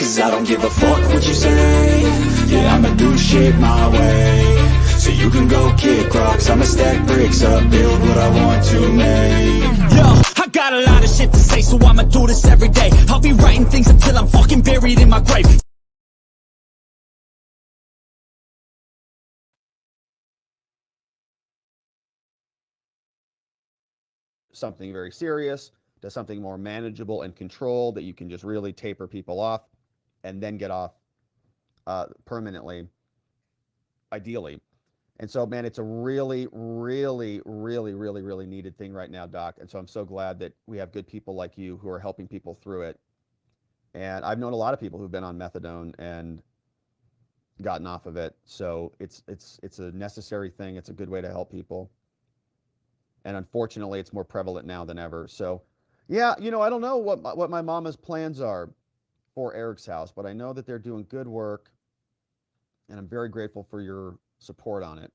cause I don't give a fuck what you say. Yeah, I'ma do shit my way. So you can go kick rocks, I'ma stack bricks up, build what I want to make. Yo, I got a lot of shit to say, so I'ma do this every day. I'll be writing things until I'm fucking buried in my grave. Something very serious to something more manageable and controlled that you can just really taper people off and then get off permanently, ideally. And so, man, it's a really, really, really, really, really needed thing right now, Doc. And so I'm so glad that we have good people like you who are helping people through it. And I've known a lot of people who've been on methadone and gotten off of it. So it's a necessary thing. It's a good way to help people. And unfortunately, it's more prevalent now than ever. So, yeah, you know, I don't know what my mama's plans are for Eric's house, but I know that they're doing good work, and I'm very grateful for your support on it.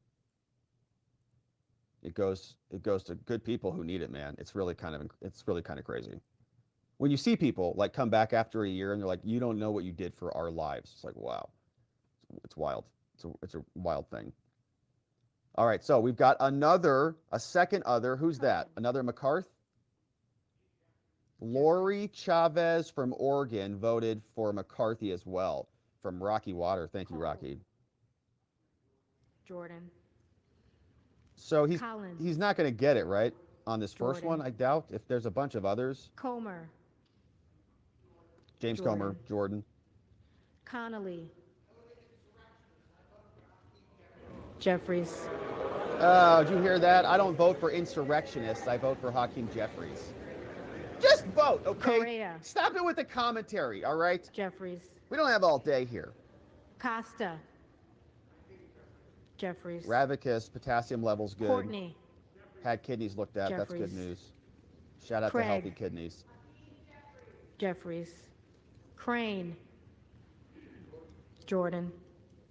It goes to good people who need it, man. It's really kind of crazy. When you see people like come back after a year and they're like, "You don't know what you did for our lives." It's like, wow, it's wild. It's a wild thing. All right, so we've got a second other. Who's that? Another McCarthy? Lori Chavez from Oregon voted for McCarthy as well, from Rocky Water. Thank you, Rocky. Jordan. So he's not going to get it, right? On this Jordan. first one, I doubt. If there's a bunch of others. Comer. James Jordan. Comer, Jordan. Connolly. Jeffries. Oh, did you hear that? I don't vote for insurrectionists. I vote for Hakeem Jeffries. Just vote, okay? Correa. Stop it with the commentary, all right? Jeffries. We don't have all day here. Costa. Jeffries. Ravicus, potassium levels good. Courtney. Had kidneys looked at. Jeffries. That's good news. Shout out Craig. to healthy kidneys. Jeffries. Crane. Jordan.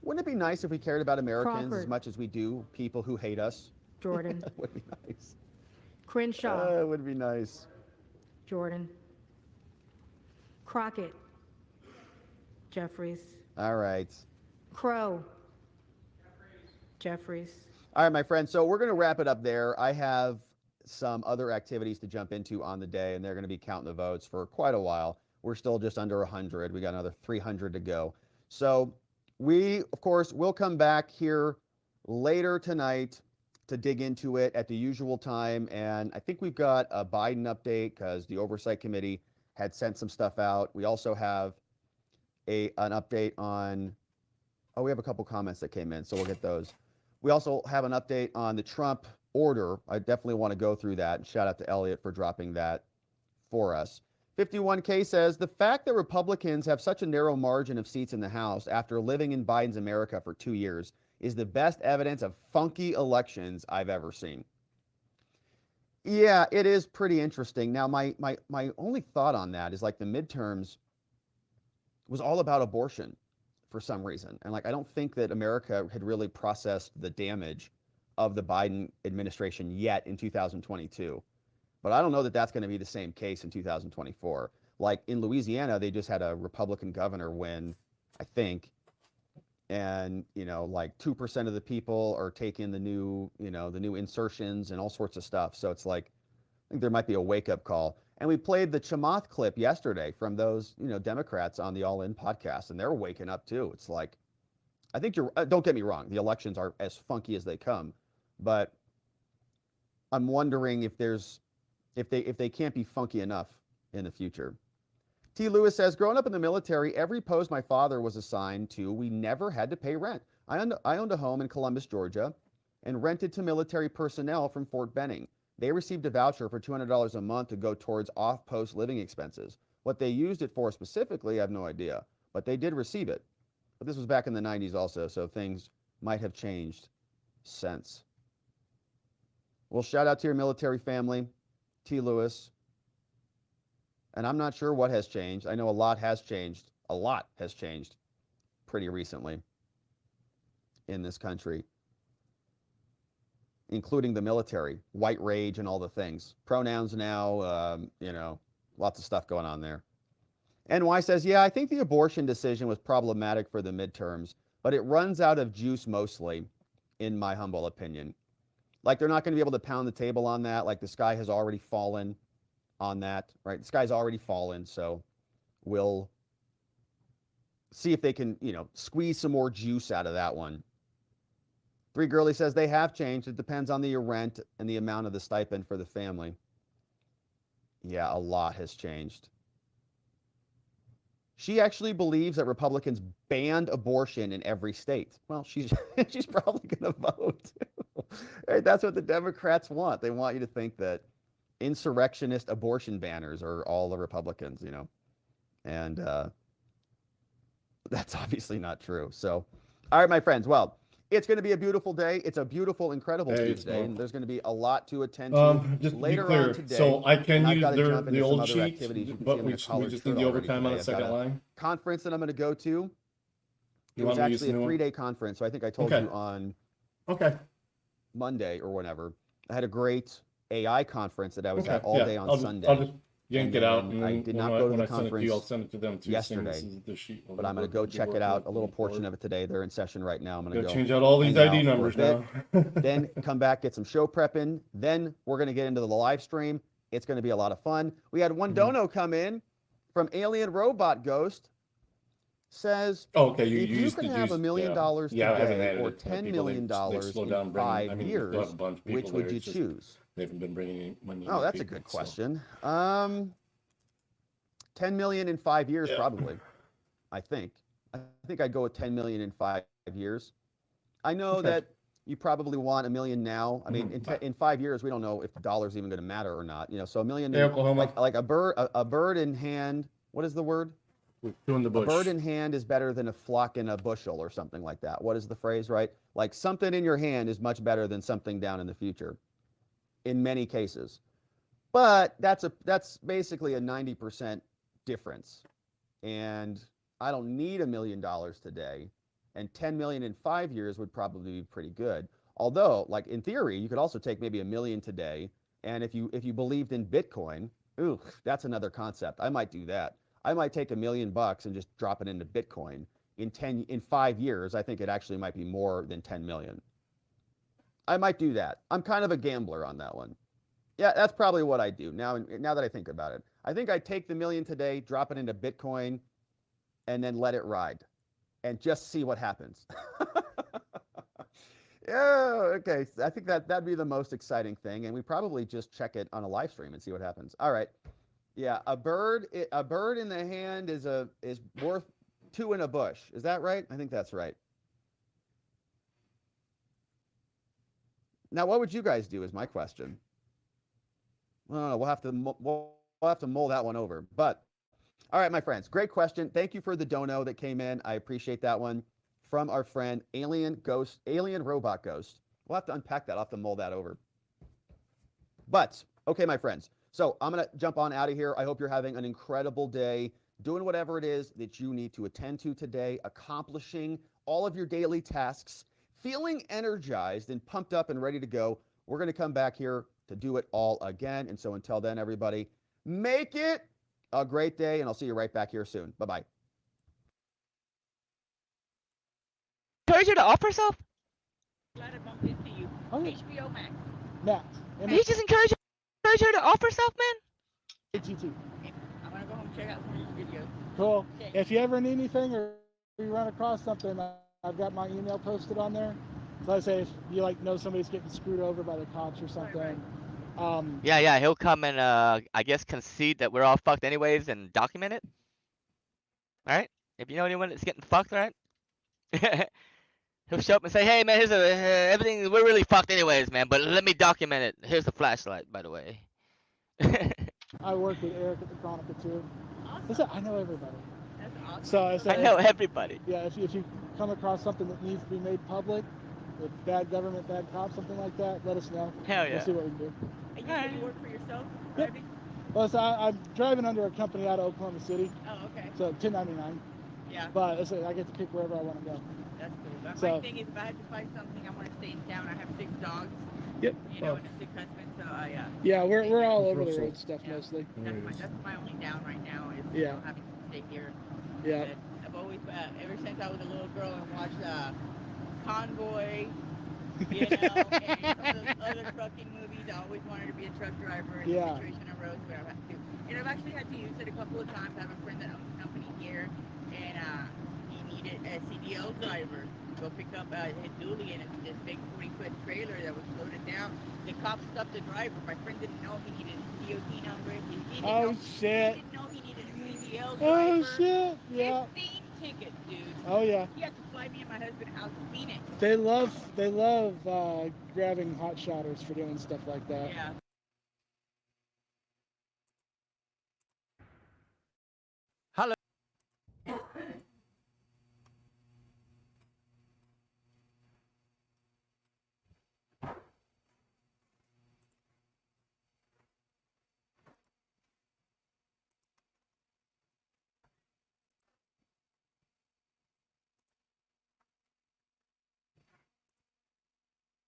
Wouldn't it be nice if we cared about Americans Crawford. as much as we do people who hate us? Jordan. That would be nice. Crenshaw. It would be nice. Jordan. Crockett. Jeffries. All right. Crow. Jeffries. All right, my friend. So we're going to wrap it up there. I have some other activities to jump into on the day, and they're going to be counting the votes for quite a while. We're still just under 100. We got another 300 to go. So we, of course, will come back here later tonight to dig into it at the usual time. And I think we've got a Biden update because the Oversight Committee had sent some stuff out. We also have an update on, we have a couple comments that came in, so we'll get those. We also have an update on the Trump order. I definitely want to go through that. And shout out to Elliot for dropping that for us. 51K says, the fact that Republicans have such a narrow margin of seats in the House after living in Biden's America for 2 years is the best evidence of funky elections I've ever seen. Yeah, it is pretty interesting. Now, my only thought on that is like the midterms was all about abortion for some reason. And like, I don't think that America had really processed the damage of the Biden administration yet in 2022. But I don't know that that's going to be the same case in 2024. Like in Louisiana, they just had a Republican governor win, I think. And, you know, like 2% of the people are taking the new insertions and all sorts of stuff. So it's like, I think there might be a wake-up call. And we played the Chamath clip yesterday from those, Democrats on the All In podcast, and they're waking up too. It's like, I think don't get me wrong, the elections are as funky as they come, but I'm wondering if they can't be funky enough in the future. T. Lewis says, growing up in the military, every post my father was assigned to, we never had to pay rent. I owned a home in Columbus, Georgia, and rented to military personnel from Fort Benning. They received a voucher for $200 a month to go towards off-post living expenses. What they used it for specifically, I have no idea, but they did receive it. But this was back in the 90s also, so things might have changed since. Well, shout out to your military family, T. Lewis. And I'm not sure what has changed. I know a lot has changed. A lot has changed pretty recently in this country, including the military, white rage and all the things. Pronouns now, lots of stuff going on there. NY says, yeah, I think the abortion decision was problematic for the midterms, but it runs out of juice mostly, in my humble opinion. Like, they're not going to be able to pound the table on that. Like, the sky has already fallen on that, right? The sky's already fallen, so we'll see if they can, squeeze some more juice out of that one. Three Girly says they have changed. It depends on the rent and the amount of the stipend for the family. Yeah, a lot has changed. She actually believes that Republicans banned abortion in every state. Well, she's probably going to vote. Right? That's what the Democrats want. They want you to think that insurrectionist abortion banners are all the Republicans, and that's obviously not true. So, all right, my friends. Well, it's going to be a beautiful day. It's a beautiful, incredible Tuesday, and there's going to be a lot to attend to just later to be clear, on today. so I can use the old sheet, but we just need the overtime on the second line. Conference that I'm going to go to. It You was want me to use actually the a new one? 3-day conference, so I think I told you on Monday or whenever. I had a great AI conference that I was at all day on Sunday. I'll just yank it out, and I then did not go to the when I send it to you, I'll conference send it to them too. yesterday, The sheet. but I'm going to go check it out, a little portion of it today. They're in session right now. I'm going to go change out all these hang ID out numbers for a now. bit, then come back, get some show prep in. Then we're going to get into the live stream. It's going to be a lot of fun. We had one dono come in from Alien Robot Ghost. Says, okay, if you could have $1 million today or $10 million in 5 years, which would you choose? They haven't been bringing any money. Oh, that's a good question. 10 million in 5 years, probably. I think I'd go with 10 million in 5 years. I know that you probably want $1 million now. I mean, in 5 years, we don't know if the dollar's even going to matter or not. So $1 million, like a bird in hand. What is the word? Doing the bush. A bird in hand is better than a flock in a bushel, or something like that. What is the phrase, right? Like, something in your hand is much better than something down in the future, in many cases. But that's basically a 90% difference. And I don't need $1 million today, and 10 million in 5 years would probably be pretty good. Although, like, in theory, you could also take maybe $1 million today, and if you believed in Bitcoin, ooh, that's another concept. I might do that. I might take $1 million and just drop it into Bitcoin. In 5 years, I think it actually might be more than 10 million. I might do that. I'm kind of a gambler on that one. Yeah, that's probably what I do now that I think about it. I think I take the $1 million today, drop it into Bitcoin, and then let it ride and just see what happens. Yeah, okay. I think that'd be the most exciting thing, and we probably just check it on a live stream and see what happens. All right. Yeah, a bird in the hand is worth 2 in a bush. Is that right? I think that's right. Now, what would you guys do is my question. Well, we'll have to mull that one over. But all right, my friends, great question. Thank you for the dono that came in. I appreciate that one from our friend Alien Robot Ghost. We'll have to unpack that. I'll have to mull that over. But okay, my friends. So I'm going to jump on out of here. I hope you're having an incredible day, doing whatever it is that you need to attend to today, accomplishing all of your daily tasks, feeling energized and pumped up and ready to go. We're going to come back here to do it all again. And so until then, everybody, make it a great day, and I'll see you right back here soon. Bye-bye. Encourage her to off herself? Glad I bumped into you. Oh, yeah. HBO Max. Max. You just encourage her to off herself, man? ATT. I'm gonna go home and check out some of these videos. Cool. Okay. If you ever need anything or you run across something, I've got my email posted on there. So I say if you know somebody's getting screwed over by the cops or something. Right. Yeah, he'll come and I guess concede that we're all fucked anyways and document it. Alright? If you know anyone that's getting fucked, right? He'll show up and say, hey man, here's everything, we're really fucked anyways, man, but let me document it. Here's the flashlight, by the way. I work with Eric at the Chronicle too. Awesome. I know everybody. That's awesome. So I say, I know everybody. yeah, if you come across something that needs to be made public, with bad government, bad cops, something like that, let us know. Hell yeah. We'll see what we can do. And you said you work for yourself? Yep. Driving? Well, so I'm driving under a company out of Oklahoma City, Oh, okay. so 1099. Yeah, But I get to pick wherever I want to go. that's cool. But So- my thing is, if I had to find something, I want to stay in town. I have 6 dogs. Yep. You know, and a sick husband, so Yeah, we're all over the Russell. road stuff Yeah. mostly. That's my only down right now is Yeah. having to stay here. Yeah. But I've always, ever since I was a little girl and watched Convoy, you know, and some of those other trucking movies, I always wanted to be a truck driver in Yeah. the situation on roads where I have to. And I've actually had to use it a couple of times. I have a friend that owns a company here, and he needed a CDL driver to go pick up his dually, and it's this big 40-foot trailer that was loaded down. The cop stopped the driver. My friend didn't know he needed a DOT number. He didn't Oh know, shit. He didn't know he needed a CDL Oh driver. shit. Yeah. 15 tickets, dude. Oh yeah. He had to fly me and my husband out to Phoenix. They love grabbing hot shotters for doing stuff like that. Yeah.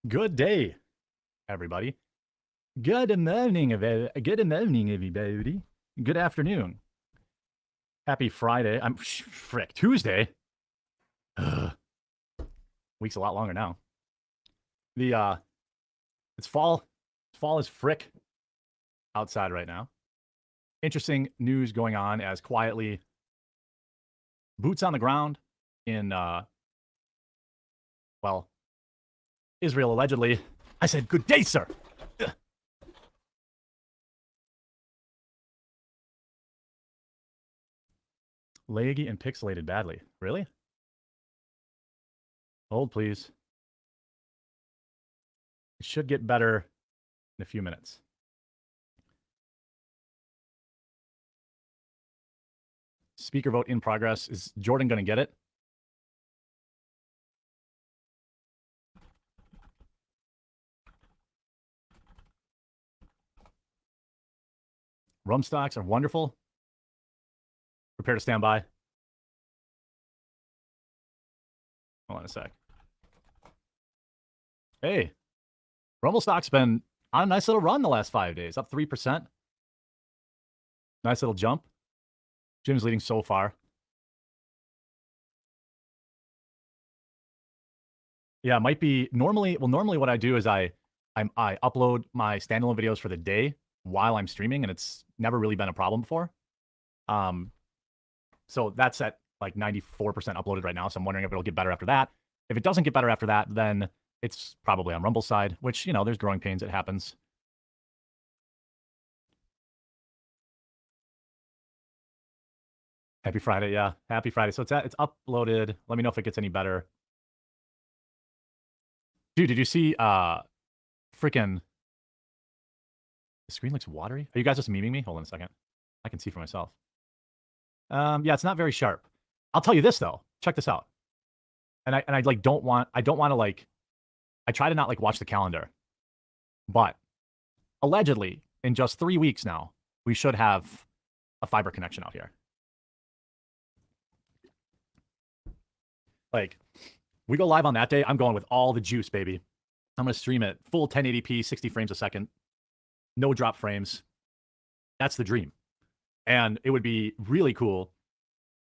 Good day, everybody. Good morning, everybody. Good afternoon. Happy Friday. Frick, Tuesday. Ugh. Week's a lot longer now. It's fall. Fall is frick outside right now. Interesting news going on as quietly boots on the ground in, well, Israel allegedly. I said, good day, sir. Ugh. Laggy and pixelated badly. Really? Hold, please. It should get better in a few minutes. Speaker vote in progress. Is Jordan going to get it? Rum stocks are wonderful. Prepare to stand by. Hold on a sec. Hey, Rumble stock's been on a nice little run the last 5 days, up 3%. Nice little jump. Jim's leading so far. Yeah, it might be normally what I do is I upload my standalone videos for the day while I'm streaming, and it's never really been a problem before. So that's at like 94% uploaded right now. So I'm wondering if it'll get better after that. If it doesn't get better after that, then it's probably on Rumble's side, which, you know, there's growing pains. It happens. Happy Friday. Yeah. Happy Friday. So it's uploaded. Let me know if it gets any better. Dude, did you see, freaking, the screen looks watery. Are you guys just memeing me? Hold on a second. I can see for myself. Yeah, it's not very sharp. I'll tell you this though. Check this out. And I like don't want to like, I try to not like watch the calendar, but allegedly in just 3 weeks now, we should have a fiber connection out here. Like, we go live on that day. I'm going with all the juice, baby. I'm going to stream it full 1080p, 60 frames a second. No drop frames. That's the dream. And it would be really cool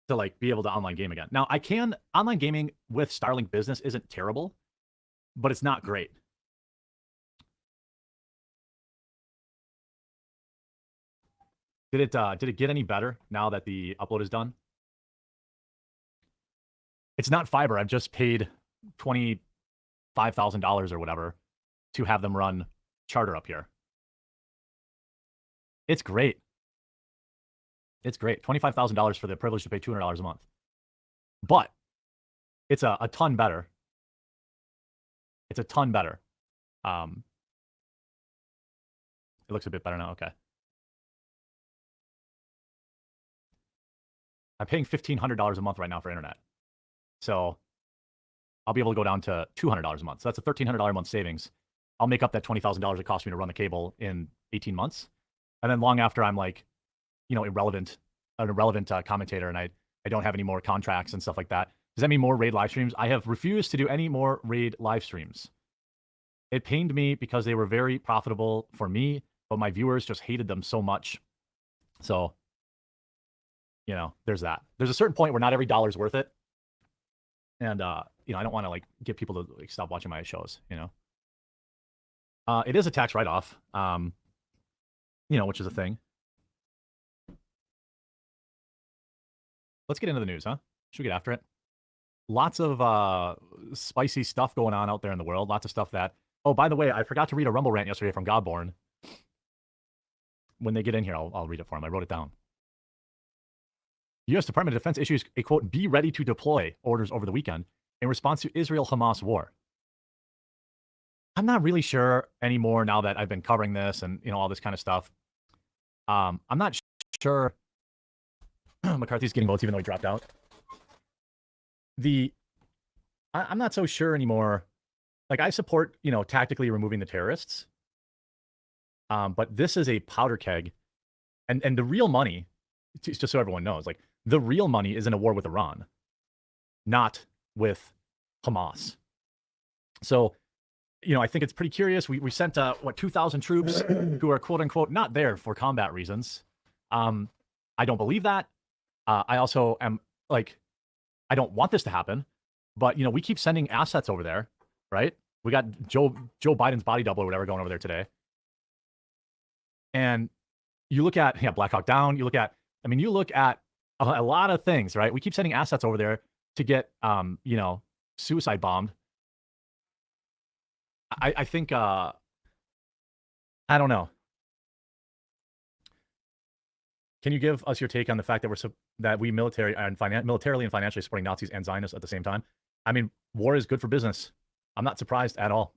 to like be able to online game again. Now, online gaming with Starlink Business isn't terrible, but it's not great. Did it get any better now that the upload is done? It's not fiber. I've just paid $25,000 or whatever to have them run Charter up here. It's great. It's great. $25,000 for the privilege to pay $200 a month. But it's a ton better. It's a ton better. It looks a bit better now. Okay. I'm paying $1,500 a month right now for internet. So I'll be able to go down to $200 a month. So that's a $1,300 a month savings. I'll make up that $20,000 it cost me to run the cable in 18 months. And then long after I'm like, you know, an irrelevant commentator and I don't have any more contracts and stuff like that. Does that mean more raid live streams? I have refused to do any more raid live streams. It pained me because they were very profitable for me, but my viewers just hated them so much. So, you you know, there's that. There's a certain point where not every dollar's worth it. And, you know, I don't want to like get people to like stop watching my shows, you know. It is a tax write-off, you know, which is a thing. Let's get into the news, huh? Should we get after it? Lots of spicy stuff going on out there in the world. Lots of stuff that... Oh, by the way, I forgot to read a Rumble rant yesterday from Godborn. When they get in here, I'll read it for him. I wrote it down. U.S. Department of Defense issues a, quote, be ready to deploy orders over the weekend in response to Israel-Hamas war. I'm not really sure anymore now that I've been covering this and, you know, all this kind of stuff. I'm not sure McCarthy's getting votes even though he dropped out. I'm not so sure anymore. Like, I support, you know, tactically removing the terrorists. But this is a powder keg. And the real money, just so everyone knows, like, the real money is in a war with Iran, not with Hamas. So, you know, I think it's pretty curious. We sent, 2,000 troops who are, quote unquote, not there for combat reasons. I don't believe that. I also am, like, I don't want this to happen. But, you know, we keep sending assets over there, right? We got Joe Biden's body double or whatever going over there today. And you look at, Black Hawk Down, you look at a lot of things, right? We keep sending assets over there to get, you know, suicide bombed. I think, I don't know. Can you give us your take on the fact that we militarily and financially supporting Nazis and Zionists at the same time? I mean, war is good for business. I'm not surprised at all.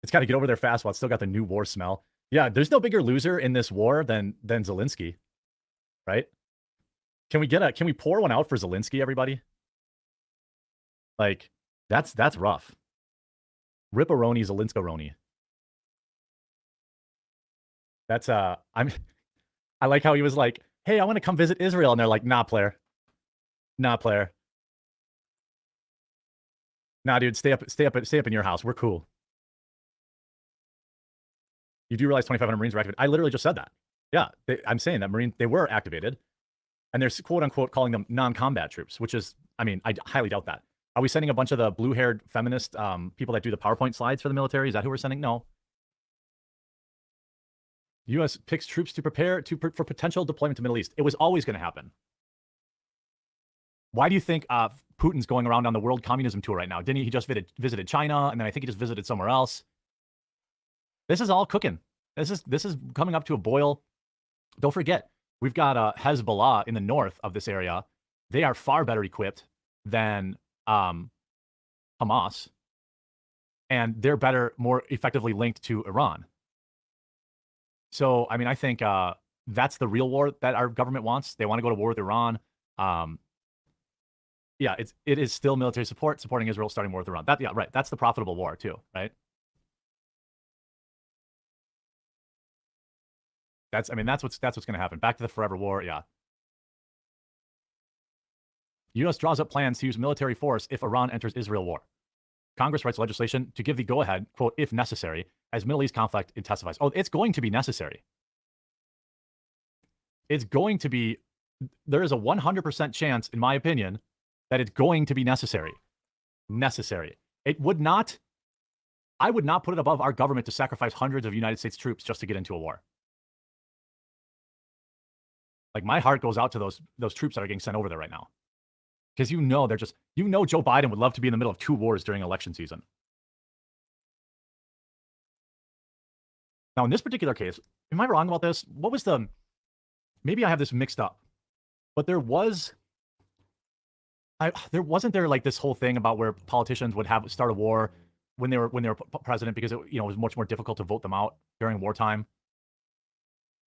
It's got to get over there fast while it's still got the new war smell. Yeah, there's no bigger loser in this war than Zelensky, right? Can we pour one out for Zelensky, everybody? Like, that's rough. Ripperoni, Zelenska-roni. That's I like how he was like, hey, I want to come visit Israel, and they're like, nah, player. Nah, player. Nah, dude, stay up in your house. We're cool. You do realize 2,500 Marines were activated. I literally just said that. Yeah, I'm saying that they were activated, and they're quote unquote calling them non-combat troops, which is, I mean, I highly doubt that. Are we sending a bunch of the blue-haired feminist people that do the PowerPoint slides for the military? Is that who we're sending? No. The U.S. picks troops to prepare for potential deployment to Middle East. It was always going to happen. Why do you think Putin's going around on the world communism tour right now? Didn't he just visited China, and then I think he just visited somewhere else? This is all cooking. This is coming up to a boil. Don't forget, we've got Hezbollah in the north of this area. They are far better equipped than Hamas, and they're more effectively linked to Iran. So, I mean, I think that's the real war that our government wants. They want to go to war with Iran. Yeah, it is still military support, supporting Israel, starting war with Iran. Yeah, right. That's the profitable war too, right? That's what's going to happen. Back to the forever war. Yeah. U.S. draws up plans to use military force if Iran enters Israel war. Congress writes legislation to give the go-ahead, quote, if necessary, as Middle East conflict intensifies. Oh, it's going to be necessary. It's going to be, there is a 100% chance, in my opinion, that it's going to be necessary. Necessary. It would not, I would not put it above our government to sacrifice hundreds of United States troops just to get into a war. Like, my heart goes out to those troops that are getting sent over there right now. Because Joe Biden would love to be in the middle of two wars during election season. Now, in this particular case, am I wrong about this? What was maybe I have this mixed up, but wasn't there like this whole thing about where politicians would start a war when they were president because it was much more difficult to vote them out during wartime?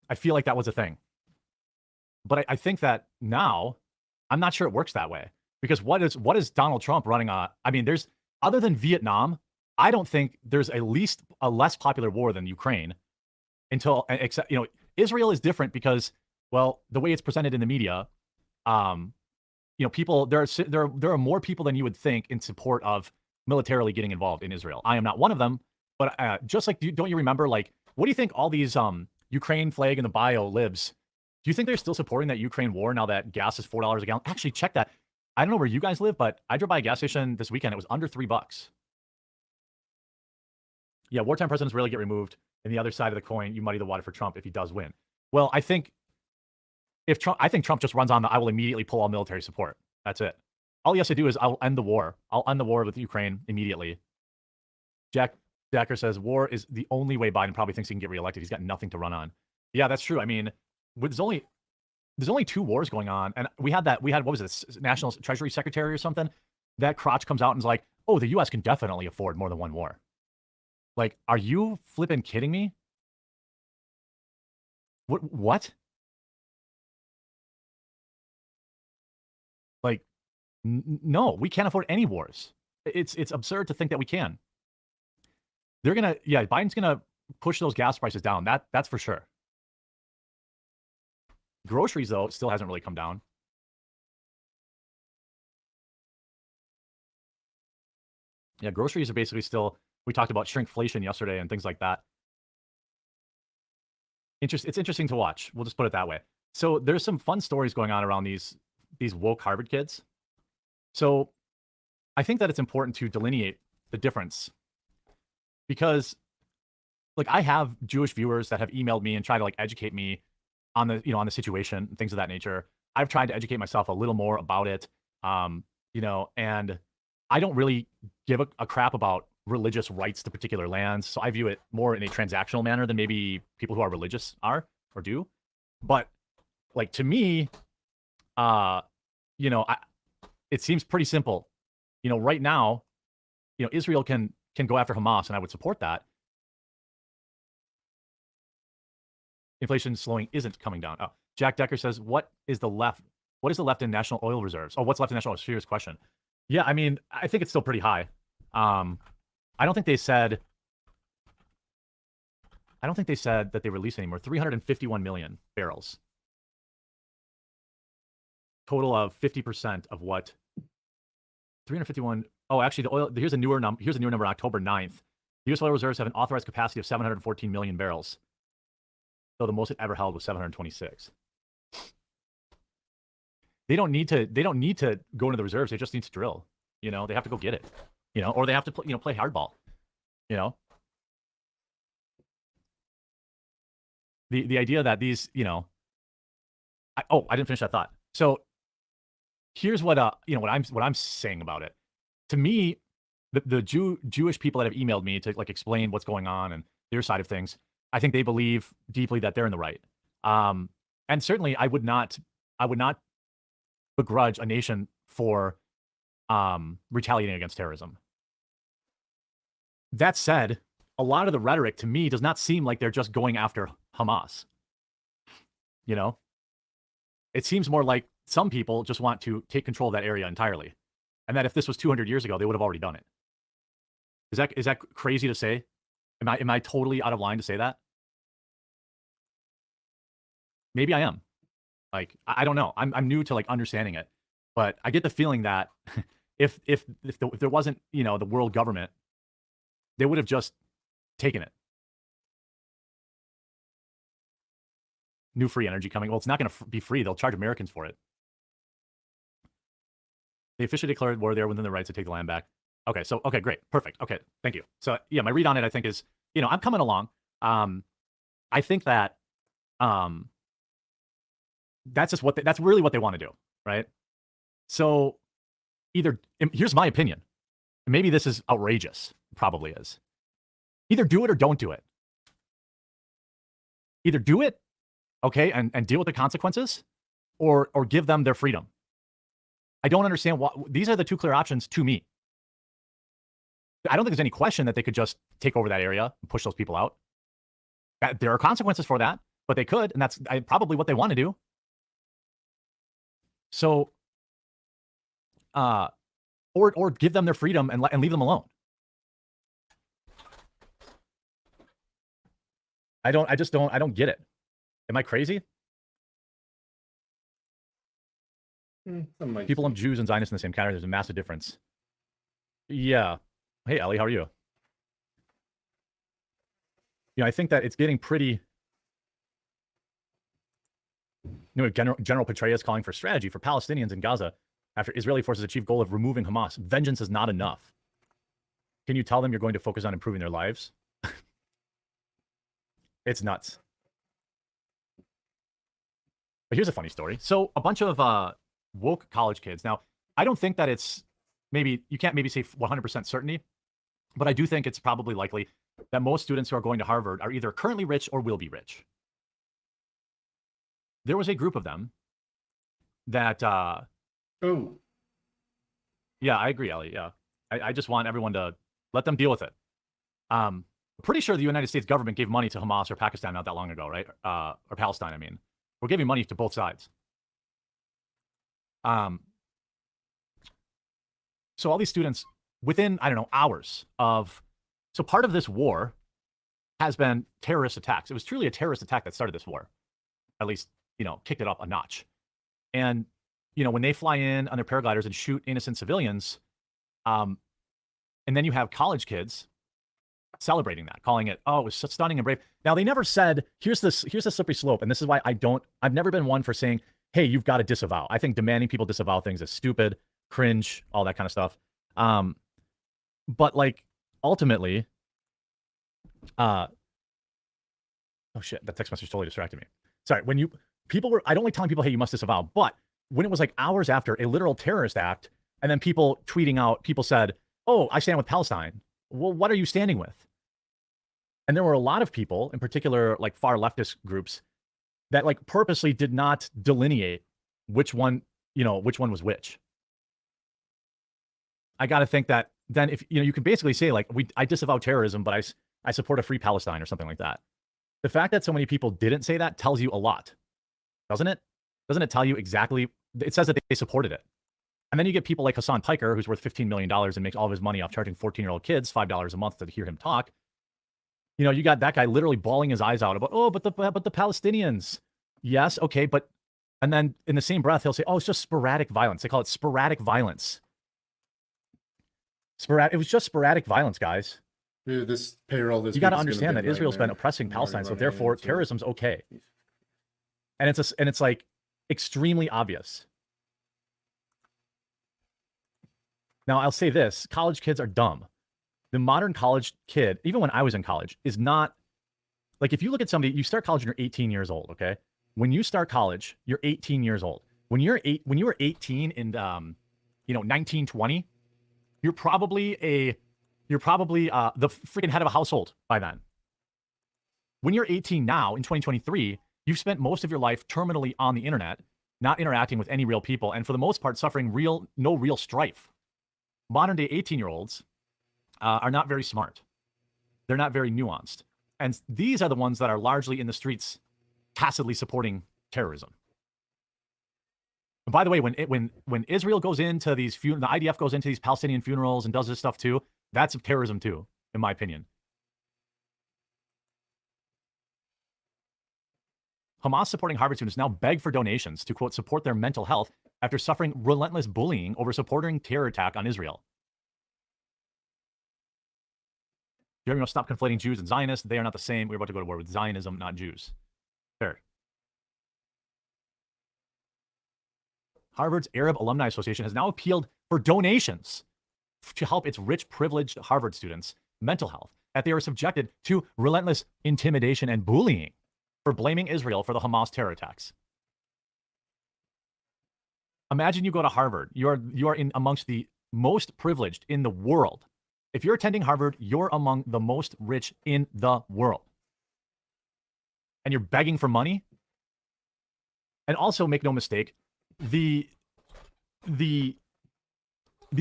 I feel like that was a thing. But I think that now, I'm not sure it works that way. Because what is Donald Trump running on? I mean, other than Vietnam, I don't think there's a less popular war than Ukraine except, Israel is different because, well, the way it's presented in the media, people, there are more people than you would think in support of militarily getting involved in Israel. I am not one of them, but just like, don't you remember, like, what do you think all these Ukraine flag in the bio libs Do you think they're still supporting that Ukraine war now that gas is $4 a gallon? Actually, check that. I don't know where you guys live, but I drove by a gas station this weekend. It was under $3. Yeah, wartime presidents rarely get removed. And the other side of the coin, you muddy the water for Trump if he does win. Well, I think Trump just runs on the I will immediately pull all military support. That's it. All he has to do is I'll end the war. I'll end the war with Ukraine immediately. Jack Decker says war is the only way Biden probably thinks he can get reelected. He's got nothing to run on. Yeah, that's true. I mean, there's only 2 wars going on, and we had what was it, National Treasury Secretary or something? That crotch comes out and is like, oh, the U.S. can definitely afford more than one war. Like, are you flipping kidding me? What? Like, no, we can't afford any wars. It's absurd to think that we can. Biden's gonna push those gas prices down. That's for sure. Groceries, though, still hasn't really come down. Yeah, groceries are basically still, we talked about shrinkflation yesterday and things like that. It's interesting to watch. We'll just put it that way. So there's some fun stories going on around these woke Harvard kids. So I think that it's important to delineate the difference, because like I have Jewish viewers that have emailed me and tried to like educate me on the, on the situation and things of that nature. I've tried to educate myself a little more about it. And I don't really give a crap about religious rights to particular lands. So I view it more in a transactional manner than maybe people who are religious are or do. But like to me, it seems pretty simple. Right now, Israel can go after Hamas, and I would support that. Inflation slowing isn't coming down. Oh, Jack Decker says, what is the left in national oil reserves? Oh, what's left in national oil? Serious question. Yeah, I mean, I think it's still pretty high. I don't think they said that they released anymore. 351 million barrels. Total of 50% of what? 351. Oh, actually, the oil. Here's a newer number. Here's a newer number. October 9th. The U.S. oil reserves have an authorized capacity of 714 million barrels. Though the most it ever held was 726. They don't need to go into the reserves. They just need to drill. They have to go get it. Or they have to play hardball. The idea that these, I didn't finish that thought. So here's what what I'm saying about it. To me, the Jewish people that have emailed me to like explain what's going on and their side of things, I think they believe deeply that they're in the right. And certainly I would not begrudge a nation for retaliating against terrorism. That said, a lot of the rhetoric to me does not seem like they're just going after Hamas. It seems more like some people just want to take control of that area entirely. And that if this was 200 years ago, they would have already done it. Is that crazy to say? Am I totally out of line to say that? Maybe I am. Like, I don't know. I'm new to like understanding it, but I get the feeling that if there wasn't, the world government, they would have just taken it. New free energy coming. Well, it's not going to be free. They'll charge Americans for it. They officially declared war there within the rights to take the land back. Okay, okay, great, perfect. Okay, thank you. So yeah, my read on it, I think is, I'm coming along. I think that that's really what they want to do, right? So here's my opinion. Maybe this is outrageous. Probably is. Either do it or don't do it. Either do it, okay, and deal with the consequences, or give them their freedom. I don't understand why. These are the two clear options to me. I don't think there's any question that they could just take over that area and push those people out. There are consequences for that, but they could, and that's probably what they want to do. So, or give them their freedom and leave them alone. I don't get it. Am I crazy? People lump Jews and Zionists in the same category. There's a massive difference. Yeah. Hey, Ellie, how are you? I think that it's getting pretty... General Petraeus calling for strategy for Palestinians in Gaza after Israeli forces achieve goal of removing Hamas. Vengeance is not enough. Can you tell them you're going to focus on improving their lives? It's nuts. But here's a funny story. So a bunch of woke college kids. Now, I don't think that it's maybe, you can't maybe say 100% certainty, but I do think it's probably likely that most students who are going to Harvard are either currently rich or will be rich. There was a group of them that, Oh, yeah, I agree, Ellie. Yeah. I just want everyone to let them deal with it. I'm pretty sure the United States government gave money to Hamas or Pakistan not that long ago, right? Or Palestine, I mean. We're giving money to both sides. So all these students, within, I don't know, hours of... So part of this war has been terrorist attacks. It was truly a terrorist attack that started this war. At least, you know, kicked it up a notch. And, you know, when they fly in on their paragliders and shoot innocent civilians, and then you have college kids celebrating that, calling it, oh, it was so stunning and brave. Now, they never said, here's the slippery slope. And this is why I've never been one for saying, hey, you've got to disavow. I think demanding people disavow things is stupid, cringe, all that kind of stuff. But like, ultimately, oh shit, that text message totally distracted me. Sorry, I don't like telling people, hey, you must disavow. But when it was like hours after a literal terrorist act, and then people tweeting out, people said, oh, I stand with Palestine. Well, what are you standing with? And there were a lot of people, in particular, like far leftist groups, that like purposely did not delineate which one was which. I got to think that then if, you know, you can basically say like, I disavow terrorism, but I support a free Palestine or something like that. The fact that so many people didn't say that tells you a lot, doesn't it? Doesn't it tell you exactly? It says that they supported it. And then you get people like Hassan Piker, who's worth $15 million and makes all of his money off charging 14-year-old kids $5 a month to hear him talk. You know, you got that guy literally bawling his eyes out about, oh, but the Palestinians. Yes, okay, but, and then in the same breath, he'll say, oh, it's just sporadic violence. They call it sporadic violence. It was just sporadic violence, guys. dude, this payroll. This you got to understand that Israel's been oppressing Palestine, so therefore terrorism's okay. And it's like extremely obvious. Now, I'll say this, college kids are dumb. The modern college kid, even when I was in college, is not, like if you look at somebody, you start college when you're 18 years old, okay? When you start college, you're 18 years old. When you were 18 in, 1920, you're probably the freaking head of a household by then. When you're 18 now, in 2023, you've spent most of your life terminally on the internet, not interacting with any real people, and for the most part, suffering no real strife. Modern day 18-year-olds are not very smart. They're not very nuanced. And these are the ones that are largely in the streets tacitly supporting terrorism. And by the way, when Israel goes into the IDF goes into these Palestinian funerals and does this stuff too, that's terrorism too, in my opinion. Hamas supporting Harvard students now beg for donations to, quote, support their mental health after suffering relentless bullying over supporting terror attack on Israel. Jeremy, stop conflating Jews and Zionists. They are not the same. We're about to go to war with Zionism, not Jews. Fair. Harvard's Arab Alumni Association has now appealed for donations to help its rich, privileged Harvard students' mental health, that they are subjected to relentless intimidation and bullying for blaming Israel for the Hamas terror attacks. Imagine you go to Harvard. You are in amongst the most privileged in the world. If you're attending Harvard, you're among the most rich in the world. And you're begging for money? And also, make no mistake, these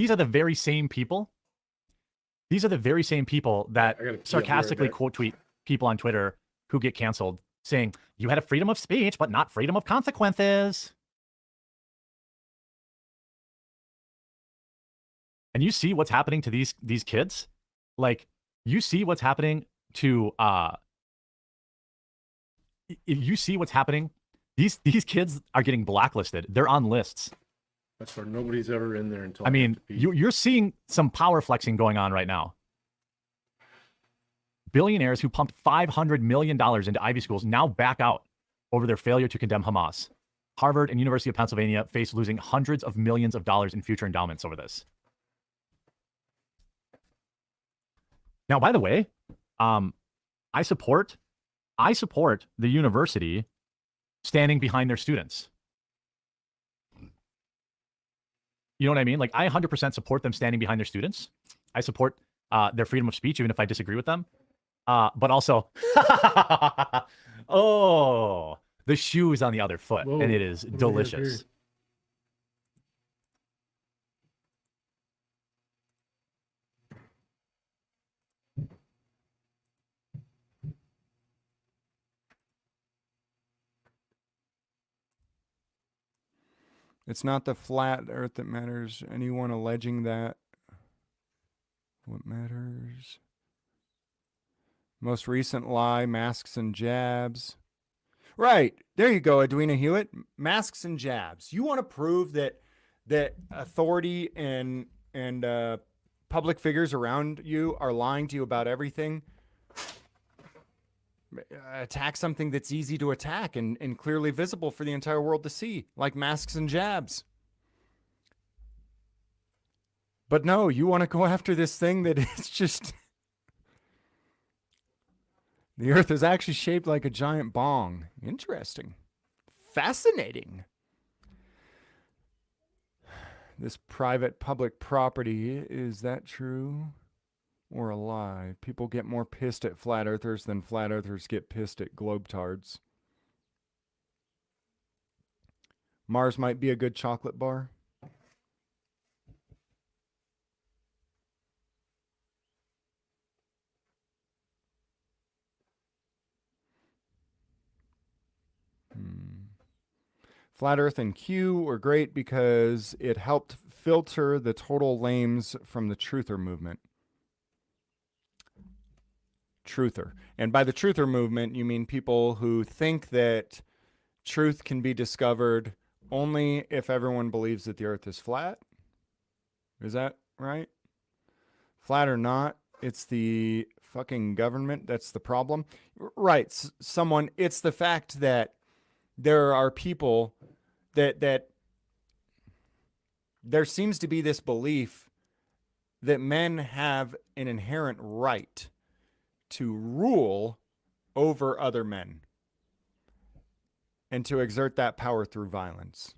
are the very same people. These are the very same people that sarcastically quote tweet people on Twitter who get canceled, saying, you had a freedom of speech, but not freedom of consequences. And you see what's happening to these kids? Like, you see what's happening to, you see what's happening? These kids are getting blacklisted. They're on lists. That's where nobody's ever in there until. I mean, you're seeing some power flexing going on right now. Billionaires who pumped $500 million into Ivy schools now back out over their failure to condemn Hamas. Harvard and University of Pennsylvania face losing hundreds of millions of dollars in future endowments over this. Now, by the way, I support the university standing behind their students. You know what I mean? Like, I 100% support them standing behind their students. I support their freedom of speech, even if I disagree with them. But also, oh, the shoe is on the other foot, and it is delicious. It's not the flat earth that matters. Anyone alleging that. What matters? Most recent lie, masks and jabs. Right. There you go, Edwina Hewitt. Masks and jabs. You want to prove that authority and public figures around you are lying to you about everything? Attack something that's easy to attack and clearly visible for the entire world to see, like masks and jabs. But no, you want to go after this thing that is just... The earth is actually shaped like a giant bong. Interesting. Fascinating. This private public property, is that true or a lie? People get more pissed at flat earthers than flat earthers get pissed at globetards. Mars might be a good chocolate bar. Flat Earth and Q were great because it helped filter the total lames from the truther movement. Truther. And by the truther movement, you mean people who think that truth can be discovered only if everyone believes that the earth is flat? Is that right? Flat or not, it's the fucking government that's the problem. Right. It's the fact that there are people that there seems to be this belief that men have an inherent right to rule over other men and to exert that power through violence.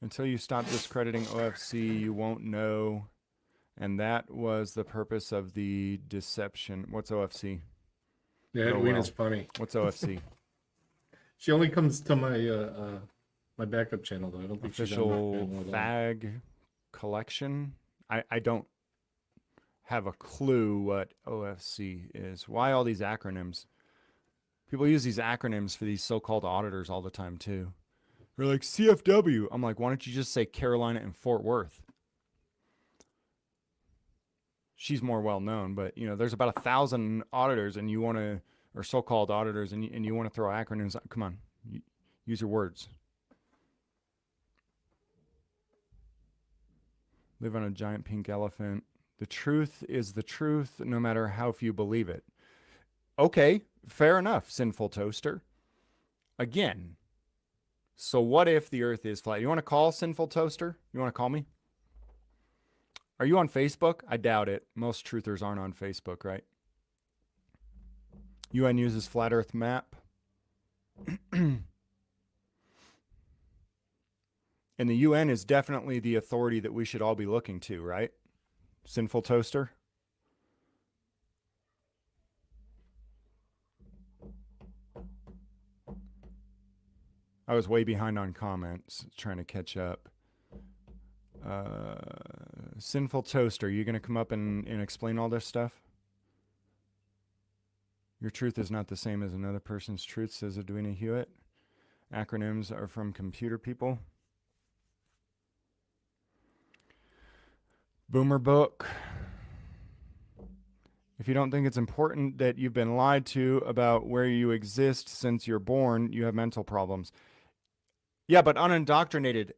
Until you stop discrediting OFC, you won't know. And that was the purpose of the deception. What's OFC? Yeah, Edwina's funny. What's OFC? She only comes to my my backup channel, though. I don't think Official she's fag collection. I don't have a clue what OFC is. Why all these acronyms? People use these acronyms for these so-called auditors all the time, too. They're like, CFW. I'm like, why don't you just say Carolina and Fort Worth? She's more well-known, but, you know, there's about 1,000 auditors, and you want to, or so-called auditors, and you want to throw acronyms. Come on, use your words. Live on a giant pink elephant. The truth is the truth, no matter how few believe it. Okay, fair enough, Sinful Toaster. Again, so what if the earth is flat? You want to call Sinful Toaster? You want to call me? Are you on Facebook? I doubt it. Most truthers aren't on Facebook, right? UN uses flat earth map. And the UN is definitely the authority that we should all be looking to, right? Sinful Toaster? I was way behind on comments, trying to catch up. Sinful Toaster, you going to come up and explain all this stuff? Your truth is not the same as another person's truth, says Edwina Hewitt. Acronyms are from computer people. Boomer Book. If you don't think it's important that you've been lied to about where you exist since you're born, you have mental problems. Yeah, but unindoctrinated,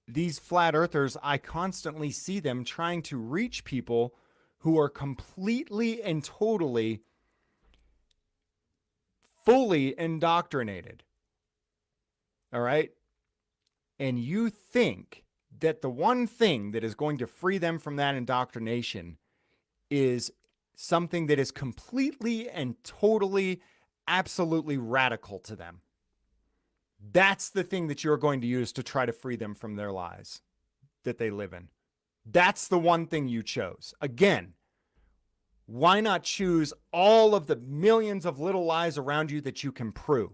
these flat earthers, I constantly see them trying to reach people who are completely and totally fully indoctrinated. All right? And you think that the one thing that is going to free them from that indoctrination is something that is completely and totally, absolutely radical to them. That's the thing that you're going to use to try to free them from their lies that they live in. That's the one thing you chose. Again, why not choose all of the millions of little lies around you that you can prove?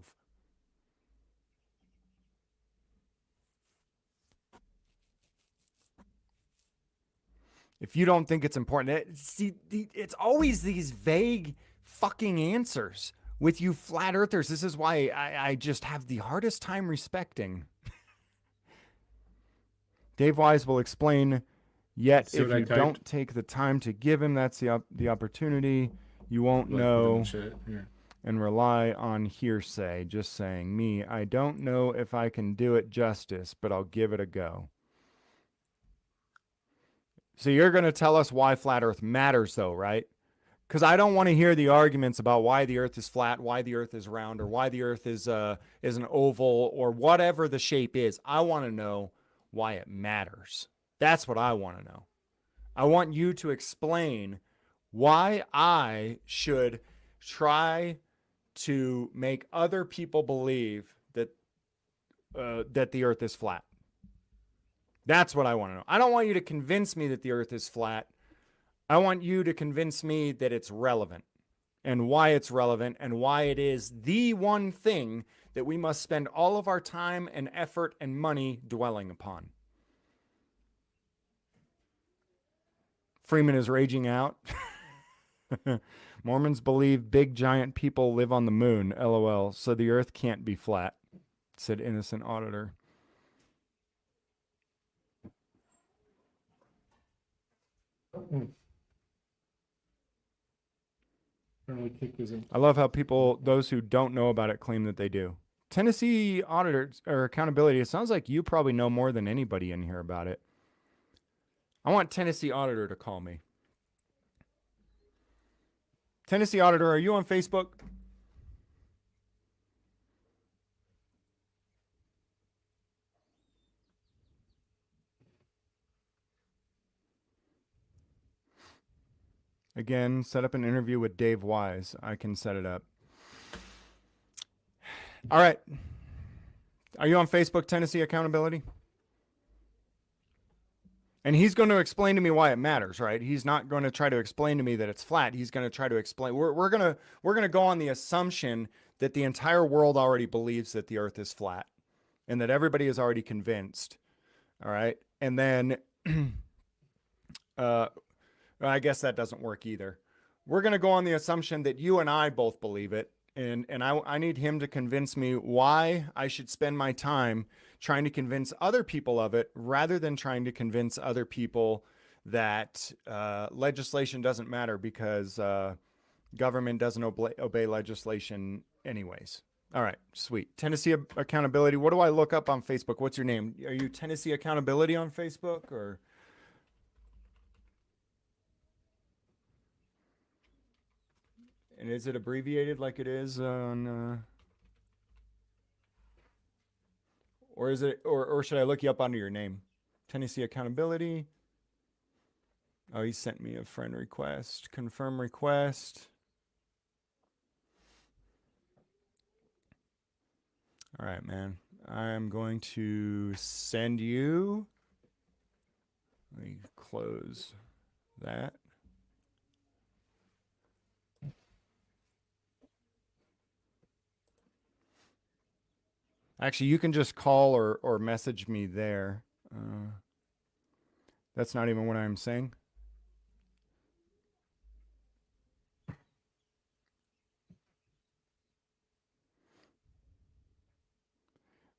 If you don't think it's important, see, it's always these vague fucking answers with you flat earthers. This is why I just have the hardest time respecting. Dave Wise will explain, yet See if what I you typed? don't take the time to give him, that's the opportunity. You won't Like, know shit. Here. and rely on hearsay. Just saying, me, I don't know if I can do it justice, but I'll give it a go. So you're going to tell us why flat earth matters though, right? Because I don't want to hear the arguments about why the earth is flat, why the earth is round, or why the earth is an oval, or whatever the shape is. I want to know why it matters. That's what I want to know. I want you to explain why I should try to make other people believe that that the earth is flat. That's what I want to know. I don't want you to convince me that the earth is flat. I want you to convince me that it's relevant and why it's relevant and why it is the one thing that we must spend all of our time and effort and money dwelling upon. Freeman is raging out. Mormons believe big giant people live on the moon, LOL, so the earth can't be flat, said innocent auditor. I love how people, those who don't know about it, claim that they do. Tennessee auditors or accountability, it sounds like you probably know more than anybody in here about it. I want Tennessee auditor to call me. Tennessee auditor, are you on Facebook? Again, set up an interview with Dave Wise. I can set it up. All right. Are you on Facebook, Tennessee Accountability? And he's going to explain to me why it matters, right? He's not going to try to explain to me that it's flat. He's going to try to explain. We're going to go on the assumption that the entire world already believes that the earth is flat and that everybody is already convinced. All right? And then I guess that doesn't work either. We're going to go on the assumption that you and I both believe it. And I need him to convince me why I should spend my time trying to convince other people of it rather than trying to convince other people that legislation doesn't matter because government doesn't obey legislation anyways. All right, sweet. Tennessee Accountability. What do I look up on Facebook? What's your name? Are you Tennessee Accountability on Facebook or... And is it abbreviated like it is on, or is it, or should I look you up under your name? Tennessee Accountability. Oh, he sent me a friend request. Confirm request. All right, man. I'm going to send you. Let me close that. Actually, you can just call or message me there. That's not even what I'm saying.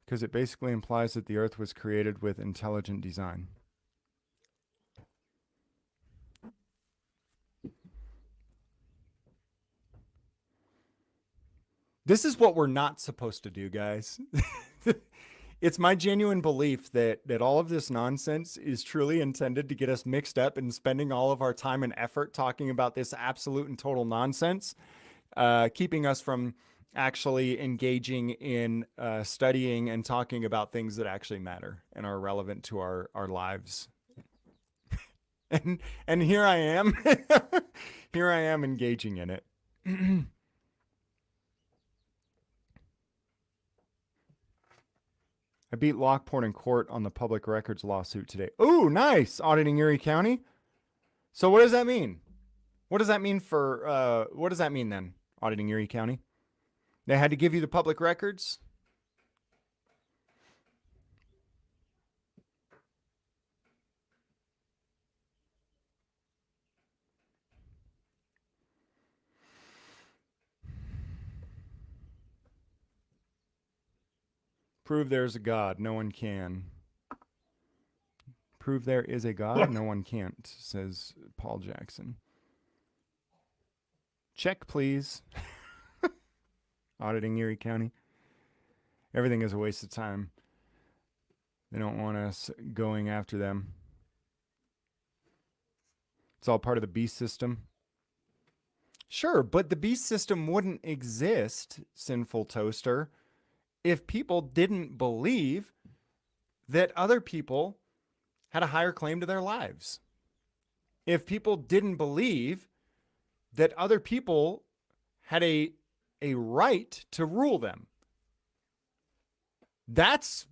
Because it basically implies that the earth was created with intelligent design. This is what we're not supposed to do, guys. It's my genuine belief that all of this nonsense is truly intended to get us mixed up and spending all of our time and effort talking about this absolute and total nonsense, keeping us from actually engaging in studying and talking about things that actually matter and are relevant to our lives. And here I am. Here I am engaging in it. I beat Lockport in court on the public records lawsuit today. Ooh, nice. Auditing Erie County. So what does that mean? What does that mean for, what does that mean then? Auditing Erie County? They had to give you the public records? Prove there's a God. No one can. Prove there is a God. No one can't, says Paul Jackson. Check, please. Auditing Erie County. Everything is a waste of time. They don't want us going after them. It's all part of the beast system. Sure, but the beast system wouldn't exist, Sinful Toaster, if people didn't believe that other people had a higher claim to their lives. If people didn't believe that other people had a right to rule them. That's,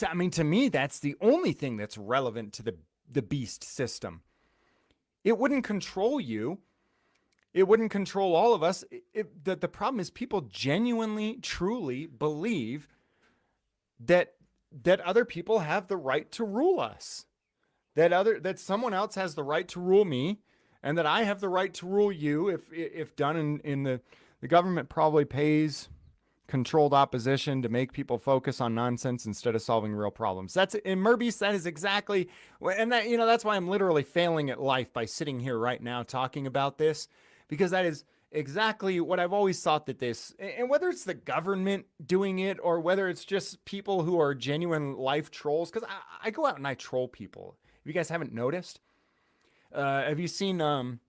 I mean, to me, that's the only thing that's relevant to the beast system. It wouldn't control you. It wouldn't control all of us. The problem is people genuinely, truly believe that other people have the right to rule us. That someone else has the right to rule me, and that I have the right to rule you if done in the government probably pays controlled opposition to make people focus on nonsense instead of solving real problems. That's in Murby's. That is exactly, and that, you know, that's why I'm literally failing at life by sitting here right now talking about this, because that is exactly what I've always thought that this, and whether it's the government doing it or whether it's just people who are genuine life trolls, because I go out and I troll people. If you guys haven't noticed, have you seen, I'm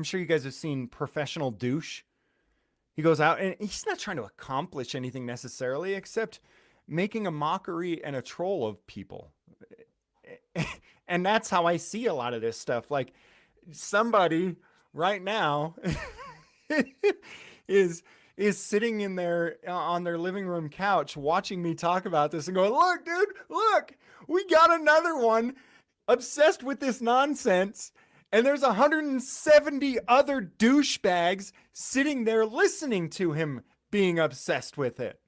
sure you guys have seen Professional Douche. He goes out and he's not trying to accomplish anything necessarily except making a mockery and a troll of people. And that's how I see a lot of this stuff. Like somebody right now is sitting in on their living room couch watching me talk about this and going, look, dude, look, we got another one obsessed with this nonsense. And there's 170 other douchebags sitting there listening to him being obsessed with it.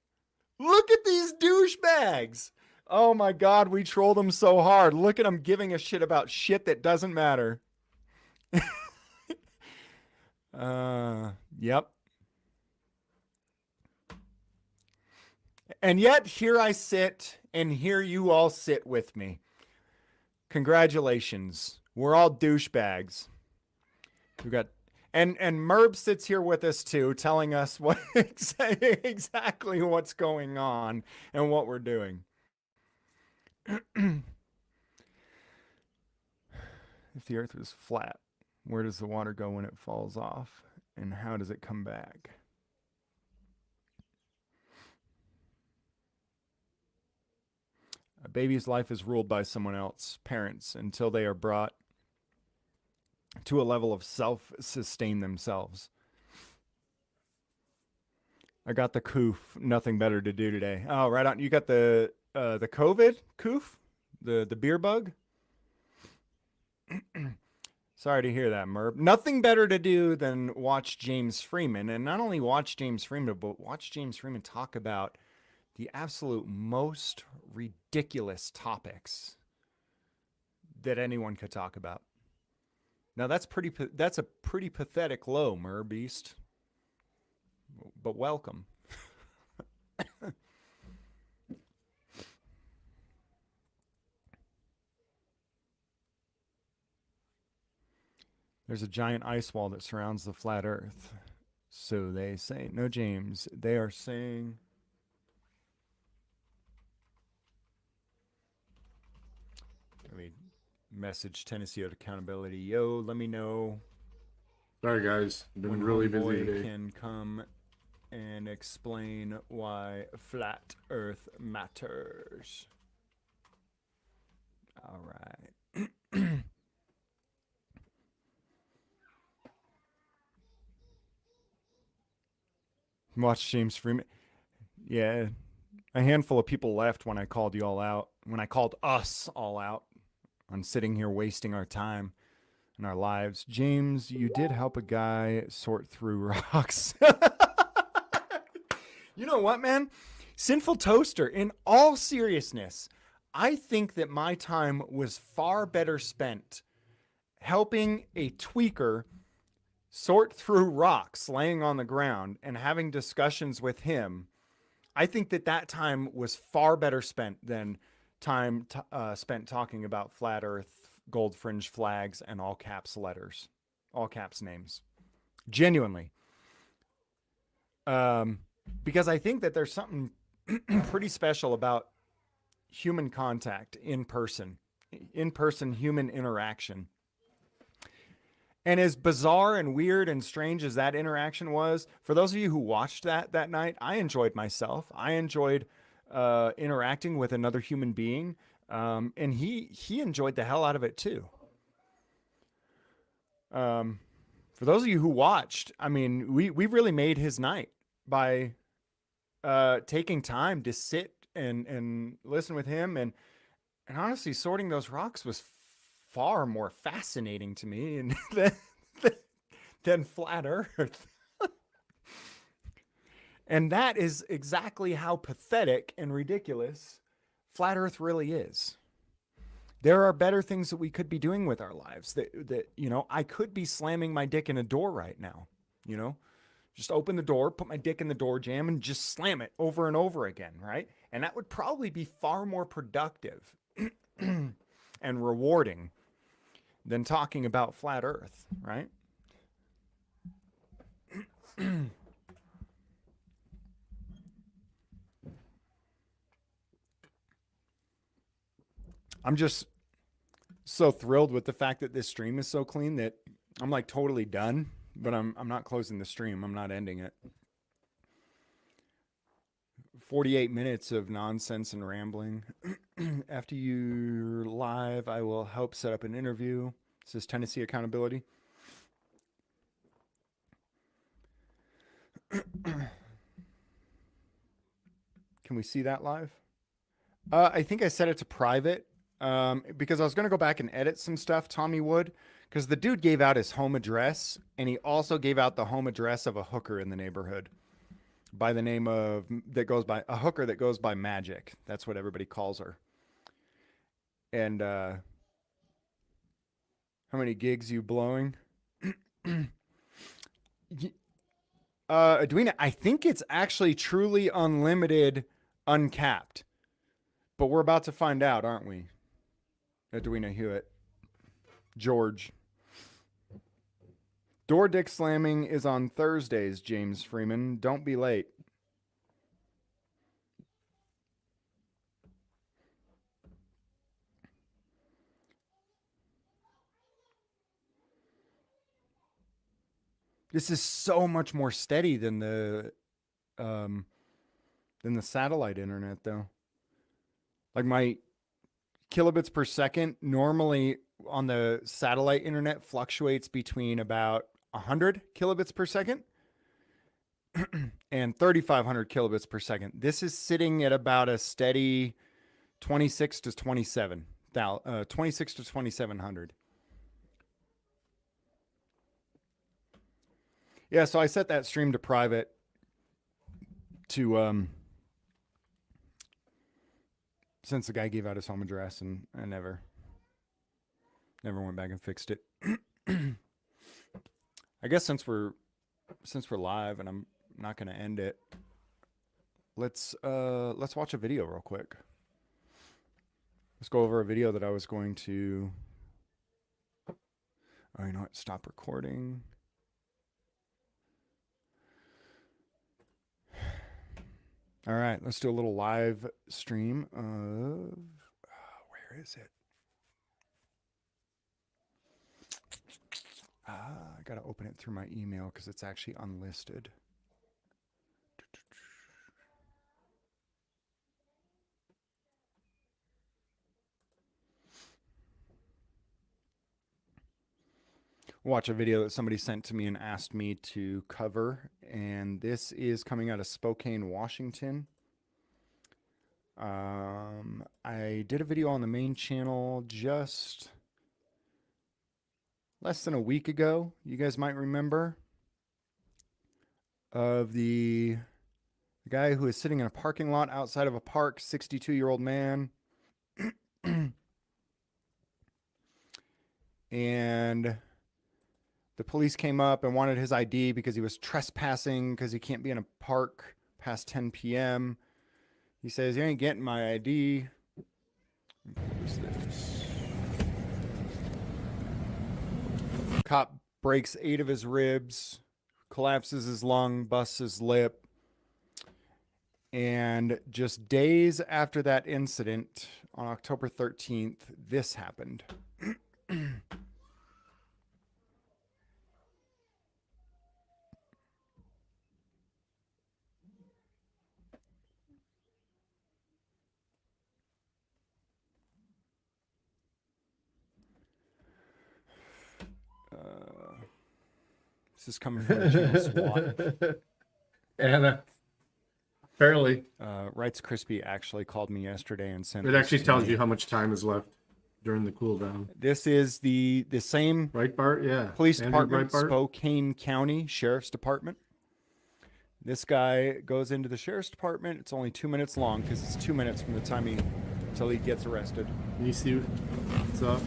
Look at these douchebags. Oh my God, we troll them so hard. Look at them giving a shit about shit that doesn't matter. Yep. And yet here I sit, and here you all sit with me. Congratulations. We're all douchebags. We've got, and Merb sits here with us too, telling us what exactly what's going on and what we're doing. If the earth was flat, where does the water go when it falls off? And how does it come back? A baby's life is ruled by someone else, parents, until they are brought to a level of self-sustain themselves. I got the coof. Nothing better to do today. Oh, right on. You got the COVID coof? The beer bug? Sorry to hear that, Merb. Nothing better to do than watch James Freeman. And not only watch James Freeman, but watch James Freeman talk about the absolute most ridiculous topics that anyone could talk about. Now that's a pretty pathetic low, Merbeast. But welcome. There's a giant ice wall that surrounds the flat earth. So they say. No, James. They are saying Let me message Tennessee Accountability. Yo, let me know Sorry, guys. when Been really busy Homeboy today. can come and explain why flat Earth matters. All right. Watch James Freeman. Yeah, a handful of people left when I called you all out. When I called us all out on sitting here wasting our time and our lives. James, you did help a guy sort through rocks. You know what, man? Sinful Toaster, in all seriousness, I think that my time was far better spent helping a tweaker sort through rocks laying on the ground and having discussions with him. I think that that time was far better spent than time spent talking about flat earth, gold fringe flags, and all caps letters, all caps names. Genuinely. Because I think that there's something pretty special about human contact in person human interaction. And as bizarre and weird and strange as that interaction was, for those of you who watched that night, I enjoyed myself. I enjoyed interacting with another human being, and he enjoyed the hell out of it too. For those of you who watched, I mean, we really made his night by taking time to sit and listen with him, and honestly, sorting those rocks was far more fascinating to me and than flat Earth. And that is exactly how pathetic and ridiculous flat Earth really is. There are better things that we could be doing with our lives. That you know, I could be slamming my dick in a door right now. You know, just open the door, put my dick in the door jamb, and just slam it over and over again, right? And that would probably be far more productive and rewarding than talking about flat Earth, right? I'm just so thrilled with the fact that this stream is so clean that I'm like totally done, but I'm not closing the stream. I'm not ending it. 48 minutes of nonsense and rambling. After you're live, I will help set up an interview. This is Tennessee Accountability. Can we see that live? I think I set it to private because I was going to go back and edit some stuff, Tommy Wood, because the dude gave out his home address, and he also gave out the home address of a hooker in the neighborhood by the name of, that goes by, a hooker that goes by Magic. That's what everybody calls her. And how many gigs you blowing? Edwina, I think it's actually truly unlimited, uncapped. But we're about to find out, aren't we? Edwina Hewitt. George. Door dick slamming is on Thursdays, James Freeman. Don't be late. This is so much more steady than the satellite internet, though. Like my kilobits per second normally on the satellite internet fluctuates between about 100 kilobits per second and 3,500 kilobits per second. This is sitting at about a steady 26 to 2,700. Yeah, so I set that stream to private to since the guy gave out his home address, and I never went back and fixed it. I guess since we're live and I'm not going to end it, let's watch a video real quick. Let's go over a video that I was going to. Oh, you know what? Stop recording. All right, let's do a little live stream of, where is it? I got to open it through my email because it's actually unlisted. Watch a video that somebody sent to me and asked me to cover, and this is coming out of Spokane, Washington. I did a video on the main channel just less than a week ago, you guys might remember, of the guy who is sitting in a parking lot outside of a park, 62-year-old man. And the police came up and wanted his ID because he was trespassing because he can't be in a park past 10 p.m. He says, "You ain't getting my ID." What's this? Cop breaks 8 of his ribs, collapses his lung, busts his lip. And just days after that incident, on October 13th, this happened. This is coming from the channel SWAT. Anna, apparently. Rights Crispy actually called me yesterday and sent It this actually to tells me. you how much time is left during the cooldown. This is the same Right, Bart? Yeah. police Andrew, department, right, Bart? Spokane County Sheriff's Department. This guy goes into the sheriff's department. It's only 2 minutes long because it's 2 minutes from the time until he gets arrested. Can you see what's up?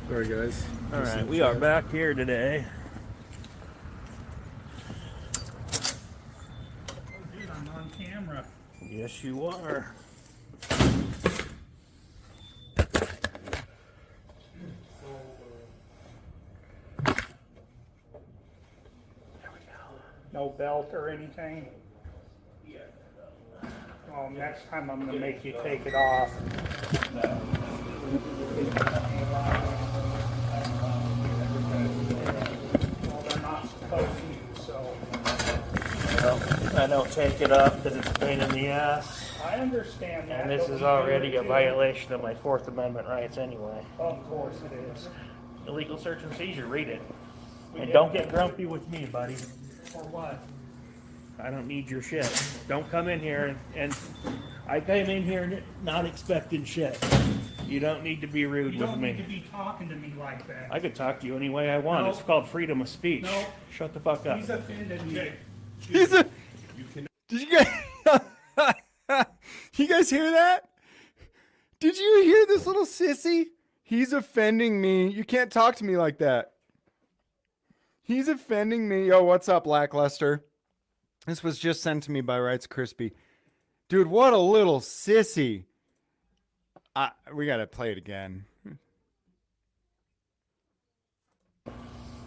Sorry, guys. All right, we are back here today. Dude, I'm on camera. Yes, you are. No belt or anything? Oh, next time I'm gonna make you take it off. Well, they're not supposed to, so. Well, I don't take it off because it's a pain in the ass. I understand that. And this but is we already do a it too. violation of my Fourth Amendment rights anyway. Of course it is. Illegal search and seizure, read it. And don't get grumpy with me, buddy. For what? I don't need your shit. Don't come in here and I came in here not expecting shit. You don't need to be rude You with don't me. need to be talking to me like that. I could talk to you any way I want. No. It's called freedom of speech. No. Shut the fuck up. He's offended me. He's a. Did you guys? You guys hear that? Did you hear this little sissy? He's offending me. You can't talk to me like that. He's offending me. Yo, what's up, Lackluster? This was just sent to me by Rights Crispy. Dude, what a little sissy. We gotta play it again.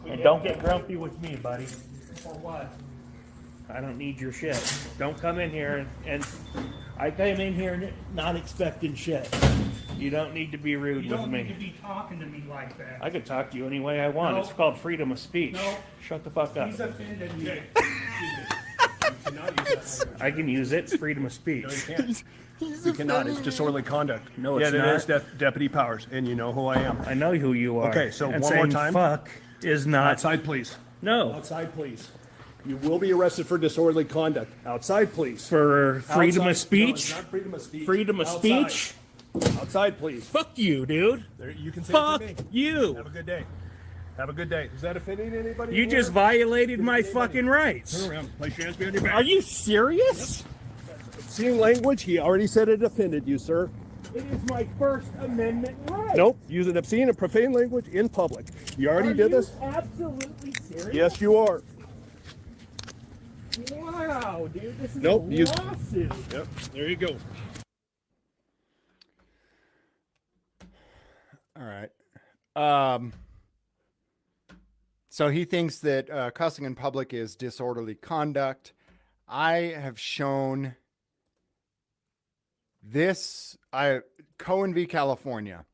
And don't get grumpy with me, buddy. For what? I don't need your shit. Don't come in here and I came in here not expecting shit. You don't need to be rude You with don't me. need to be talking to me like that. I could talk to you any way I want. No. It's called freedom of speech. No. Shut the fuck up. He's offended me. I can use it. It's freedom of speech. You cannot. It's disorderly conduct. No, Yeah, it's it not. is. Deputy Powers, and you know who I am. I know who you are. Okay, so and one more saying time. fuck is not. Outside, please. No. Outside, please. You will be arrested for disorderly conduct. Outside, please. For freedom Outside. of speech? No, it's not freedom of speech. Freedom of Outside. speech? Outside, please. Fuck you, dude. There, you can say Fuck it to me. you. Have a good day. Have a good day. Is that offending anybody? You here? just violated my fucking rights. Turn around. Place your hands behind your back. Are you serious? Obscene language. He already said it offended you, sir. It is my First Amendment right. Nope. Using obscene and profane language in public. You already did this? Absolutely serious? Yes, you are. Wow, dude, this is Nope. a lawsuit. Yep. There you go. All right. So he thinks that cussing in public is disorderly conduct. I have shown this. Cohen v. California.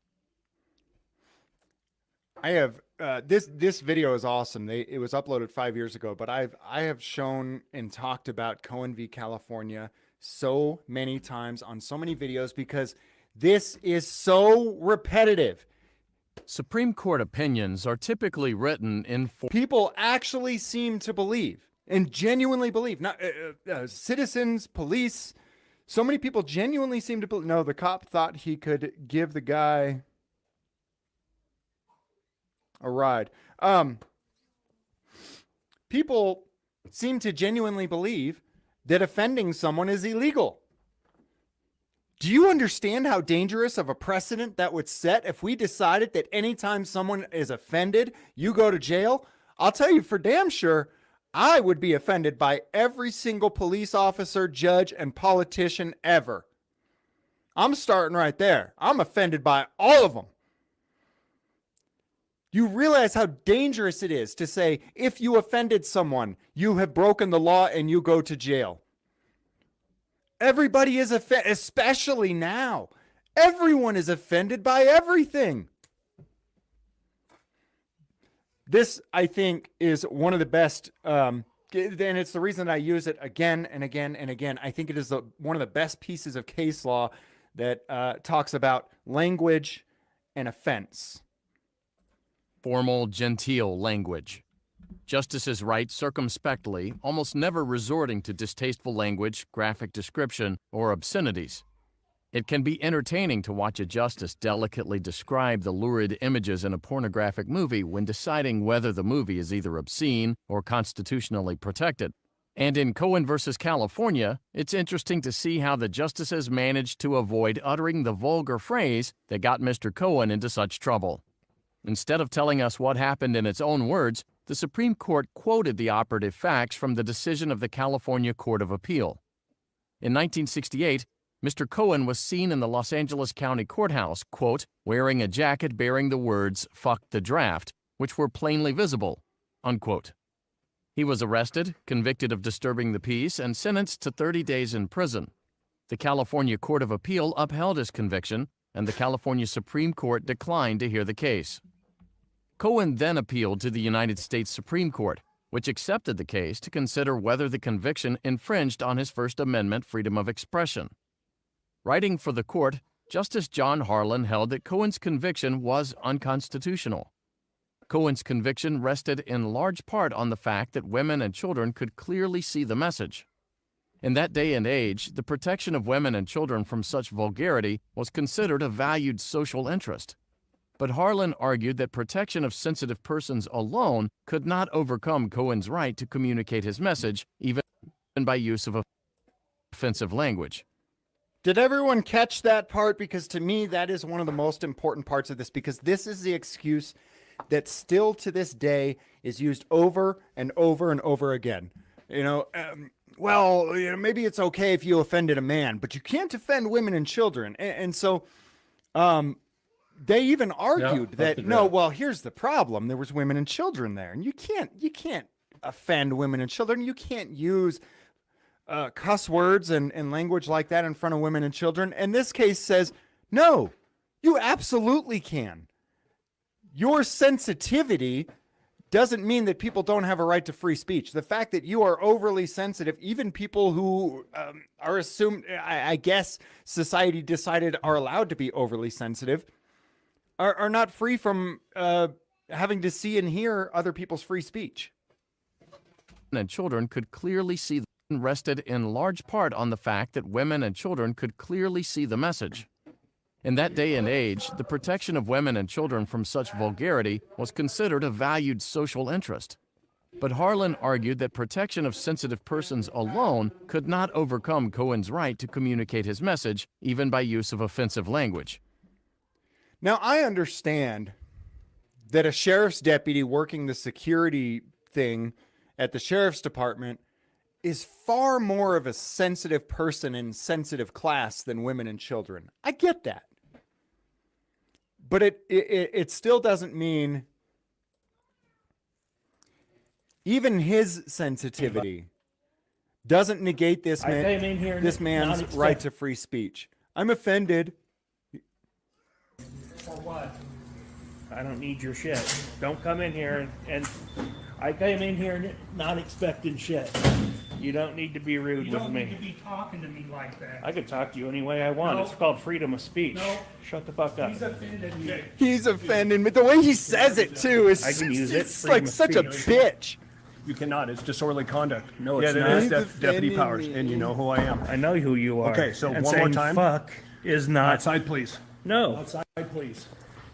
I have this video is awesome. It was uploaded 5 years ago, but I have shown and talked about Cohen v. California so many times on so many videos because this is so repetitive. Supreme Court opinions are typically written in people actually seem to believe and genuinely believe. Not citizens, police. So many people genuinely seem to believe. No, the cop thought he could give the guy a ride. People seem to genuinely believe that offending someone is illegal. Do you understand how dangerous of a precedent that would set if we decided that anytime someone is offended, you go to jail? I'll tell you for damn sure, I would be offended by every single police officer, judge, and politician ever. I'm starting right there. I'm offended by all of them. You realize how dangerous it is to say, if you offended someone, you have broken the law and you go to jail. Everybody is offended, especially now. Everyone is offended by everything. This, I think, is one of the best, and it's the reason I use it again and again and again. I think it is one of the best pieces of case law that talks about language and offense. formal, genteel language. Justices write circumspectly, almost never resorting to distasteful language, graphic description, or obscenities. It can be entertaining to watch a justice delicately describe the lurid images in a pornographic movie when deciding whether the movie is either obscene or constitutionally protected. And in Cohen versus California, it's interesting to see how the justices managed to avoid uttering the vulgar phrase that got Mr. Cohen into such trouble. Instead of telling us what happened in its own words, the Supreme Court quoted the operative facts from the decision of the California Court of Appeal. In 1968, Mr. Cohen was seen in the Los Angeles County Courthouse, quote, wearing a jacket bearing the words, "Fuck the draft," which were plainly visible, unquote. He was arrested, convicted of disturbing the peace, and sentenced to 30 days in prison. The California Court of Appeal upheld his conviction, and the California Supreme Court declined to hear the case. Cohen then appealed to the United States Supreme Court, which accepted the case to consider whether the conviction infringed on his First Amendment freedom of expression. Writing for the court, Justice John Harlan held that Cohen's conviction was unconstitutional. Cohen's conviction rested in large part on the fact that women and children could clearly see the message. In that day and age, the protection of women and children from such vulgarity was considered a valued social interest. But Harlan argued that protection of sensitive persons alone could not overcome Cohen's right to communicate his message, even by use of offensive language. Did everyone catch that part? Because to me, that is one of the most important parts of this, because this is the excuse that still to this day is used over and over and over again. Maybe it's okay if you offended a man, but you can't offend women and children. And so they even argued here's the problem. There was women and children there, and you can't offend women and children. You can't use cuss words and language like that in front of women and children. And this case says, no, you absolutely can. Your sensitivity doesn't mean that people don't have a right to free speech. The fact that you are overly sensitive, even people who are assumed, I guess society decided are allowed to be overly sensitive, are not free from having to see and hear other people's free speech. And children could clearly see rested in large part on the fact that women and children could clearly see the message. In that day and age, the protection of women and children from such vulgarity was considered a valued social interest. But Harlan argued that protection of sensitive persons alone could not overcome Cohen's right to communicate his message, even by use of offensive language. Now, I understand that a sheriff's deputy working the security thing at the sheriff's department is far more of a sensitive person in sensitive class than women and children. I get that. But it still doesn't mean even his sensitivity doesn't negate this man's right to free speech. I'm offended. For what? I don't need your shit. Don't come in here and I came in here not expecting shit. You don't need to be rude with me. You don't need to be talking to me like that. I can talk to you any way I want. No. It's called freedom of speech. No. Shut the fuck up. He's offended me. He's offending me. The way he says it too is I can use it. It's like such a bitch. You cannot. It's disorderly conduct. No, it's not. It's Deputy Powers, and you know who I am. I know who you are. Okay, so and one more time. Fuck is not. Outside, please. No. Outside, please.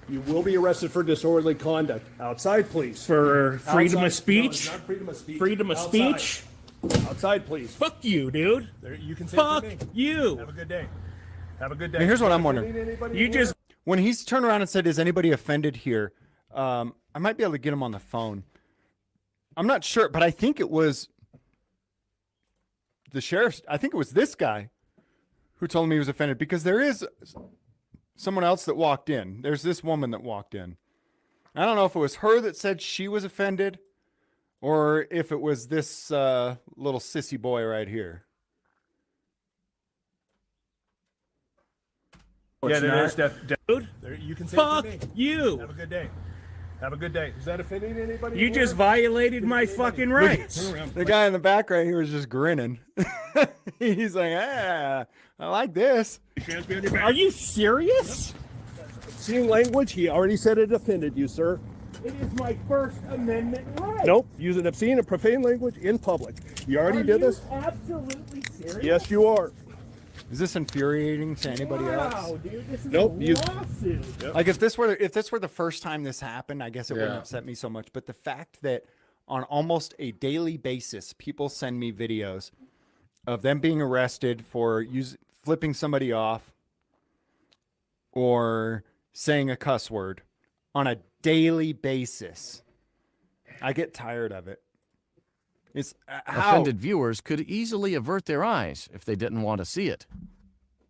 You will be arrested for disorderly conduct. Outside, please. For freedom Outside. of speech? No, it's not freedom of speech. Freedom of Outside. speech? Outside, please. Fuck you, dude. There, you can say Fuck it to me. you. Have a good day. Have a good day. Now, here's what I'm wondering. You just When he's turned around and said, "Is anybody offended here?" I might be able to get him on the phone. I'm not sure, but I think it was the sheriff. I think it was this guy who told me he was offended, because there is someone else that walked in. There's this woman that walked in. I don't know if it was her that said she was offended, or if it was this little sissy boy right here. Yeah, there is dude. You can say Fuck it to me. you. Have a good day. Have a good day. Is that offending anybody? You just violated my fucking rights. The guy in the back right here was just grinning. He's like, "Ah, I like this." Are you serious? Obscene language. He already said it offended you, sir. It is my First Amendment right. Nope. Using obscene and profane language in public. You already did this? Absolutely serious? Yes, you are. Is this infuriating to anybody else? Wow, dude, this is Nope, a lawsuit. Like if this were the first time this happened, I guess it wouldn't upset me so much. But the fact that on almost a daily basis, people send me videos of them being arrested for flipping somebody off or saying a cuss word on a daily basis, I get tired of it. It's Offended viewers could easily avert their eyes if they didn't want to see it.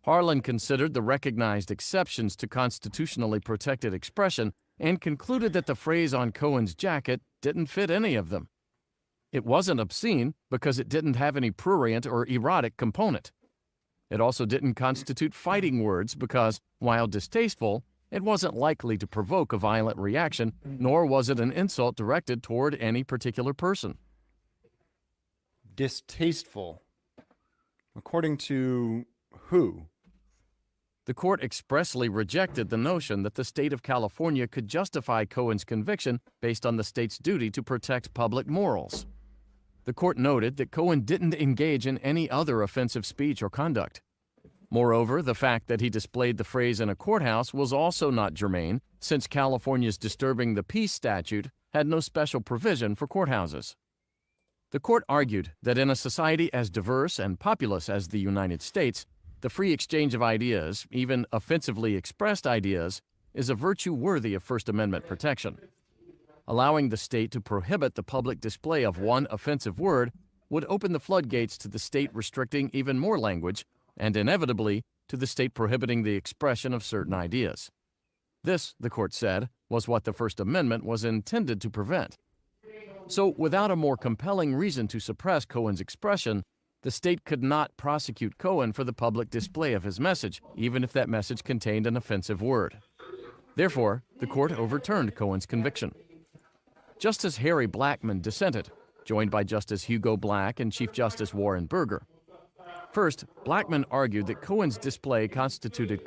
Harlan considered the recognized exceptions to constitutionally protected expression and concluded that the phrase on Cohen's jacket didn't fit any of them. It wasn't obscene because it didn't have any prurient or erotic component. It also didn't constitute fighting words because, while distasteful, it wasn't likely to provoke a violent reaction, nor was it an insult directed toward any particular person. Distasteful. According to who? The court expressly rejected the notion that the state of California could justify Cohen's conviction based on the state's duty to protect public morals. The court noted that Cohen didn't engage in any other offensive speech or conduct. Moreover, the fact that he displayed the phrase in a courthouse was also not germane, since California's Disturbing the Peace statute had no special provision for courthouses. The court argued that in a society as diverse and populous as the United States, the free exchange of ideas, even offensively expressed ideas, is a virtue worthy of First Amendment protection. Allowing the state to prohibit the public display of one offensive word would open the floodgates to the state restricting even more language, and inevitably to the state prohibiting the expression of certain ideas. This, the court said, was what the First Amendment was intended to prevent. So, without a more compelling reason to suppress Cohen's expression, the state could not prosecute Cohen for the public display of his message, even if that message contained an offensive word. Therefore, the court overturned Cohen's conviction. Justice Harry Blackmun dissented, joined by Justice Hugo Black and Chief Justice Warren Burger. First, Blackmun argued that Cohen's display constituted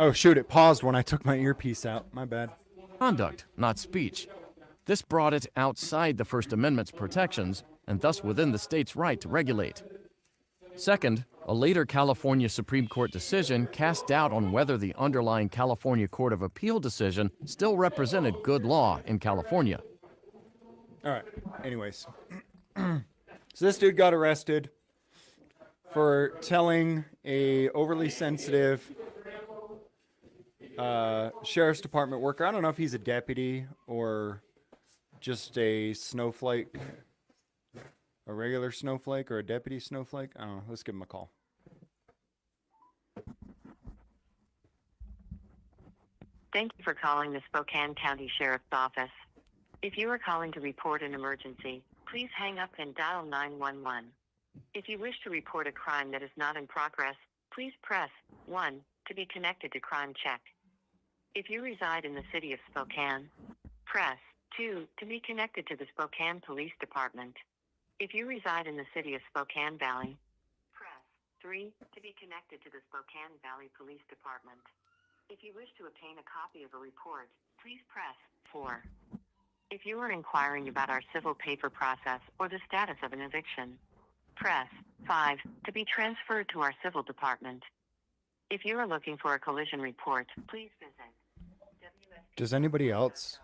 Oh, shoot, it paused when I took my earpiece out. My bad. conduct, not speech. This brought it outside the First Amendment's protections and thus within the state's right to regulate. Second, a later California Supreme Court decision cast doubt on whether the underlying California Court of Appeal decision still represented good law in California. All right. Anyways, so this dude got arrested for telling a overly sensitive sheriff's department worker. I don't know if he's a deputy or just a snowflake, a regular snowflake or a deputy snowflake. I don't know. Let's give him a call. Thank you for calling the Spokane County Sheriff's Office. If you are calling to report an emergency, please hang up and dial 911. If you wish to report a crime that is not in progress, please press 1 to be connected to Crime Check. If you reside in the city of Spokane, press 2 to be connected to the Spokane Police Department. If you reside in the city of Spokane Valley, press 3 to be connected to the Spokane Valley Police Department. If you wish to obtain a copy of a report, please press 4. If you are inquiring about our civil paper process or the status of an eviction, press 5 to be transferred to our civil department. If you are looking for a collision report, please visit Does anybody else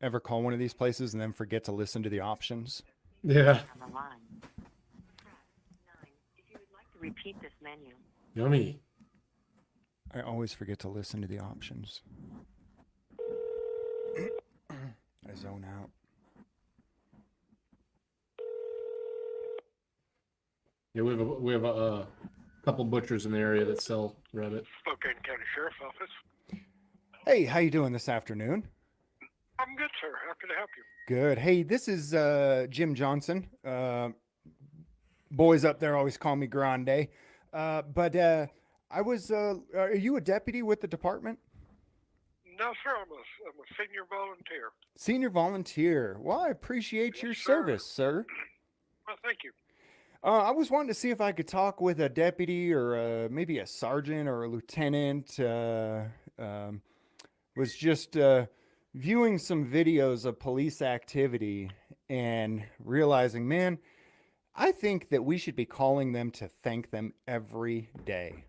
ever call one of these places and then forget to listen to the options? Yeah. on the line. Press 9 if you would like to repeat this menu. Yummy. I always forget to listen to the options. I zone out. Yeah, we have a couple butchers in the area that sell rabbit. Spokane County Sheriff's Office. Hey, how you doing this afternoon? I'm good, sir. How can I help you? Good. Hey, this is Jim Johnson. Boys up there always call me Grande. But I was, are you a deputy with the department? No, sir. I'm a senior volunteer. Senior volunteer. Well, I appreciate your service, sir. Well, thank you. I was wanting to see if I could talk with a deputy or maybe a sergeant or a lieutenant. Was just viewing some videos of police activity and realizing, man, I think that we should be calling them to thank them every day.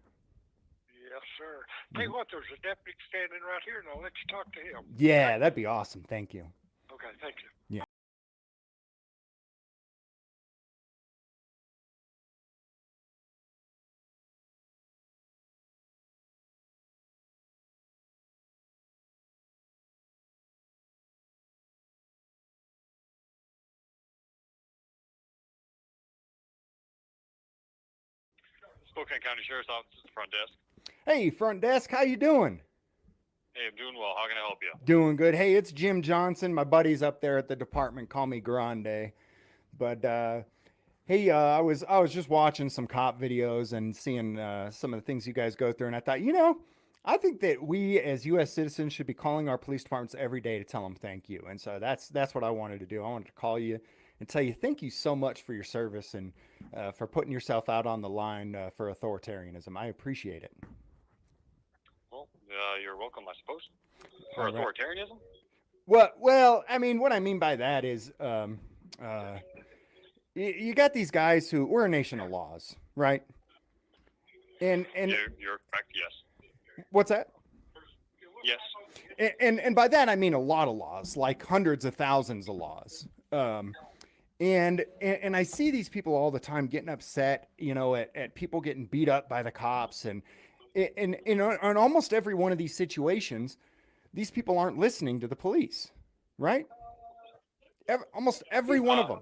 Yes, sir. Tell you what, there's a deputy standing right here, and I'll let you talk to him. Yeah, that'd be awesome. Thank you. Okay, thank you. Yeah. Spokane County Sheriff's Office is the front desk. Hey, front desk, how you doing? Hey, I'm doing well. How can I help you? Doing good. Hey, it's Jim Johnson. My buddies up there at the department call me Grande. But hey, I was just watching some cop videos and seeing some of the things you guys go through, and I thought, I think that we as U.S. citizens should be calling our police departments every day to tell them thank you. And so that's what I wanted to do. I wanted to call you and tell you thank you so much for your service and for putting yourself out on the line for authoritarianism. I appreciate it. Well, you're welcome, I suppose. For authoritarianism? Well, I mean, what I mean by that is you got these guys who, we're a nation of laws, right? And you're correct, yes. What's that? Yes. And by that I mean a lot of laws, like hundreds of thousands of laws. And I see these people all the time getting upset, at people getting beat up by the cops, and in almost every one of these situations, these people aren't listening to the police, right? Almost every one of them.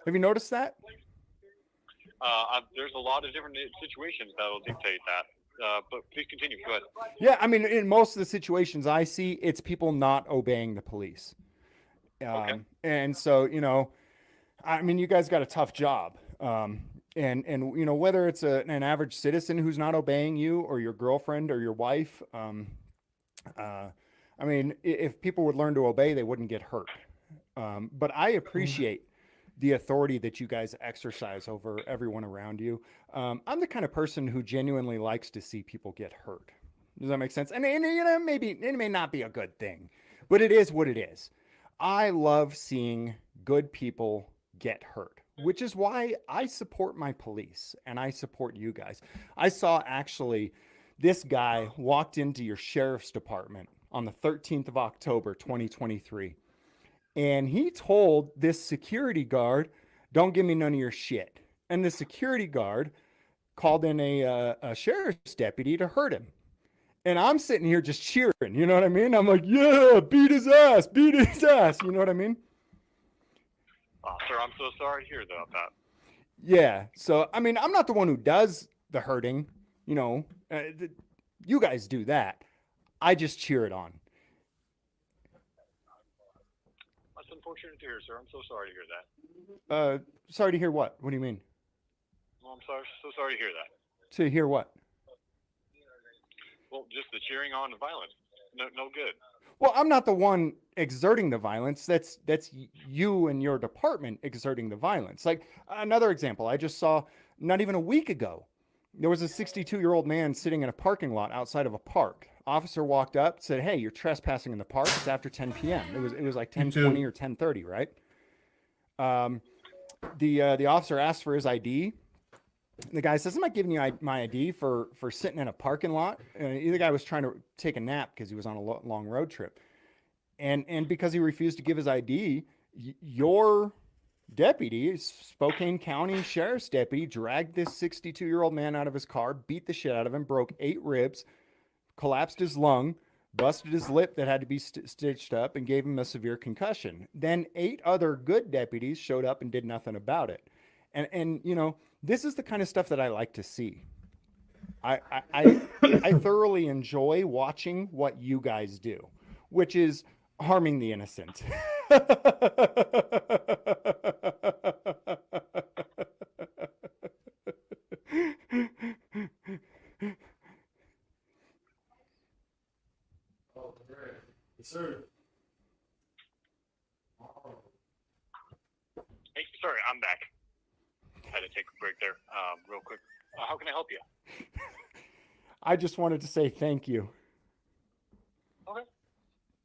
Have you noticed that? There's a lot of different situations that will dictate that. But please continue. Go ahead. Yeah, I mean, in most of the situations I see, it's people not obeying the police. Okay. And so, I mean, you guys got a tough job. And whether it's an average citizen who's not obeying you, or your girlfriend or your wife, I mean, if people would learn to obey, they wouldn't get hurt. But I appreciate the authority that you guys exercise over everyone around you. I'm the kind of person who genuinely likes to see people get hurt. Does that make sense? And maybe it may not be a good thing, but it is what it is. I love seeing good people get hurt, which is why I support my police and I support you guys. I saw actually this guy walked into your sheriff's department on the 13th of October, 2023. And he told this security guard, "Don't give me none of your shit." And the security guard called in a sheriff's deputy to hurt him. And I'm sitting here just cheering, you know what I mean? I'm like, yeah, beat his ass, you know what I mean? Sir, I'm so sorry to hear about that. Yeah, so, I mean, I'm not the one who does the hurting, you guys do that. I just cheer it on. I unfortunate to hear, sir. I'm so sorry to hear that. Sorry to hear what? What do you mean? Well, I'm sorry, so sorry to hear that. To hear what? Well, just the cheering on the violence. No good. Well, I'm not the one exerting the violence. That's you and your department exerting the violence. Like another example, I just saw not even a week ago. There was a 62-year-old man sitting in a parking lot outside of a park. Officer walked up, said, "Hey, you're trespassing in the park. It's after 10 p.m." It was like 10:20 or 10:30, right? The officer asked for his ID. The guy says, "I'm not giving you my ID for sitting in a parking lot." The guy was trying to take a nap because he was on a long road trip. And because he refused to give his ID, your deputy, Spokane County Sheriff's deputy, dragged this 62-year-old man out of his car, beat the shit out of him, broke 8 ribs, collapsed his lung, busted his lip that had to be stitched up, and gave him a severe concussion. Then 8 other good deputies showed up and did nothing about it. And you know, this is the kind of stuff that I like to see. I thoroughly enjoy watching what you guys do, which is harming the innocent. Sir. Hey, sorry, I'm back. Had to take a break there, real quick. How can I help you? I just wanted to say thank you. Okay.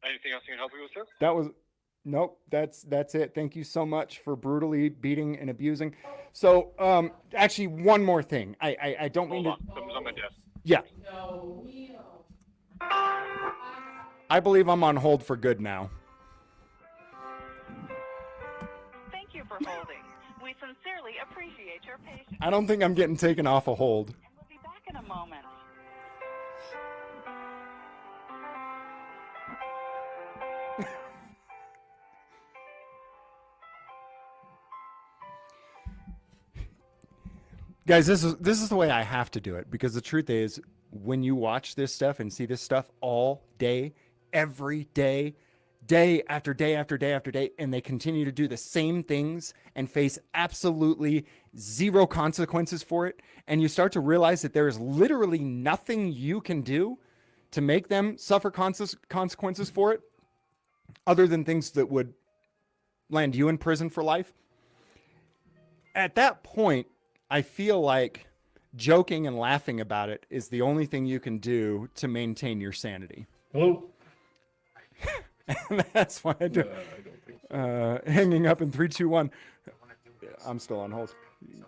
Anything else I can help you with, sir? That was, nope, that's it. Thank you so much for brutally beating and abusing. So, actually, one more thing. I don't mean to. Hold on, something's on my desk. Yeah. I believe I'm on hold for good now. Thank you for holding. We sincerely appreciate your patience. I don't think I'm getting taken off a hold. And we'll be back in a moment. Guys, this is the way I have to do it, because the truth is, when you watch this stuff and see this stuff all day, every day, day after day after day after day, and they continue to do the same things and face absolutely zero consequences for it, and you start to realize that there is literally nothing you can do to make them suffer consequences for it, other than things that would land you in prison for life. At that point, I feel like joking and laughing about it is the only thing you can do to maintain your sanity. Hello. And that's why I do. I don't think so. Hanging up in 3, 2, 1. I'm still on hold. You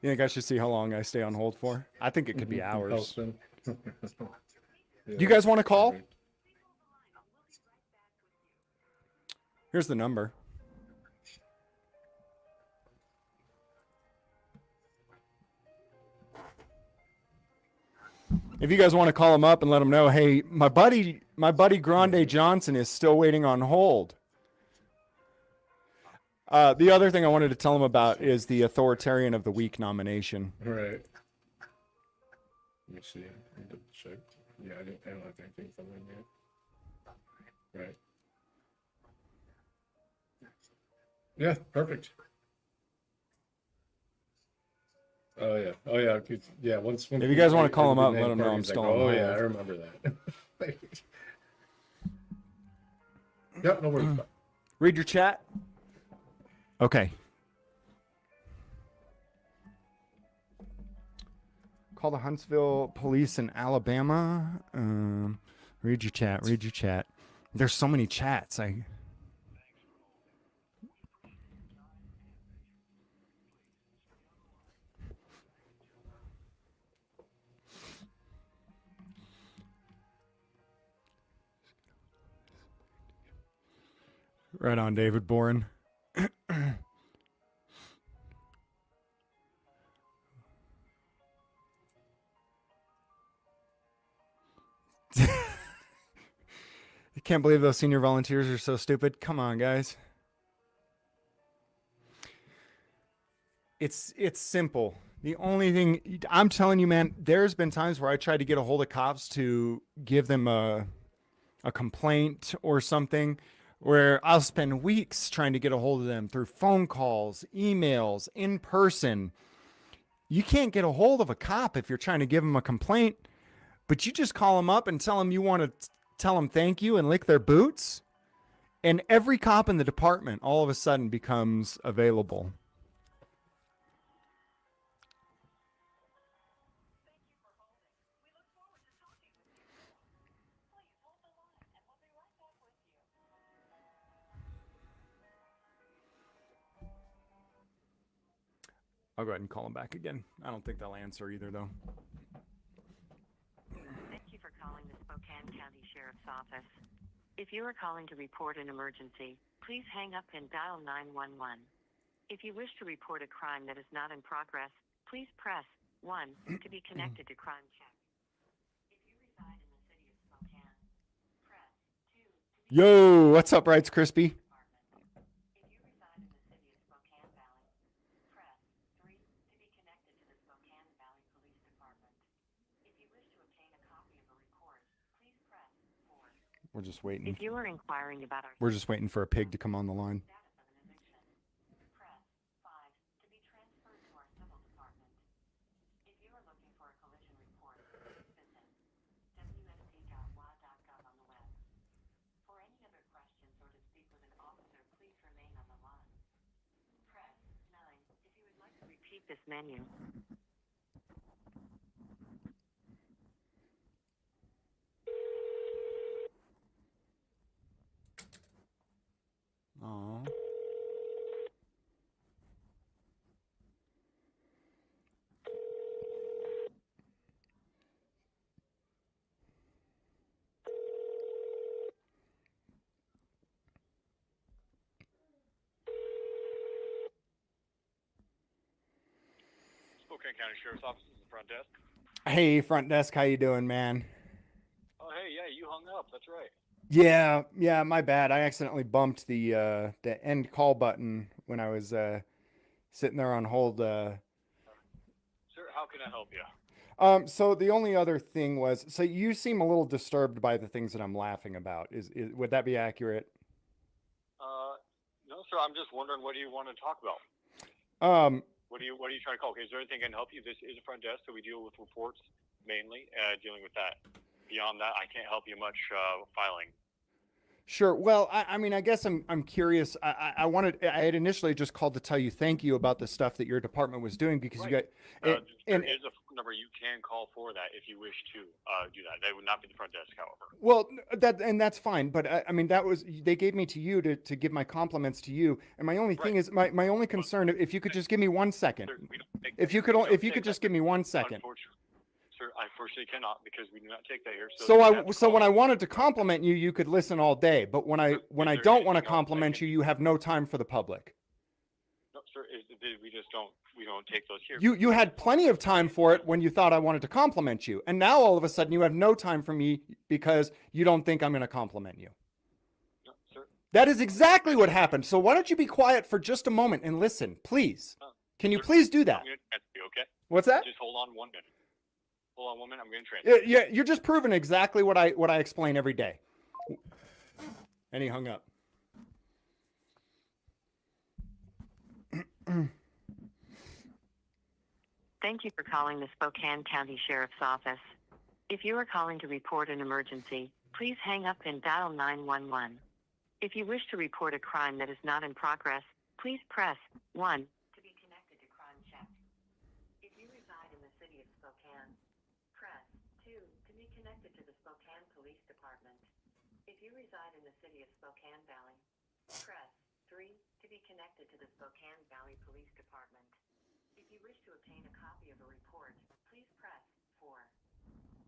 think I should see how long I stay on hold for? I think it could be hours. Yeah. Do you guys want to call? Here's the number. If you guys want to call him up and let him know, hey, my buddy Grande Johnson is still waiting on hold. The other thing I wanted to tell him about is the Authoritarian of the Week nomination. Right. Let me see. Let me double check. Yeah, I don't have anything from him yet. Right. Yeah, perfect. Oh yeah. Oh yeah. Yeah. Once if you guys want to call him up, let him know I'm still on hold. Oh yeah, I remember that. Yep. No worries. Read your chat. Okay. Call the Huntsville police in Alabama. Read your chat. Read your chat. There's so many chats. Right on, David Boren. I can't believe those senior volunteers are so stupid. Come on, guys. It's simple. The only thing I'm telling you, man, there's been times where I tried to get a hold of cops to give them a complaint or something, where I'll spend weeks trying to get a hold of them through phone calls, emails, in person. You can't get a hold of a cop if you're trying to give them a complaint, but you just call them up and tell them you want to tell them thank you and lick their boots. And every cop in the department all of a sudden becomes available. I'll go ahead and call them back again. I don't think they'll answer either, though. Thank you for calling the Spokane County Sheriff's Office. If you are calling to report an emergency, please hang up and dial 911. If you wish to report a crime that is not in progress, please press 1 to be connected to Crime Check. If you reside in the city of Spokane, press 2 to be Yo, what's up, Rights Crispy? If you reside in the city of Spokane Valley, press 3 to be connected to the Spokane Valley Police Department. If you wish to obtain a copy of a report, please press 4. We're just waiting. If you are inquiring about our We're just waiting for a pig to come on the line. status of an eviction, press 5 to be transferred to our civil department. If you are looking for a collision report, please visit wsp.wa.gov on the web. For any other questions or to speak with an officer, please remain on the line. Press 9 if you would like to repeat this menu. Aww. Spokane County Sheriff's Office is the front desk. Hey, front desk, how you doing, man? Oh, hey, yeah, you hung up. That's right. Yeah, my bad. I accidentally bumped the end call button when I was sitting there on hold. Sir, how can I help you? So the only other thing was, so you seem a little disturbed by the things that I'm laughing about. Would that be accurate? No, sir. I'm just wondering, what do you want to talk about? What are you trying to call? Okay, is there anything I can help you? This is a front desk, so we deal with reports mainly, dealing with that. Beyond that, I can't help you much filing. Sure. Well, I mean, I guess I'm curious. I had initially just called to tell you thank you about the stuff that your department was doing because you got. There is a number you can call for that if you wish to do that. That would not be the front desk, however. Well, that's fine, but I mean they gave me to you to give my compliments to you, and my only thing is my only concern, if you could just give me 1 second, if you could just give me 1 second. Sir, I unfortunately cannot because we do not take that here. So when I wanted to compliment you, you could listen all day, but when I don't want to compliment you, you have no time for the public. No, sir, we just don't take those here. You had plenty of time for it when you thought I wanted to compliment you, and now all of a sudden you have no time for me because you don't think I'm going to compliment you. No, sir. That is exactly what happened. So why don't you be quiet for just a moment and listen, please? Can you please do that? I'm going to transfer you, okay? What's that? Just hold on 1 minute. Hold on 1 minute. I'm going to transfer. Yeah, you're just proving exactly what I explain every day. And he hung up. Thank you for calling the Spokane County Sheriff's Office. If you are calling to report an emergency, please hang up and dial 911. If you wish to report a crime that is not in progress, please press 1 to be connected to Crime Check. If you reside in the city of Spokane, press 2 to be connected to the Spokane Police Department. If you reside in the city of Spokane Valley, press 3 to be connected to the Spokane Valley Police Department. If you wish to obtain a copy of a report, please press 4.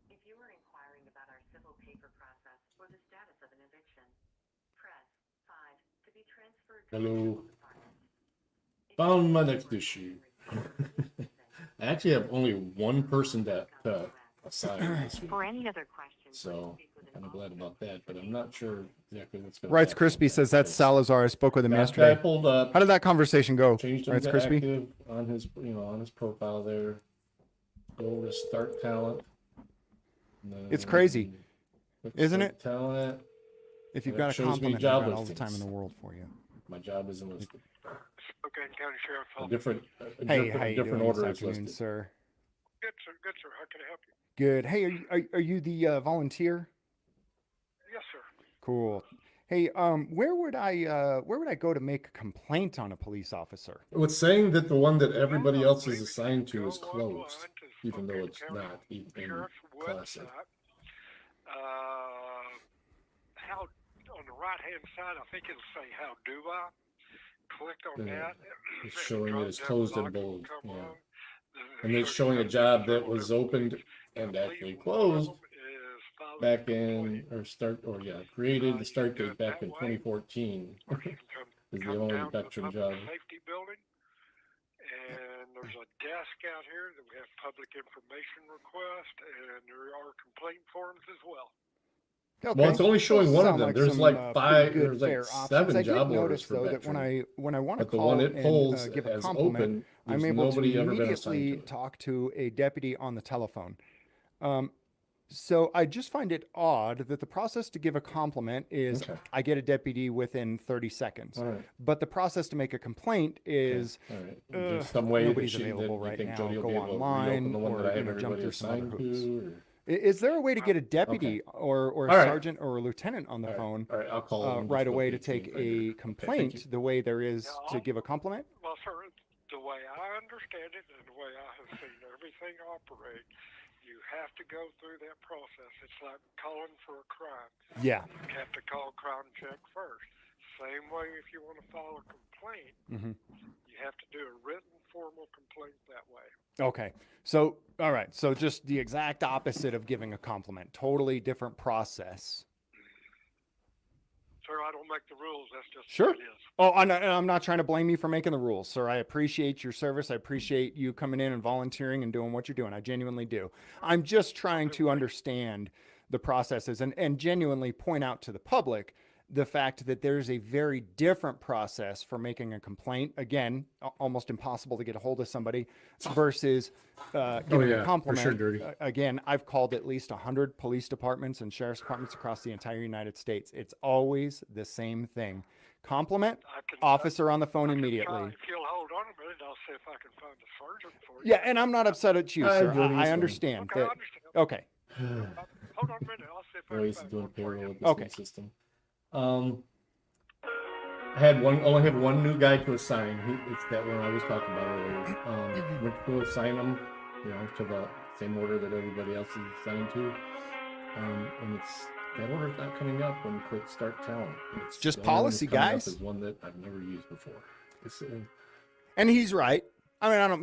If you are inquiring about our civil paper process or the status of an eviction, press 5 to be transferred to the Hello. civil department. Found my next issue. I actually have only one person that assigned this week, For any other questions, so I'm glad about that. But I'm not sure exactly what's going. Rights Crispy says that's Salazar. I spoke with him yesterday. Pulled up. How did that conversation go? Changed him Rights to Crispy. active on his, on his profile there. Go to start talent. It's crazy, isn't it? Talent. If you've And it got a shows me compliment, job I've got all the time in listings. the world for you. My job isn't listed. Spokane County Sheriff's A Office. different, Hey, how you different doing order this is afternoon, listed. sir? Good, sir. Good, sir. How can I help you? Good. Hey, are you the volunteer? Yes, sir. Cool. Hey, where would I go to make a complaint on a police officer? Well, it's saying that the one that everybody else is assigned to is closed, even though it's not in classic. How on the right-hand side, I think it'll say "How do I?" Click on that. It's showing that it's closed in bold. Yeah. And it's showing a job that was opened and actually closed back in, created the start date back in 2014. Is the only veteran job. Safety building, and there's a desk out here that we have public information request, and there are complaint forms as well. Okay. Well, it's only showing one of them. There's some, like pretty good, there's like fair 7 options. job I did orders notice, for though, veteran. that when I want to But the call one it pulls and give a as compliment, open, I'm there's able to nobody ever been assigned immediately to it. talk to a deputy on the telephone. So I just find it odd that the process to give a compliment is I get a deputy within 30 seconds. All right. But the process to make a complaint is All right. There's some way that nobody's that available you right think now. Jody will Go be able to online reopen the one or that I have jump everybody through some other assigned hoops. to? Is there a way to get a deputy or a All right. sergeant or a lieutenant on the phone All right, I'll call them right just away to what they take can figure. a complaint the way there is to give a compliment? Well, sir, the way I understand it and the way I have seen everything operate, you have to go through that process. It's like calling for a crime. Yeah. You have to call crime check first. Same way if you want to file a complaint, you have to do a written formal complaint that way. Okay. So, all right. So just the exact opposite of giving a compliment. Totally different process. Sir, I don't make the rules. That's just Sure. what it is. Oh, I'm not trying to blame you for making the rules, sir. I appreciate your service. I appreciate you coming in and volunteering and doing what you're doing. I genuinely do. I'm just trying to understand the processes and genuinely point out to the public the fact that there's a very different process for making a complaint. Again, almost impossible to get a hold of somebody versus giving a compliment. For sure, Dirty. Again, I've called at least 100 police departments and sheriff's departments across the entire United States. It's always the same thing. Compliment, officer on the phone immediately. If you'll hold on a minute, I'll see if I can find a sergeant for you. Yeah, and I'm not upset at you, sir. I understand. Okay, I that. understand. Okay. Hold on a minute. I'll see if I can Ways find of doing one for you. payroll with this new system. I only had one new guy to assign. It's that one I was talking about earlier. Went to go assign him, to the same order that everybody else is assigned to. And that order's not coming up when you click Start Talent. It's just the only one policy, that's coming up guys. is one that I've never used before. And he's right. I mean, I don't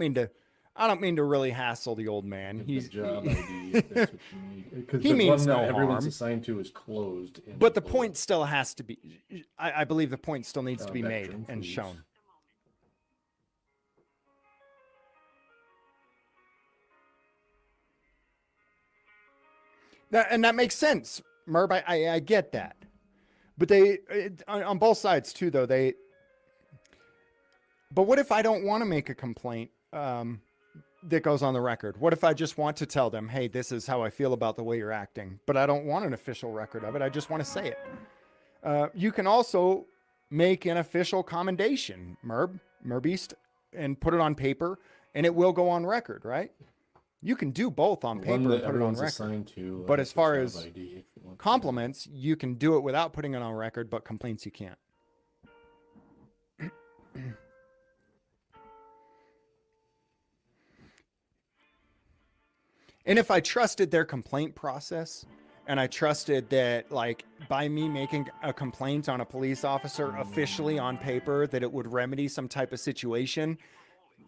mean to really hassle the old man. He's job ID. If that's what you need. Because he the means one no that everyone's harm. assigned to is closed. But the point still has to be. I believe the point still needs to be made veteran, and please. shown. And that makes sense, Merb. I get that, but on both sides too, though. But what if I don't want to make a complaint that goes on the record? What if I just want to tell them, hey, this is how I feel about the way you're acting, but I don't want an official record of it. I just want to say it. You can also make an official commendation, Merbeast, and put it on paper, and it will go on record, right? You can do both on paper and put it on everyone's record. assigned to, But as far job as ID, if you want to. compliments, you can do it without putting it on record, but complaints you can't. And if I trusted their complaint process, and I trusted that, like, by me making a complaint on a police officer officially on paper, that it would remedy some type of situation,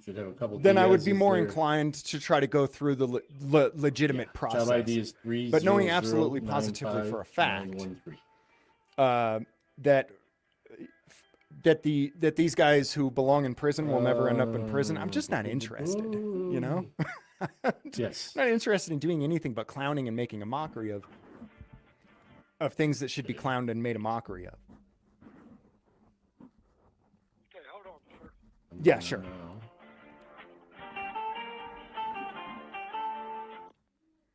Should have a couple then I would be DSs more there. inclined to try to go through the legitimate process. Job ID is But knowing absolutely positively for a fact 300959113. that these guys who belong in prison will never end up in prison, I'm just not interested, you know? Yes. Not interested in doing anything but clowning and making a mockery of things that should be clowned and made a mockery of. Okay, hold on, sir. Yeah, sure.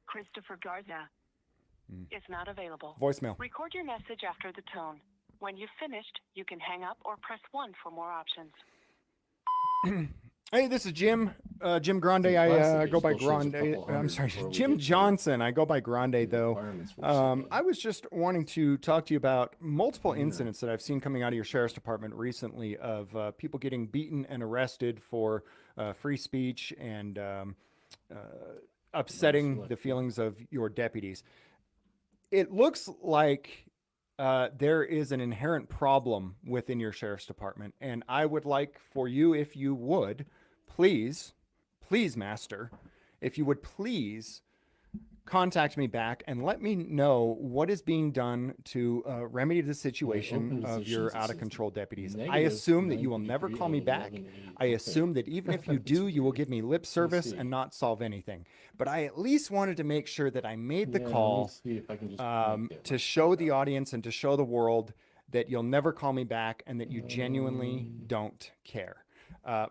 Christopher Garza. is not available. Voicemail. Record your message after the tone. When you've finished, you can hang up or press 1 for more options. Hey, this is Jim. Jim Grande. I go by Grande. I'm sorry, Jim Johnson. I go by Grande, though. I was just wanting to talk to you about multiple incidents that I've seen coming out of your sheriff's department recently of people getting beaten and arrested for free speech and upsetting the feelings of your deputies. It looks like there is an inherent problem within your sheriff's department, and I would like for you, if you would, please, master, if you would please contact me back and let me know what is being done to remedy the situation of your out-of-control deputies. I assume that you will never call me back. I assume that even if you do, you will give me lip service and not solve anything. But I at least wanted to make sure that I made the call to show the audience and to show the world that you'll never call me back and that you genuinely don't care.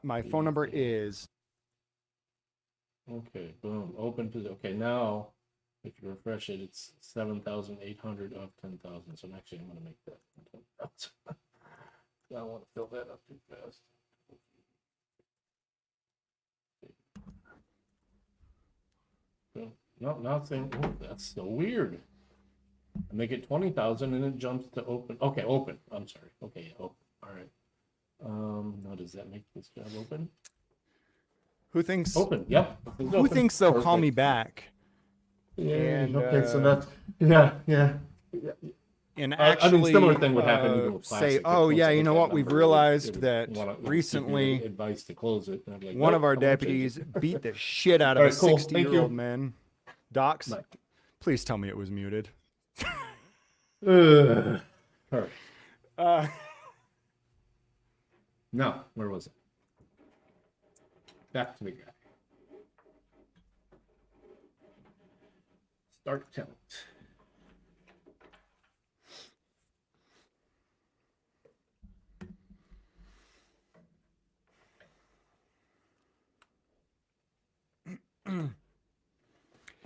My phone number is... Okay, boom, open to, okay, now, if you refresh it, it's 7,800 of 10,000. So actually, I'm going to make that 10,000. I don't want to fill that up too fast. No, nothing. Oh, that's so weird. I make it 20,000 and it jumps to open. Okay, open. I'm sorry. Okay, yeah, open. All right. Now does that make this job open? Who thinks? Open. Yep. Who Open. thinks they'll Perfect. call me back? Yeah. And, okay, so that's yeah. And actually, I mean, similar thing would happen even with say, plastic. oh Once yeah, I you get know that what? We've number, realized it that would recently give you advice to close it. And I'd be like, one nope, of our I'm gonna change deputies it. beat the shit out of All a right, cool. 60-year-old Thank you. man. Docs, Bye. please tell me it was muted. All right. No, where was it? Back to the guy. Start count.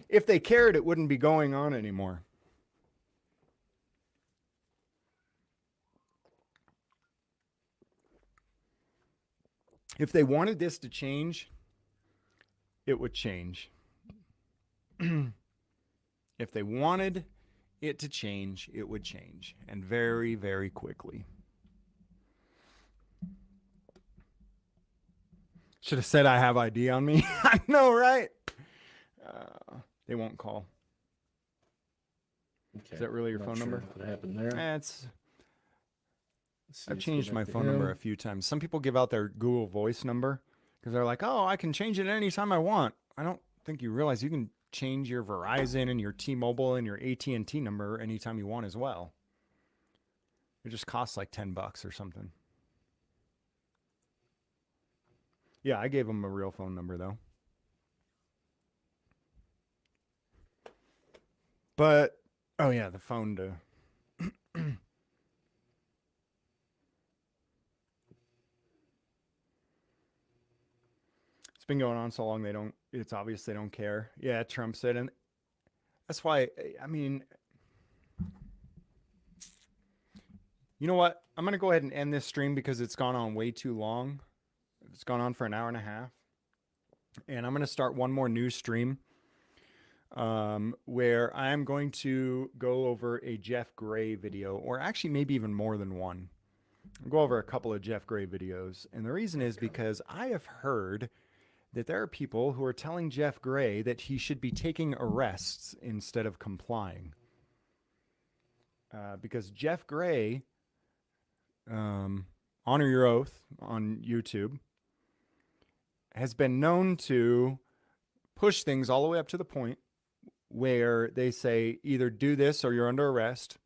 If they cared, it wouldn't be going on anymore. If they wanted this to change, it would change. If they wanted it to change, it would change. And very, very quickly. Should have said I have ID on me. I know, right? They won't call. Okay. Is that really your Not phone sure number? What happened there? I've changed my phone number a few times. Some people give out their Google Voice number because they're like, oh, I can change it anytime I want. I don't think you realize you can change your Verizon and your T-Mobile and your AT&T number anytime you want as well. It just costs like $10 or something. Yeah, I gave them a real phone number though. But, oh yeah, the phone to... It's been going on so long, it's obvious they don't care. Yeah, Trump said, and that's why, I mean, you know what? I'm going to go ahead and end this stream because it's gone on way too long. It's gone on for an hour and a half. And I'm going to start one more news stream where I'm going to go over a Jeff Gray video, or actually maybe even more than one. I'll go over a couple of Jeff Gray videos. And the reason is because I have heard that there are people who are telling Jeff Gray that he should be taking arrests instead of complying. Because Jeff Gray, Honor Your Oath on YouTube, has been known to push things all the way up to the point where they say either do this or you're under arrest,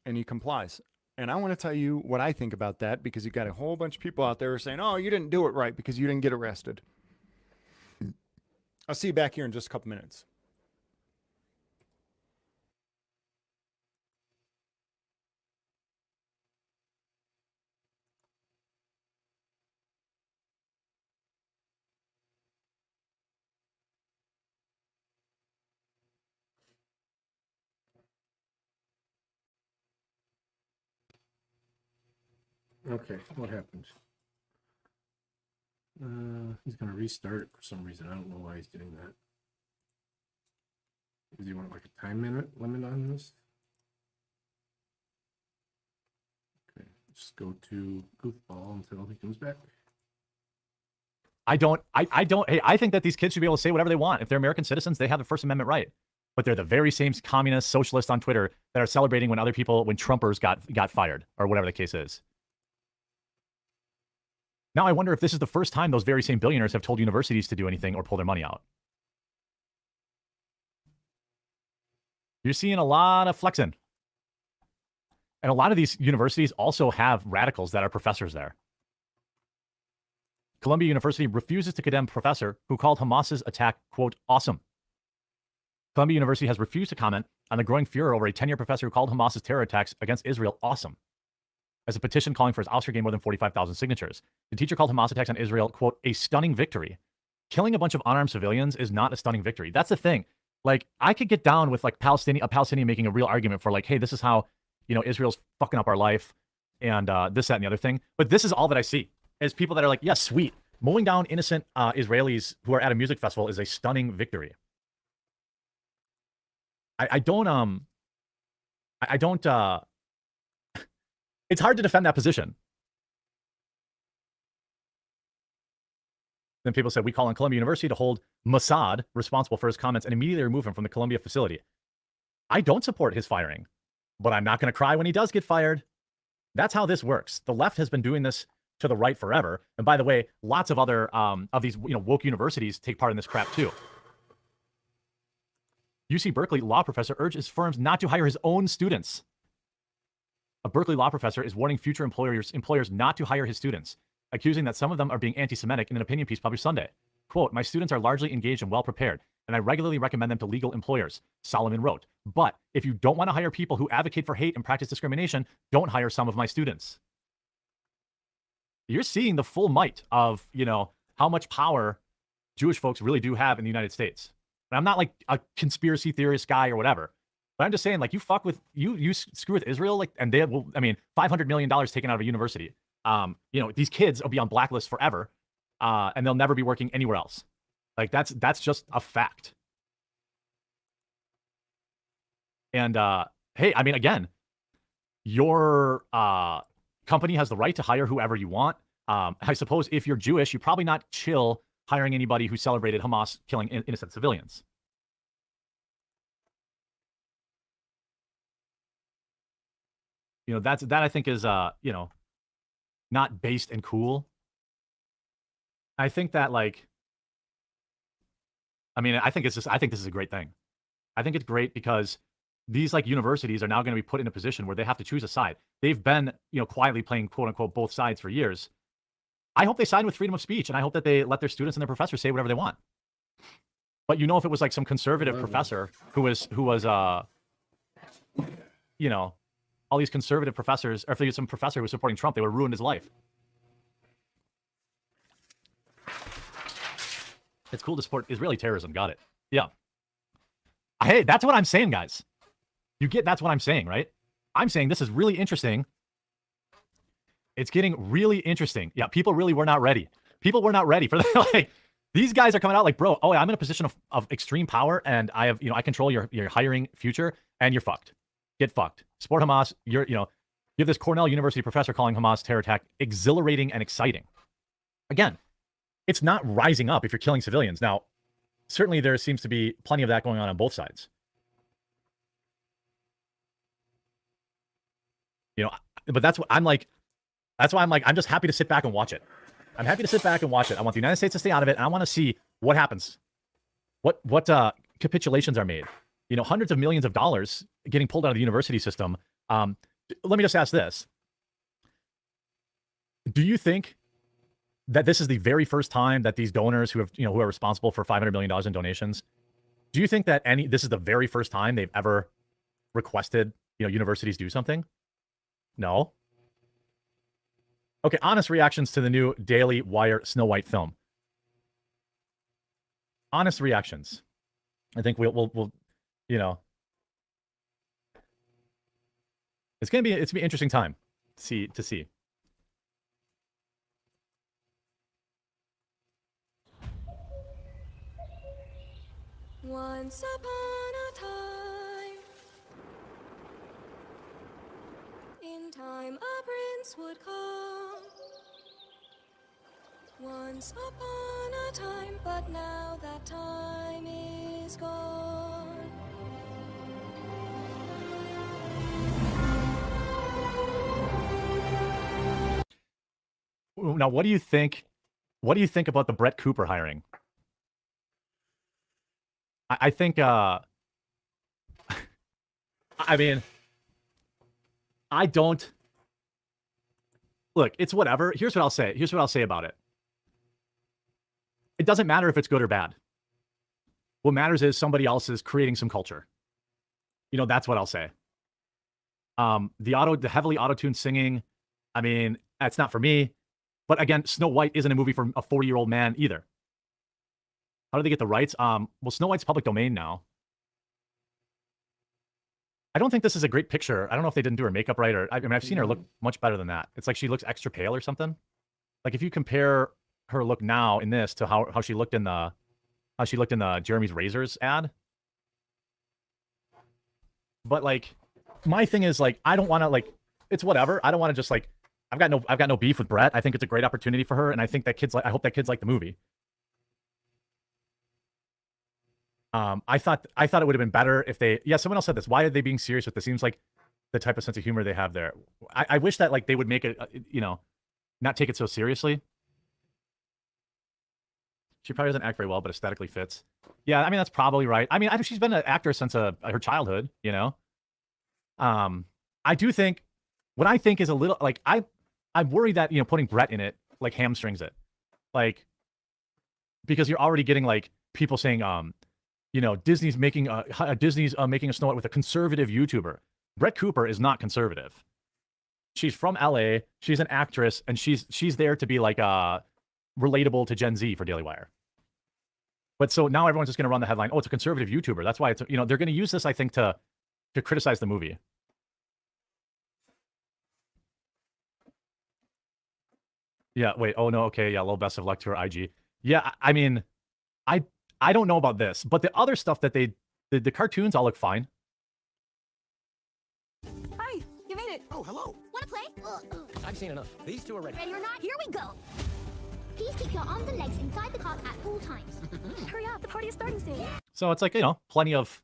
and he complies. And I want to tell you what I think about that, because you've got a whole bunch of people out there saying, oh, you didn't do it right because you didn't get arrested. I'll see you back here in just a couple minutes. Okay, what happened? He's gonna restart it for some reason. I don't know why he's doing that. Does he want like a time limit on this? Okay, just go to goofball until he comes back. I don't, hey, I think that these kids should be able to say whatever they want. If they're American citizens, they have the First Amendment right. But they're the very same communist socialists on Twitter that are celebrating when Trumpers got fired, or whatever the case is. Now I wonder if this is the first time those very same billionaires have told universities to do anything or pull their money out. You're seeing a lot of flexing. And a lot of these universities also have radicals that are professors there. Columbia University refuses to condemn professor who called Hamas's attack, quote, awesome. Columbia University has refused to comment on the growing furor over a 10-year professor who called Hamas's terror attacks against Israel awesome. As a petition calling for his ouster gained more than 45,000 signatures. The teacher called Hamas attacks on Israel, quote, a stunning victory. Killing a bunch of unarmed civilians is not a stunning victory. That's the thing. Like, I could get down with like a Palestinian making a real argument for like, hey, this is how, Israel's fucking up our life and this, that, and the other thing. But this is all that I see is people that are like, yes, sweet. Mowing down innocent Israelis who are at a music festival is a stunning victory. I don't, it's hard to defend that position. Then people said, we call on Columbia University to hold Mossad responsible for his comments and immediately remove him from the Columbia facility. I don't support his firing, but I'm not going to cry when he does get fired. That's how this works. The left has been doing this to the right forever. And by the way, lots of other of these woke universities take part in this crap too. UC Berkeley law professor urges firms not to hire his own students. A Berkeley law professor is warning future employers not to hire his students, accusing that some of them are being anti-Semitic in an opinion piece published Sunday. Quote, my students are largely engaged and well-prepared, and I regularly recommend them to legal employers, Solomon wrote. But if you don't want to hire people who advocate for hate and practice discrimination, don't hire some of my students. You're seeing the full might of, how much power Jewish folks really do have in the United States. And I'm not like a conspiracy theorist guy or whatever, but I'm just saying, like, you screw with Israel, like, and they will, $500 million taken out of a university. These kids will be on blacklists forever, and they'll never be working anywhere else. Like, that's just a fact. And hey, again, your company has the right to hire whoever you want. I suppose if you're Jewish, you're probably not chill hiring anybody who celebrated Hamas killing innocent civilians. That I think is not based and cool. I think that I think this is a great thing. I think it's great because these universities are now going to be put in a position where they have to choose a side. They've been, quietly playing quote unquote both sides for years. I hope they sign with freedom of speech, and I hope that they let their students and their professors say whatever they want. But if it was like some conservative professor who was all these conservative professors, or if there was some professor who was supporting Trump, they would have ruined his life. It's cool to support Israeli terrorism. Got it. Yeah. Hey, that's what I'm saying, guys. That's what I'm saying, right? I'm saying this is really interesting. It's getting really interesting. Yeah, people really were not ready. People were not ready for that. These guys are coming out like, bro, oh, I'm in a position of extreme power, and I have, I control your hiring future, and you're fucked. Get fucked. Support Hamas. You have this Cornell University professor calling Hamas terror attack exhilarating and exciting. Again, it's not rising up if you're killing civilians. Now, certainly there seems to be plenty of that going on both sides. But that's what I'm like. That's why I'm like, I'm just happy to sit back and watch it. I'm happy to sit back and watch it. I want the United States to stay out of it, and I want to see what happens. What capitulations are made. Hundreds of millions of dollars getting pulled out of the university system. Let me just ask this. Do you think that this is the very first time that these donors who are responsible for $500 million in donations, do you think that this is the very first time they've ever requested, universities do something? No. Okay, honest reactions to the new Daily Wire Snow White film. Honest reactions. I think we'll it's gonna be an interesting time to see. Once upon a time, in time a prince would come. Once upon a time, but now that time is gone. Now, what do you think? What do you think about the Brett Cooper hiring? I think, I mean, I don't, look, it's whatever. Here's what I'll say. Here's what I'll say about it. It doesn't matter if it's good or bad. What matters is somebody else is creating some culture. You know, that's what I'll say. The heavily auto-tuned singing, I mean, that's not for me. But again, Snow White isn't a movie for a 40-year-old man either. How do they get the rights? Well, Snow White's public domain now. I don't think this is a great picture. I don't know if they didn't do her makeup right, or I mean, I've seen her look much better than that. It's like she looks extra pale or something. Like if you compare her look now in this to how she looked in the Jeremy's Razors ad. But like, my thing is like, I don't want to like, it's whatever. I don't want to just like, I've got no beef with Brett. I think it's a great opportunity for her, and I think that I hope that kids like the movie. I thought it would have been better if they, someone else said this. Why are they being serious with this? Seems like the type of sense of humor they have there. I wish that like they would make it, you know, not take it so seriously. She probably doesn't act very well, but aesthetically fits. Yeah, I mean, that's probably right. I mean, she's been an actor since her childhood, you know? I do think, what I think is a little, like, I'm worried that, you know, putting Brett in it, like, hamstrings it. Like, because you're already getting, like, people saying, you know, Disney's making a Snow White with a conservative YouTuber. Brett Cooper is not conservative. She's from LA, she's an actress, and she's there to be, like, relatable to Gen Z for Daily Wire. But so now everyone's just going to run the headline, oh, it's a conservative YouTuber. That's why it's, you know, they're going to use this, I think, to criticize the movie. Yeah, wait, oh no, okay, yeah, low best of luck to her IG. Yeah, I mean, I don't know about this, but the other stuff that the cartoons all look fine. Hi, you made it. Oh, hello. Want to play? I've seen enough. These two are ready. Ready or not, here we go. Please keep your arms and legs inside the cart at all times. Hurry up, the party is starting soon. So it's like, you know, plenty of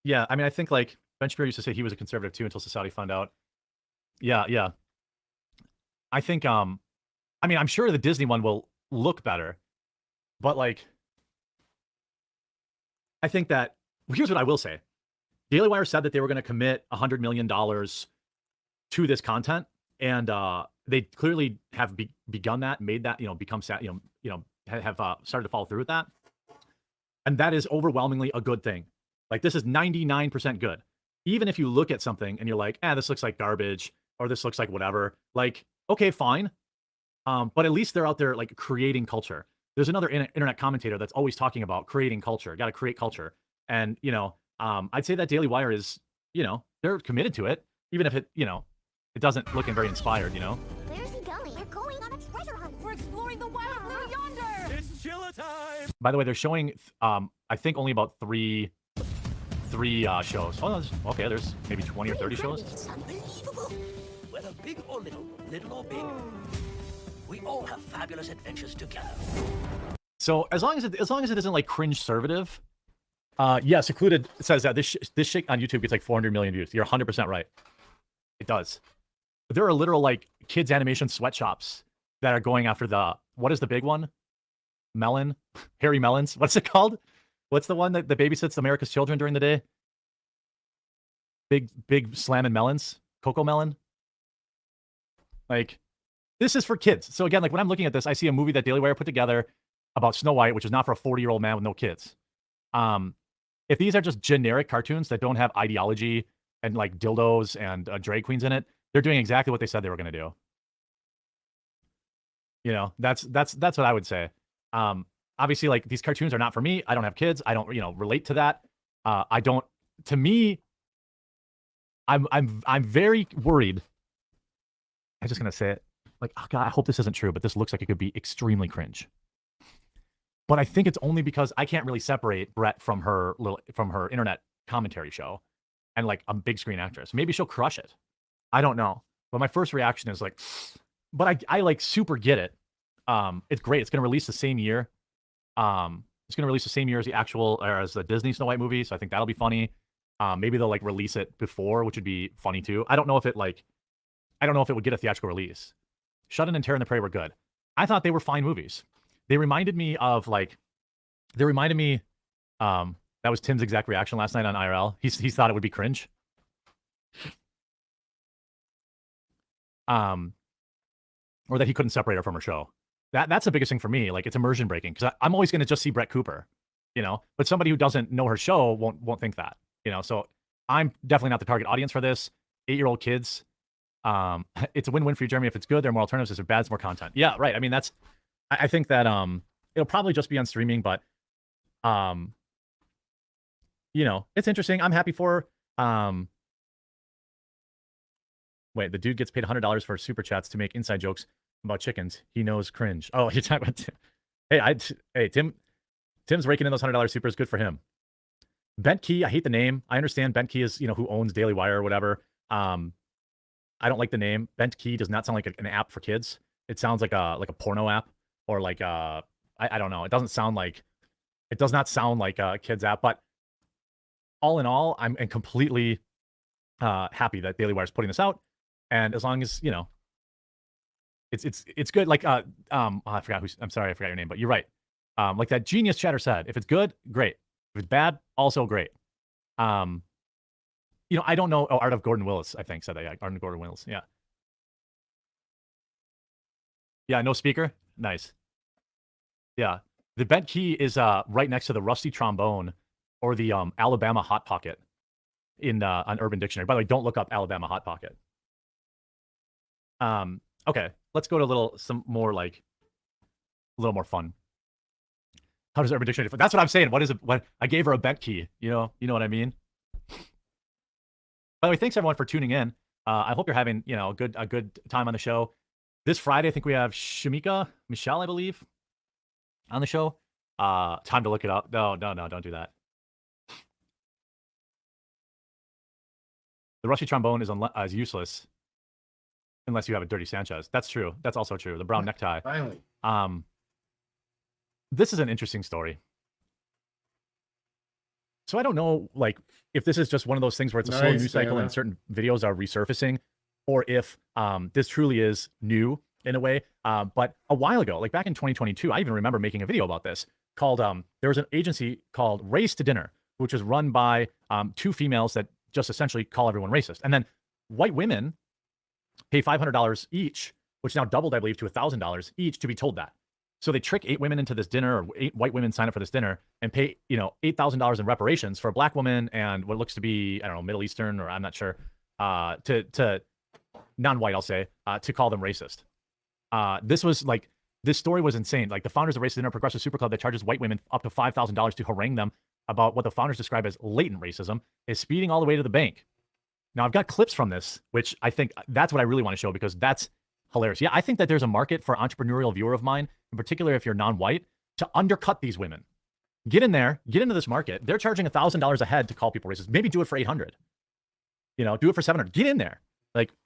yeah, I mean, I think like Ben Shapiro used to say he was a conservative too until society found out. Yeah. I think I mean, I'm sure the Disney one will look better, but like, I think that, well, here's what I will say. Daily Wire said that they were going to commit $100 million to this content, and they clearly have begun that, made that, you know, become, you know, have started to follow through with that, and that is overwhelmingly a good thing. Like, this is 99% good. Even if you look at something and you're like, this looks like garbage, or this looks like whatever, like, okay, fine. But at least they're out there like creating culture. There's another internet commentator that's always talking about creating culture, got to create culture. And, you know, I'd say that Daily Wire is, you know, they're committed to it, even if it, you know, it doesn't look very inspired, you know? Where's he going? We're going on a treasure hunt. We're exploring the wild blue yonder. It's chilla time. By the way, they're showing, I think only about three shows. Oh, okay, there's maybe 20 or 30 shows. It's unbelievable. Whether big or little or big, we all have fabulous adventures together. So as long as it isn't like cringe-servative, yeah, Secluded says that this shit on YouTube gets like 400 million views. You're 100% right. It does. There are literal like kids animation sweatshops that are going after what is the big one? Melon? Harry Melons? What's it called? What's the one that babysits America's children during the day? Big slamming melons? Coco Melon? Like, this is for kids. So again, like when I'm looking at this, I see a movie that Daily Wire put together about Snow White, which is not for a 40-year-old man with no kids. If these are just generic cartoons that don't have ideology and like dildos and drag queens in it, they're doing exactly what they said they were going to do. You know, that's what I would say. Obviously, like, these cartoons are not for me. I don't have kids. I don't, you know, relate to that. To me, I'm very worried. I'm just going to say it. Like, oh God, I hope this isn't true, but this looks like it could be extremely cringe. But I think it's only because I can't really separate Brett from her internet commentary show and like a big screen actress. Maybe she'll crush it. I don't know. But my first reaction is like, but I like super get it. It's great. It's going to release the same year. It's going to release the same year as the actual, or as the Disney Snow White movie. So I think that'll be funny. Maybe they'll like release it before, which would be funny too. I don't know if it would get a theatrical release. Shut In and Terror in the Prairie were good. I thought they were fine movies. They reminded me, that was Tim's exact reaction last night on IRL. He thought it would be cringe. Or that he couldn't separate her from her show. That's the biggest thing for me. Like, it's immersion breaking, because I'm always going to just see Brett Cooper, but somebody who doesn't know her show won't think that, so I'm definitely not the target audience for this. 8-year-old kids. It's a win-win for you, Jeremy. If it's good, there are more alternatives. If it's bad, it's more content. Yeah, right. I mean, I think that it'll probably just be on streaming, but it's interesting. I'm happy for wait, the dude gets paid $100 for super chats to make inside jokes about chickens. He knows cringe. Oh, you're talking about hey, Tim's raking in those $100 supers. Good for him. Bent Key, I hate the name. I understand Bent Key is, who owns Daily Wire or whatever. I don't like the name. Bent Key does not sound like an app for kids. It sounds like a porno app, or like I don't know. It does not sound like a kid's app. But all in all, I'm completely happy that Daily Wire is putting this out, and as long as it's good. Like I forgot I'm sorry, I forgot your name, but you're right. Like that genius chatter said, if it's good, great. If it's bad, also great. I don't know. Oh, Art of Gordon Willis, I think, said that. Yeah, Art of Gordon Willis. Yeah. Yeah, no speaker. Nice. Yeah. The Bent Key is right next to the rusty trombone or the Alabama Hot Pocket on Urban Dictionary. By the way, don't look up Alabama Hot Pocket. Okay, let's go to a little more fun. How does Urban Dictionary differ? That's what I'm saying. What is it? What I gave her a Bent Key. You know what I mean? By the way, thanks everyone for tuning in. I hope you're having a good time on the show. This Friday, I think we have Shamika Michelle, I believe, on the show. Time to look it up. No, don't do that. The rusty trombone is useless unless you have a dirty Sanchez. That's true. That's also true. The brown necktie. Finally. This is an interesting story. So I don't know, if this is just one of those things where it's a slow news cycle and certain videos are resurfacing, or if this truly is new in a way. But a while ago, back in 2022, I even remember making a video about this called, there was an agency called Race to Dinner, which was run by 2 females that just essentially call everyone racist. And then white women pay $500 each, which now doubled, I believe, to $1,000 each to be told that. So they trick 8 women into this dinner, or 8 white women sign up for this dinner and pay, $8,000 in reparations for a black woman and what looks to be, I don't know, Middle Eastern, or I'm not sure, to non-white, I'll say, to call them racist. This story was insane. The founders of Race to Dinner, progressive super club that charges white women up to $5,000 to harangue them about what the founders describe as latent racism, is speeding all the way to the bank. Now, I've got clips from this, which I think that's what I really want to show, because that's hilarious. Yeah, I think that there's a market for entrepreneurial viewer of mine, in particular if you're non-white, to undercut these women. Get in there, get into this market. They're charging $1,000 a head to call people racist. Maybe do it for $800. Do it for $700. Get in there.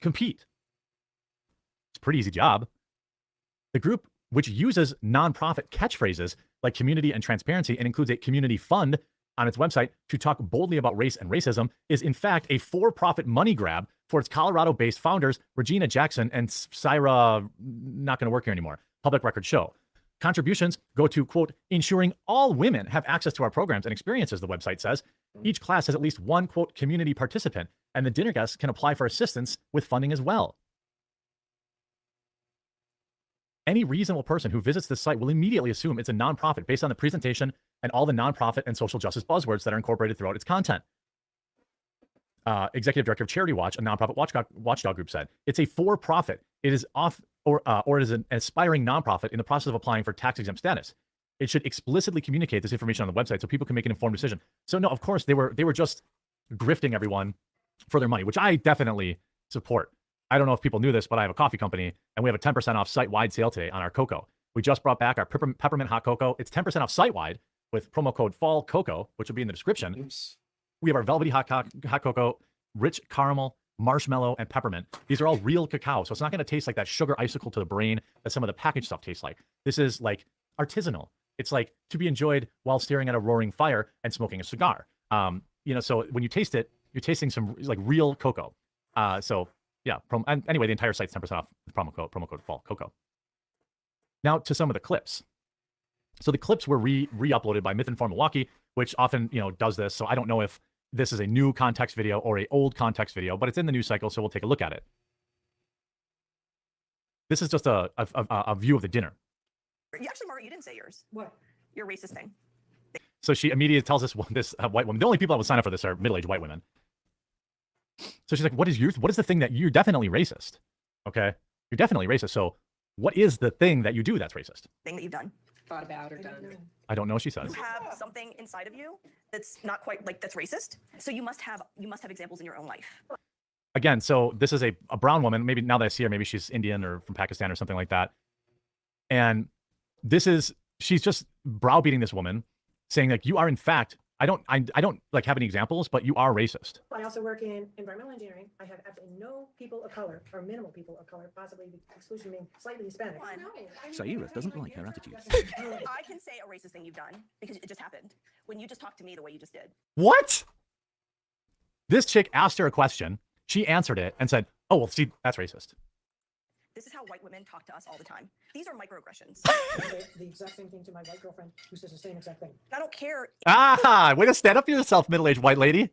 Compete. It's a pretty easy job. The group, which uses nonprofit catchphrases like community and transparency and includes a community fund on its website to talk boldly about race and racism, is in fact a for-profit money grab for its Colorado-based founders, Regina Jackson and Syra, not going to work here anymore, Public Record Show. Contributions go to, quote, ensuring all women have access to our programs and experiences, the website says. Each class has at least one, quote, community participant, and the dinner guests can apply for assistance with funding as well. Any reasonable person who visits this site will immediately assume it's a nonprofit based on the presentation and all the nonprofit and social justice buzzwords that are incorporated throughout its content. Executive Director of Charity Watch, a nonprofit watchdog group, said, it's a for-profit. It is or it is an aspiring nonprofit in the process of applying for tax-exempt status. It should explicitly communicate this information on the website so people can make an informed decision. So no, of course, they were just grifting everyone for their money, which I definitely support. I don't know if people knew this, but I have a coffee company, and we have a 10% off site-wide sale today on our cocoa. We just brought back our peppermint hot cocoa. It's 10% off site-wide with promo code FALLCOCO, which will be in the description. Oops. We have our velvety hot cocoa, rich caramel, marshmallow, and peppermint. These are all real cacao, so it's not going to taste like that sugar icicle to the brain that some of the packaged stuff tastes like. This is like artisanal. It's like to be enjoyed while staring at a roaring fire and smoking a cigar. You know, so when you taste it, you're tasting some like real cocoa. So yeah. And anyway, the entire site's 10% off with promo code FALLCOCO. Now to some of the clips. So the clips were re-uploaded by Myth Informed Milwaukee, which often, you know, does this. So I don't know if this is a new context video or a old context video, but it's in the news cycle, so we'll take a look at it. This is just a view of the dinner. You actually, Margaret, you didn't say yours. What? Your racist thing. So she immediately tells us this white woman. The only people that would sign up for this are middle-aged white women. So she's like, what is the thing that you're definitely racist? Okay, you're definitely racist. So what is the thing that you do that's racist? Thing that you've done. Thought about or done. I don't know, she says. You have something inside of you that's not quite like that's racist. So you must have examples in your own life. Again, so this is a brown woman. Maybe now that I see her, maybe she's Indian or from Pakistan or something like that. And she's just browbeating this woman, saying like, you are in fact, I don't like have any examples, but you are racist. I also work in environmental engineering. I have absolutely no people of color, or minimal people of color, possibly exclusion being slightly Hispanic. Saira doesn't like her attitude. I can say a racist thing you've done because it just happened when you just talked to me the way you just did. What? This chick asked her a question. She answered it and said, oh, well, see, that's racist. This is how white women talk to us all the time. These are microaggressions. The exact same thing to my white girlfriend who says the same exact thing. I don't care. Way to stand up for yourself, middle-aged white lady.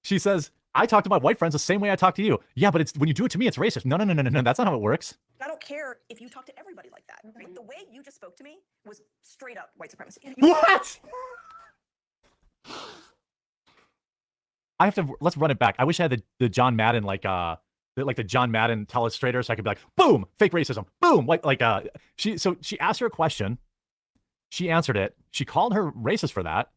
She says, I talk to my white friends the same way I talk to you. Yeah, but when you do it to me, it's racist. No, that's not how it works. I don't care if you talk to everybody like that. Right? The way you just spoke to me was straight up white supremacy. What? Let's run it back. I wish I had the John Madden, like the John Madden telestrator, so I could be like, boom, fake racism, boom, she asked her a question, she answered it, she called her racist for that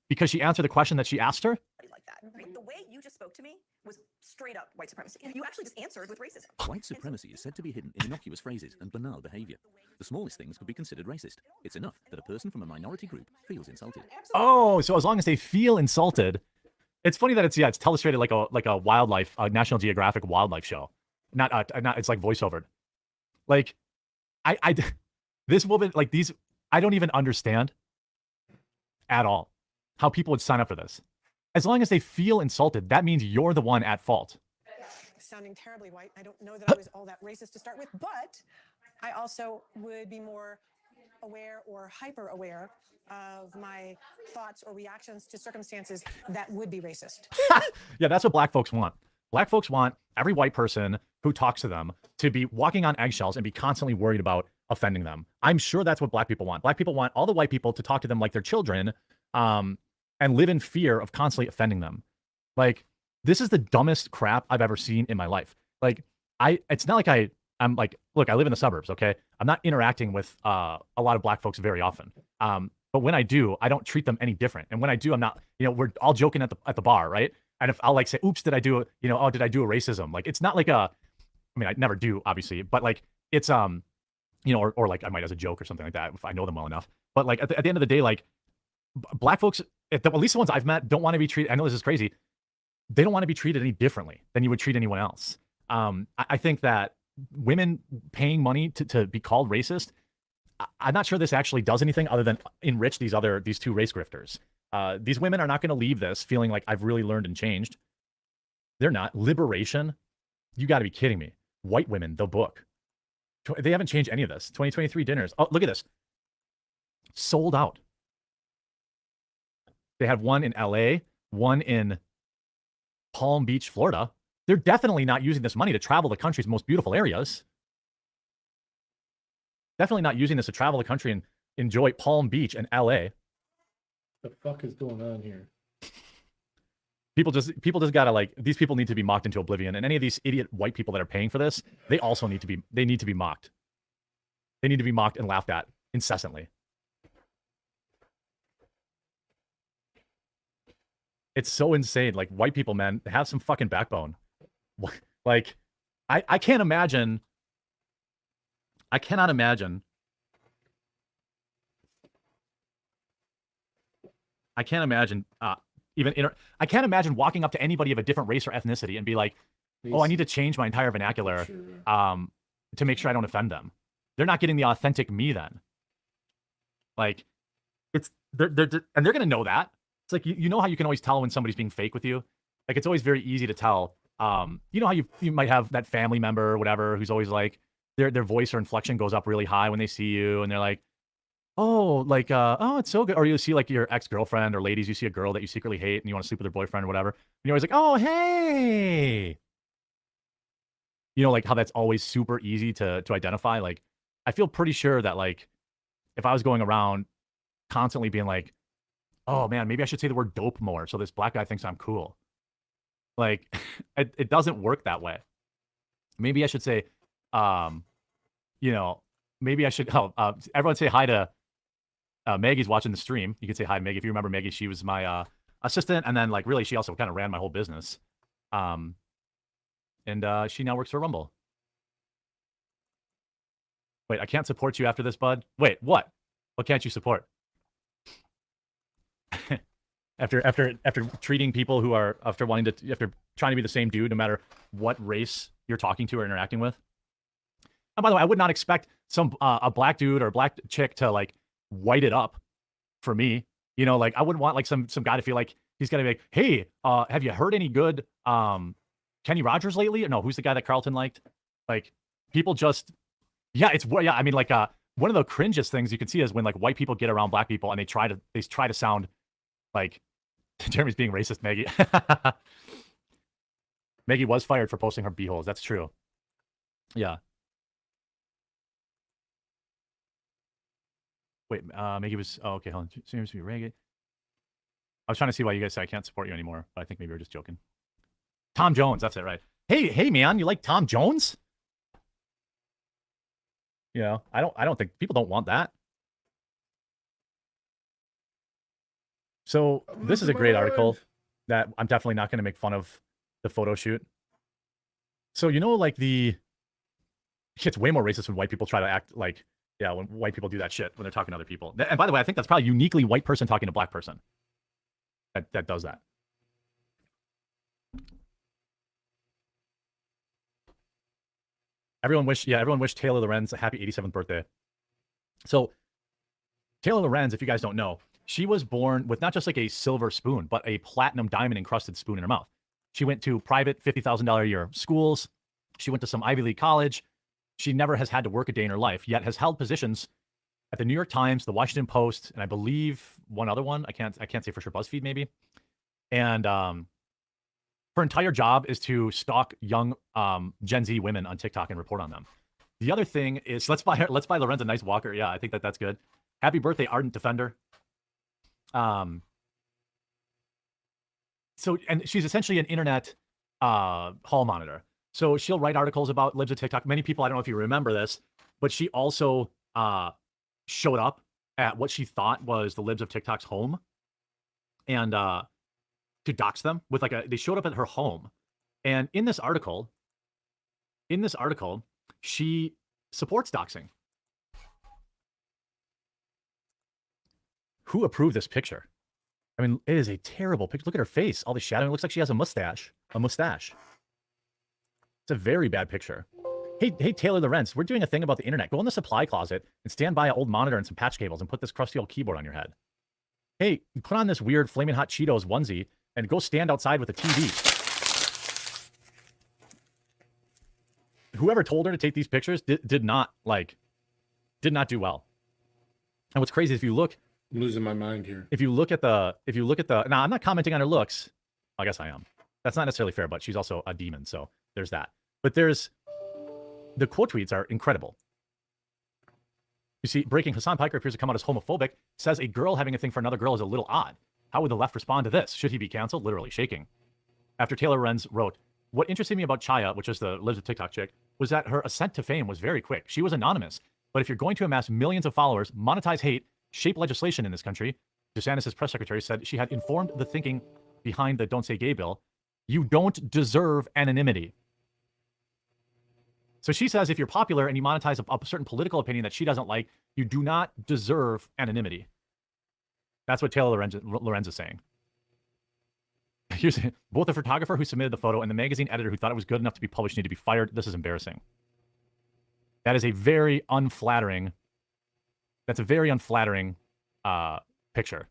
because she answered the question that she asked her. Like that, right? The way you just spoke to me was straight up white supremacy. You actually just answered with racism. White supremacy is said to be hidden in innocuous phrases and banal behavior. The smallest things could be considered racist. It's enough that a person from a minority group feels insulted. Oh, so as long as they feel insulted. It's funny that it's telestrated like a wildlife, National Geographic wildlife show. Not it's like voiceovered. Like, this woman, like these, I don't even understand at all how people would sign up for this. As long as they feel insulted, that means you're the one at fault. Sounding terribly white. I don't know that I was all that racist to start with, but I also would be more aware or hyper aware of my thoughts or reactions to circumstances that would be racist. Yeah, that's what black folks want. Black folks want every white person who talks to them to be walking on eggshells and be constantly worried about offending them. I'm sure that's what black people want. Black people want all the white people to talk to them like they're children, and live in fear of constantly offending them. Like, this is the dumbest crap I've ever seen in my life. Like, it's not like I'm like, look, I live in the suburbs, okay? I'm not interacting with a lot of black folks very often. But when I do, I don't treat them any different. And when I do, I'm not, we're all joking at the bar, right? And if I'll like say, oops, did I do a racism? Like, it's not like I never do, obviously, but like, it's, or like I might as a joke or something like that if I know them well enough. But like, at the end of the day, like, black folks, at least the ones I've met, don't want to be treated, I know this is crazy, they don't want to be treated any differently than you would treat anyone else. I think that women paying money to be called racist, I'm not sure this actually does anything other than enrich these two race grifters. These women are not going to leave this feeling like I've really learned and changed. They're not. Liberation? You got to be kidding me. White Women, the book. They haven't changed any of this. 2023 dinners. Oh, look at this. Sold out. They had one in LA, one in Palm Beach, Florida. They're definitely not using this money to travel the country's most beautiful areas. Definitely not using this to travel the country and enjoy Palm Beach and LA. The fuck is going on here? People just gotta, like, these people need to be mocked into oblivion. And any of these idiot white people that are paying for this, they also need to be mocked. They need to be mocked and laughed at incessantly. It's so insane. Like, white people, man, have some fucking backbone. Like, I can't imagine I cannot imagine. I can't imagine I can't imagine walking up to anybody of a different race or ethnicity and be like, oh, I need to change my entire vernacular to make sure I don't offend them. They're not getting the authentic me then. Like, it's they're and they're gonna know that. It's like you know how you can always tell when somebody's being fake with you. Like, it's always very easy to tell. You know how you might have that family member or whatever who's always like their voice or inflection goes up really high when they see you, and they're like, oh, like, oh, it's so good. Or you see like your ex-girlfriend or ladies, you see a girl that you secretly hate and you want to sleep with her boyfriend or whatever. And you're always like, oh, hey. You know, like how that's always super easy to identify. Like, I feel pretty sure that like if I was going around constantly being like, oh man, maybe I should say the word dope more so this black guy thinks I'm cool. Like, it doesn't work that way. Maybe I should say, you know, maybe I should, everyone say hi to Maggie's watching the stream. You can say hi to Maggie. If you remember Maggie, she was my assistant. And then like really, she also kind of ran my whole business. And she now works for Rumble. Wait, I can't support you after this, bud. Wait, what? What can't you support? after treating people who are after trying to be the same dude, no matter what race you're talking to or interacting with. And by the way, I would not expect some a black dude or a black chick to like white it up for me. You know, like I wouldn't want like some guy to feel like he's gonna be like, hey, have you heard any good Kenny Rogers lately? Or no, who's the guy that Carlton liked? Like, people just, yeah, I mean, like one of the cringiest things you can see is when like white people get around black people and they try to sound like Jeremy's being racist. Maggie Maggie was fired for posting her beeholes. That's true. Yeah. Wait, Maggie was, oh, okay, hold on. Seems to be reggae. I was trying to see why you guys say I can't support you anymore, but I think maybe we're just joking. Tom Jones, that's it, right? Hey, man, you like Tom Jones? You know, I don't think people don't want that. So this is a great article that I'm definitely not going to make fun of the photo shoot. So, you know, like it's way more racist when white people try to act like, yeah, when white people do that shit when they're talking to other people. And by the way, I think that's probably uniquely white person talking to black person that does that. Everyone wished Taylor Lorenz a happy 87th birthday. So Taylor Lorenz, if you guys don't know, she was born with not just like a silver spoon, but a platinum diamond encrusted spoon in her mouth. She went to private $50,000 a year schools. She went to some Ivy League college. She never has had to work a day in her life, yet has held positions at the New York Times, the Washington Post, and I believe one other one. I can't say for sure, BuzzFeed maybe. And her entire job is to stalk young Gen Z women on TikTok and report on them. The other thing is, let's buy Lorenz a nice walker. Yeah, I think that's good. Happy birthday, Ardent Defender. So, and she's essentially an internet hall monitor. So she'll write articles about libs of TikTok. Many people, I don't know if you remember this, but she also showed up at what she thought was the libs of TikTok's home, and to dox them with they showed up at her home. And in this article, she supports doxing. Who approved this picture? I mean, it is a terrible picture. Look at her face. All the shadowing. It looks like she has a mustache. It's a very bad picture. Hey, Taylor Lorenz, we're doing a thing about the internet. Go in the supply closet and stand by an old monitor and some patch cables and put this crusty old keyboard on your head. Hey, put on this weird Flamin' Hot Cheetos onesie and go stand outside with a TV. Whoever told her to take these pictures did not do well. And what's crazy is if you look, I'm losing my mind here. If you look at the, now I'm not commenting on her looks. I guess I am. That's not necessarily fair, but she's also a demon, so there's that. But the quote tweets are incredible. You see, breaking, Hassan Piker appears to come out as homophobic, says a girl having a thing for another girl is a little odd. How would the left respond to this? Should he be canceled? Literally shaking. After Taylor Lorenz wrote, what interested me about Chaya, which is the lives of TikTok chick, was that her ascent to fame was very quick. She was anonymous. But if you're going to amass millions of followers, monetize hate, shape legislation in this country, DeSantis' press secretary said she had informed the thinking behind the Don't Say Gay bill, you don't deserve anonymity. So she says if you're popular and you monetize a certain political opinion that she doesn't like, you do not deserve anonymity. That's what Taylor Lorenz is saying. Here's both the photographer who submitted the photo and the magazine editor who thought it was good enough to be published need to be fired. This is embarrassing. That is a very unflattering. That's a very unflattering picture.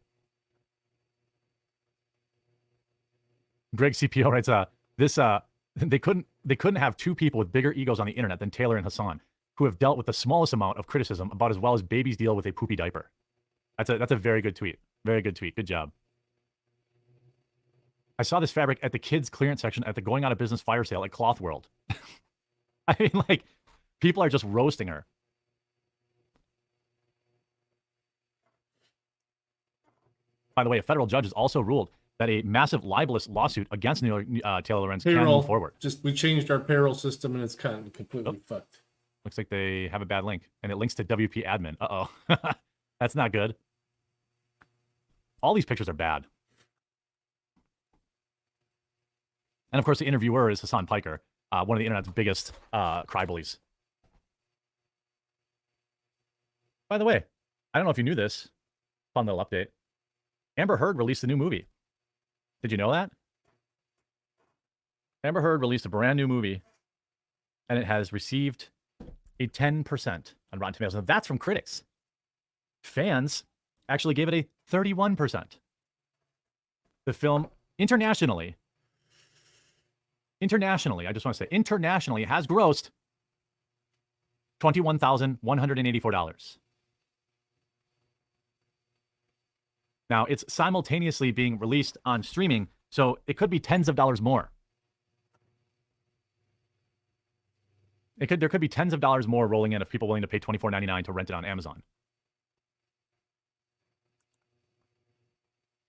Greg CPO writes, they couldn't have two people with bigger egos on the internet than Taylor and Hassan, who have dealt with the smallest amount of criticism about as well as babies deal with a poopy diaper. That's a very good tweet. Very good tweet. Good job. I saw this fabric at the kids clearance section at the going out of business fire sale at Cloth World. I mean, like, people are just roasting her. By the way, a federal judge has also ruled that a massive libelous lawsuit against Taylor Lorenz can move forward. We changed our payroll system and it's kind of completely fucked. Looks like they have a bad link, and it links to WP admin. Uh-oh. That's not good. All these pictures are bad. And of course, the interviewer is Hassan Piker, one of the internet's biggest crybullies. By the way, I don't know if you knew this. Fun little update. Amber Heard released a new movie. Did you know that? Amber Heard released a brand new movie, and it has received a 10% on Rotten Tomatoes. Now, that's from critics. Fans actually gave it a 31%. The film internationally, I just want to say, internationally has grossed $21,184. Now, it's simultaneously being released on streaming, so it could be tens of dollars more. There could be tens of dollars more rolling in of people willing to pay $24.99 to rent it on Amazon.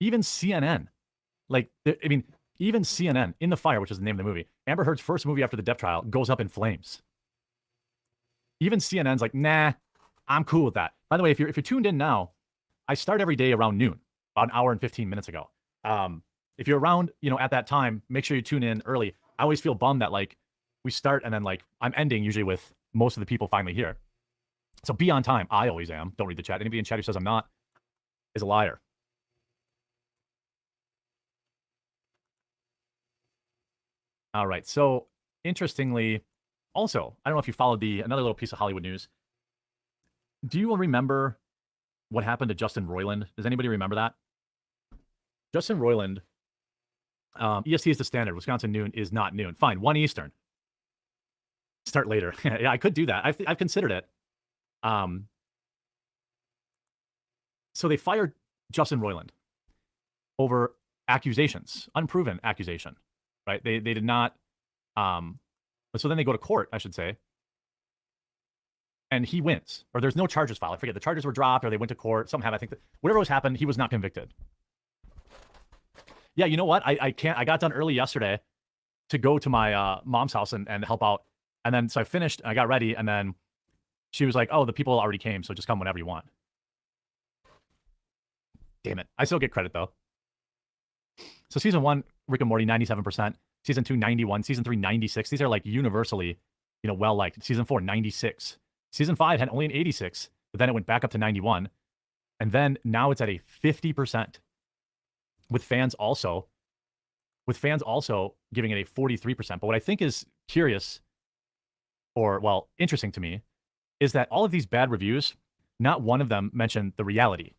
Even CNN, even CNN, In the Fire, which is the name of the movie, Amber Heard's first movie after the death trial, goes up in flames. Even CNN's like, nah, I'm cool with that. By the way, if you're tuned in now, I start every day around noon, about an hour and 15 minutes ago. If you're around, at that time, make sure you tune in early. I always feel bummed that we start and then I'm ending usually with most of the people finally here. So be on time. I always am. Don't read the chat. Anybody in chat who says I'm not is a liar. All right. So interestingly, also, I don't know if you followed another little piece of Hollywood news. Do you remember what happened to Justin Roiland? Does anybody remember that? Justin Roiland, EST is the standard. Wisconsin noon is not noon. Fine, 1 Eastern. Start later. Yeah, I could do that. I've considered it. So they fired Justin Roiland over accusations, unproven accusation, right? They did not. So then they go to court, I should say, and he wins, or there's no charges filed. I forget, the charges were dropped, or they went to court. Something happened. I think whatever was happened, he was not convicted. Yeah, you know what? I got done early yesterday to go to my mom's house and help out. And then, so I finished, I got ready, and then she was like, oh, the people already came, so just come whenever you want. Damn it. I still get credit, though. So season 1, Rick and Morty, 97%. Season 2, 91. Season 3, 96. These are universally, well-liked. Season 4, 96. Season 5 had only an 86, but then it went back up to 91. And then now it's at a 50%. With fans also giving it a 43%. But what I think is curious, or, interesting to me, is that all of these bad reviews, not one of them mentioned the reality.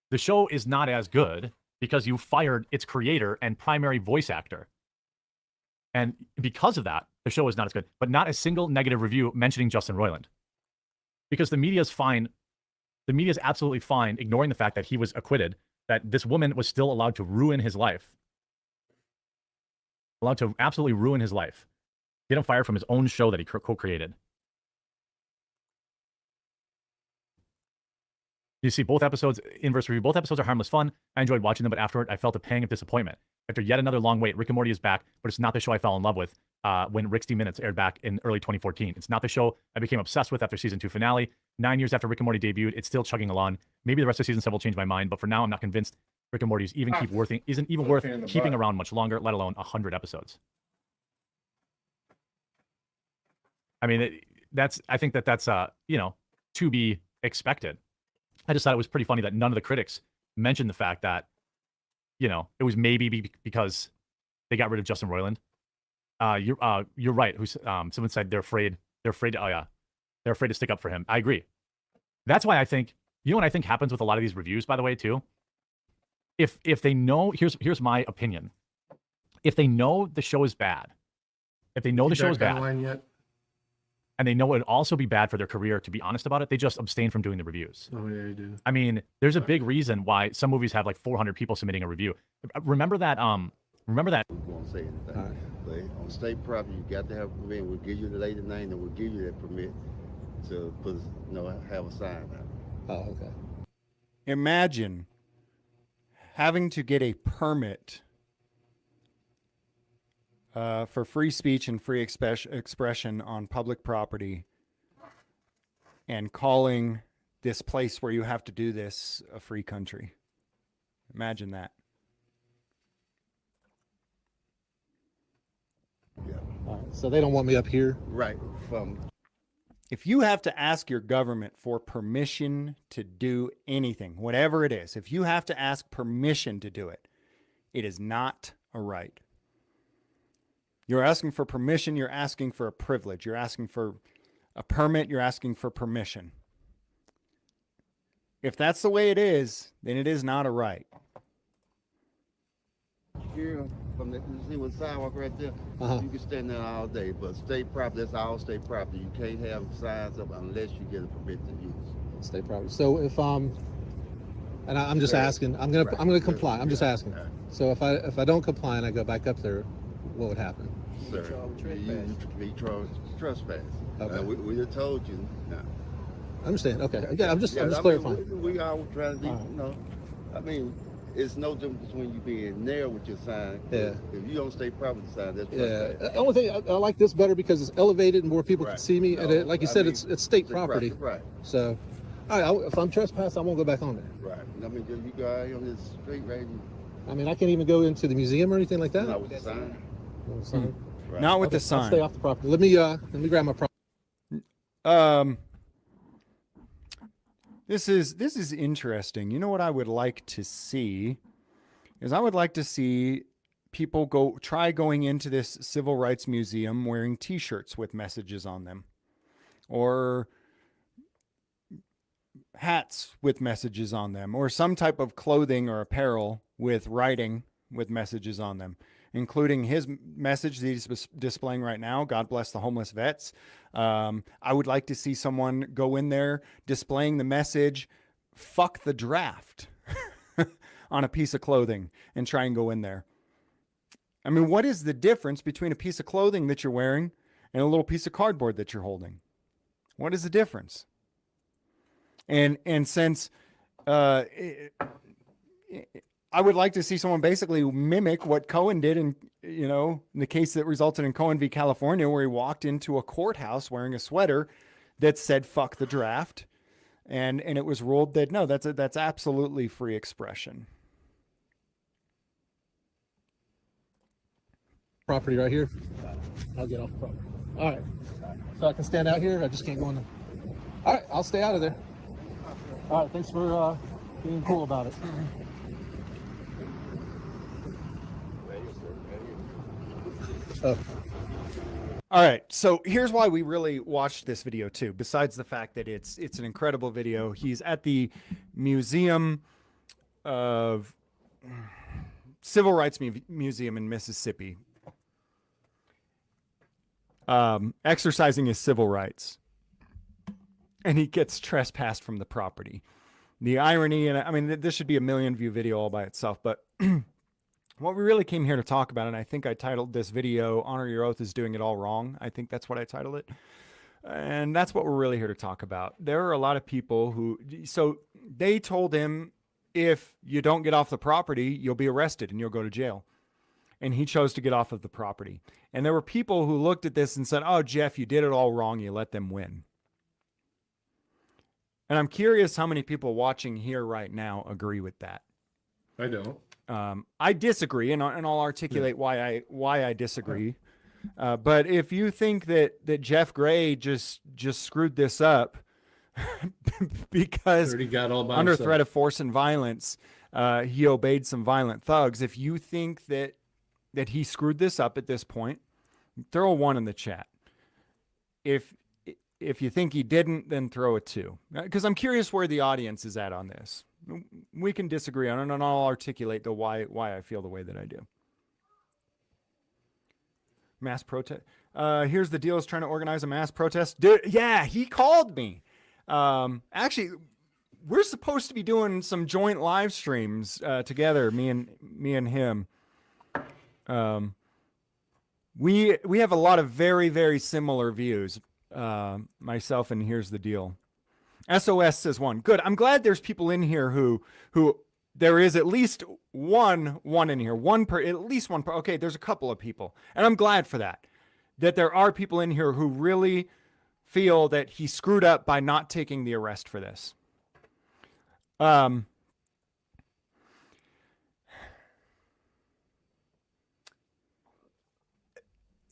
The show is not as good because you fired its creator and primary voice actor. And because of that, the show is not as good. But not a single negative review mentioning Justin Roiland. Because the media is fine. The media is absolutely fine ignoring the fact that he was acquitted, that this woman was still allowed to ruin his life. Allowed to absolutely ruin his life. Get him fired from his own show that he co-created. You see both episodes, inverse review, both episodes are harmless fun. I enjoyed watching them, but afterward, I felt a pang of disappointment. After yet another long wait, Rick and Morty is back, but it's not the show I fell in love with when Rick's D Minutes aired back in early 2014. It's not the show I became obsessed with after season 2 finale. 9 years after Rick and Morty debuted, it's still chugging along. Maybe the rest of season 7 will change my mind, but for now, I'm not convinced Rick and Morty isn't even worth keeping around much longer, let alone 100 episodes. I mean, I think that's you know, to be expected. I just thought it was pretty funny that none of the critics mentioned the fact that, you know, it was maybe because they got rid of Justin Roiland. You're right. Someone said they're afraid. They're afraid. Oh yeah, they're afraid to stick up for him. I agree. That's why I think, you know what I think happens with a lot of these reviews, by the way, too. If they know, here's my opinion. If they know the show is bad, if they know the show is bad, and they know it would also be bad for their career, to be honest about it, they just abstain from doing the reviews. Oh yeah, you do. I mean, there's a big reason why some movies have like 400 people submitting a review. Remember that? Remember that? We won't say anything. But on state property, you got to have a permit. We'll give you the lady name, and we'll give you that permit to put, have a sign out. Oh, okay. Imagine having to get a permit for free speech and free expression on public property, and calling this place where you have to do this a free country. Imagine that. Yeah. All right, so they don't want me up here? Right. If you have to ask your government for permission to do anything, whatever it is, if you have to ask permission to do it, it is not a right. You're asking for permission, you're asking for a privilege, you're asking for a permit, you're asking for permission. If that's the way it is, then it is not a right. Here, from the, you see what sidewalk right there? You can stand there all day, but state property, that's all state property. You can't have signs up unless you get a permit to use. State property. So if and I'm just asking, I'm gonna comply. I'm just asking. So if I don't comply and I go back up there, what would happen? Sir, you be trespass. Okay. We have told you. No. I understand. Okay. Yeah, I'm just clarifying. We all trying to, I mean, it's no difference between you being there with your sign. Yeah. If you don't stay property sign, that's The only thing I like this better because it's elevated and more people can see me. And it, like you said, it's state property. Right. So, all right, if I'm trespassing, I won't go back on there. Right. I mean, you go out on this street, right? I mean, I can't even go into the museum or anything like that. Not with the sign. No sign. Right. Not with the I'll sign. stay off the property. Let me grab my property. This is interesting. You know what I would like to see is I would like to see people try going into this civil rights museum wearing t-shirts with messages on them, or hats with messages on them, or some type of clothing or apparel with writing with messages on them, including his message that he's displaying right now, God bless the homeless vets. I would like to see someone go in there displaying the message, fuck the draft, on a piece of clothing and try and go in there. I mean, what is the difference between a piece of clothing that you're wearing and a little piece of cardboard that you're holding? What is the difference? And since I would like to see someone basically mimic what Cohen did in the case that resulted in Cohen v. California, where he walked into a courthouse wearing a sweater that said fuck the draft, and it was ruled that no, that's absolutely free expression. Property right here. I'll get off the property. All right. So I can stand out here. I just can't go in there. All right. I'll stay out of there. All right. Thanks for being cool about it. All right, so here's why we really watched this video too. Besides the fact that it's an incredible video, he's at the Museum of Civil Rights Museum in Mississippi, exercising his civil rights, and he gets trespassed from the property. The irony, and I mean, this should be a 1 million view video all by itself, but what we really came here to talk about, and I think I titled this video, Honor Your Oath is Doing It All Wrong. I think that's what I titled it. And that's what we're really here to talk about. There are a lot of people so they told him, if you don't get off the property, you'll be arrested and you'll go to jail. And he chose to get off of the property. And there were people who looked at this and said, oh, Jeff, you did it all wrong. You let them win. And I'm curious how many people watching here right now agree with that. I don't. I disagree, and I'll articulate why I disagree. But if you think that Jeff Gray just screwed this up because Already got all by under himself. threat of force and violence, he obeyed some violent thugs. If you think that he screwed this up at this point, throw a 1 in the chat. If you think he didn't, then throw a 2. Because I'm curious where the audience is at on this. We can disagree on it, and I'll articulate the why I feel the way that I do. Mass protest. Here's the deal: is trying to organize a mass protest. Dude, yeah, he called me. Actually, we're supposed to be doing some joint live streams together, me and him. We have a lot of very, very similar views. Myself, and here's the deal. SOS says 1. Good. I'm glad there's people in here who there is at least one in here. At least one per. Okay, there's a couple of people. And I'm glad for that. That there are people in here who really feel that he screwed up by not taking the arrest for this.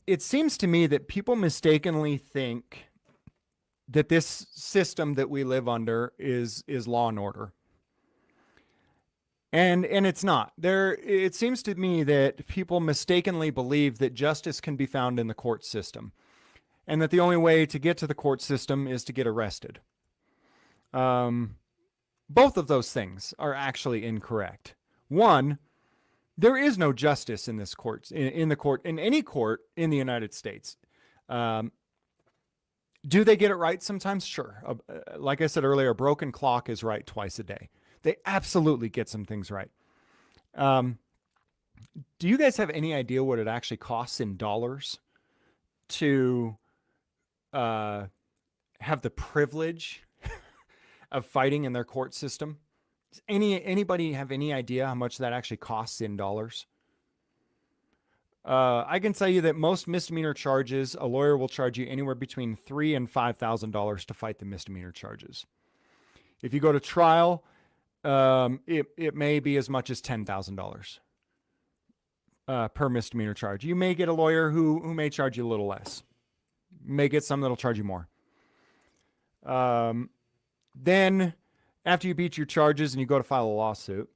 It seems to me that people mistakenly think that this system that we live under is law and order. And it's not. It seems to me that people mistakenly believe that justice can be found in the court system, and that the only way to get to the court system is to get arrested. Both of those things are actually incorrect. One, there is no justice in this court, in any court in the United States. Do they get it right sometimes? Sure. Like I said earlier, a broken clock is right twice a day. They absolutely get some things right. Do you guys have any idea what it actually costs in dollars to have the privilege of fighting in their court system? Does anybody have any idea how much that actually costs in dollars? I can tell you that most misdemeanor charges, a lawyer will charge you anywhere between $3,000 and $5,000 to fight the misdemeanor charges. If you go to trial, it may be as much as $10,000 per misdemeanor charge. You may get a lawyer who may charge you a little less. You may get some that'll charge you more. Then, after you beat your charges and you go to file a lawsuit,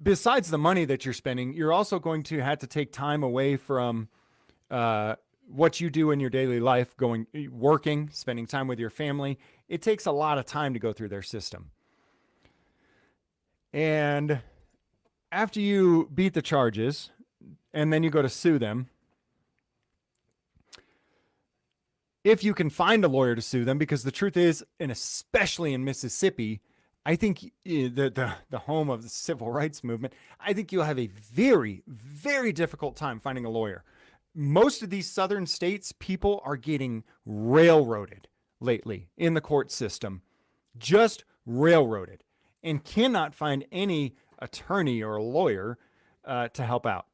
besides the money that you're spending, you're also going to have to take time away from what you do in your daily life, working, spending time with your family. It takes a lot of time to go through their system. And after you beat the charges and then you go to sue them, if you can find a lawyer to sue them, because the truth is, and especially in Mississippi, I think the home of the civil rights movement, I think you'll have a very, very difficult time finding a lawyer. Most of these southern states, people are getting railroaded lately in the court system, just railroaded, and cannot find any attorney or a lawyer to help out.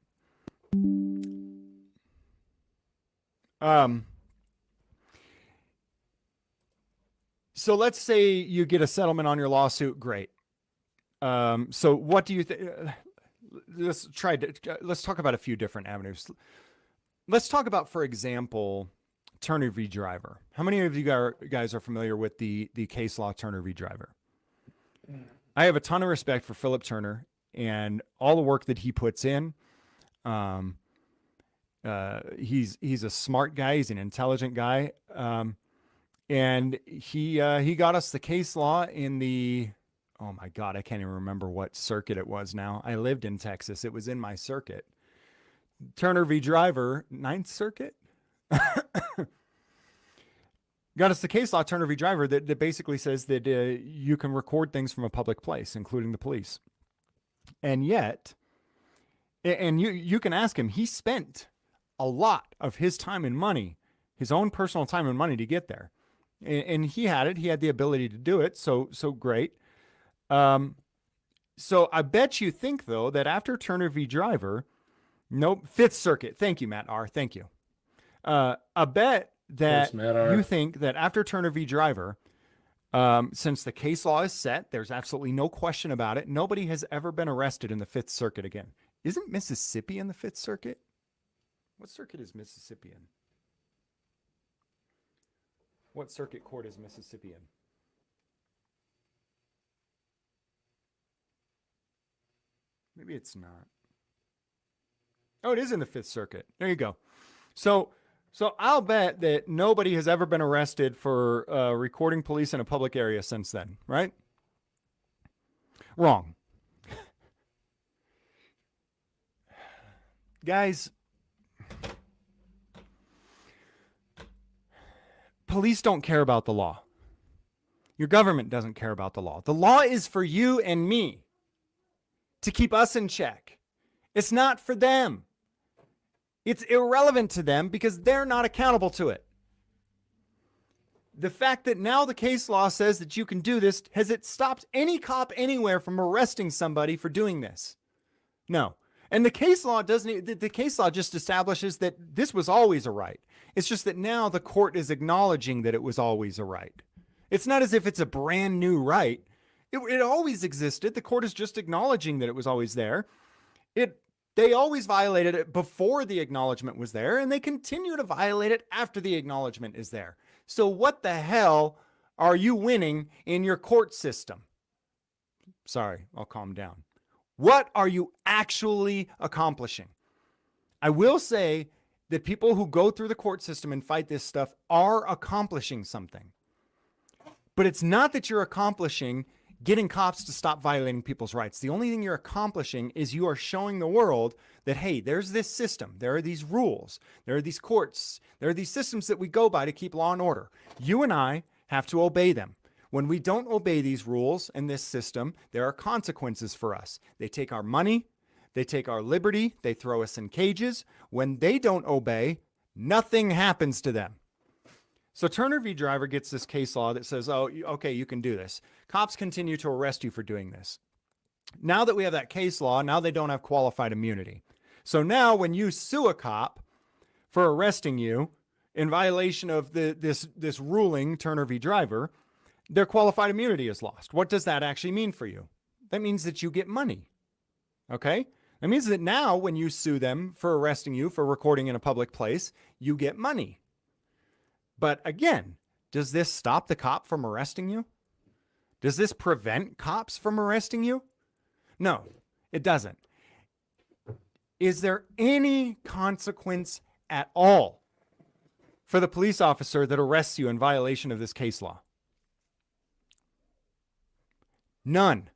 So let's say you get a settlement on your lawsuit. Great. So what do you think? Let's talk about a few different avenues. Let's talk about, for example, Turner v. Driver. How many of you guys are familiar with the case law Turner v. Driver? I have a ton of respect for Philip Turner and all the work that he puts in. He's a smart guy. He's an intelligent guy. And he got us the case law in the, oh my God, I can't even remember what circuit it was now. I lived in Texas. It was in my circuit. Turner v. Driver, 9th Circuit. Got us the case law, Turner v. Driver, that basically says that you can record things from a public place, including the police. And yet, and you can ask him, he spent a lot of his time and money, his own personal time and money to get there. And he had it. He had the ability to do it. So great. So I bet you think, though, that after Turner v. Driver, nope, 5th Circuit. Thank you, Matt R. Thank you. I bet that you think that after Turner v. Driver, since the case law is set, there's absolutely no question about it. Nobody has ever been arrested in the 5th Circuit again. Isn't Mississippi in the Fifth Circuit? What circuit is Mississippi in? What circuit court is Mississippi in? Maybe it's not. Oh, it is in the Fifth Circuit. There you go. So I'll bet that nobody has ever been arrested for recording police in a public area since then, right? Wrong. Guys, police don't care about the law. Your government doesn't care about the law. The law is for you and me to keep us in check. It's not for them. It's irrelevant to them because they're not accountable to it. The fact that now the case law says that you can do this, has it stopped any cop anywhere from arresting somebody for doing this? No. And the case law the case law just establishes that this was always a right. It's just that now the court is acknowledging that it was always a right. It's not as if it's a brand new right. It always existed. The court is just acknowledging that it was always there. They always violated it before the acknowledgement was there, and they continue to violate it after the acknowledgement is there. So what the hell are you winning in your court system? Sorry, I'll calm down. What are you actually accomplishing? I will say that people who go through the court system and fight this stuff are accomplishing something. But it's not that you're accomplishing getting cops to stop violating people's rights. The only thing you're accomplishing is you are showing the world that, hey, there's this system. There are these rules. There are these courts. There are these systems that we go by to keep law and order. You and I have to obey them. When we don't obey these rules and this system, there are consequences for us. They take our money. They take our liberty. They throw us in cages. When they don't obey, nothing happens to them. So Turner v. Driver gets this case law that says, oh, okay, you can do this. Cops continue to arrest you for doing this. Now that we have that case law, now they don't have qualified immunity. So now when you sue a cop for arresting you in violation of this ruling, Turner v. Driver, their qualified immunity is lost. What does that actually mean for you? That means that you get money. Okay? That means that now when you sue them for arresting you for recording in a public place, you get money. But again, does this stop the cop from arresting you? Does this prevent cops from arresting you? No, it doesn't. Is there any consequence at all for the police officer that arrests you in violation of this case law? None.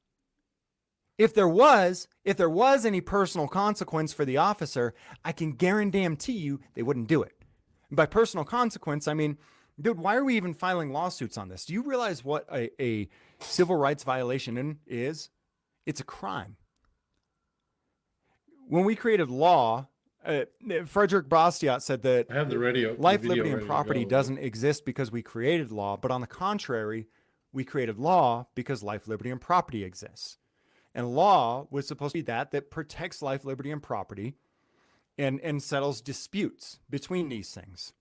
If there was any personal consequence for the officer, I can guarantee you they wouldn't do it. And by personal consequence, I mean, dude, why are we even filing lawsuits on this? Do you realize what a civil rights violation is? It's a crime. When we created law, Frederick Bastiat said that I have the radio, life, the video liberty, and ready to property go. doesn't exist because we created law, but on the contrary, we created law because life, liberty, and property exists. And law was supposed to be that protects life, liberty, and property and settles disputes between these things.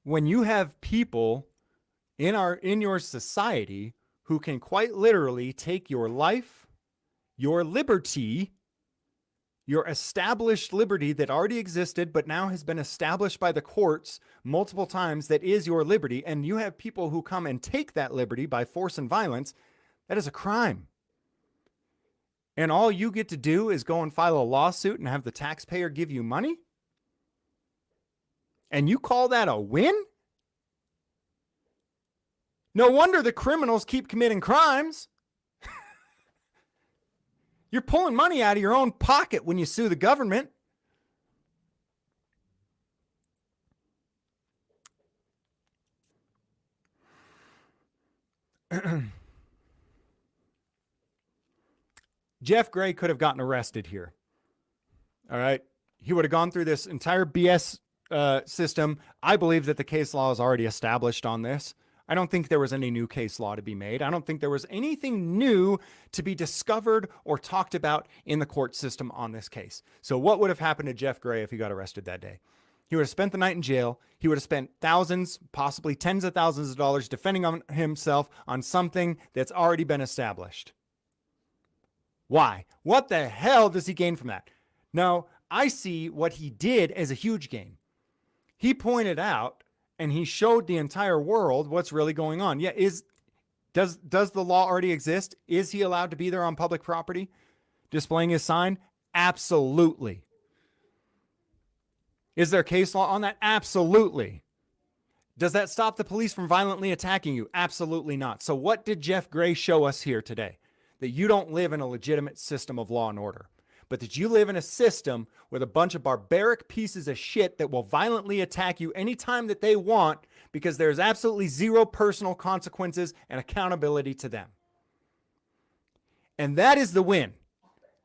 When you have people in your society who can quite literally take your life, your liberty, your established liberty that already existed but now has been established by the courts multiple times that is your liberty, and you have people who come and take that liberty by force and violence, that is a crime. And all you get to do is go and file a lawsuit and have the taxpayer give you money? And you call that a win? No wonder the criminals keep committing crimes. You're pulling money out of your own pocket when you sue the government. Jeff Gray could have gotten arrested here. All right. He would have gone through this entire BS system. I believe that the case law is already established on this. I don't think there was any new case law to be made. I don't think there was anything new to be discovered or talked about in the court system on this case. So what would have happened to Jeff Gray if he got arrested that day? He would have spent the night in jail. He would have spent thousands, possibly tens of thousands of dollars defending himself on something that's already been established. Why? What the hell does he gain from that? Now, I see what he did as a huge gain. He pointed out and he showed the entire world what's really going on. Yeah, does the law already exist? Is he allowed to be there on public property displaying his sign? Absolutely. Is there case law on that? Absolutely. Does that stop the police from violently attacking you? Absolutely not. So what did Jeff Gray show us here today? That you don't live in a legitimate system of law and order, but that you live in a system with a bunch of barbaric pieces of shit that will violently attack you anytime that they want, because there's absolutely zero personal consequences and accountability to them. And that is the win.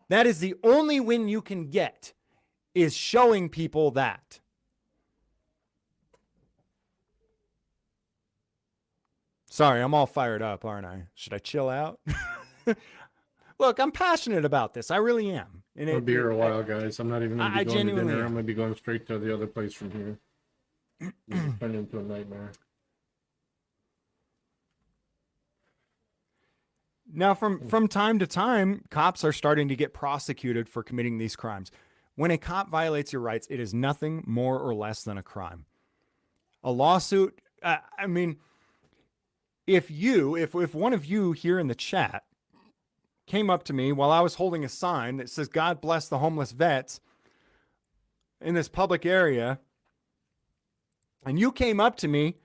That is the only win you can get, is showing people that. Sorry, I'm all fired up, aren't I? Should I chill out? Look, I'm passionate about this. I really am. And I'll be here a while, guys. I'm not even going to be going to dinner. am. I'm going to be going straight to the other place from here. It's turned into a nightmare. Now, from time to time, cops are starting to get prosecuted for committing these crimes. When a cop violates your rights, it is nothing more or less than a crime. A lawsuit, I mean, if one of you here in the chat came up to me while I was holding a sign that says, "God bless the homeless vets," in this public area, and you came up to me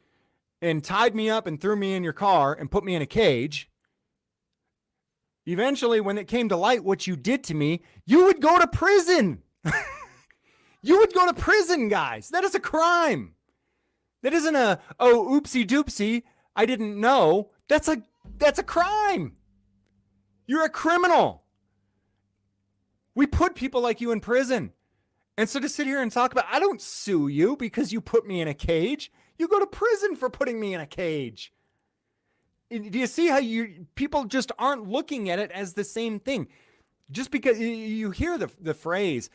and tied me up and threw me in your car and put me in a cage, eventually, when it came to light what you did to me, you would go to prison. You would go to prison, guys. That is a crime. That isn't oopsie doopsie, I didn't know. That's a crime. You're a criminal. We put people like you in prison. And so to sit here and talk about, I don't sue you because you put me in a cage. You go to prison for putting me in a cage. Do you see how people just aren't looking at it as the same thing? Just because you hear the phrase,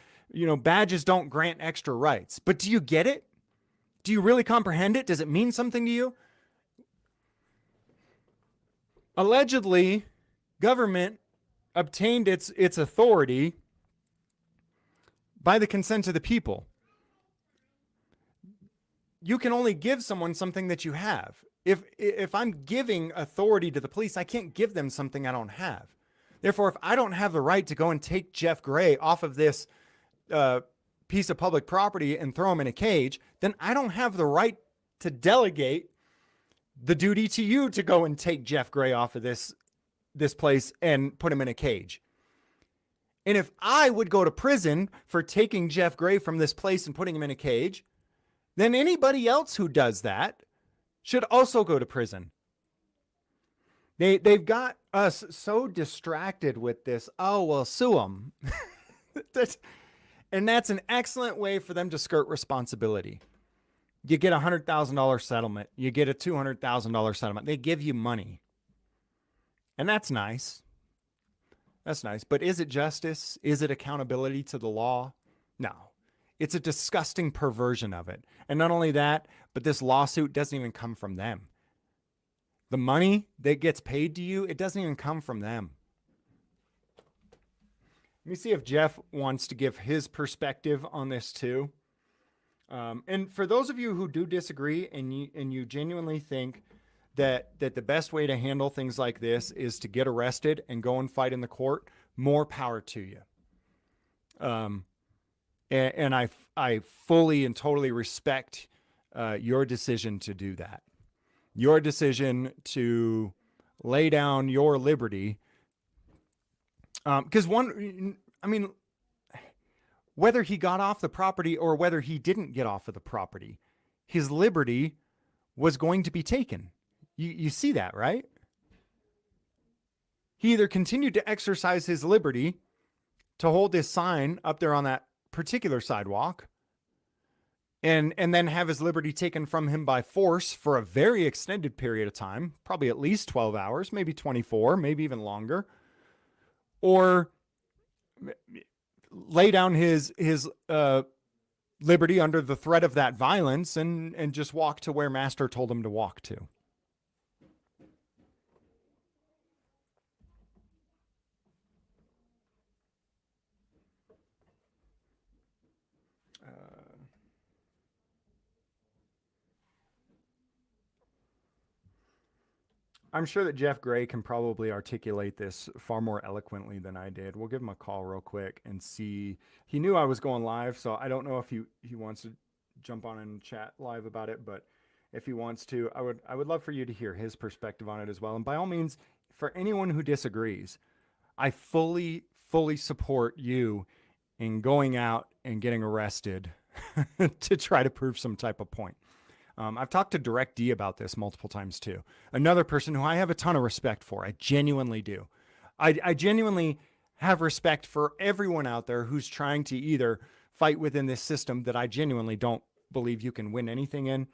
badges don't grant extra rights. But do you get it? Do you really comprehend it? Does it mean something to you? Allegedly, government obtained its authority by the consent of the people. You can only give someone something that you have. If I'm giving authority to the police, I can't give them something I don't have. Therefore, if I don't have the right to go and take Jeff Gray off of this piece of public property and throw him in a cage, then I don't have the right to delegate the duty to you to go and take Jeff Gray off of this place and put him in a cage. And if I would go to prison for taking Jeff Gray from this place and putting him in a cage, then anybody else who does that should also go to prison. They've got us so distracted with this. Oh, well, sue them. And that's an excellent way for them to skirt responsibility. You get a $100,000 settlement. You get a $200,000 settlement. They give you money. And that's nice. That's nice. But is it justice? Is it accountability to the law? No. It's a disgusting perversion of it. And not only that, but this lawsuit doesn't even come from them. The money that gets paid to you, it doesn't even come from them. Let me see if Jeff wants to give his perspective on this too. And for those of you who do disagree and you genuinely think that the best way to handle things like this is to get arrested and go and fight in the court, more power to you. And I fully and totally respect your decision to do that. Your decision to lay down your liberty. Because whether he got off the property or whether he didn't get off of the property, his liberty was going to be taken. You see that, right? He either continued to exercise his liberty to hold this sign up there on that particular sidewalk and then have his liberty taken from him by force for a very extended period of time, probably at least 12 hours, maybe 24, maybe even longer, or lay down his liberty under the threat of that violence and just walk to where master told him to walk to. I'm sure that Jeff Gray can probably articulate this far more eloquently than I did. We'll give him a call real quick and see. He knew I was going live, so I don't know if he wants to jump on and chat live about it, but if he wants to, I would love for you to hear his perspective on it as well. And by all means, for anyone who disagrees, I fully support you in going out and getting arrested to try to prove some type of point. I've talked to Direct D about this multiple times too. Another person who I have a ton of respect for. I genuinely do. I genuinely have respect for everyone out there who's trying to either fight within this system that I genuinely don't believe you can win anything in,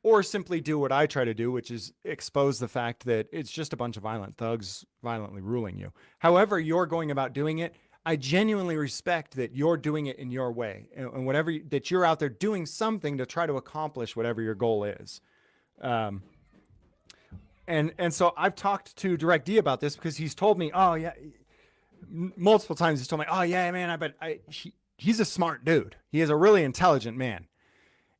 or simply do what I try to do, which is expose the fact that it's just a bunch of violent thugs violently ruling you. However you're going about doing it, I genuinely respect that you're doing it in your way, and whatever that you're out there doing something to try to accomplish whatever your goal is. And so I've talked to Direct D about this because he's told me, oh yeah, multiple times he's told me, oh yeah, man, he's a smart dude. He is a really intelligent man.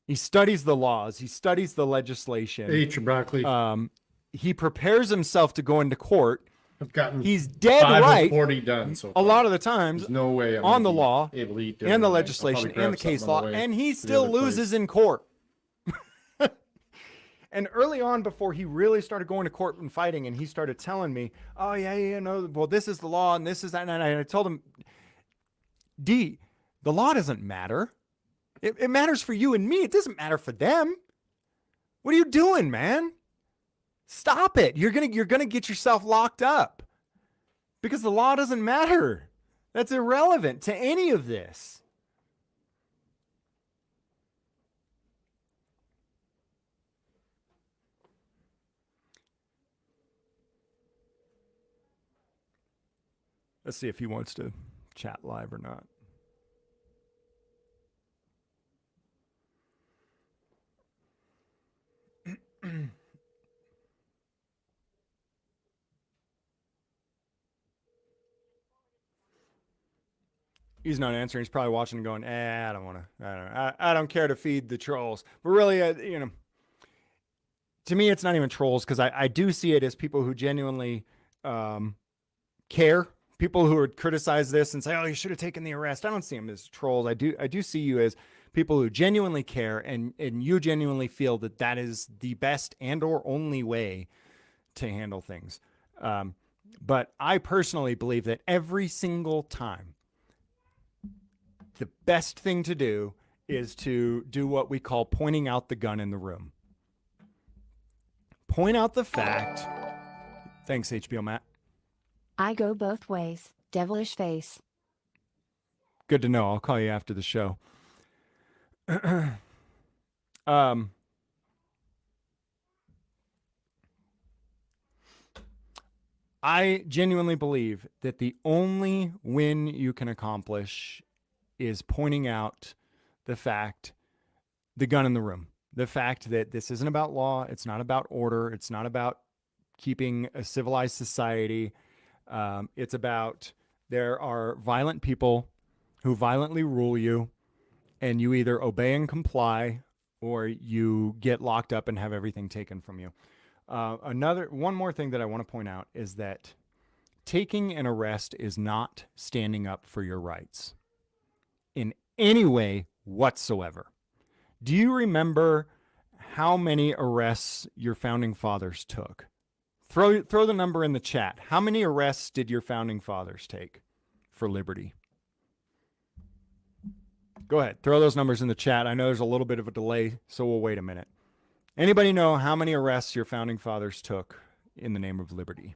He studies the laws. He studies the legislation. Eat your broccoli. He prepares himself to go into court. I've gotten He's dead 5 right. of 40 done so A far. lot of the times, There's no way I'm on the gonna be law able to eat and the dinner. I'll legislation probably and the grab case something on law, the way and he to the still other place. loses in court. And early on, before he really started going to court and fighting, and he started telling me, oh yeah, no, well, this is the law and this is that. And I told him, D, the law doesn't matter. It matters for you and me. It doesn't matter for them. What are you doing, man? Stop it. You're gonna get yourself locked up because the law doesn't matter. That's irrelevant to any of this. Let's see if he wants to chat live or not. He's not answering. He's probably watching and going, I don't want to. I don't care to feed the trolls. But really, to me, it's not even trolls because I do see it as people who genuinely care. People who would criticize this and say, "Oh, you should have taken the arrest." I don't see them as trolls. I do see you as people who genuinely care and you genuinely feel that that is the best and or only way to handle things. But I personally believe that every single time, the best thing to do is to do what we call pointing out the gun in the room. Point out the fact. Thanks, HBO Matt. I go both ways. Devilish face. Good to know. I'll call you after the show. I genuinely believe that the only win you can accomplish is pointing out the fact, the gun in the room, the fact that this isn't about law. It's not about order. It's not about keeping a civilized society. It's about there are violent people who violently rule you, and you either obey and comply or you get locked up and have everything taken from you. One more thing that I want to point out is that taking an arrest is not standing up for your rights in any way whatsoever. Do you remember how many arrests your founding fathers took? Throw the number in the chat. How many arrests did your founding fathers take for liberty? Go ahead. Throw those numbers in the chat. I know there's a little bit of a delay, so we'll wait a minute. Anybody know how many arrests your founding fathers took in the name of liberty?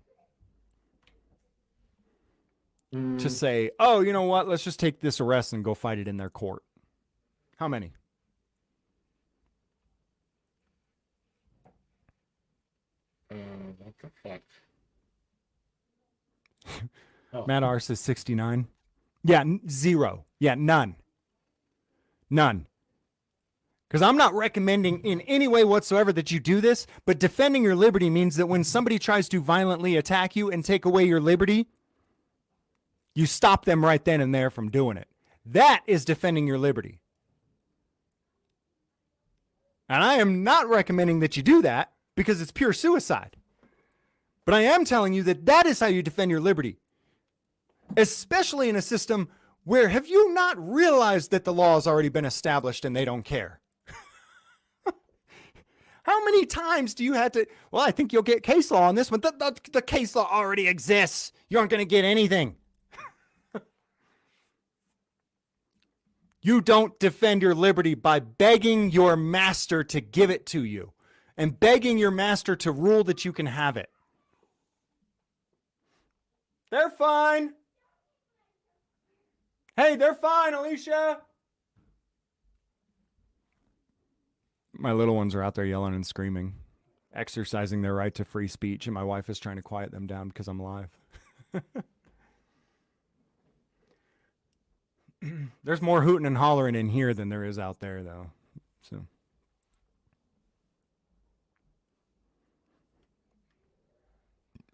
To say, oh, you know what? Let's just take this arrest and go fight it in their court. How many? What the fuck? Oh. Matt R says 69. Yeah, 0. Yeah, none. None. Because I'm not recommending in any way whatsoever that you do this, but defending your liberty means that when somebody tries to violently attack you and take away your liberty, you stop them right then and there from doing it. That is defending your liberty. And I am not recommending that you do that, because it's pure suicide. But I am telling you that that is how you defend your liberty, especially in a system where have you not realized that the law has already been established and they don't care? How many times do you have to, well, I think you'll get case law on this one. The case law already exists. You aren't going to get anything. You don't defend your liberty by begging your master to give it to you and begging your master to rule that you can have it. They're fine. Hey, they're fine, Alicia. My little ones are out there yelling and screaming, exercising their right to free speech, and my wife is trying to quiet them down because I'm live. There's more hooting and hollering in here than there is out there, though.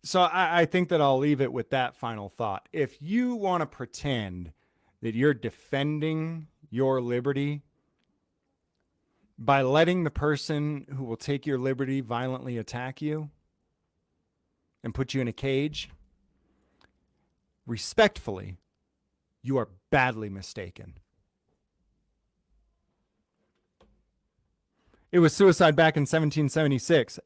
So I think that I'll leave it with that final thought. If you want to pretend that you're defending your liberty by letting the person who will take your liberty violently attack you and put you in a cage, respectfully, you are badly mistaken. It was suicide back in 1776.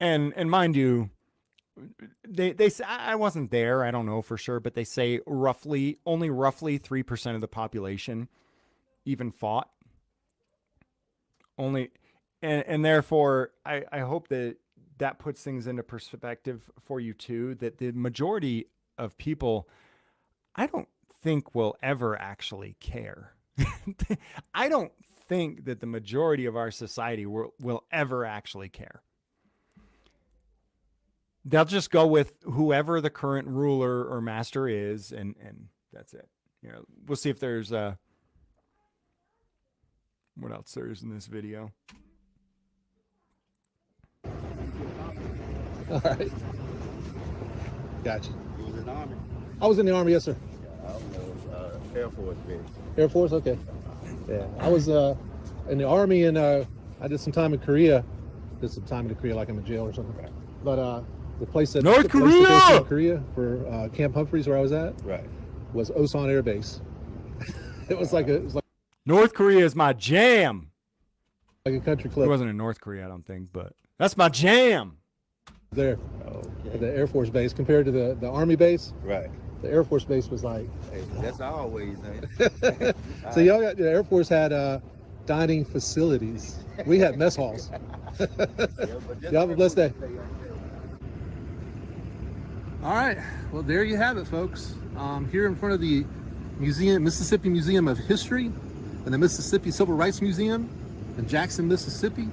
And mind you, they say, I wasn't there, I don't know for sure, but they say only roughly 3% of the population even fought. And therefore, I hope that puts things into perspective for you too, that the majority of people, I don't think will ever actually care. I don't think that the majority of our society will ever actually care. They'll just go with whoever the current ruler or master is, and that's it. You know, we'll see if there's what else there is in this video. All right. Gotcha. You was in the Army? I was in the Army, yes, sir. Yeah, I was Air Force base. Air Force, okay. Yeah, I was in the Army, and I did some time in Korea. Did some time in Korea, like I'm in jail or something. But the place that North Korea for Camp Humphreys, where I was at, was Osan Air Base. It was like North Korea is my jam. Like a country club. It wasn't in North Korea, I don't think, but that's my jam. There, at the Air Force base compared to the Army base. Right. The Air Force base was like. Hey, that's always. So y'all got the Air Force had dining facilities. We had mess halls. Y'all have a blessed day. All right, well, there you have it, folks. Here in front of the Mississippi Museum of History and the Mississippi Civil Rights Museum in Jackson, Mississippi.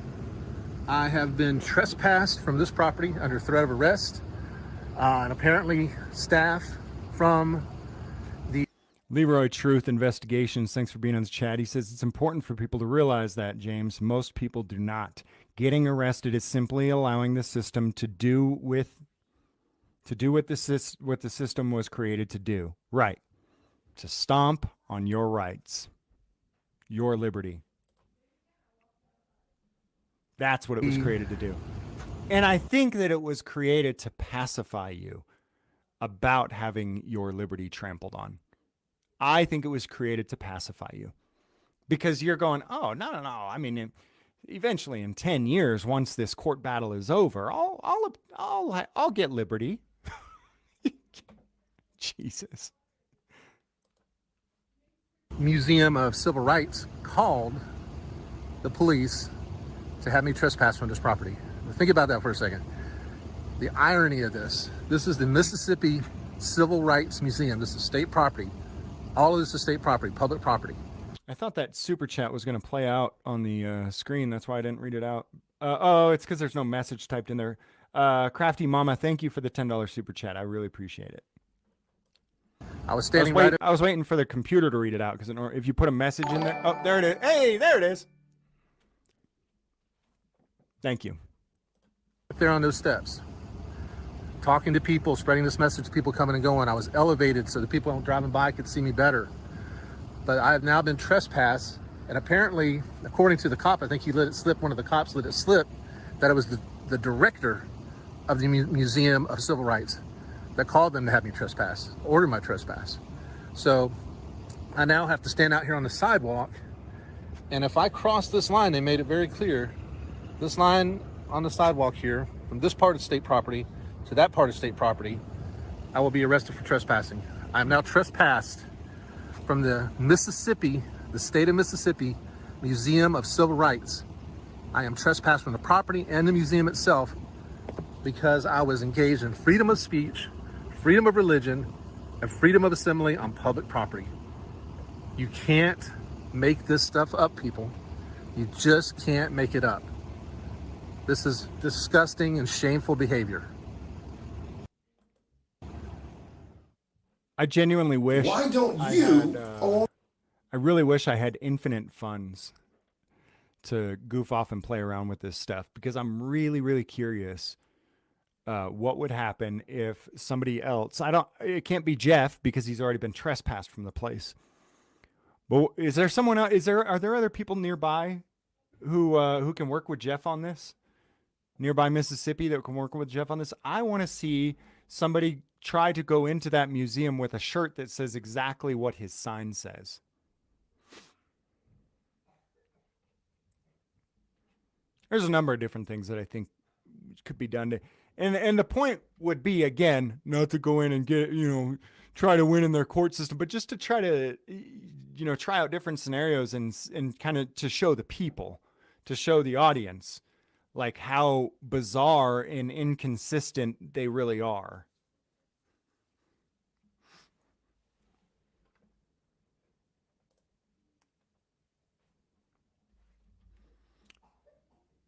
I have been trespassed from this property under threat of arrest. And apparently staff from the Leroy Truth Investigations, thanks for being on the chat. He says it's important for people to realize that, James. Most people do not. Getting arrested is simply allowing the system to do what the system was created to do. Right. To stomp on your rights, your liberty. That's what it was created to do. And I think that it was created to pacify you about having your liberty trampled on. I think it was created to pacify you. Because you're going, oh, no. I mean, eventually in 10 years, once this court battle is over, I'll get liberty. Jesus. Museum of Civil Rights called the police to have me trespass from this property. Think about that for a second. The irony of this is the Mississippi Civil Rights Museum. This is state property. All of this is state property, public property. I thought that super chat was going to play out on the screen. That's why I didn't read it out. It's because there's no message typed in there. Crafty Mama, thank you for the $10 super chat. I really appreciate it. I was standing I was waiting for the computer to read it out, because if you put a message in there, oh, there it is. Hey, there it is. Thank you. Up there on those steps, talking to people, spreading this message to people coming and going. I was elevated so the people driving by could see me better. but I have now been trespassed. And apparently, according to the cop, I think he let it slip, one of the cops let it slip, that it was the director of the Museum of Civil Rights that called them to have me trespass, order my trespass. So I now have to stand out here on the sidewalk. And if I cross this line, they made it very clear, this line on the sidewalk here, from this part of state property to that part of state property, I will be arrested for trespassing. I am now trespassed from the Mississippi, the state of Mississippi Museum of Civil Rights. I am trespassed from the property and the museum itself because I was engaged in freedom of speech, freedom of religion, and freedom of assembly on public property. You can't make this stuff up, people. You just can't make it up. This is disgusting and shameful behavior. I genuinely wish. Why don't you? I really wish I had infinite funds to goof off and play around with this stuff, because I'm really, really curious what would happen if somebody else. It can't be Jeff because he's already been trespassed from the place. But is there someone else? Are there other people nearby who can work with Jeff on this? Nearby Mississippi that can work with Jeff on this? I want to see somebody try to go into that museum with a shirt that says exactly what his sign says. There's a number of different things that I think could be done to, and the point would be, again, not to go in and get, try to win in their court system, but just to try to, try out different scenarios and kind of to show the people, to show the audience, like how bizarre and inconsistent they really are.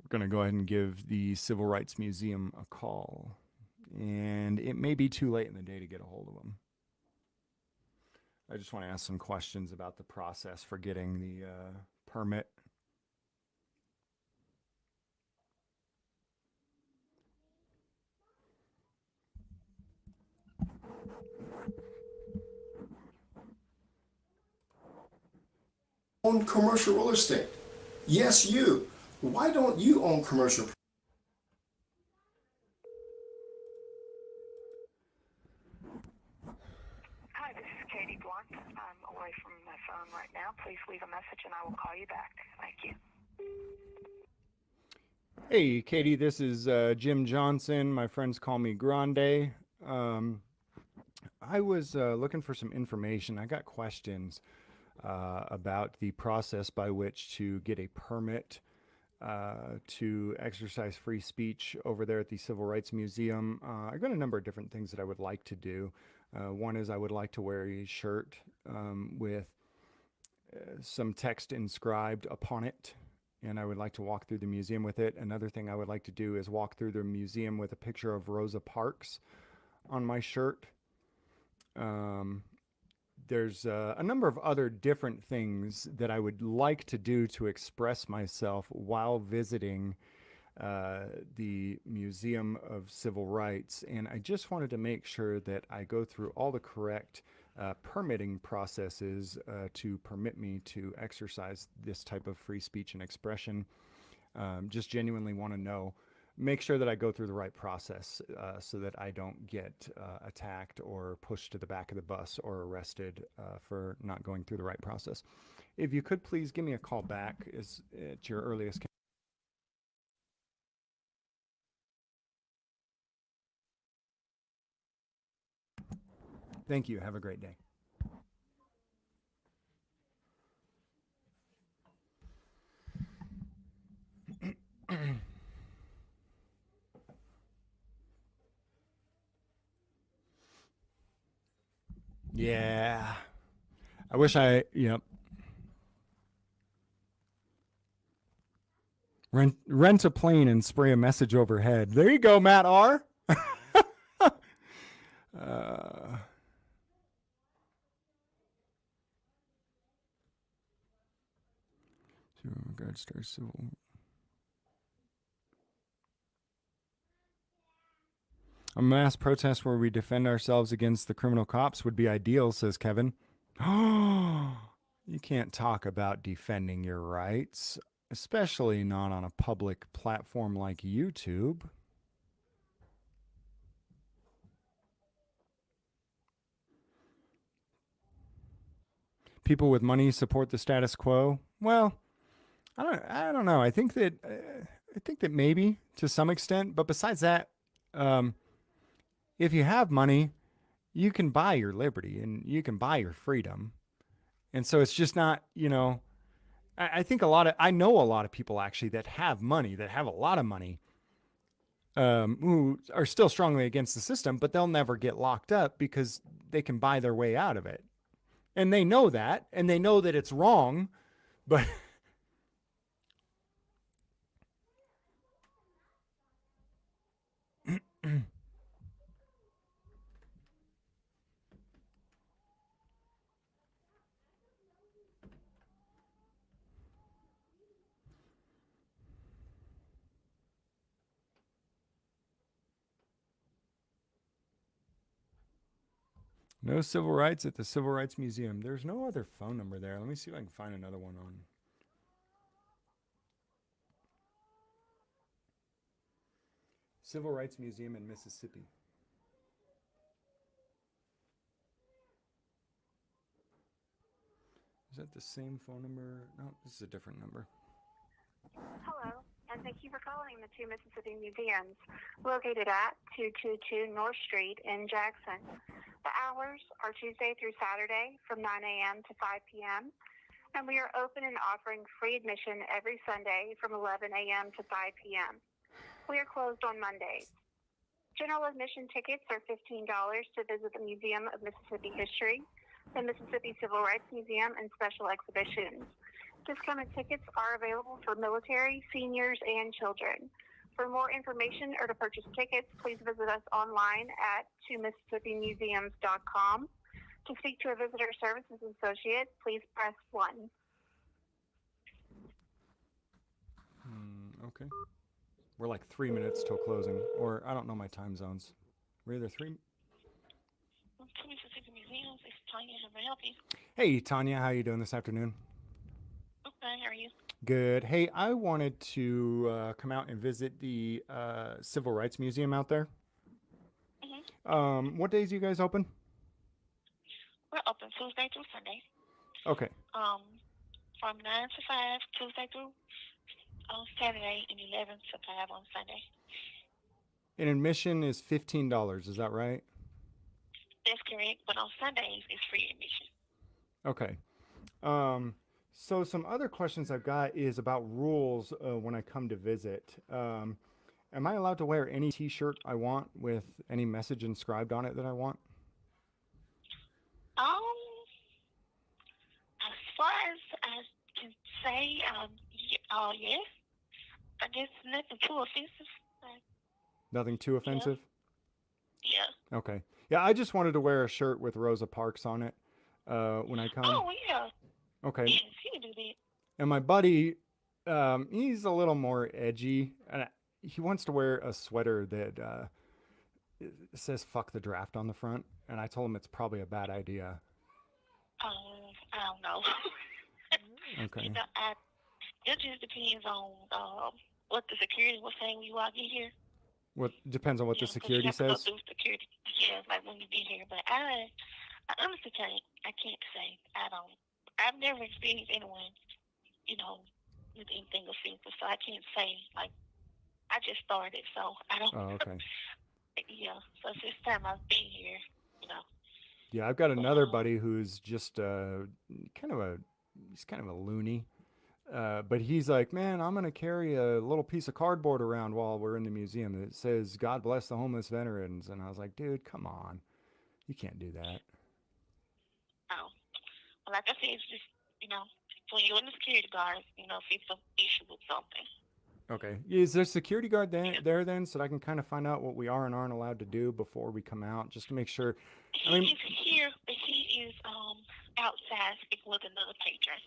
We're going to go ahead and give the Civil Rights Museum a call, and it may be too late in the day to get a hold of them. I just want to ask some questions about the process for getting the permit. Own commercial real estate. Yes, you. Why don't you own commercial? Hi, this is Katie Blunt. I'm away from my phone right now. Please leave a message and I will call you back. Thank you. Hey, Katie, this is Jim Johnson. My friends call me Grande. I was looking for some information. I got questions about the process by which to get a permit to exercise free speech over there at the Civil Rights Museum. I've got a number of different things that I would like to do. One is I would like to wear a shirt with some text inscribed upon it, and I would like to walk through the museum with it. Another thing I would like to do is walk through the museum with a picture of Rosa Parks on my shirt. There's a number of other different things that I would like to do to express myself while visiting the Museum of Civil Rights. And I just wanted to make sure that I go through all the correct permitting processes to permit me to exercise this type of free speech and expression. Just genuinely want to know. Make sure that I go through the right process so that I don't get attacked or pushed to the back of the bus or arrested for not going through the right process. If you could please give me a call back at your earliest. Thank you. Have a great day. Yeah. I wish rent a plane and spray a message overhead. There you go, Matt R. Regard Star Civil. A mass protest where we defend ourselves against the criminal cops would be ideal, says Kevin. You can't talk about defending your rights, especially not on a public platform like YouTube. People with money support the status quo. Well, I don't know. I think that maybe to some extent, but besides that, if you have money, you can buy your liberty and you can buy your freedom. And so it's just not, I think I know a lot of people actually that have money, that have a lot of money, who are still strongly against the system, but they'll never get locked up because they can buy their way out of it. And they know that, and they know that it's wrong, but no civil rights at the Civil Rights Museum. There's no other phone number there. Let me see if I can find another one on. Civil Rights Museum in Mississippi. Is that the same phone number? No, this is a different number. Hello, and thank you for calling the two Mississippi Museums, located at 222 North Street in Jackson. The hours are Tuesday through Saturday from 9 a.m. to 5 p.m., and we are open and offering free admission every Sunday from 11 a.m. to 5 p.m. We are closed on Mondays. General admission tickets are $15 to visit the Museum of Mississippi History, the Mississippi Civil Rights Museum, and special exhibitions. Discounted tickets are available for military, seniors, and children. For more information or to purchase tickets, please visit us online at twomississippimuseums.com. To speak to a visitor services associate, please press 1. Okay. We're like 3 minutes till closing, or I don't know my time zones. We're either 3. Two Mississippi Museums, it's Tanya. How may I help you? Hey, Tanya, how you doing this afternoon? Okay, how are you? Good. Hey, I wanted to come out and visit the Civil Rights Museum out there. What days are you guys open? We're open Tuesday through Sunday. Okay. From 9 to 5, Tuesday through Saturday, and 11 to 5 on Sunday. And admission is $15, is that right? That's correct, but on Sundays, it's free admission. Okay. So some other questions I've got is about rules when I come to visit. Am I allowed to wear any t-shirt I want with any message inscribed on it that I want? As far as I can say, yes. I guess nothing too offensive. Nothing too offensive? Yeah. Okay. Yeah, I just wanted to wear a shirt with Rosa Parks on it when I come. Oh, yeah. Okay. Yes, you can do that. And my buddy, he's a little more edgy, and he wants to wear a sweater that says "fuck the draft" on the front, and I told him it's probably a bad idea. I don't know. Okay. It just depends on what the security was saying when you walk in here. What depends on what the security you have says? to go through security. Yeah, like when you get here. But I honestly can't say. I've never experienced anyone, with anything offensive, so I can't say. Like, I just started, so I don't. Oh, okay. Yeah, so it's this time I've been here, Yeah, I've got another buddy who's just kind of a loony. But he's like, man, I'm going to carry a little piece of cardboard around while we're in the museum that says, "God bless the homeless veterans." And I was like, dude, come on. You can't do that. Oh. Well, like I said, it's just, for you and the security guards, if it's an issue with something. Okay. Is there a security guard there then so that I can kind of find out what we are and aren't allowed to do before we come out, just to make sure? He's here, but he is outside speaking with another patron.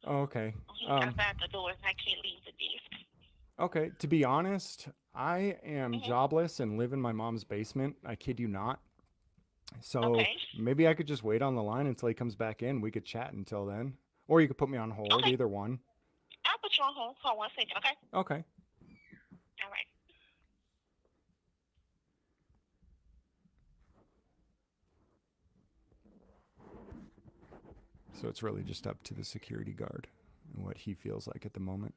Oh, okay. He's outside the door, and I can't leave the desk. Okay. To be honest, I am jobless and live in my mom's basement. I kid you not. So maybe I could just wait on the line until he comes back in. We could chat until then. Or you could put me on hold, Okay. either one. I'll put you on hold for 1 second, okay? Okay. All right. So it's really just up to the security guard and what he feels like at the moment.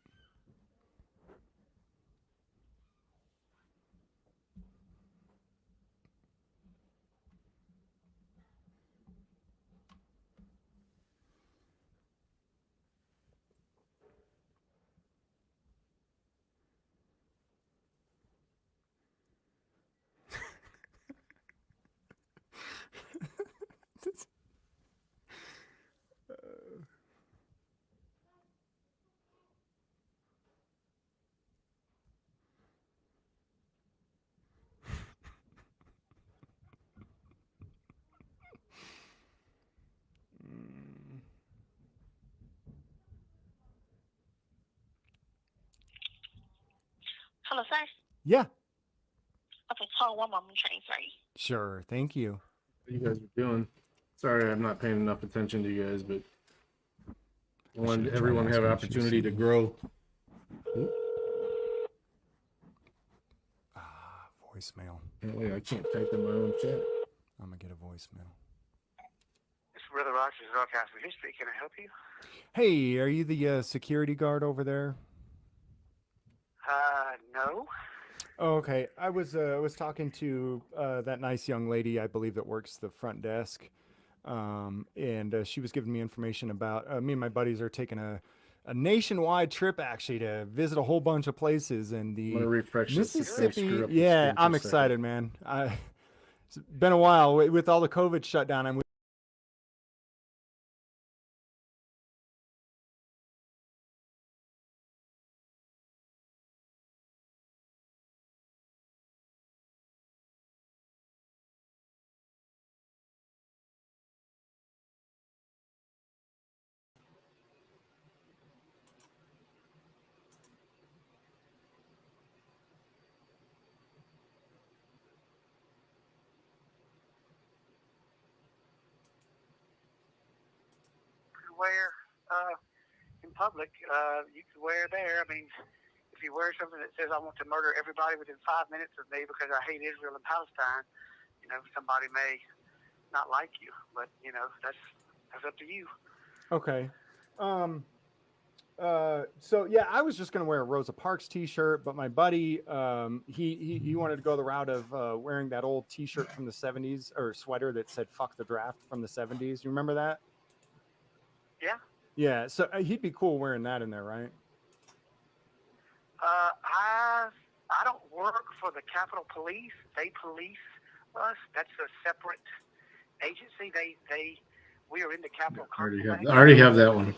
Hello, sir. Yeah. Okay, hold on one moment, transfer you. Sure. Thank you. What you guys are doing? Sorry, I'm not paying enough attention to you guys, but I wanted everyone to have an opportunity to grow. Voicemail. Apparently, I can't type in my own chat. I'm going to get a voicemail. It's Brother Rogers, Broadcast for History. Can I help you? Hey, are you the security guard over there? No. Oh, okay. I was talking to that nice young lady, I believe, that works the front desk, and she was giving me information about me and my buddies are taking a nationwide trip actually to visit a whole bunch of places in the I'm gonna refresh this before I Mississippi. screw up the Yeah, screen for I'm a excited, man. It's been a while with all the COVID shutdown. I'm Wear in public, you can wear there. I mean, if you wear something that says I want to murder everybody within 5 minutes of me because I hate Israel and Palestine, you know, somebody may not like you, but you know, that's up to you. Okay. So yeah, I was just gonna wear a Rosa Parks T-shirt, but my buddy, he wanted to go the route of wearing that old T-shirt from the '70s or sweater that said "Fuck the Draft" from the '70s. You remember that? Yeah. Yeah. So he'd be cool wearing that in there, right? I don't work for the Capitol Police. They police us. That's a separate agency. We are in the Capitol complex. I already have that one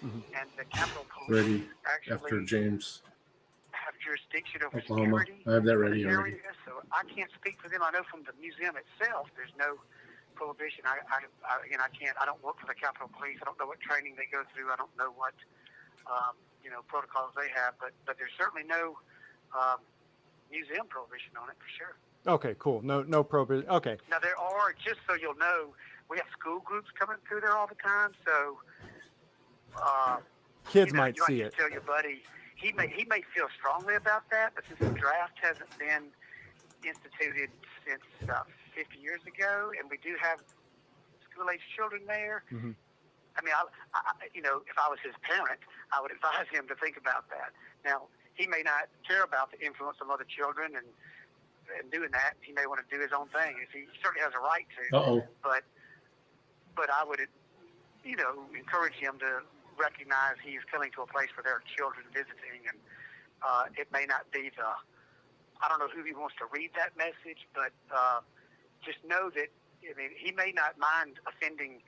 And the Capitol Police ready actually after James. have jurisdiction over Oklahoma. security. I have that ready in the already. area, so I can't speak for them. I know from the museum itself, there's no prohibition. I can't. I don't work for the Capitol Police. I don't know what training they go through. I don't know what protocols they have. But there's certainly no museum prohibition on it for sure. Okay, cool. No prohibition. Okay. Now there are, just so you'll know, we have school groups coming through there all the time. So Kids might you see might it. tell your buddy he may feel strongly about that, but since the draft hasn't been instituted since 50 years ago, and we do have school-age children there. Mm-hmm. I mean, if I was his parent, I would advise him to think about that. Now, he may not care about the influence of other children, and doing that, he may want to do his own thing. He certainly has a right to. But I would, encourage him to recognize he's coming to a place where there are children visiting, and it may not be I don't know who he wants to read that message, but just know that, he may not mind offending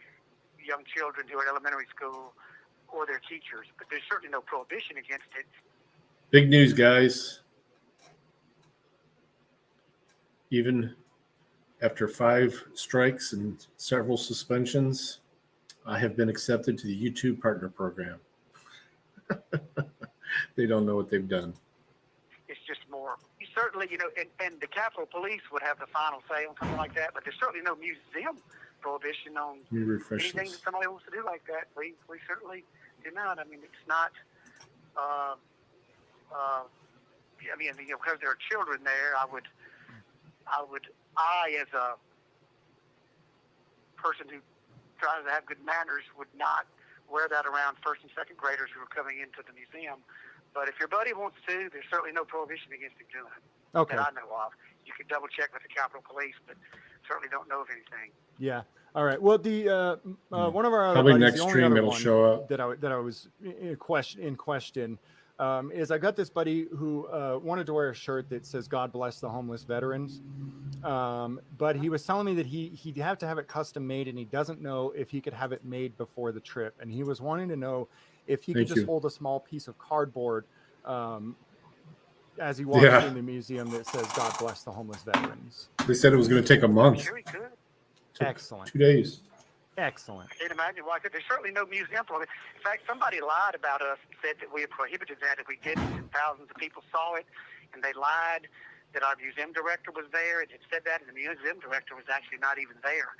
young children who are in elementary school or their teachers, but there's certainly no prohibition against it. Big news, guys. Even after 5 strikes and several suspensions, I have been accepted to the YouTube Partner Program. They don't know what they've done. It's just more. Certainly, and the Capitol Police would have the final say on something like that, but there's certainly no museum prohibition on Let me refresh anything this. that somebody wants to do like that. We certainly do not. I mean, it's not. I mean, because there are children there, I as a person who tries to have good manners, would not wear that around first and second graders who are coming into the museum. But if your buddy wants to, there's certainly no prohibition against him doing it. Okay. That I know of. You could double check with the Capitol Police, but certainly don't know of anything. Yeah. All right. Well, the one of our other Probably buddies, next the only stream other it'll one show up. that I was in question is I got this buddy who wanted to wear a shirt that says "God bless the homeless veterans," but he was telling me that he'd have to have it custom made, and he doesn't know if he could have it made before the trip, and he was wanting to know if he could just hold a small piece of cardboard as he walks Yeah. through the museum that says "God bless the homeless veterans." They said it was going to take a month. Sure, he could. Excellent. 2 days. Excellent. I can't imagine why. There's certainly no museum for it. In fact, somebody lied about us and said that we had prohibited that if we did it, and thousands of people saw it, and they lied that our museum director was there, and it said that, and the museum director was actually not even there.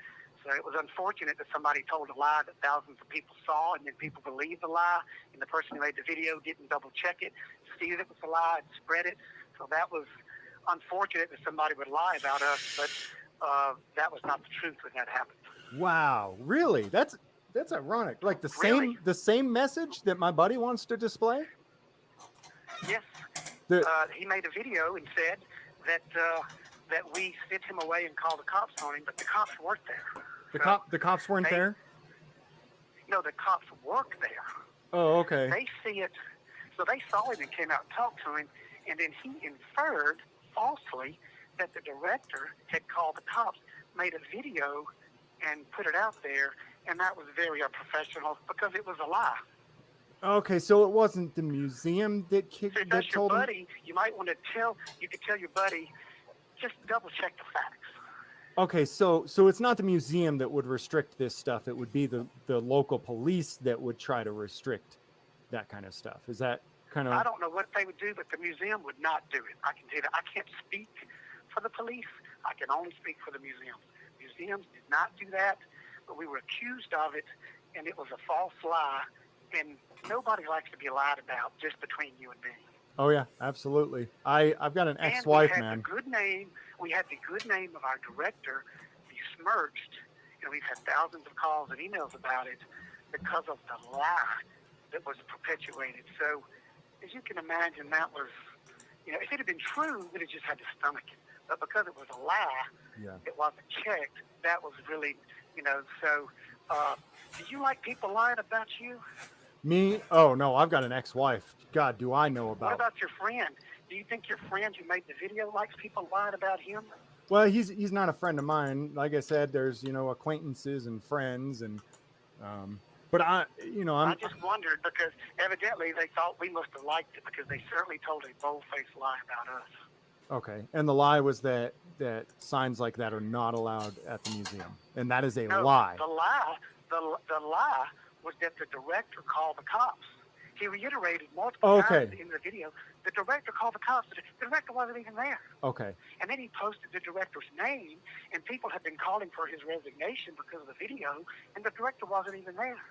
So it was unfortunate that somebody told a lie that thousands of people saw, and then people believed the lie, and the person who made the video didn't double check it, see that it was a lie, and spread it. So that was unfortunate that somebody would lie about us, but that was not the truth when that happened. Wow, really? That's ironic. Like the same message that my buddy wants to display? Yes. He made a video and said that we sent him away and called the cops on him, but the cops weren't there. The cops weren't there? No, the cops work there. Oh, okay. They see it, so they saw him and came out and talked to him, and then he inferred falsely that the director had called the cops, made a video, and put it out there, and that was very unprofessional because it was a lie. Okay, so it wasn't the museum that So if that that's your told him? buddy, you might want to you could tell your buddy, just double check the facts. Okay, so it's not the museum that would restrict this stuff. It would be the local police that would try to restrict that kind of stuff. Is that kind of? I don't know what they would do, but the museum would not do it. I can tell you that. I can't speak for the police. I can only speak for the museums. Museums did not do that, but we were accused of it, and it was a false lie, and nobody likes to be lied about, just between you and me. Oh yeah, absolutely. I've got an ex-wife, and we had man. the good name. We had the good name of our director besmirched, and we've had thousands of calls and emails about it because of the lie that was perpetuated. So, as you can imagine, that was, if it had been true, we'd have just had to stomach it. But because it was a lie, it wasn't checked. That was really, So, do you like people lying about you? Me? Oh no, I've got an ex-wife. God, do I know What about? about your friend? Do you think your friend who made the video likes people lying about him? Well, he's not a friend of mine. Like I said, there's acquaintances and friends, and but I just wondered because evidently they thought we must have liked it because they certainly told a bold-faced lie about us. Okay, and the lie was that signs like that are not allowed at the museum, and that is a lie. The lie was that the director called the cops. He reiterated multiple times in the video. The director called the cops. The director wasn't even there. Okay. And then he posted the director's name, and people have been calling for his resignation because of the video, and the director wasn't even there.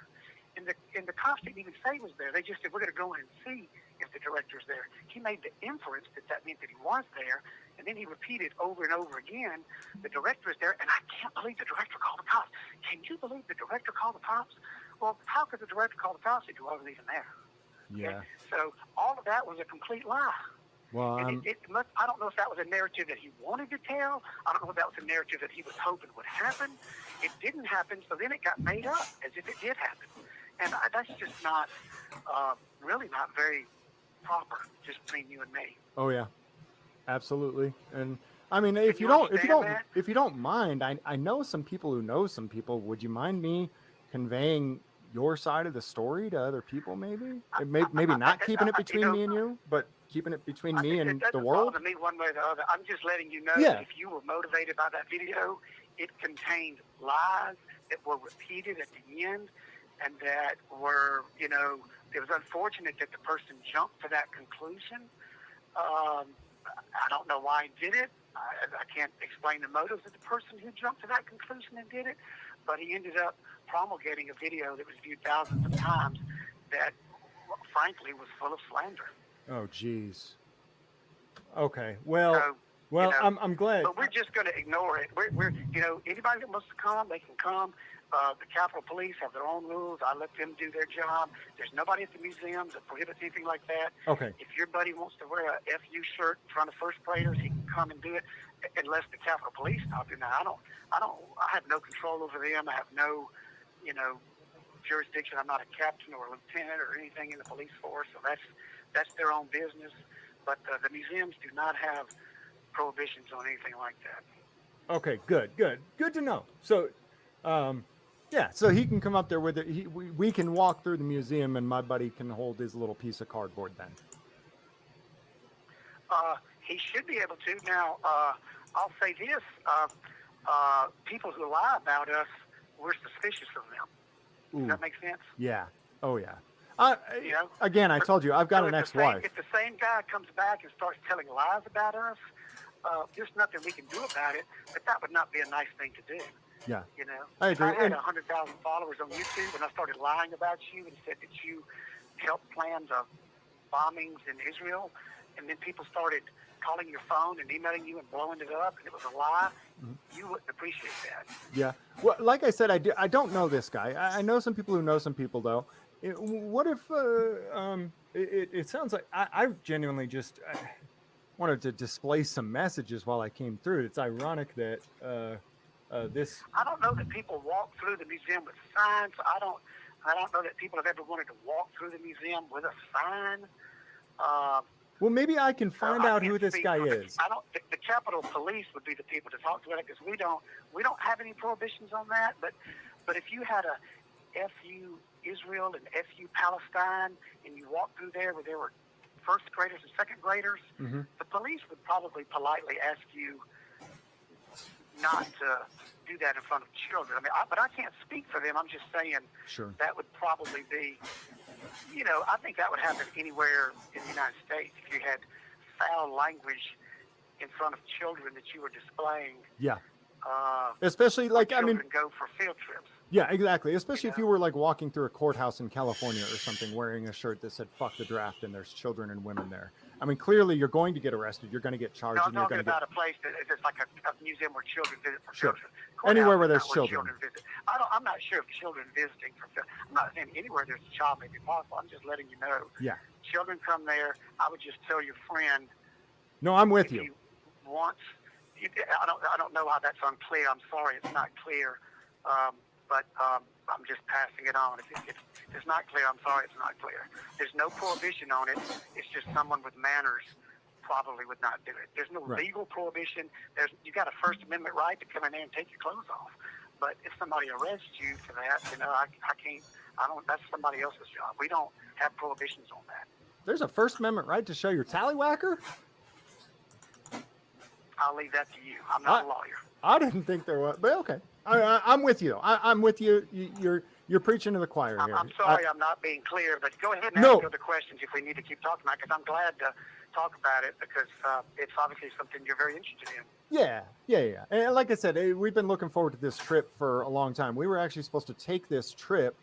And the cops didn't even say he was there. They just said, we're going to go in and see if the director's there. He made the inference that meant that he was there, and then he repeated over and over again, the director is there, and I can't believe the director called the cops. Can you believe the director called the cops? Well, how could the director call the cops if he wasn't even there? Yeah. Okay? So all of that was a complete lie. Well, and I don't know if that was a narrative that he wanted to tell. I don't know if that was a narrative that he was hoping would happen. It didn't happen, so then it got made up as if it did happen. And that's just not, really not very proper, just between you and me. Oh yeah, absolutely. And I mean, if you don't mind, I know some people who know some people. Would you mind me conveying your side of the story to other people? Maybe not keeping it between me and you, but keeping it between me and the world. It doesn't bother me one way or the other. I'm just letting you know Yeah. that if you were motivated by that video, it contained lies that were repeated at the end, and that were, it was unfortunate that the person jumped to that conclusion. I don't know why he did it, I can't explain the motives of the person who jumped to that conclusion and did it, but he ended up promulgating a video that was viewed thousands of times that, frankly, was full of slander. Oh, geez. Okay. Well, I'm glad. But we're just going to ignore it. We're anybody that wants to come, they can come. The Capitol Police have their own rules. I let them do their job. There's nobody at the museums that prohibits anything like that. Okay. If your buddy wants to wear a FU shirt in front of first graders, he can come and do it, unless the Capitol Police stop him. Now, I have no control over them. I have no, jurisdiction. I'm not a captain or a lieutenant or anything in the police force, so that's their own business. But the museums do not have prohibitions on anything like that. Okay, good to know. So, yeah, so he can come up there with it. We can walk through the museum, and my buddy can hold his little piece of cardboard then. He should be able to. Now, I'll say this: people who lie about us, we're suspicious of them. Does that make sense? Yeah. Oh, yeah. Again, I told you, I've got an ex-wife. If the same guy comes back and starts telling lies about us, there's nothing we can do about it, but that would not be a nice thing to do. Yeah. I I agree. had 100,000 followers on YouTube, and I started lying about you and said that you helped plan the bombings in Israel, and then people started calling your phone and emailing you and blowing it up, and it was a lie. Mm-hmm. You wouldn't appreciate that. Yeah. Well, like I said, I don't know this guy. I know some people who know some people, though. What if it sounds like I genuinely just wanted to display some messages while I came through. It's ironic that this. I don't know that people walk through the museum with signs. I don't know that people have ever wanted to walk through the museum with a sign. Well, maybe I can find out who this guy is. The Capitol Police would be the people to talk to it, because we don't have any prohibitions on that. But if you had a FU Israel and FU Palestine, and you walked through there where there were first graders and second graders, mm-hmm. the police would probably politely ask you not to do that in front of children. But I can't speak for them. I'm just saying that would probably be, I think that would happen anywhere in the United States if you had foul language in front of children that you were displaying. Yeah. Especially children go for field trips. Yeah, exactly. Especially if you were walking through a courthouse in California or something, wearing a shirt that said "fuck the draft" and there's children and women there. Clearly you're going to get arrested. You're going to get charged. No, I'm talking about a place that's like a museum where children visit for children. Anywhere where there's children. Visit. I'm not sure if children visiting for. I'm not saying anywhere there's a child may be possible. I'm just letting you know. Yeah. Children come there. I would just tell your friend. No, I'm with you. you. I don't know how that's unclear. I'm sorry, it's not clear. But I'm just passing it on. If it's not clear, I'm sorry, it's not clear. There's no prohibition on it. It's just someone with manners probably would not do it. There's no legal prohibition. You got a First Amendment right to come in there and take your clothes off. But if somebody arrests you for that, I can't. That's somebody else's job. We don't have prohibitions on that. There's a First Amendment right to show your tallywhacker? I'll leave that to you. I'm not a lawyer. I didn't think there was, but okay. I'm with you. I'm with you. You're preaching to the choir here. I'm sorry I'm not being clear, but go ahead and ask other questions if we need to keep talking about it, because I'm glad to talk about it, because it's obviously something you're very interested in. Yeah. And like I said, we've been looking forward to this trip for a long time. We were actually supposed to take this trip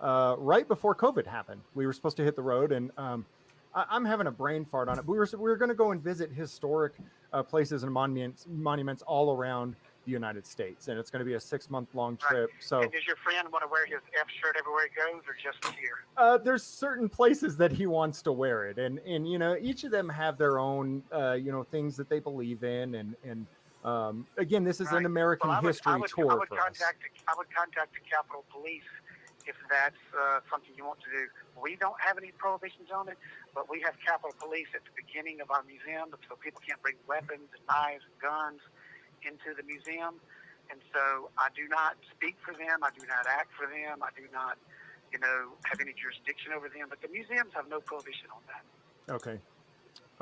right before COVID happened. We were supposed to hit the road, and I'm having a brain fart on it. We were going to go and visit historic places and monuments all around the United States, and it's going to be a 6-month-long trip. So, and does your friend want to wear his F shirt everywhere he goes, or just here? There's certain places that he wants to wear it, and each of them have their own things that they believe in, and again, this is an American history tour. I would contact the Capitol Police if that's something you want to do. We don't have any prohibitions on it, but we have Capitol Police at the beginning of our museum, so people can't bring weapons and knives and guns into the museum. And so I do not speak for them. I do not act for them. I do not, have any jurisdiction over them. But the museums have no prohibition on that. Okay.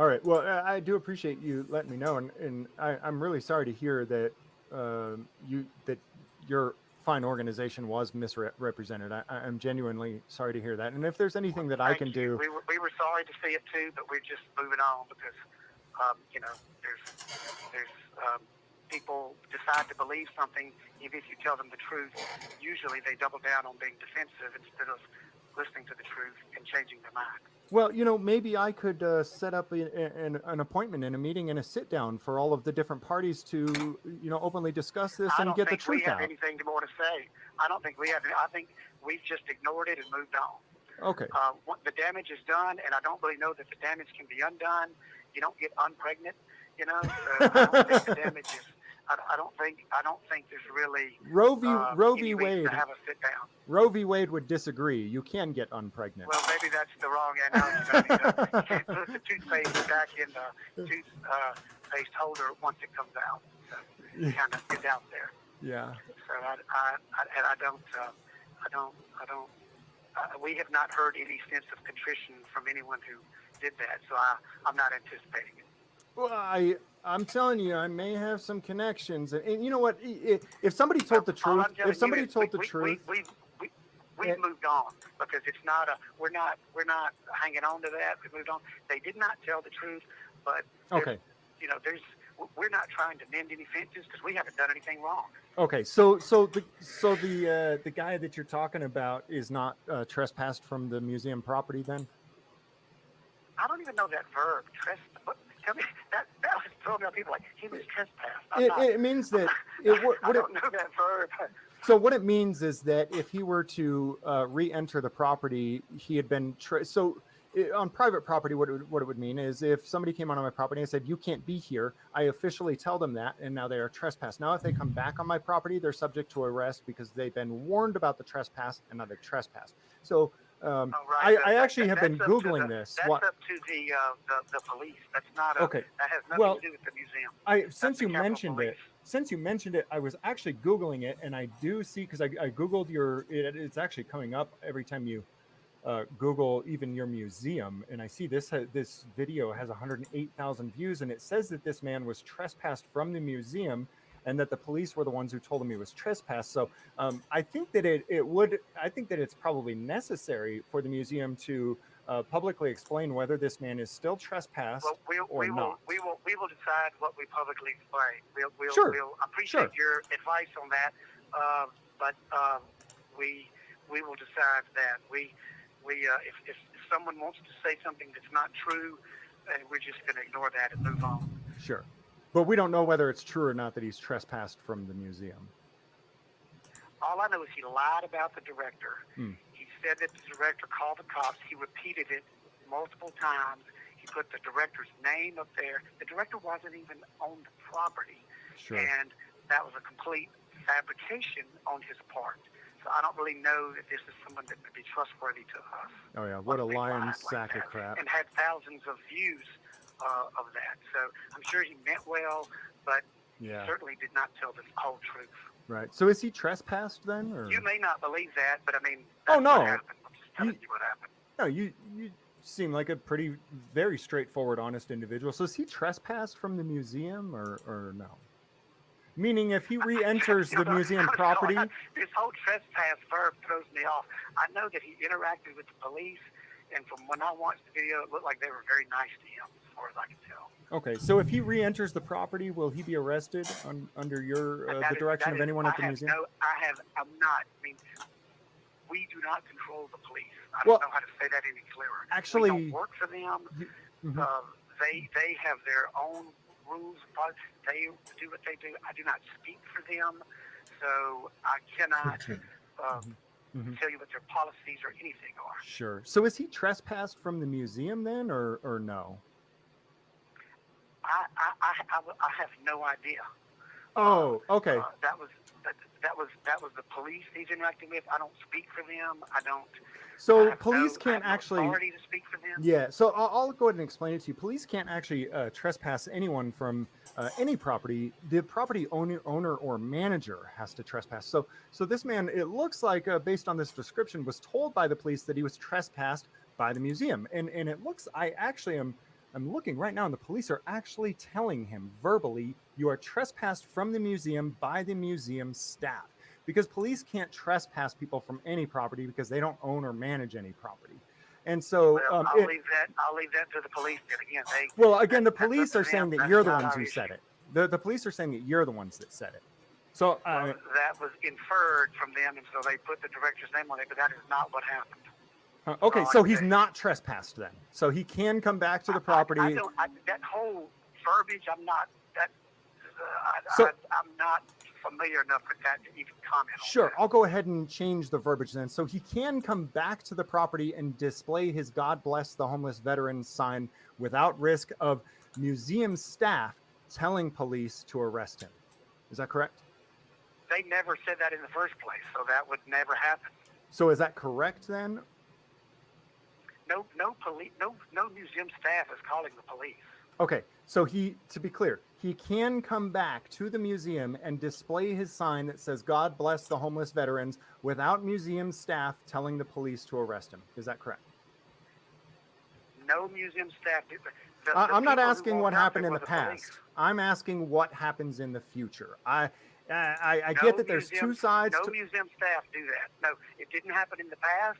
All right. Well, I do appreciate you letting me know, and I'm really sorry to hear that that your fine organization was misrepresented. I'm genuinely sorry to hear that. And if there's anything that I can do, we were sorry to see it too, but we're just moving on because there's people decide to believe something, even if you tell them the truth, usually they double down on being defensive instead of listening to the truth and changing their mind. Well, maybe I could set up an appointment and a meeting and a sit down for all of the different parties to, openly discuss this and get the truth I don't think we have out. anything more to say. I don't think we have. I think we've just ignored it and moved on. Okay. The damage is done, and I don't really know that the damage can be undone. You don't get unpregnant, So I don't think the damage is. I don't think there's really Roe v. any reason Wade. to have a sit down. Roe v. Wade would disagree. You can get unpregnant. Well, maybe that's the wrong analogy. You can't put the toothpaste back in the toothpaste holder once it comes out. So it kind of is out there. Yeah. So we have not heard any sense of contrition from anyone who did that. So I'm not anticipating it. Well, I'm telling you, I may have some connections, and you know what? If somebody told the truth, We've moved on because it's not we're not hanging on to that. We moved on. They did not tell the truth, but okay. We're not trying to mend any fences because we haven't done anything wrong. Okay, so the guy that you're talking about is not trespassed from the museum property then? I don't even know that verb, trespass. Tell me that was throwing out people like he was trespassed. It means that I don't know that verb. So what it means is that if he were to re-enter the property, he had been on private property. What it would mean is if somebody came onto my property and said you can't be here, I officially tell them that, and now they are trespassed. Now if they come back on my property, they're subject to arrest because they've been warned about the trespass and now they've trespassed. So I actually have been Googling this. That's up to the police. That's not okay. That has nothing to do with the museum. Since you mentioned it, I was actually Googling it, and I do see, because I Googled it's actually coming up every time you Google even your museum, and I see this video has 108,000 views, and it says that this man was trespassed from the museum, and that the police were the ones who told him he was trespassed. So I think that I think that it's probably necessary for the museum to publicly explain whether this man is still trespassed or not. We will decide what we publicly explain. We'll appreciate your advice on that, but we will decide that if someone wants to say something that's not true, we're just going to ignore that and move on. Sure. But we don't know whether it's true or not that he's trespassed from the museum. All I know is he lied about the director. He said that the director called the cops. He repeated it multiple times. He put the director's name up there. The director wasn't even on the property. Sure. And that was a complete fabrication on his part. So I don't really know that this is someone that could be trustworthy to us. Oh, yeah. What a lying sack of crap. And had thousands of views of that. So I'm sure he meant well, but he certainly did not tell the whole truth. Right. So is he trespassed then? Or? You may not believe that, but I mean, that's what happened. I'm just telling you what happened. No, you seem like a very straightforward, honest individual. So is he trespassed from the museum or no? Meaning if he re-enters the museum property... This whole trespass verb throws me off. I know that he interacted with the police, and from when I watched the video, it looked like they were very nice to him, as far as I can tell. Okay, so if he re-enters the property, will he be arrested under the direction of anyone at the museum? I'm not. I mean, we do not control the police. I don't know how to say that any clearer. Actually, we don't work for them. They have their own rules. They do what they do. I do not speak for them, so I cannot tell you what their policies or anything are. Sure. So is he trespassed from the museum then, or no? I have no idea. Oh, okay. That was the police he's interacting with. I don't speak for them. I don't. So police can't I have actually. No authority to speak for them. Yeah. So I'll go ahead and explain it to you. Police can't actually trespass anyone from any property. The property owner or manager has to trespass. So this man, it looks like, based on this description, was told by the police that he was trespassed by the museum, and it looks. I'm looking right now, and the police are actually telling him verbally, "You are trespassed from the museum by the museum staff," because police can't trespass people from any property because they don't own or manage any property. And so I'll leave that to the police. And again, the police are saying that you're the ones who said it. The police are saying that you're the ones that said it. So That was inferred from them, and so they put the director's name on it, but that is not what happened. okay, so he's not trespassed then. So he can come back to the property. That whole verbiage, I'm not familiar enough with that to even comment on. Sure, I'll go ahead and change the verbiage then. So he can come back to the property and display his God Bless the Homeless Veterans sign without risk of museum staff telling police to arrest him. Is that correct? They never said that in the first place, so that would never happen. So is that correct then? No museum staff is calling the police. Okay, so to be clear, he can come back to the museum and display his sign that says God Bless the Homeless Veterans without museum staff telling the police to arrest him. Is that correct? No museum staff. I'm not asking what happened in the past. I'm asking what happens in the future. I get that there's two sides. No museum staff do that. No, it didn't happen in the past.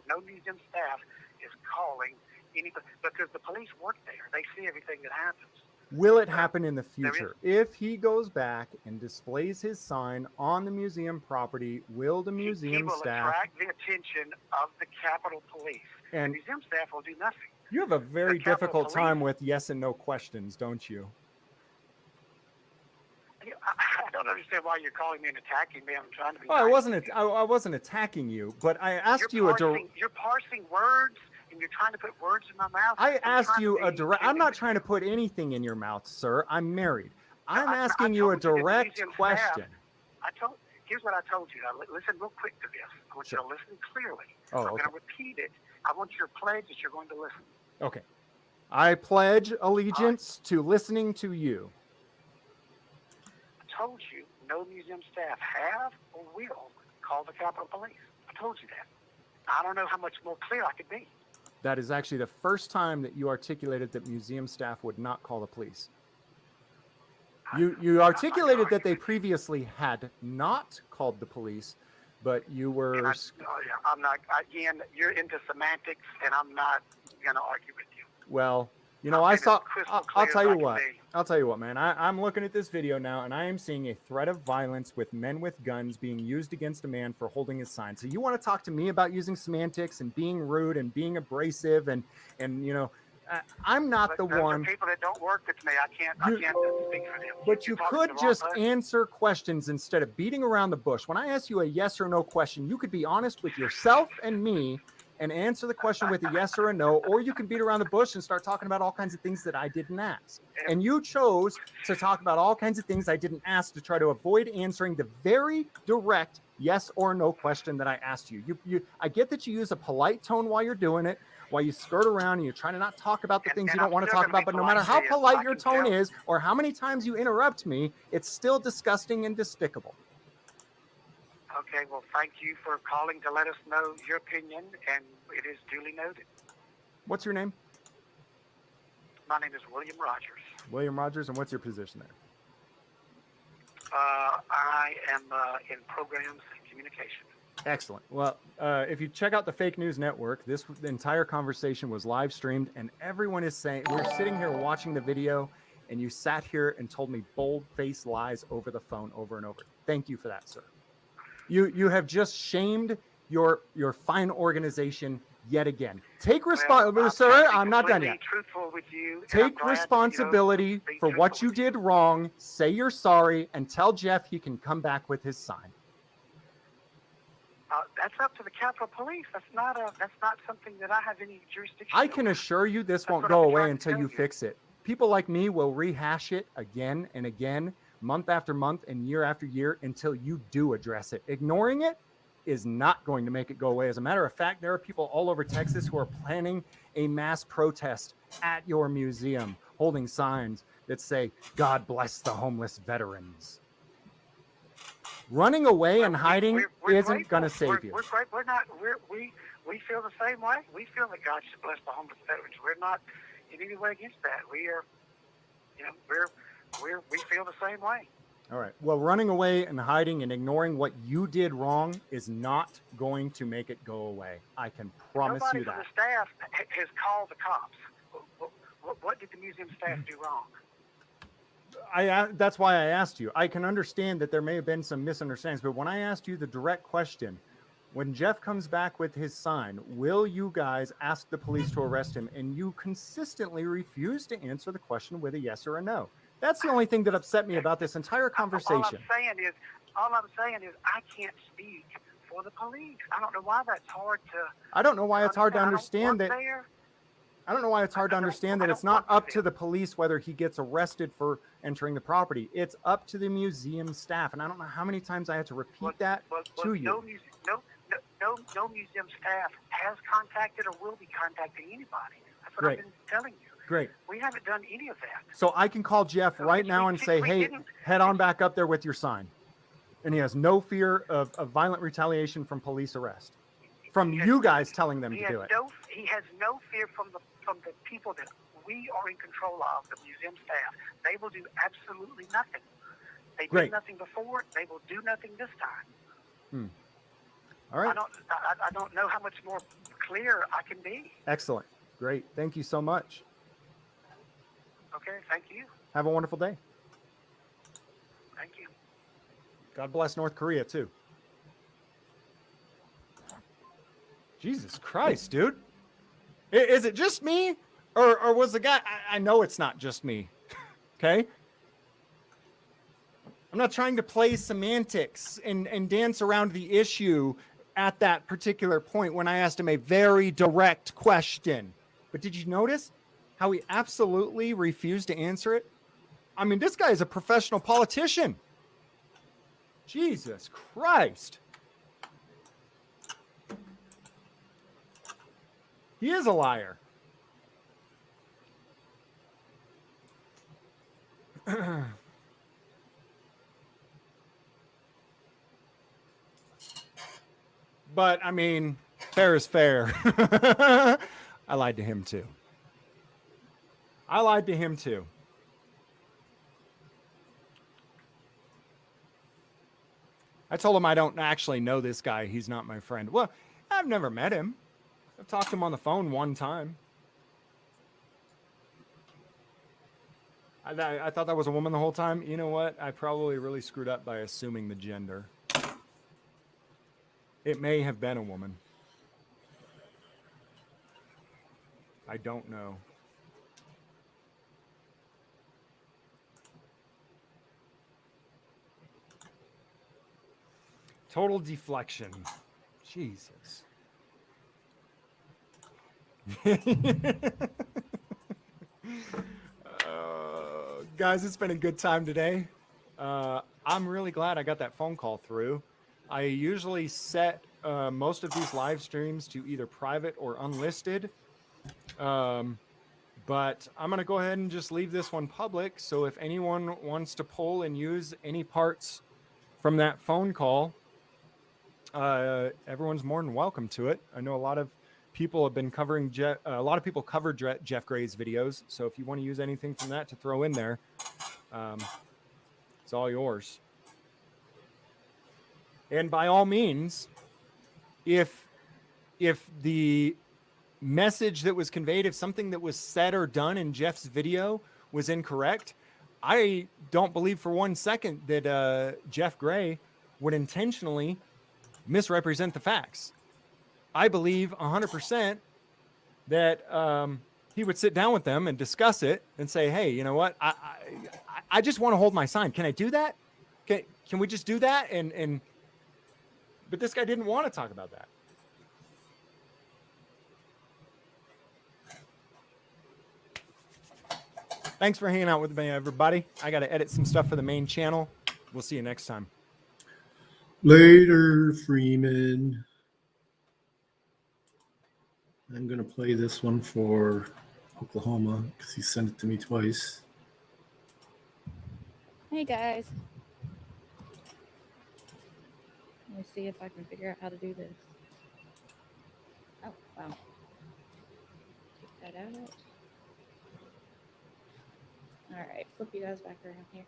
No museum staff is calling anybody because the police work there. They see everything that happens. Will it happen in the future? If he goes back and displays his sign on the museum property, will the museum staff... He will attract the attention of the Capitol Police. And the museum staff will do nothing. You have a very difficult time with yes and no questions, don't you? I don't understand why you're calling me and attacking me. I'm trying to be I nice. wasn't attacking you, but I asked You're you parsing words, and you're trying to put words in my mouth. I asked you a direct... I'm not trying to put anything in your mouth, sir. I'm married. I'm asking you a direct question. Here's what I told you. Now, listen real quick to this. I want you to listen clearly. Oh, I'm okay. going to repeat it. I want your pledge that you're going to listen. Okay. I pledge allegiance to listening to you. I told you no museum staff have or will call the Capitol Police. I told you that. I don't know how much more clear I could be. That is actually the first time that you articulated that museum staff would not call the police. You articulated that they previously had not called the police, but you were... I'm not, again, you're into semantics, and I'm not going to argue with you. Well, you know, I'll tell you what. I'll tell you what, man. I'm looking at this video now, and I am seeing a threat of violence with men with guns being used against a man for holding his sign. So you want to talk to me about using semantics and being rude and being abrasive and you know, I'm not the one. People that don't work with me, I can't speak for them. But you could just answer questions instead of beating around the bush. When I ask you a yes or no question, you could be honest with yourself and me and answer the question with a yes or a no, or you can beat around the bush and start talking about all kinds of things that I didn't ask. And you chose to talk about all kinds of things I didn't ask to try to avoid answering the very direct yes or no question that I asked you. I get that you use a polite tone while you're doing it, while you skirt around and you're trying to not talk about the things you don't want to talk about, but no matter how polite your tone is or how many times you interrupt me, it's still disgusting and despicable. Okay, well, thank you for calling to let us know your opinion, and it is duly noted. What's your name? My name is William Rogers. William Rogers, and what's your position there? I am in programs and communication. Excellent. Well, if you check out the Fake News Network, the entire conversation was live streamed, and everyone is saying, we're sitting here watching the video, and you sat here and told me bold-faced lies over the phone over and over. Thank you for that, sir. You have just shamed your fine organization yet again. Take responsibility, sir. I'm not done yet. Truthful with you. Take responsibility for what you did wrong. Say you're sorry, and tell Jeff he can come back with his sign. That's up to the Capitol Police. That's not something that I have any jurisdiction. I can assure you this won't go away until you fix it. People like me will rehash it again and again, month after month and year after year until you do address it. Ignoring it is not going to make it go away. As a matter of fact, there are people all over Texas who are planning a mass protest at your museum, holding signs that say, God bless the homeless veterans. Running away and hiding isn't going to save you. We feel the same way. We feel that God should bless the homeless veterans. We're not in any way against that. We are, we feel the same way. All right. Well, running away and hiding and ignoring what you did wrong is not going to make it go away. I can promise you that. Nobody from the staff has called the cops. What did the museum staff do wrong? that's why I asked you. I can understand that there may have been some misunderstandings, but when I asked you the direct question, when Jeff comes back with his sign, will you guys ask the police to arrest him? And you consistently refuse to answer the question with a yes or a no. That's the only thing that upset me about this entire conversation. All I'm saying is I can't speak for the police. I don't know why that's hard to. I don't know why it's hard to understand that. I don't know why it's hard to understand that it's not up to the police whether he gets arrested for entering the property. It's up to the museum staff, and I don't know how many times I have to repeat that to you. No museum staff has contacted or will be contacting anybody. That's what Great. I've been telling you. Great. We haven't done any of that. So I can call Jeff right now and say, hey, head on back up there with your sign. And he has no fear of violent retaliation from police arrest. From you guys telling them to do it. He has no fear from the people that we are in control of, the museum staff. They will do absolutely nothing. They did nothing before. They will do nothing this time. All right. I don't know how much more clear I can be. Excellent. Great. Thank you so much. Okay. Thank you. Have a wonderful day. Thank you. God bless North Korea, too. Jesus Christ, dude. Is it just me? Or was the guy... I know it's not just me. Okay? I'm not trying to play semantics and dance around the issue at that particular point when I asked him a very direct question. But did you notice how he absolutely refused to answer it? I mean, this guy is a professional politician. Jesus Christ. He is a liar. But, I mean, fair is fair. I lied to him, too. I told him I don't actually know this guy. He's not my friend. Well, I've never met him. I've talked to him on the phone one time. I thought that was a woman the whole time. You know what? I probably really screwed up by assuming the gender. It may have been a woman. I don't know. Total deflection. Jesus. Guys, it's been a good time today. I'm really glad I got that phone call through. I usually set most of these live streams to either private or unlisted. But I'm going to go ahead and just leave this one public. So if anyone wants to pull and use any parts from that phone call, everyone's more than welcome to it. I know a lot of people have been covering a lot of people covered Jeff Gray's videos. So if you want to use anything from that to throw in there, it's all yours. And by all means, if the message that was conveyed, if something that was said or done in Jeff's video was incorrect, I don't believe for 1 second that Jeff Gray would intentionally misrepresent the facts. I believe 100% that he would sit down with them and discuss it and say, hey, you know what? I just want to hold my sign. Can I do that? Can we just do that? But this guy didn't want to talk about that. Thanks for hanging out with me, everybody. I got to edit some stuff for the main channel. We'll see you next time. Later, Freeman. I'm going to play this one for Oklahoma because he sent it to me twice. Hey, guys. Let me see if I can figure out how to do this. Oh, wow. Take that out. All right, flip you guys back around here.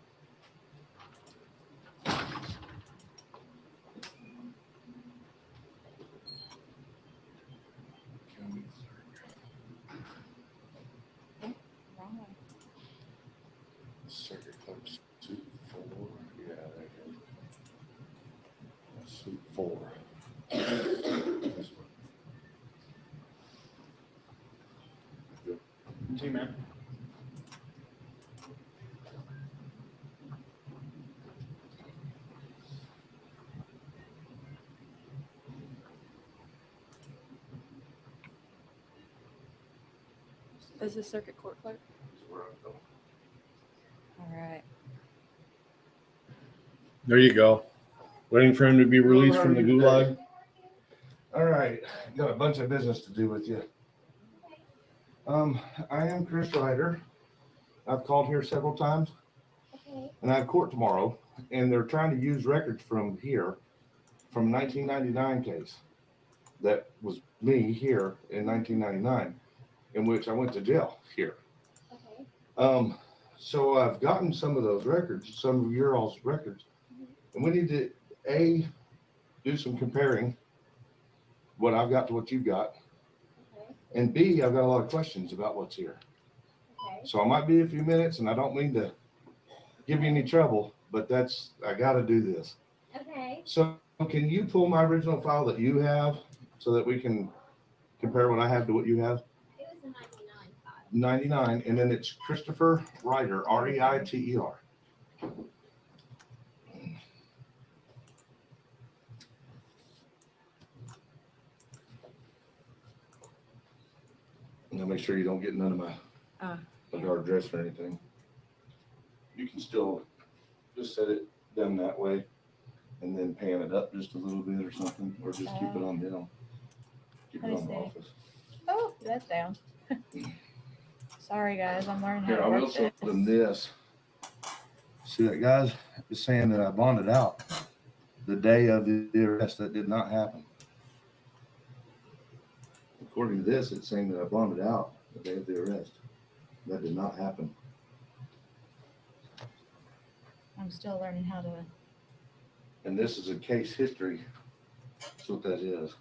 Oh, wrong one. 4. See, man. Is this circuit court clerk? All right. There you go. Waiting for him to be released from the gulag. All right, got a bunch of business to do with you. I am Chris Ryder. I've called here several times, and I have court tomorrow, and they're trying to use records from here, from 1999 case. That was me here in 1999, in which I went to jail here. So I've gotten some of those records, some of your all's records, and we need to A, do some comparing what I've got to what you've got, and B, I've got a lot of questions about what's here. So I might be a few minutes, and I don't mean to give you any trouble, but I got to do this. So can you pull my original file that you have so that we can compare what I have to what you have? It was a 99 file. 99, and then it's Christopher Ryder, Reiter. Now make sure you don't get none of my our address or anything. You can still just set it down that way and then pan it up just a little bit or something, or just keep it on down. Keep it on the office. Oh, that's down. Sorry, guys. I'm learning how Here, to I work will show this. them this. See that, guys? It's saying that I bonded out the day of the arrest. That did not happen. According to this, it's saying that I bonded out the day of the arrest. That did not happen. I'm still learning how to. And this is a case history. That's what that is.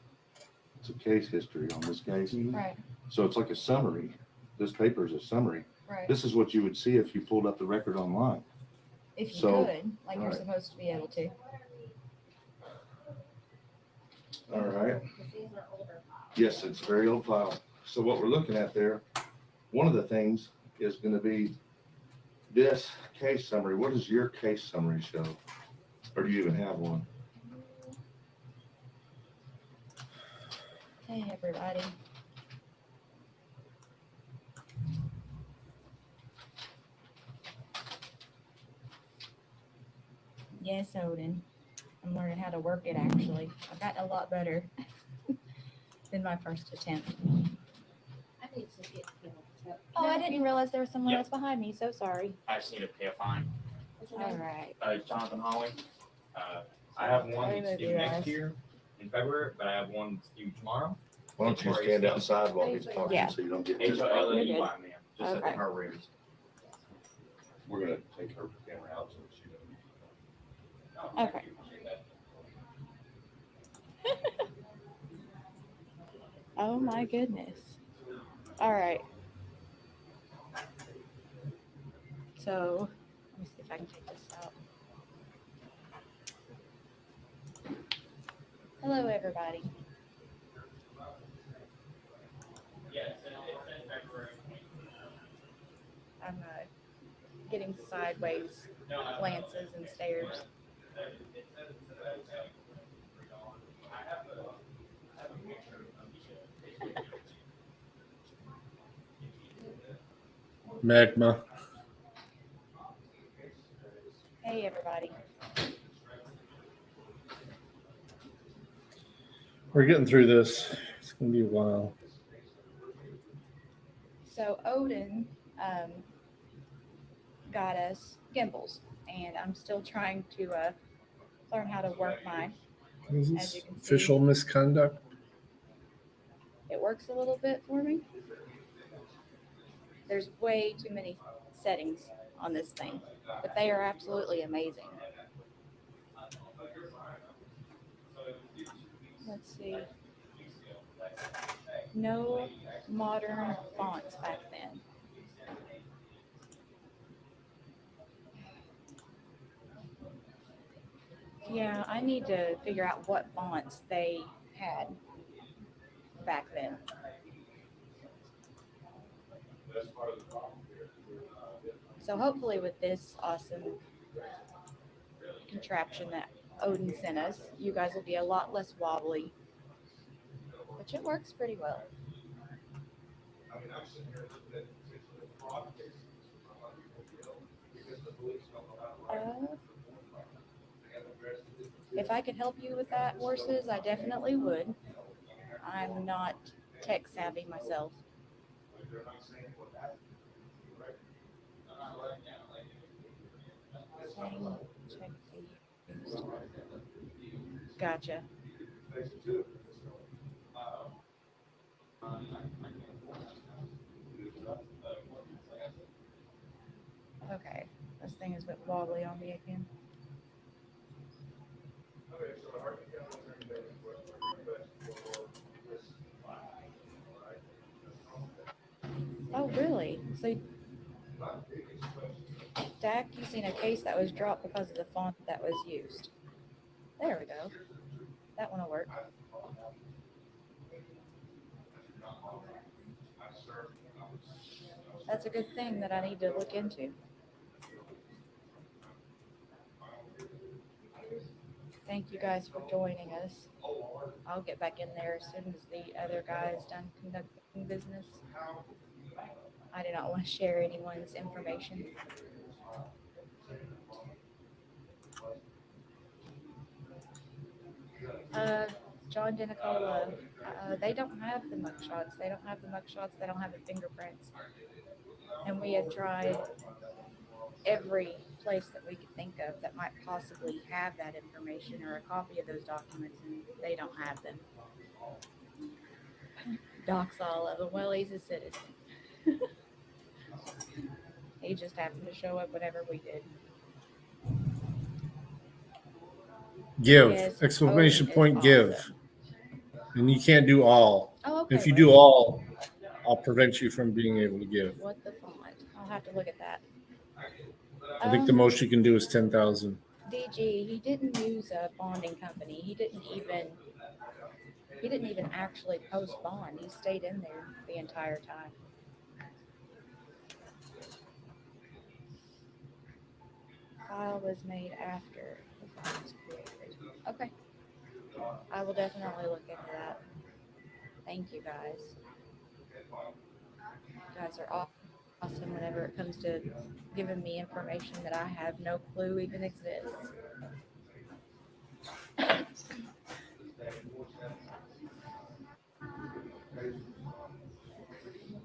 It's a case history on this case. Right. So it's like a summary. This paper is a summary. Right. This is what you would see if you pulled up the record online. If you So, could, like you're right. supposed to be able to. All right. These are older files. Yes, it's a very old file. So what we're looking at there, one of the things is going to be this case summary. What does your case summary show? Or do you even have one? Hey, everybody. Yes, Odin. I'm learning how to work it, actually. I've gotten a lot better than my first attempt. I need to get people. Oh, I didn't realize there was someone Yep. else behind me. So sorry. I just need to pay a fine. All right. Jonathan Holly. I have one Sorry, that's due maybe, next guys. year in February, but I have one that's due tomorrow. Why don't you stand outside while he's talking Yeah. so you don't get H-O-L-L-E-Y, just ma'am. Just Okay. at her rears. We're going to take her camera out so she doesn't. Okay. Oh my goodness. All right. So let me see if I can take this out. Hello, everybody. I'm getting sideways glances and stares. Magma. Hey, everybody. We're getting through this. It's going to be a while. So Odin got us gimbals, and I'm still trying to learn how to work mine. Is As this you can see, official misconduct? it works a little bit for me. There's way too many settings on this thing, but they are absolutely amazing. Let's see. No modern fonts back then. Yeah, I need to figure out what fonts they had back then. So hopefully with this awesome contraption that Odin sent us, you guys will be a lot less wobbly, which it works pretty well. If I could help you with that, horses, I definitely would. I'm not tech savvy myself. Check these. Gotcha. Okay, this thing is a bit wobbly on me again. Oh, really? So, Dak, you seen a case that was dropped because of the font that was used. There we go. That one will work. That's a good thing that I need to look into. Thank you guys for joining us. I'll get back in there as soon as the other guy's done conducting business. I do not want to share anyone's information. John Denicola, they don't have the mugshots. They don't have the mugshots. They don't have the fingerprints. And we have tried every place that we could think of that might possibly have that information or a copy of those documents, and they don't have them. Doc's all of them. Well, he's a citizen. He just happened to show up whenever we did. Give. Yes, Exclamation Odin point is give. awesome. And you can't do all. Oh, okay, If you wait. do all, I'll prevent you from being able to give. What the font? I'll have to look at that. I think the most you can do is 10,000. DG, he didn't use a bonding company. He didn't even actually post bond. He stayed in there the entire time. File was made after the file was created. Okay. I will definitely look into that. Thank you guys. You guys are awesome whenever it comes to giving me information that I have no clue even exists. All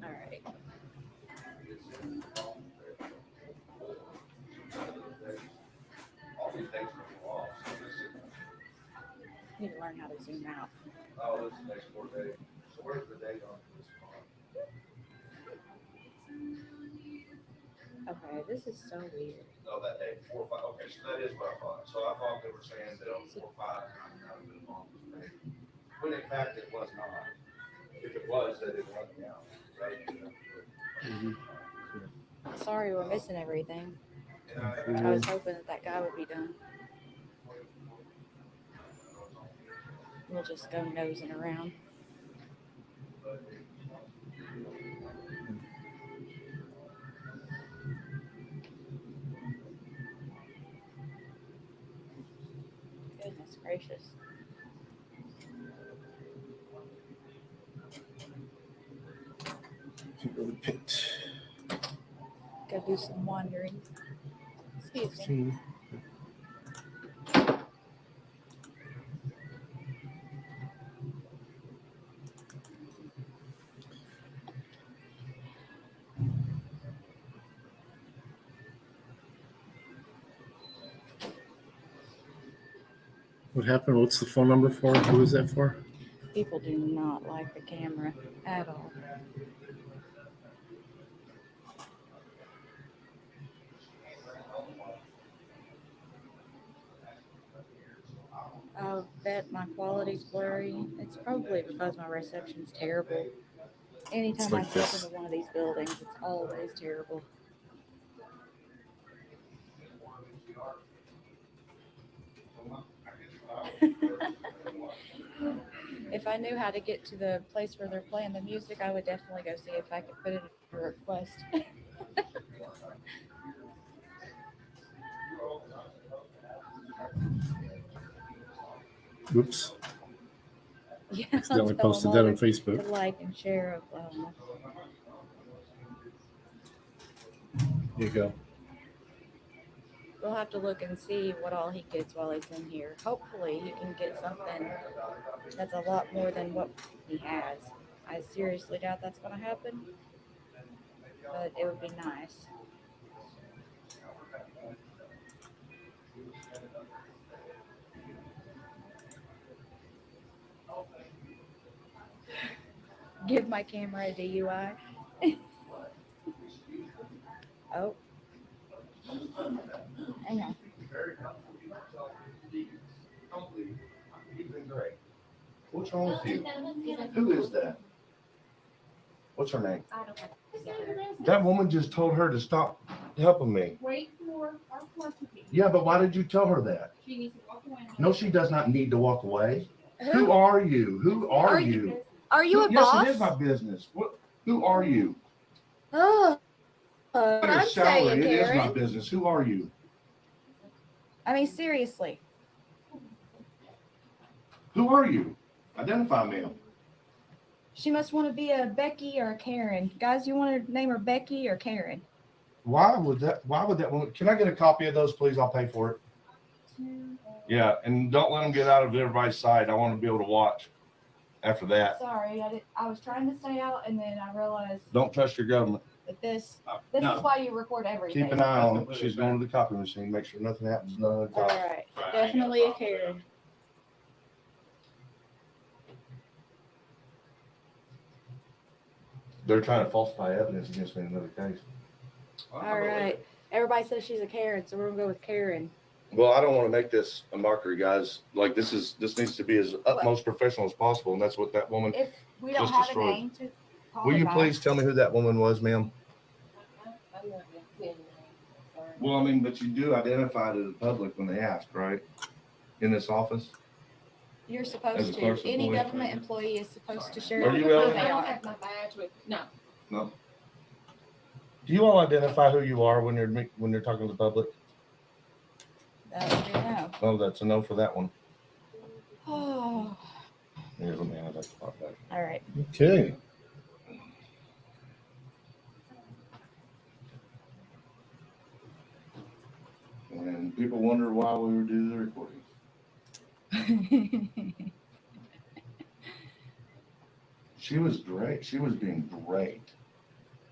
right. Need to learn how to zoom out. Oh, this next 4 days. So where's the date on this one? Okay, this is so weird. Oh, that day, 4 5. Okay, so that is what I thought. So I thought they were saying that on 4 5, when in fact it was not. If it was, that it wasn't out, right? Sorry, we're missing everything. I was hoping that guy would be done. We'll just go nosing around. Goodness gracious. Go to the pit. Go do some wandering. Excuse me. What happened? What's the phone number for? Who is that for? People do not like the camera at all. I'll bet my quality's blurry. It's probably because my reception's terrible. Anytime like I step this. into one of these buildings, it's always terrible. If I knew how to get to the place where they're playing the music, I would definitely go see if I could put in a request. Oops. Yeah, Accidentally tell posted them that all on Facebook. to like and share. Here you go. We'll have to look and see what all he gets while he's in here. Hopefully, he can get something that's a lot more than what he has. I seriously doubt that's going to happen, but it would be nice. Give my camera a DUI. Oh. Hang on. What's wrong with you? Who is that? What's her name? That woman just told her to stop helping me. Wait for our court to be. Yeah, but why did you tell her that? She needs to walk away. No, she does not need to walk away. Who are you? Who are you? Are you a yes, boss? Yes, it is my business. What? Who are you? Oh, Your I'm salary, saying, it is my Karen. business. Who are you? I mean, seriously. Who are you? Identify me. She must want to be a Becky or a Karen. Guys, you want to name her Becky or Karen? Why would that woman? Can I get a copy of those, please? I'll pay for it. Yeah, and don't let them get out of everybody's sight. I want to be able to watch after that. Sorry, I was trying to stay out, and then I realized Don't trust your government. that this No. is why you record everything. Keep an eye on it. She's going to the copy machine. Make sure nothing happens. None of the All time. right, definitely a Karen. They're trying to falsify evidence against me in another case. All right, everybody says she's a Karen, so we're gonna go with Karen. Well, I don't want to make this a mockery, guys. Like this needs to be as utmost professional as possible, and that's what that woman If we don't just have destroyed. a name to call Will her you by. please tell me who that woman was, ma'am? I'm not gonna pin her. Sorry. Well, I mean, but you do identify to the public when they ask, right? In this office? You're As a supposed to. clerk's Any employee. government employee is supposed to share. Are you who Ellen? they I don't are. have my badge with, no. No. Do you all identify who you are when you're talking to the public? That would be a no. No, that's a no for that one. Oh, Here's let me have that spot back. all right. Okay. And people wonder why we would do the recording. She was great. She was being great.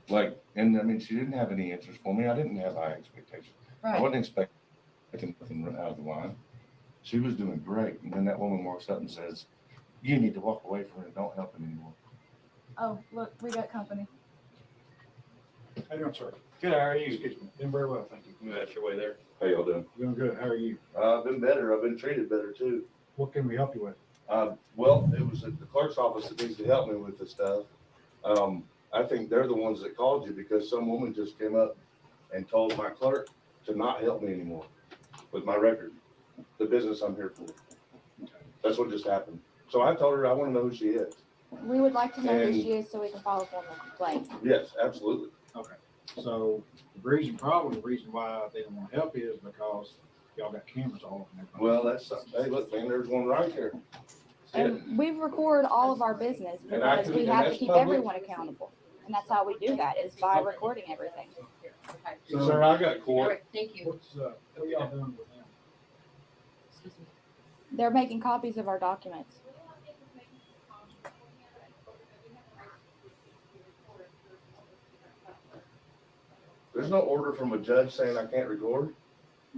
Like, and I mean, she didn't have any interest for me. I didn't have high expectations. I Right. wasn't expecting nothing out of the line. She was doing great. And then that woman walks up and says, you need to walk away from her and don't help him anymore. Oh, look, we got company. How you doing, sir? Good, how are you? Excuse me. Doing very well, thank you. That's your way there. How y'all doing? Doing good, how are you? I've been better. I've been treated better too. What can we help you with? Well, it was at the clerk's office that needs to help me with this stuff. I think they're the ones that called you because some woman just came up and told my clerk to not help me anymore with my record, the business I'm here for. That's what just happened. So I told her I want to know who she is. We would like to know who And- she is so we can file a formal complaint. Yes, absolutely. Okay, so probably the reason why they don't want to help you is because y'all got cameras all over and everything. Well, that's, hey, look, man, there's one right there. And we record all of our business And I because can- we and have to that's keep public. everyone accountable. And that's how we do that, is by recording everything. So, sir, I got All court. right, thank you. What are y'all doing with them? Excuse me. They're making copies of our documents. There's no order from a judge saying I can't record.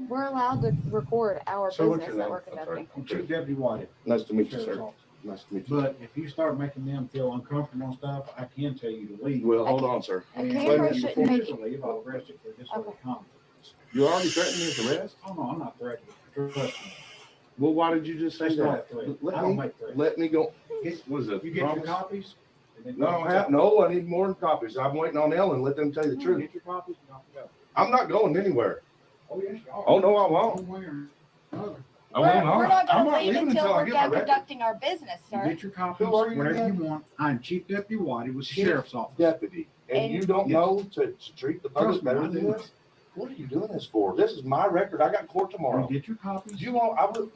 We're allowed to record our So what's business your that name? we're I'm sorry. conducting. I'm Chief Deputy Whited. Nice to meet you, Sheriff's sir. Office. Nice to meet you. But if you start making them feel uncomfortable and stuff, I can tell you to leave. Well, hold on, sir. A And camera if you shouldn't refuse make to it. leave, I'll arrest you for disorderly conduct. You already threatened me with arrest? Oh, no, I'm not threatening you. Trust me. Well, why did you just say That's not a that? threat. I Let don't me, make threats. let me go. What is it? You get your promise? copies? and then- No, I don't have, no, I need more than copies. I'm waiting on Ellen. Let them tell you the truth. Get your copies and off you go. I'm not going anywhere. Oh, yes, you are. Oh, no, I won't. One way or another. I We're, will not. we're not I'm going to not leave leaving until until I we're get my done record. conducting our business, You sir. get your copies, Who are you whatever again? you want. I'm Chief Deputy Whitey with the Chief Sheriff's Office. Deputy, and you don't Yes. know to treat the public Trust me, better I than do. this? What are you doing this for? This is my record. I got court tomorrow. You get your copies. You want? I would.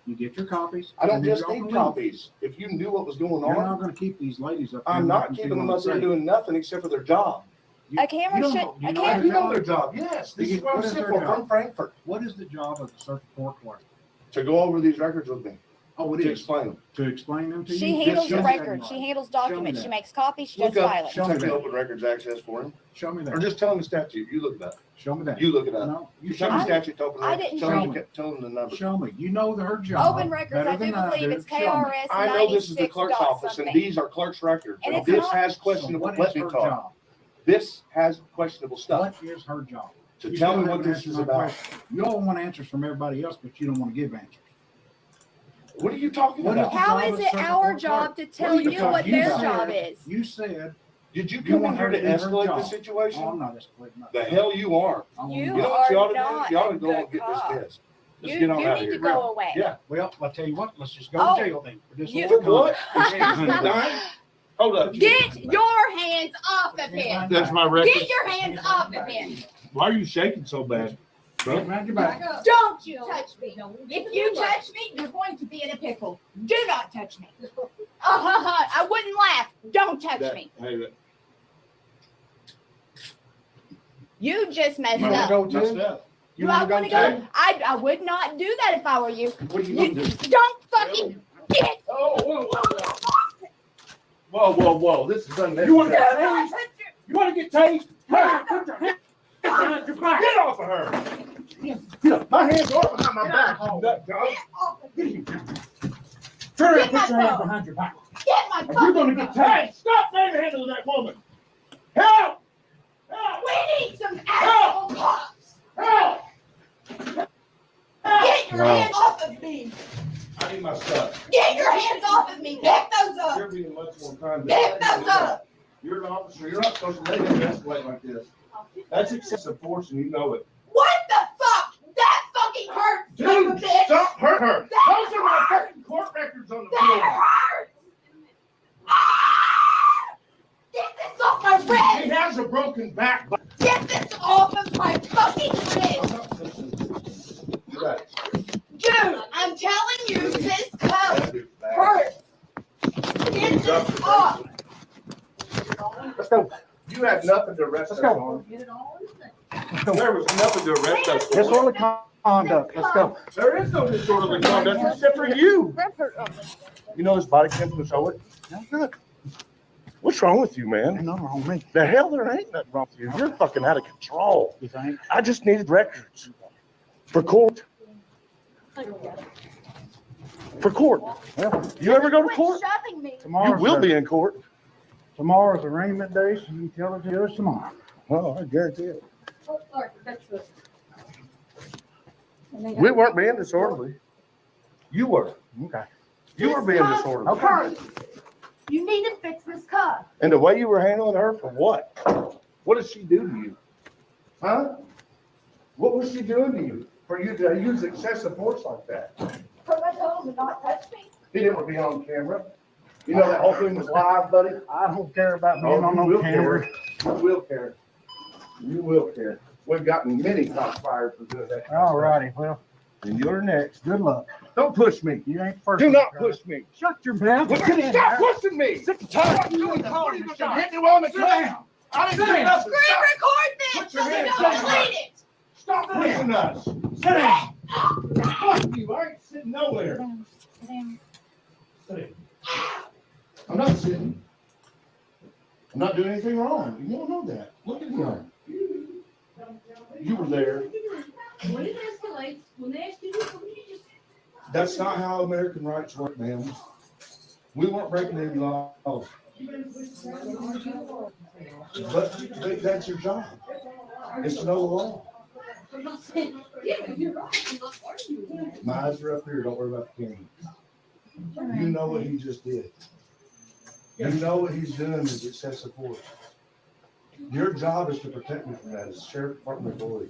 You get your copies. I don't and then just you're need off the leave. copies. If you knew what was going You're not on, going to keep these ladies up there. I'm not keeping them up there doing nothing except for their job. A camera don't should. know- you A know camera. You know their job. Yes, this is what I'm What is sitting their for job? from Frankfurt. What is the job of the circuit court clerk? To go over these records with me. Oh, it To is. explain them. To explain them to you? She Just handles show the me that records. She in handles writing. Show me documents. She that. makes copies. She Look does up filing. Show me Kentucky that. Open Records Access for him. Show me Or that. just tell him the statute. You look it up. Show me that. You look it up. No, you You show tell him the me. statute to open I records. didn't Tell him the number. Show me. You know her job. Open records. better I do than believe do. it's Show me. KRS I know this is the 96 clerk's dot office, and something. these are clerk's records. And And it's this not- has So questionable. what Let is me her talk. job? This has questionable stuff. What is her job? To You tell still me what haven't this answered is my about. question. You all want answers from everybody else, but you don't want to give answers. What are you talking What about? is How job is of it circuit our court job clerk? to tell you you talking what their about? job is? You said Did you you come in want here her to to do her escalate the job. situation? Oh, I'm not escalating. The hell you are. You You know what are you ought to not do? You ought to a go and good get cop. dismissed. Just You get on out of need here. to go away. Yeah. Well, I'll tell you what. Let's just go Oh, to jail then. For this you- For little what? conduct. Dying? Hold up. Get your hands off of him. That's my record. Get your hands off of him. Why are you shaking so bad? Around your back. Don't you touch me. If you touch me, you're going to be in a pickle. Do not touch me. I wouldn't laugh. Don't touch me. Hey, You just messed You want to up. go touch that? You Do I want want to to go? go? I would not do that if I were you. What are you You gonna do? don't fucking get. Oh, whoa. This is unnecessary. You want to get tased? You want to get tased? Hey, put your hands behind your back. Get off of her. Get up. My hands are behind my back. You nut job. Turn around, Get put your my hands phone. behind your back. Get my Or you're going to get tased. Stop manhandling that woman. Help! We need some actual cops. Help! Get your Wow. hands off of me. I need my stuff. Get your hands off of me. Pick those up. You're being much more kind. Pick those up. You're an officer. You're not supposed to let him escalate like this. That's excessive force, and you know it. What the fuck? That fucking hurts. son of a Dude, bitch. stop hurting her. That Those are my fucking court records on the That floor. hurts. Ah! Get this off my He wrist. has a broken back. Get this off of my fucking wrist. Right. Dude, I'm telling you, this cuff hurts. Get this off. Let's go. You had nothing to arrest us on. There was nothing to arrest us for. Disorderly conduct. Let's go. There is no disorderly conduct except for you. You know this body cam can show it? Good. What's wrong with you, man? Ain't nothing wrong with me. The hell, there ain't nothing wrong with you. You're fucking out of control. You think? I just needed records for court. For court. Well, You ever go to court? Shoving me. You tomorrow's will the- be in court. Tomorrow's arraignment day, so you can tell the judge tomorrow. Oh, I guarantee it. Oh, sorry, that's good. We weren't being disorderly. You were. Okay. You were being disorderly. Okay. You need to fix this cuff. And the way you were handling her for what? What did she do to you? Huh? What was she doing to you for you to use excessive force like that? Because I told him to not touch me. He didn't be on camera. You know that whole thing was live, buddy? I don't care about being Oh, on you no will camera. care. You will care. You will care. We've gotten many cops fired for doing that. All righty, well, And you're next. good luck. Don't push me. You ain't the first. Do one, not Charlie. push me. Shut your mouth. Stop Get in there. pushing me. Sick and tired. What are you doing? What are you gonna hit me while I'm at Sit class? down. I didn't Sit do down. nothing. Screen record this Put your so we hands don't down. delete it. Stop pushing us. Sit down. Fuck you. I ain't sitting nowhere. Sit down. I'm not sitting. I'm not doing anything wrong. You don't know that. Look at him. You were there. When it escalates, when they ask you to do something, you just. That's not how American rights work, man. We weren't breaking any laws. But that's your job. It's to know the law. I'm not saying, yeah, you're right, I'm not arguing. My eyes are up here. Don't worry about the camera. You know what he just did. You know what he's doing is excessive force. Your job is to protect me from that as a sheriff department employee.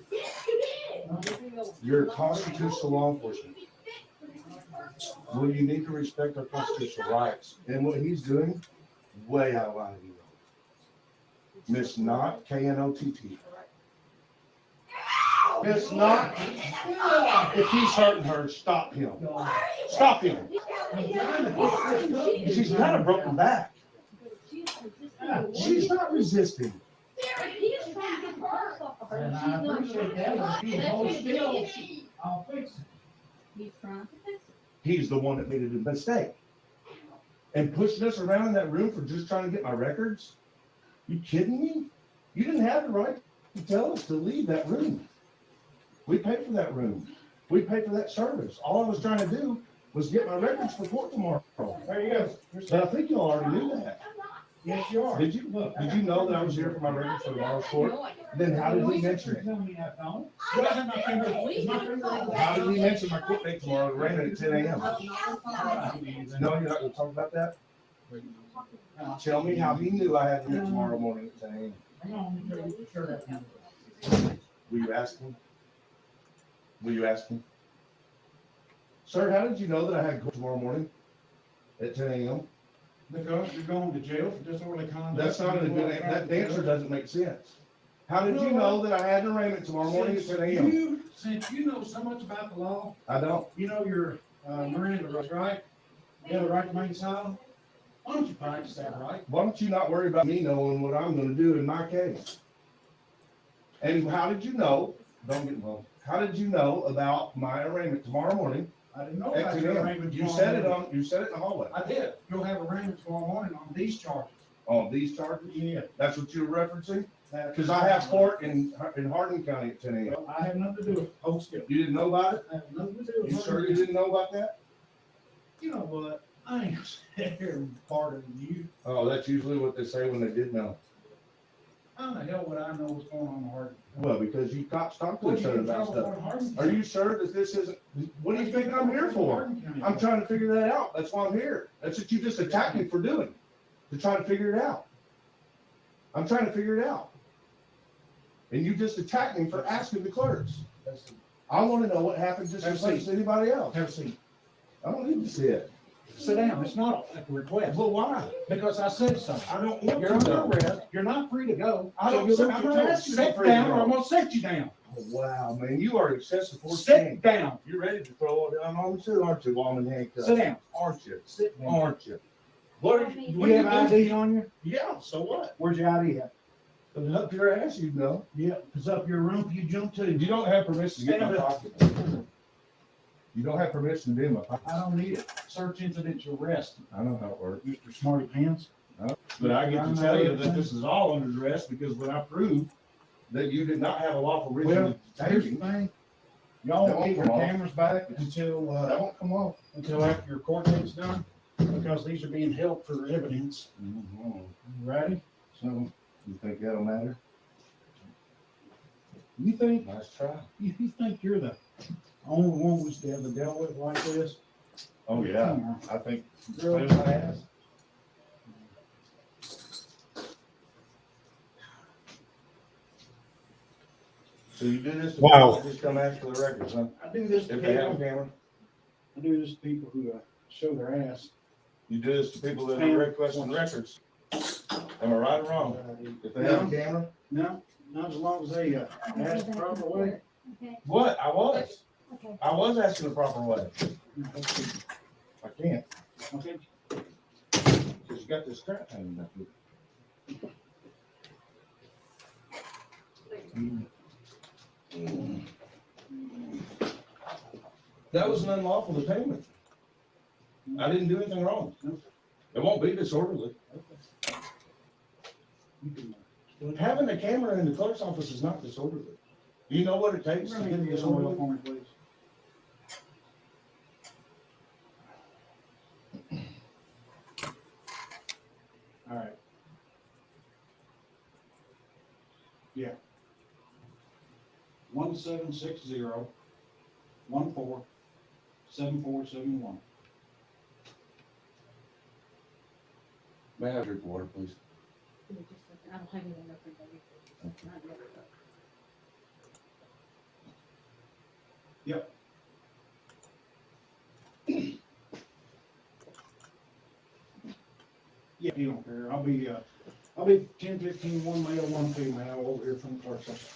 You're a constitutional law enforcement. Well, you need to respect our constitutional rights. And what he's doing, way out of line. Miss Knott, Knott. Miss Knott, if he's hurting her, stop him. Stop him. She's got a broken back. She's not resisting. He's trying to get the purse off of her. And I appreciate that, but she's holding still. I'll fix it. He's trying to fix it. He's the one that made a mistake. And pushing us around in that room for just trying to get my records? You kidding me? You didn't have the right to tell us to leave that room. We paid for that room. We paid for that service. All I was trying to do was get my records for court tomorrow. There you go. But I think you all already knew that. Yes, you are. Did you know that I was here for my records for tomorrow's court? Then how did he mention it? How did he mention my court date tomorrow, raining at 10 a.m.? No, you're not going to talk about that? Tell me how he knew I had to meet tomorrow morning at 10 a.m. Will you ask him? Will you ask him? Sir, how did you know that I had court tomorrow morning at 10 a.m.? Because you're going to jail for disorderly conduct. That's not a good, that answer doesn't make sense. How did you know that I had an arraignment tomorrow morning at 10 a.m.? Since you know so much about the law. I don't. You know your Miranda rights, right? You have the right to remain silent. Why don't you practice that, right? Why don't you not worry about me knowing what I'm going to do in my case? And how did you know? Don't get involved. How did you know about my arraignment tomorrow morning? I didn't know At about 10 your a.m.? arraignment. You said it on. You said it in the hallway. I did. You'll have arraignment tomorrow morning on these charges. On these charges? Yeah. That's what you're referencing? Because I have court in Hardin County at 10 a.m. Well, I have nothing to do with it. Hold still. You didn't know about it? I have nothing to do with it. You sure you didn't know about that? You know what? I ain't sitting here pardon you. Oh, that's usually what they say when they did know. How the hell would I know what's going on in Hardin? Well, because you cops talk to What, each you other in about trouble stuff. for Hardin? Are you sure that this isn't, what do you think I'm here for? I'm trying to figure that out. That's why I'm here. That's what you just attacked me for doing, to try to figure it out. I'm trying to figure it out. And you just attacked me for asking the clerks. I want to know what happened just as much as anybody else. Have a seat. I don't need to see it. Sit down. It's not a request. Well, why? Because I said so. I don't want You're to under go. arrest. You're not free to go. I don't So sit- I'm you're going to told ask you to sit sit free to down, go. or I'm going to set you down. Oh, wow, man, you are excessive force. Sit down. You're ready to throw it down on me too, aren't you, while I'm in handcuffs? Sit down. Aren't you? Sit down. Aren't you? What are you? Do what you are have doing? ID on you? Yeah, so what? Where's your ID at? If it's up your ass, you know. Yeah, it's up your room. You jump to. You don't have permission to get Stand my up. pocket. You don't have permission to be in my pocket. I don't need it. Search incident to arrest. I know how it works. Mr. Smarty Pants. But I get to tell you that this is all under duress because when I proved that you did not have a lawful reason Well, to here's take the me, thing. Y'all That won't get won't your come off. cameras back until, that won't come off. until after your court date's done, because these are being held for evidence. Mhm. You ready? So, You think that'll matter? you think, Nice try. you think you're the only one who's ever dealt with like this? Oh, yeah. I think. Really? Clear my ass. So you do this to Wow. people, just come ask for the records, huh? I do this to If they have a people, camera? I do this to people who show their ass. You do this to people that are requesting records. Am I right or wrong? If they have a camera? No, not as long as they ask the proper way. What? I was. Okay. I was asking the proper way. I can't, Okay. because you got this crap hanging up here. That was an unlawful detainment. I didn't do anything wrong. It won't be disorderly. Having a camera in the clerk's office is not disorderly. Do you know what it takes to get it disorderly? For me, please. All right. Yeah. 1760-14-7471. May I have a drink of water, please? I don't have any enough for that. Yep. Yeah, you don't care. I'll be 10, 15, one male, one female over here from the clerk's office.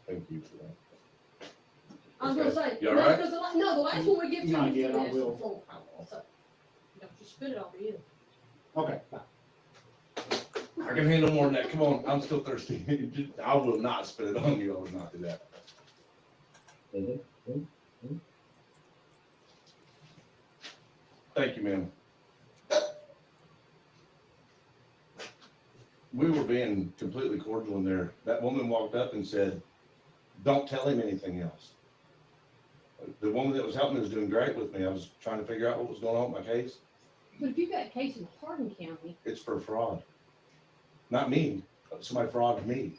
Thank you for that. I was gonna say, You all no, right? because the last one we give to you. Not is yet, I this will. full power, so, you know, just spit it over you. Okay. I can handle more than that. Come on, I'm still thirsty. I will not spit it on you. I will not do that. Thank you, ma'am. We were being completely cordial in there. That woman walked up and said, "Don't tell him anything else." The woman that was helping me was doing great with me. I was trying to figure out what was going on with my case. But if you've got a case in Hardin County, It's for fraud. Not me. Somebody frauded me.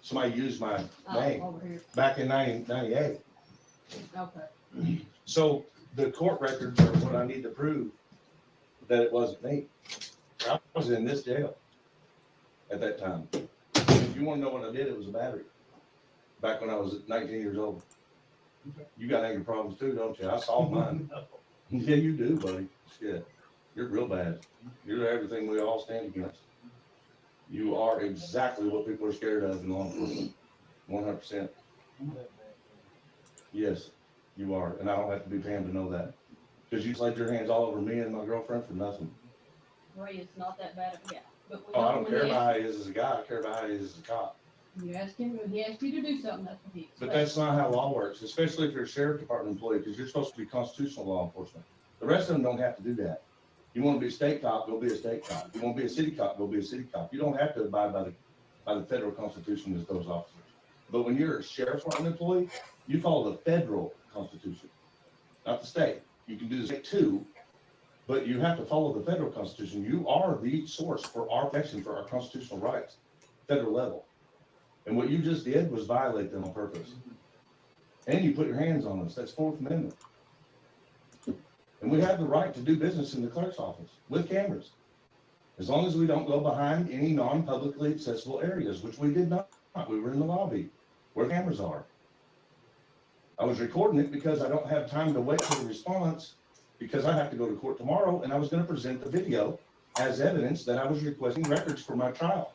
Somebody used my name over here, back in 1998. okay. So the court records are what I need to prove that it wasn't me. I was in this jail at that time. If you want to know what I did, it was a battery. Back when I was 19 years old. You got anger problems too, don't you? I solved mine. Yeah, you do, buddy. Shit. You're real bad. You're everything we all stand against. You are exactly what people are scared of in law enforcement. 100%. Yes, you are. And I don't have to be Pam to know that. Because you laid your hands all over me and my girlfriend for nothing. Ray is not that bad of a guy. But Oh, I don't care about how he is as a guy. I care about how he is as a cop. You ask him, he asked you to do something, that's what he expects. But that's not how law works, especially if you're a sheriff department employee, because you're supposed to be constitutional law enforcement. The rest of them don't have to do that. You want to be a state cop, go be a state cop. You want to be a city cop, go be a city cop. You don't have to abide by the federal constitution as those officers. But when you're a sheriff's department employee, you follow the federal constitution, not the state. You can do the state too, but you have to follow the federal constitution. You are the source for our protection, for our constitutional rights, federal level. And what you just did was violate them on purpose. And you put your hands on us. That's Fourth Amendment. And we have the right to do business in the clerk's office with cameras, as long as we don't go behind any non-publicly accessible areas, which we did not. We were in the lobby where cameras are. I was recording it because I don't have time to wait for the response, because I have to go to court tomorrow, and I was going to present the video as evidence that I was requesting records for my trial.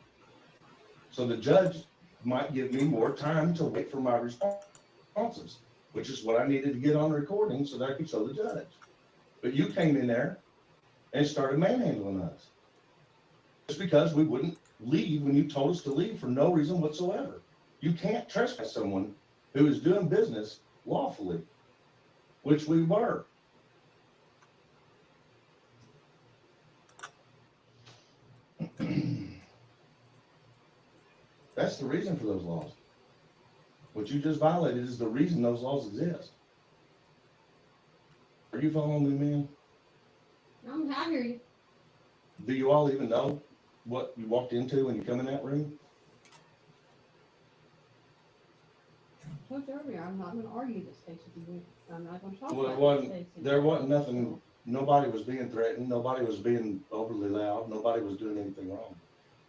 So the judge might give me more time to wait for my responses, which is what I needed to get on recording so that I could show the judge. But you came in there and started manhandling us just because we wouldn't leave when you told us to leave for no reason whatsoever. You can't trespass someone who is doing business lawfully, which we were. That's the reason for those laws. What you just violated is the reason those laws exist. Are you following me, man? I hear you. Do you all even know what you walked into when you come in that room? I told you earlier, I'm not gonna argue this case with you. I'm not gonna talk Well, about this case. there wasn't nothing, nobody was being threatened, nobody was being overly loud, nobody was doing anything wrong.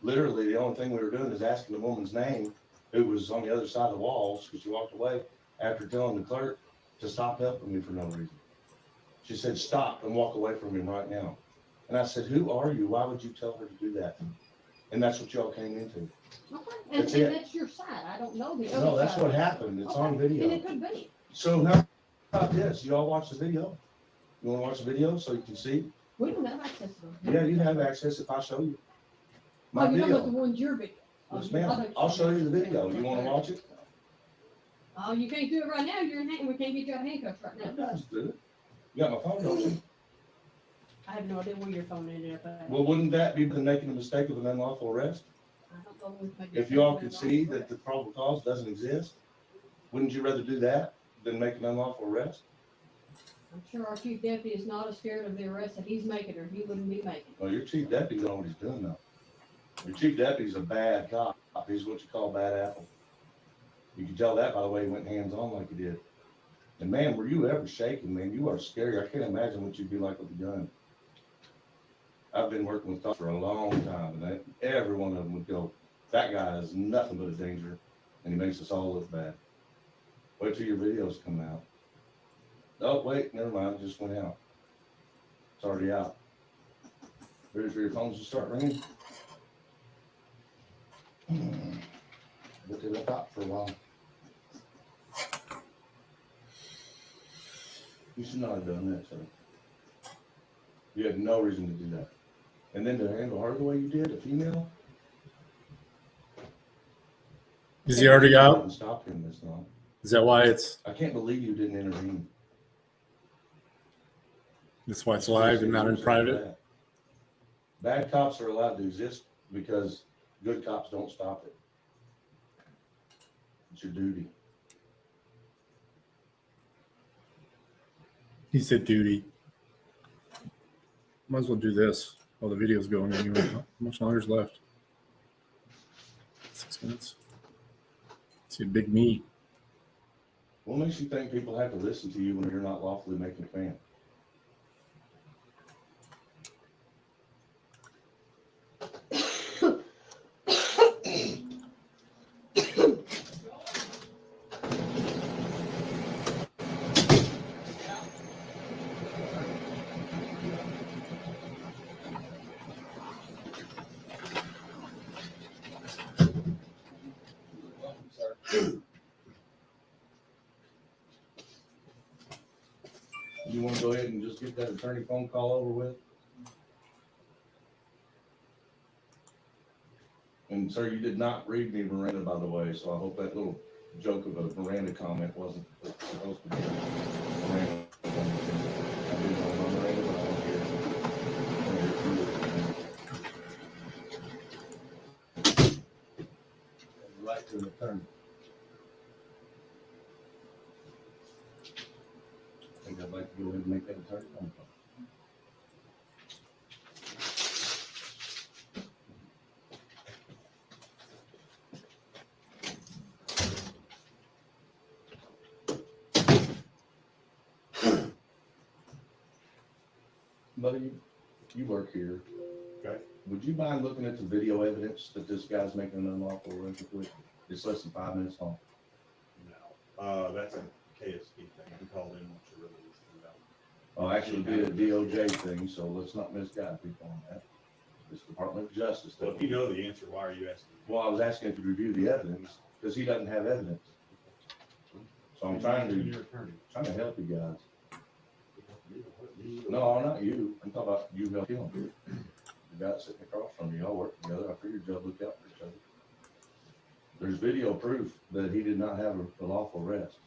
Literally, the only thing we were doing is asking the woman's name, who was on the other side of the walls, because she walked away after telling the clerk to stop helping me for no reason. She said, "Stop and walk away from him right now." And I said, "Who are you? Why would you tell her to do that?" And that's what y'all came into. Okay, and That's it. that's your side. I don't know the other side. No, that's what happened. It's on video. And it could be. So how about this? You all watch the video? You want to watch the video so you can see? We don't have access to them. Yeah, you have access if I show you my Oh, you know video. what the one's your video? Yes, ma'am. I'll show you the video. You want to watch it? Oh, you can't do it right now. You're in hand. We can't get you out of handcuffs right now. Just do it. You got my phone, don't you? I have no idea where your phone ended up at. Well, wouldn't that be making a mistake of an unlawful arrest? I don't know who's making If you all could see that the probable cause doesn't exist, wouldn't you rather do that than make an unlawful arrest? I'm sure our chief deputy is not as scared of the arrest that he's making or he wouldn't be making. Well, your chief deputy knows what he's doing now. Your chief deputy's a bad cop. He's what you call bad apple. You can tell that by the way he went hands on like he did. And man, were you ever shaking, man? You are scary. I can't imagine what you'd be like with a gun. I've been working with cops for a long time, and every one of them would go, "That guy is nothing but a danger, and he makes us all look bad." Wait till your videos come out. Oh, wait, never mind, it just went out. It's already out. Ready for your phones to start ringing? But they left out for a while. You should not have done that, sir. You had no reason to do that. And then to handle her the way you did, a female. Is he already out? Stop him this long. Is that why it's? I can't believe you didn't intervene. That's why it's live and not in private. Bad cops are allowed to exist because good cops don't stop it. It's your duty. He said duty. Might as well do this while the video's going anyway. How much longer is left? 6 minutes. See a big me. What makes you think people have to listen to you when you're not lawfully making a plan? You want to go ahead and just get that attorney phone call over with? And sir, you did not read me Miranda, by the way, so I hope that little joke of a Miranda comment wasn't supposed to be Miranda. I didn't know about Miranda, but I don't care. Right to an attorney. I think I'd like to go ahead and make that attorney phone call. Buddy, you work here. Okay. Would you mind looking at the video evidence that this guy's making an unlawful arrest with? It's less than 5 minutes long. No, that's a KSP thing. We called in what you really about. Oh, actually, it'd be a DOJ thing, so let's not misguide people on that. It's Department of Justice. Well, if you know the answer, why are you asking? Well, I was asking if you review the evidence because he doesn't have evidence. So I'm trying to help you guys. No, not you. I'm talking about you help him. The guy sitting across from you, y'all work together. I figured y'all look out for each other. There's video proof that he did not have a lawful arrest.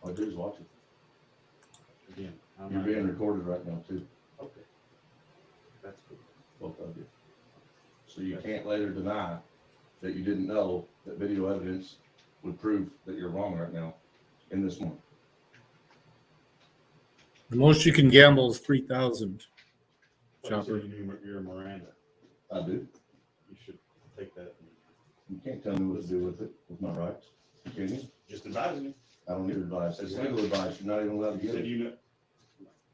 All I do is watch it. Again, You're being recorded right now too. Okay. That's cool. Both of you. So you can't later deny that you didn't know that video evidence would prove that you're wrong right now in this moment. The most you can gamble is 3,000. Chopper. You're Miranda. I do. You should take that. You can't tell me what to do with it, with my rights. Can you? Just advising you. I don't need advice. It's legal advice. You're not even allowed to give it.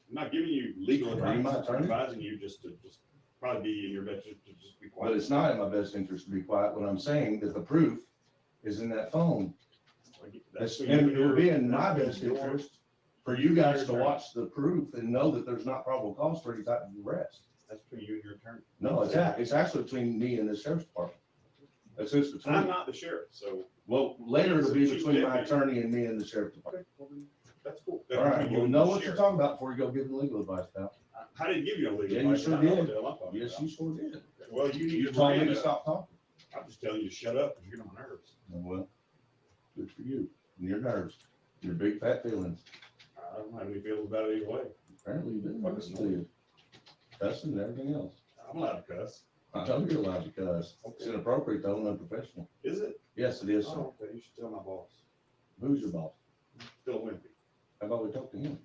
I'm not giving you legal Are you my advice. I'm attorney? advising you just probably be in your best interest to just be quiet. But it's not in my best interest to be quiet when I'm saying that the proof is in that phone. And it would be in my best interest for you guys to watch the proof and know that there's not probable cause for any type of arrest. That's between you and your attorney. No, it's actually between me and the sheriff's department. That's just between. I'm not the sheriff, so. Well, later it'll be between my attorney and me and the sheriff's department. That's cool. All right, well, know what you're talking about before you go give them legal advice, pal. I didn't give you no legal Yeah, you advice. sure I know did. what the hell I'm talking Yes, about. you sure did. Well, you need You to told me to Miranda. stop talking. I'm just telling you to shut up because you're on my nerves. Well, good for you and your nerves, your big fat feelings. I don't have any feelings about it either way. Apparently you do. Listen to you. Cussing and everything else. I'm allowed to cuss. I told you you're allowed to cuss. It's inappropriate though and unprofessional. Is it? Yes, it is. Sir. Oh, okay. You should tell my boss. Who's your boss? Phil Wimpy. How about we talk to him?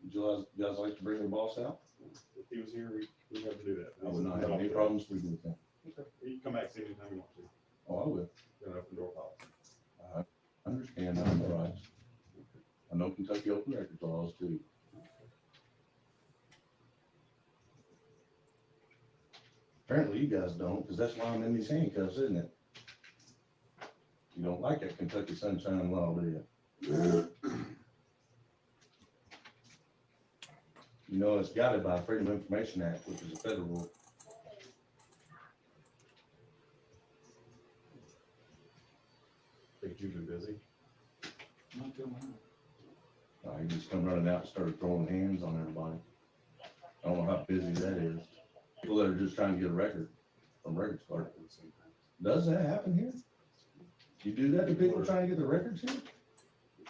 Would you guys like to bring your boss out? If he was here, we'd have to do that. I would not have any problems speaking with him. Okay. You can come back see me anytime you want to. Oh, I will. Got an open door policy. I understand. I know rights. I know Kentucky open records laws too. Apparently you guys don't, because that's why I'm in these handcuffs, isn't it? You don't like that Kentucky Sunshine Law, do you? You know, it's guided by Freedom of Information Act, which is a federal rule. Think you've been busy? He just come running out and started throwing hands on everybody. I don't know how busy that is. People that are just trying to get a record from records clerk. Does that happen here? You do that to people trying to get the records here?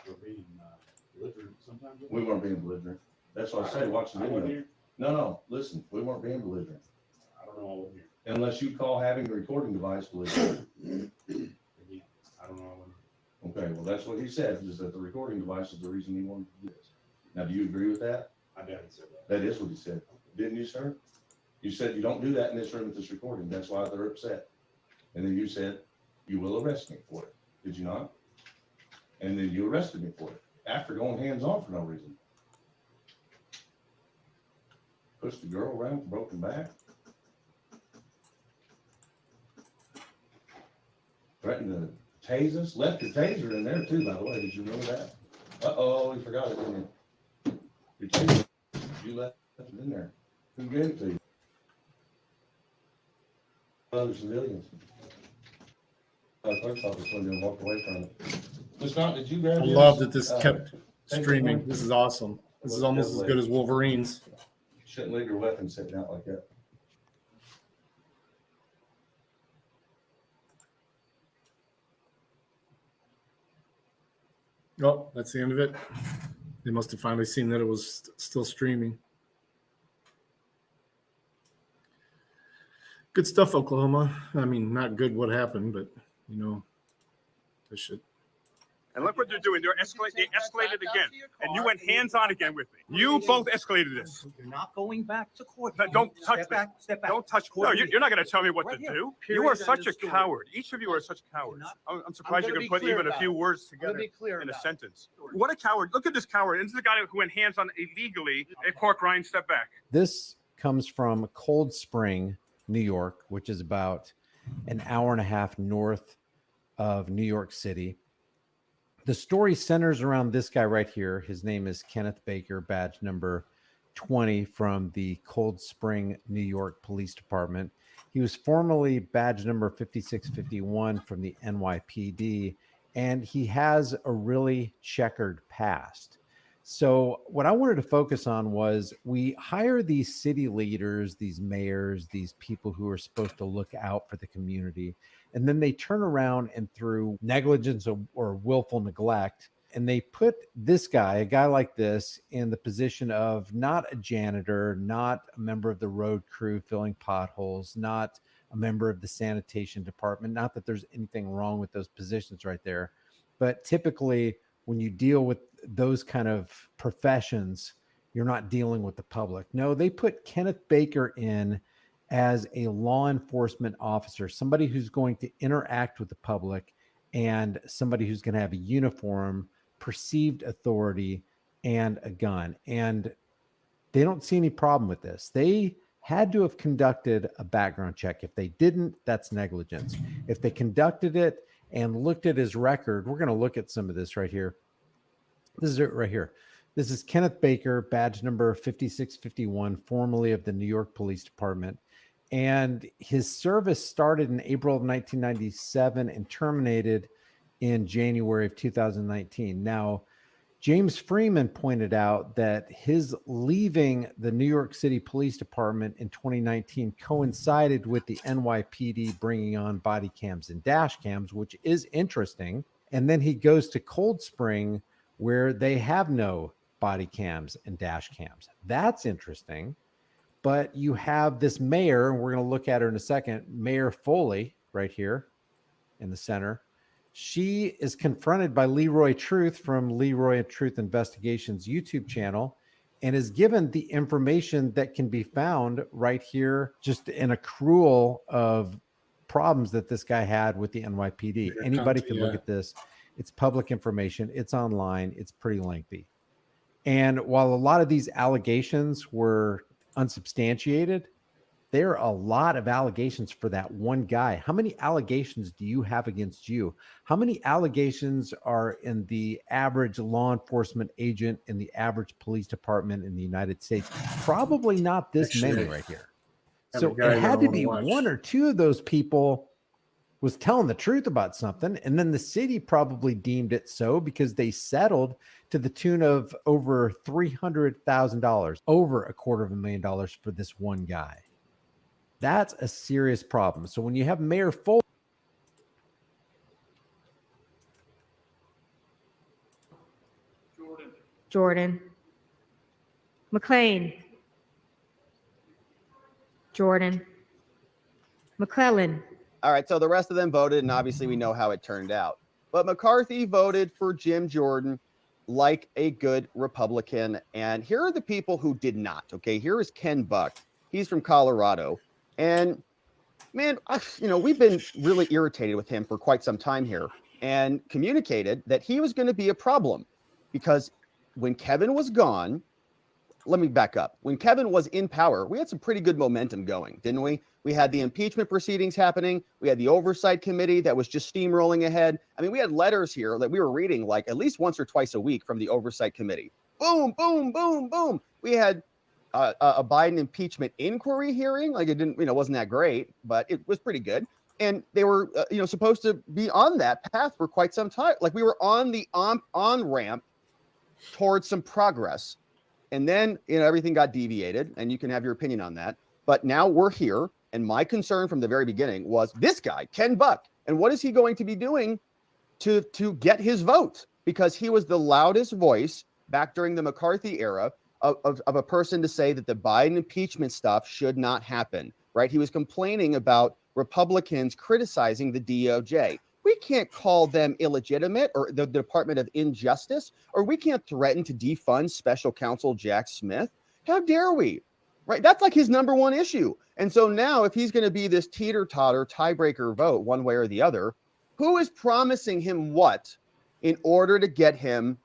We're being belligerent sometimes. We weren't being belligerent. That's why I say watch the video. No, listen, we weren't being belligerent. I don't know all here. Unless you call having a recording device belligerent. Again, I don't know all Okay, well, that's what he said, is that the recording device is the reason he wanted to do this. Now, do you agree with that? I doubt he said that. That is what he said. Didn't you, sir? You said you don't do that in this room with this recording. That's why they're upset. And then you said, you will arrest me for it. Did you not? And then you arrested me for it after going hands-on for no reason. Pushed the girl around with a broken back. Threatened to tase us. Left your taser in there too, by the way. Did you remember that? Uh-oh, you forgot it, didn't you? Your taser, you left it in there. Who gave it to you? Other civilians. Clerk's office went in and walked away from it. Just not, did you grab I his, love that this kept take streaming. one? This is awesome. This is almost as good as Wolverines. Shouldn't leave your weapon sitting out like that. Oh, that's the end of it. They must have finally seen that it was still streaming. Good stuff, Oklahoma. I mean, not good what happened, but, you know, this shit. And look what they're doing. They escalated again. And you went hands-on again with me. You both escalated this. You're not going back to court. Don't touch Step me. back, step back. Don't touch me. No, you're not going to tell me what Right to here. do. Period. You are End such a of story. coward. Each of you are such cowards. I'm surprised you gonna can be put clear even a about few it. words I'm gonna together be clear in a about it. sentence. What a coward. Look at this coward. This is the guy who went hands-on illegally at Cork Ryan. Step back. This comes from Cold Spring, New York, which is about an hour and a half north of New York City. The story centers around this guy right here. His name is Kenneth Baker, badge number 20 from the Cold Spring, New York Police Department. He was formerly badge number 5651 from the NYPD, and he has a really checkered past. So what I wanted to focus on was we hire these city leaders, these mayors, these people who are supposed to look out for the community. And then they turn around and through negligence or willful neglect, and they put this guy, a guy like this, in the position of not a janitor, not a member of the road crew filling potholes, not a member of the sanitation department. Not that there's anything wrong with those positions right there, but typically when you deal with those kind of professions, you're not dealing with the public. No, they put Kenneth Baker in as a law enforcement officer, somebody who's going to interact with the public and somebody who's going to have a uniform, perceived authority, and a gun. And they don't see any problem with this. They had to have conducted a background check. If they didn't, that's negligence. If they conducted it and looked at his record, we're going to look at some of this right here. This is it right here. This is Kenneth Baker, badge number 5651, formerly of the New York Police Department. And his service started in April of 1997 and terminated in January of 2019. Now, James Freeman pointed out that his leaving the New York City Police Department in 2019 coincided with the NYPD bringing on body cams and dash cams, which is interesting. And then he goes to Cold Spring, where they have no body cams and dash cams. That's interesting. But you have this mayor, and we're going to look at her in a second, Mayor Foley, right here in the center. She is confronted by Leroy Truth from Leroy Truth Investigations YouTube channel and is given the information that can be found right here, just in a accrual of problems that this guy had with the NYPD. Anybody can look at this. It's public information. It's online. It's pretty lengthy. And while a lot of these allegations were unsubstantiated, there are a lot of allegations for that one guy. How many allegations do you have against you? How many allegations are in the average law enforcement agent in the average police department in the United States? Probably not this many right here. So it had to be one or two of those people was telling the truth about something. And then the city probably deemed it so because they settled to the tune of over $300,000, over $250,000 for this one guy. That's a serious problem. So when you have Mayor Full, Jordan. McLean. Jordan. McClellan. All right, so the rest of them voted, and obviously we know how it turned out. But McCarthy voted for Jim Jordan like a good Republican. And here are the people who did not. Okay, here is Ken Buck. He's from Colorado. And man, we've been really irritated with him for quite some time here and communicated that he was going to be a problem because when Kevin was gone, let me back up. When Kevin was in power, we had some pretty good momentum going, didn't we? We had the impeachment proceedings happening. We had the oversight committee that was just steamrolling ahead. I mean, we had letters here that we were reading like at least once or twice a week from the oversight committee. Boom, boom, boom, boom. We had a Biden impeachment inquiry hearing. Like it didn't, wasn't that great, but it was pretty good. And they were, supposed to be on that path for quite some time. Like we were on the on-ramp towards some progress. And then, everything got deviated, and you can have your opinion on that. But now we're here. And my concern from the very beginning was this guy, Ken Buck. And what is he going to be doing to get his vote? Because he was the loudest voice back during the McCarthy era of a person to say that the Biden impeachment stuff should not happen, right? He was complaining about Republicans criticizing the DOJ. We can't call them illegitimate or the Department of Injustice, or we can't threaten to defund special counsel Jack Smith. How dare we? Right? That's like his number one issue. And so now if he's going to be this teeter-totter tiebreaker vote one way or the other, who is promising him what in order to get him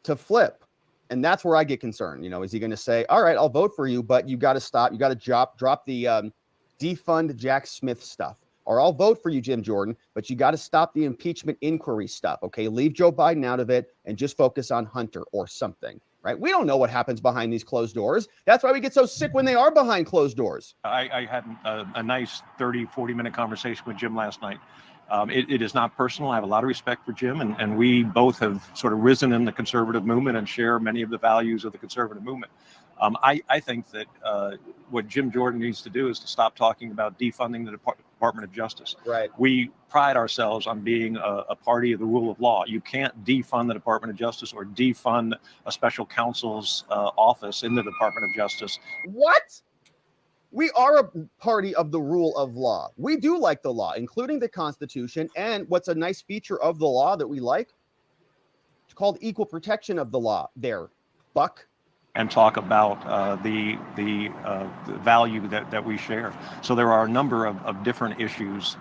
to flip? And that's where I get concerned. Is he going to say, all right, I'll vote for you, but you got to stop. You got to drop the defund Jack Smith stuff. Or I'll vote for you, Jim Jordan, but you got to stop the impeachment inquiry stuff. Okay, leave Joe Biden out of it and just focus on Hunter or something. Right? We don't know what happens behind these closed doors. That's why we get so sick when they are behind closed doors. I had a nice 30, 40-minute conversation with Jim last night. It is not personal. I have a lot of respect for Jim, and we both have sort of risen in the conservative movement and share many of the values of the conservative movement. I think that what Jim Jordan needs to do is to stop talking about defunding the Department of Justice. Right. We pride ourselves on being a party of the rule of law. You can't defund the Department of Justice or defund a special counsel's office in the Department of Justice. What? We are a party of the rule of law. We do like the law, including the Constitution. And what's a nice feature of the law that we like? It's called equal protection of the law there, Buck. And talk about the value that we share. So there are a number of different issues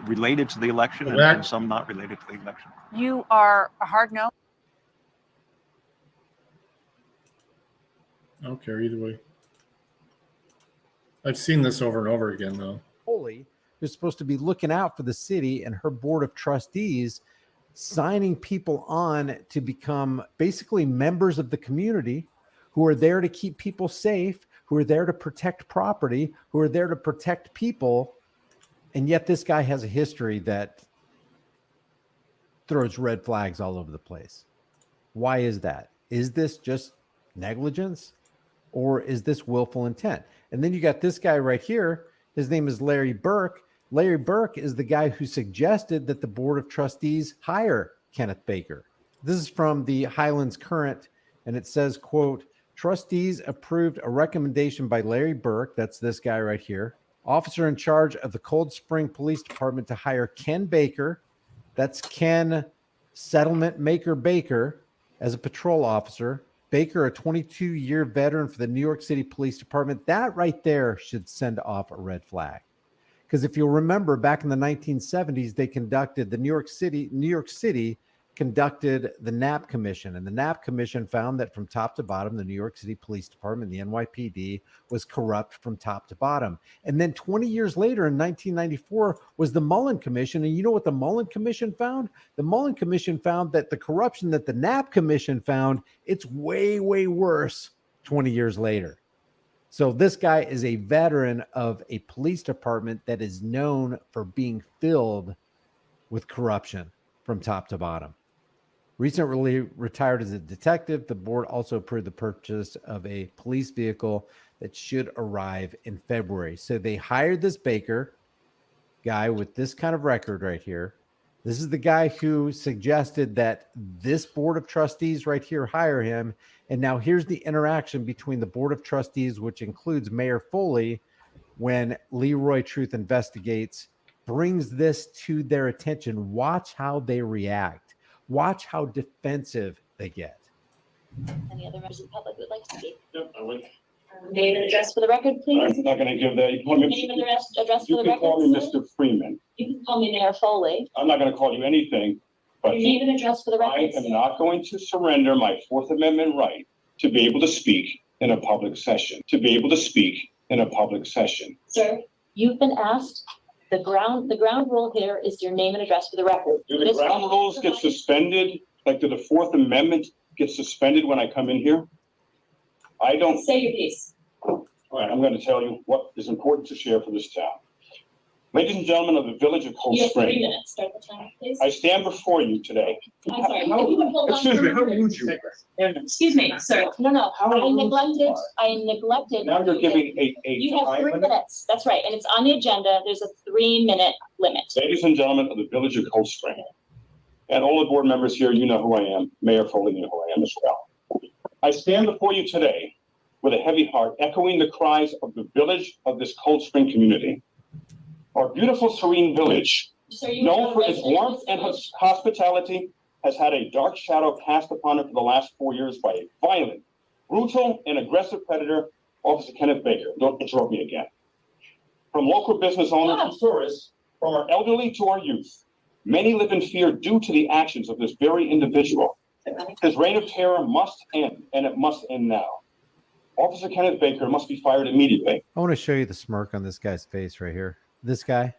related to the election and some not related to the election. You are a hard no. I don't care either way. I've seen this over and over again, though. Holy, who's supposed to be looking out for the city and her board of trustees, signing people on to become basically members of the community who are there to keep people safe, who are there to protect property, who are there to protect people. And yet this guy has a history that throws red flags all over the place. Why is that? Is this just negligence or is this willful intent? And then you got this guy right here. His name is Larry Burke. Larry Burke is the guy who suggested that the Board of Trustees hire Kenneth Baker. This is from the Highlands Current, and it says, quote, trustees approved a recommendation by Larry Burke, that's this guy right here, officer in charge of the Cold Spring Police Department, to hire Ken Baker, that's Ken Settlement Maker Baker, as a patrol officer. Baker, a 22-year veteran for the New York City Police Department. That right there should send off a red flag. Because if you'll remember, back in the 1970s, they conducted, the New York City conducted the Knapp Commission, and the Knapp Commission found that from top to bottom, the New York City Police Department, the NYPD, was corrupt from top to bottom. And then 20 years later, in 1994, was the Mullen Commission. And you know what the Mullen Commission found? The Mullen Commission found that the corruption that the Knapp Commission found, it's way, way worse 20 years later. So this guy is a veteran of a police department that is known for being filled with corruption from top to bottom. Recently retired as a detective, the board also approved the purchase of a police vehicle that should arrive in February. So they hired this Baker guy with this kind of record right here. This is the guy who suggested that this board of trustees right here hire him. And now here's the interaction between the board of trustees, which includes Mayor Foley, when Leroy Truth Investigates brings this to their attention. Watch how they react. Watch how defensive they get. Any other members of the public would like to speak? Yep, I would. Name and address for the record, please. I'm not going to give that. You call me, Name and address you for the can record. call me sir. Mr. Freeman. You can call me Mayor Foley. I'm not going to call you anything, but Your name and address for the I record. am sir. not going to surrender my Fourth Amendment right to be able to speak in a public session. To be able to speak in a public session. Sir, you've been asked. The ground rule here is your name and address for the record. Do the ground rules get suspended? Like, do the Fourth Amendment get suspended when I come in here? I don't. Say your piece. All right, I'm going to tell you what is important to share for this town. Ladies and gentlemen of the village of Cold You have 3 Spring, minutes. Start the time, please. I stand before you today. I'm sorry. If you would hold on Excuse for me, a how minute. rude you are. Excuse me, sir. No. How I rude neglected. you I neglected. Now you're giving a You have time 3 limit? minutes. That's right, and it's on the agenda. There's a 3-minute limit. Ladies and gentlemen of the village of Cold Spring, and all the board members here, you know who I am. Mayor Foley, you know who I am as well. I stand before you today with a heavy heart, echoing the cries of the village of this Cold Spring community. Our beautiful, serene village, Sir, you known have for a its resident warmth and hospitality, has had a dark shadow cast upon it for the last 4 years by a violent, brutal, and aggressive predator, Officer Kenneth Baker. Don't interrupt me again. From local business owners to tourists, from our elderly to our youth, many live in fear due to the actions of this very individual. His reign of terror must end, and it must end now. Officer Kenneth Baker must be fired immediately. I want to show you the smirk on this guy's face right here. This guy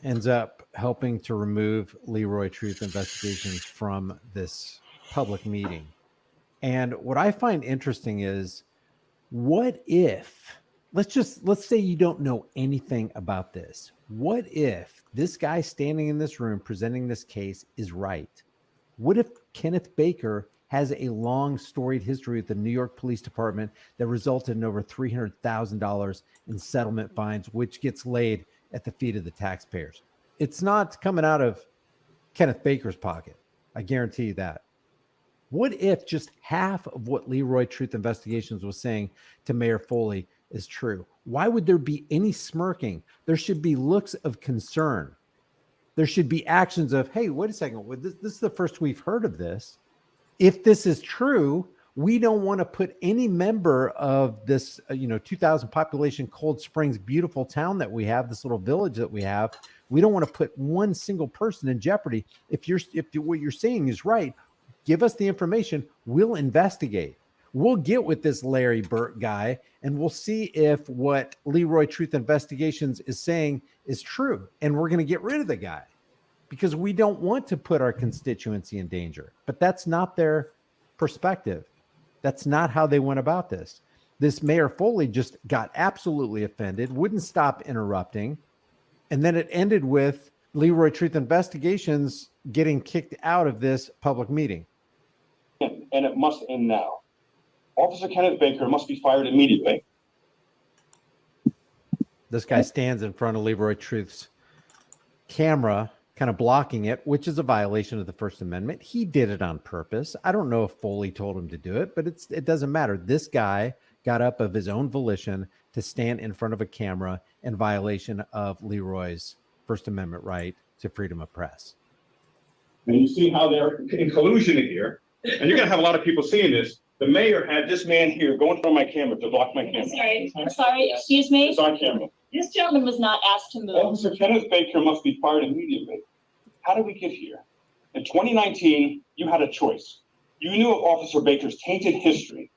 ends up helping to remove Leroy Truth Investigations from this public meeting. And what I find interesting is, what if, let's say you don't know anything about this. What if this guy standing in this room presenting this case is right? What if Kenneth Baker has a long storied history with the New York Police Department that resulted in over $300,000 in settlement fines, which gets laid at the feet of the taxpayers? It's not coming out of Kenneth Baker's pocket. I guarantee you that. What if just half of what Leroy Truth Investigations was saying to Mayor Foley is true? Why would there be any smirking? There should be looks of concern. There should be actions of, hey, wait a second. This is the first we've heard of this. If this is true, we don't want to put any member of this, 2,000 population Cold Springs, beautiful town that we have, this little village that we have. We don't want to put one single person in jeopardy. If what you're saying is right, give us the information. We'll investigate. We'll get with this Larry Burt guy, and we'll see if what Leroy Truth Investigations is saying is true. And we're going to get rid of the guy because we don't want to put our constituency in danger. But that's not their perspective. That's not how they went about this. This Mayor Foley just got absolutely offended, wouldn't stop interrupting. And then it ended with Leroy Truth Investigations getting kicked out of this public meeting. And it must end now. Officer Kenneth Baker must be fired immediately. This guy stands in front of Leroy Truth's camera, kind of blocking it, which is a violation of the First Amendment. He did it on purpose. I don't know if Foley told him to do it, but it doesn't matter. This guy got up of his own volition to stand in front of a camera in violation of Leroy's First Amendment right to freedom of press. And you see how they're in collusion here. And you're going to have a lot of people seeing this. The mayor had this man here go in front of my camera to block my camera. I'm sorry, excuse me. It's on camera. This gentleman was not asked to move. Officer Kenneth Baker must be fired immediately. How did we get here? In 2019, you had a choice. You knew of Officer Baker's tainted history,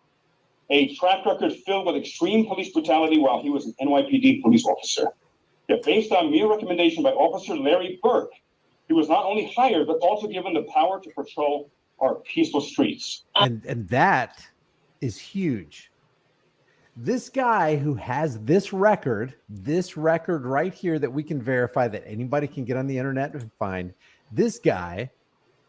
a track record filled with extreme police brutality while he was an NYPD police officer. Yet based on mere recommendation by Officer Larry Burke, he was not only hired, but also given the power to patrol our peaceful streets. And that is huge. This guy who has this record right here that we can verify, that anybody can get on the internet and find, this guy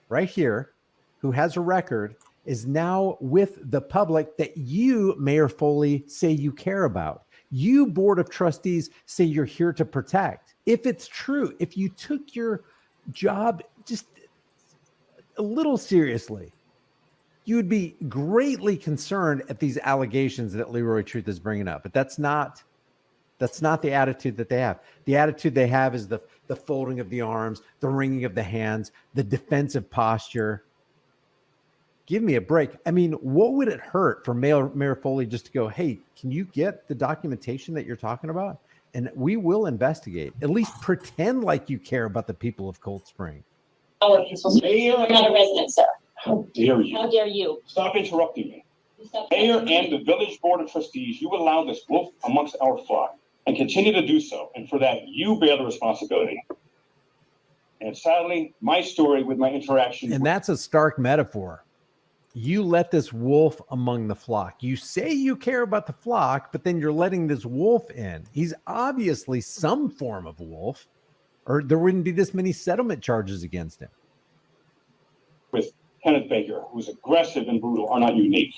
right here who has a record is now with the public that you, Mayor Foley, say you care about. You, Board of Trustees, say you're here to protect. If it's true, if you took your job just a little seriously, you would be greatly concerned at these allegations that Leroy Truth is bringing up. But that's not the attitude that they have. The attitude they have is the folding of the arms, the wringing of the hands, the defensive posture. Give me a break. I mean, what would it hurt for Mayor Foley just to go, hey, can you get the documentation that you're talking about? And we will investigate. At least pretend like you care about the people of Cold Spring. Mayor, You're not a resident, sir. how dare you? How dare you? Stop interrupting me. Stop- Mayor and the village board of trustees, you allow this wolf amongst our flock and continue to do so. And for that, you bear the responsibility. And sadly, my story with my interaction. And that's a stark metaphor. You let this wolf among the flock. You say you care about the flock, but then you're letting this wolf in. He's obviously some form of wolf, or there wouldn't be this many settlement charges against him. With Kenneth Baker, who's aggressive and brutal, are not unique.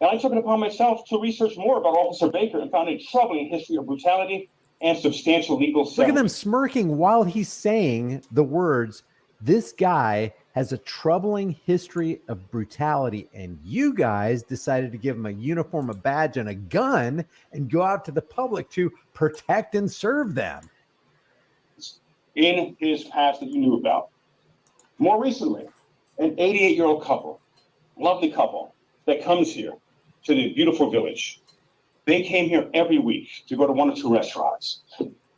And I took it upon myself to research more about Officer Baker and found a troubling history of brutality and substantial legal Look at them settlements. smirking while he's saying the words, this guy has a troubling history of brutality, and you guys decided to give him a uniform, a badge, and a gun and go out to the public to protect and serve them. In his past that you knew about. More recently, an 88-year-old couple, lovely couple, that comes here to the beautiful village. They came here every week to go to one or two restaurants.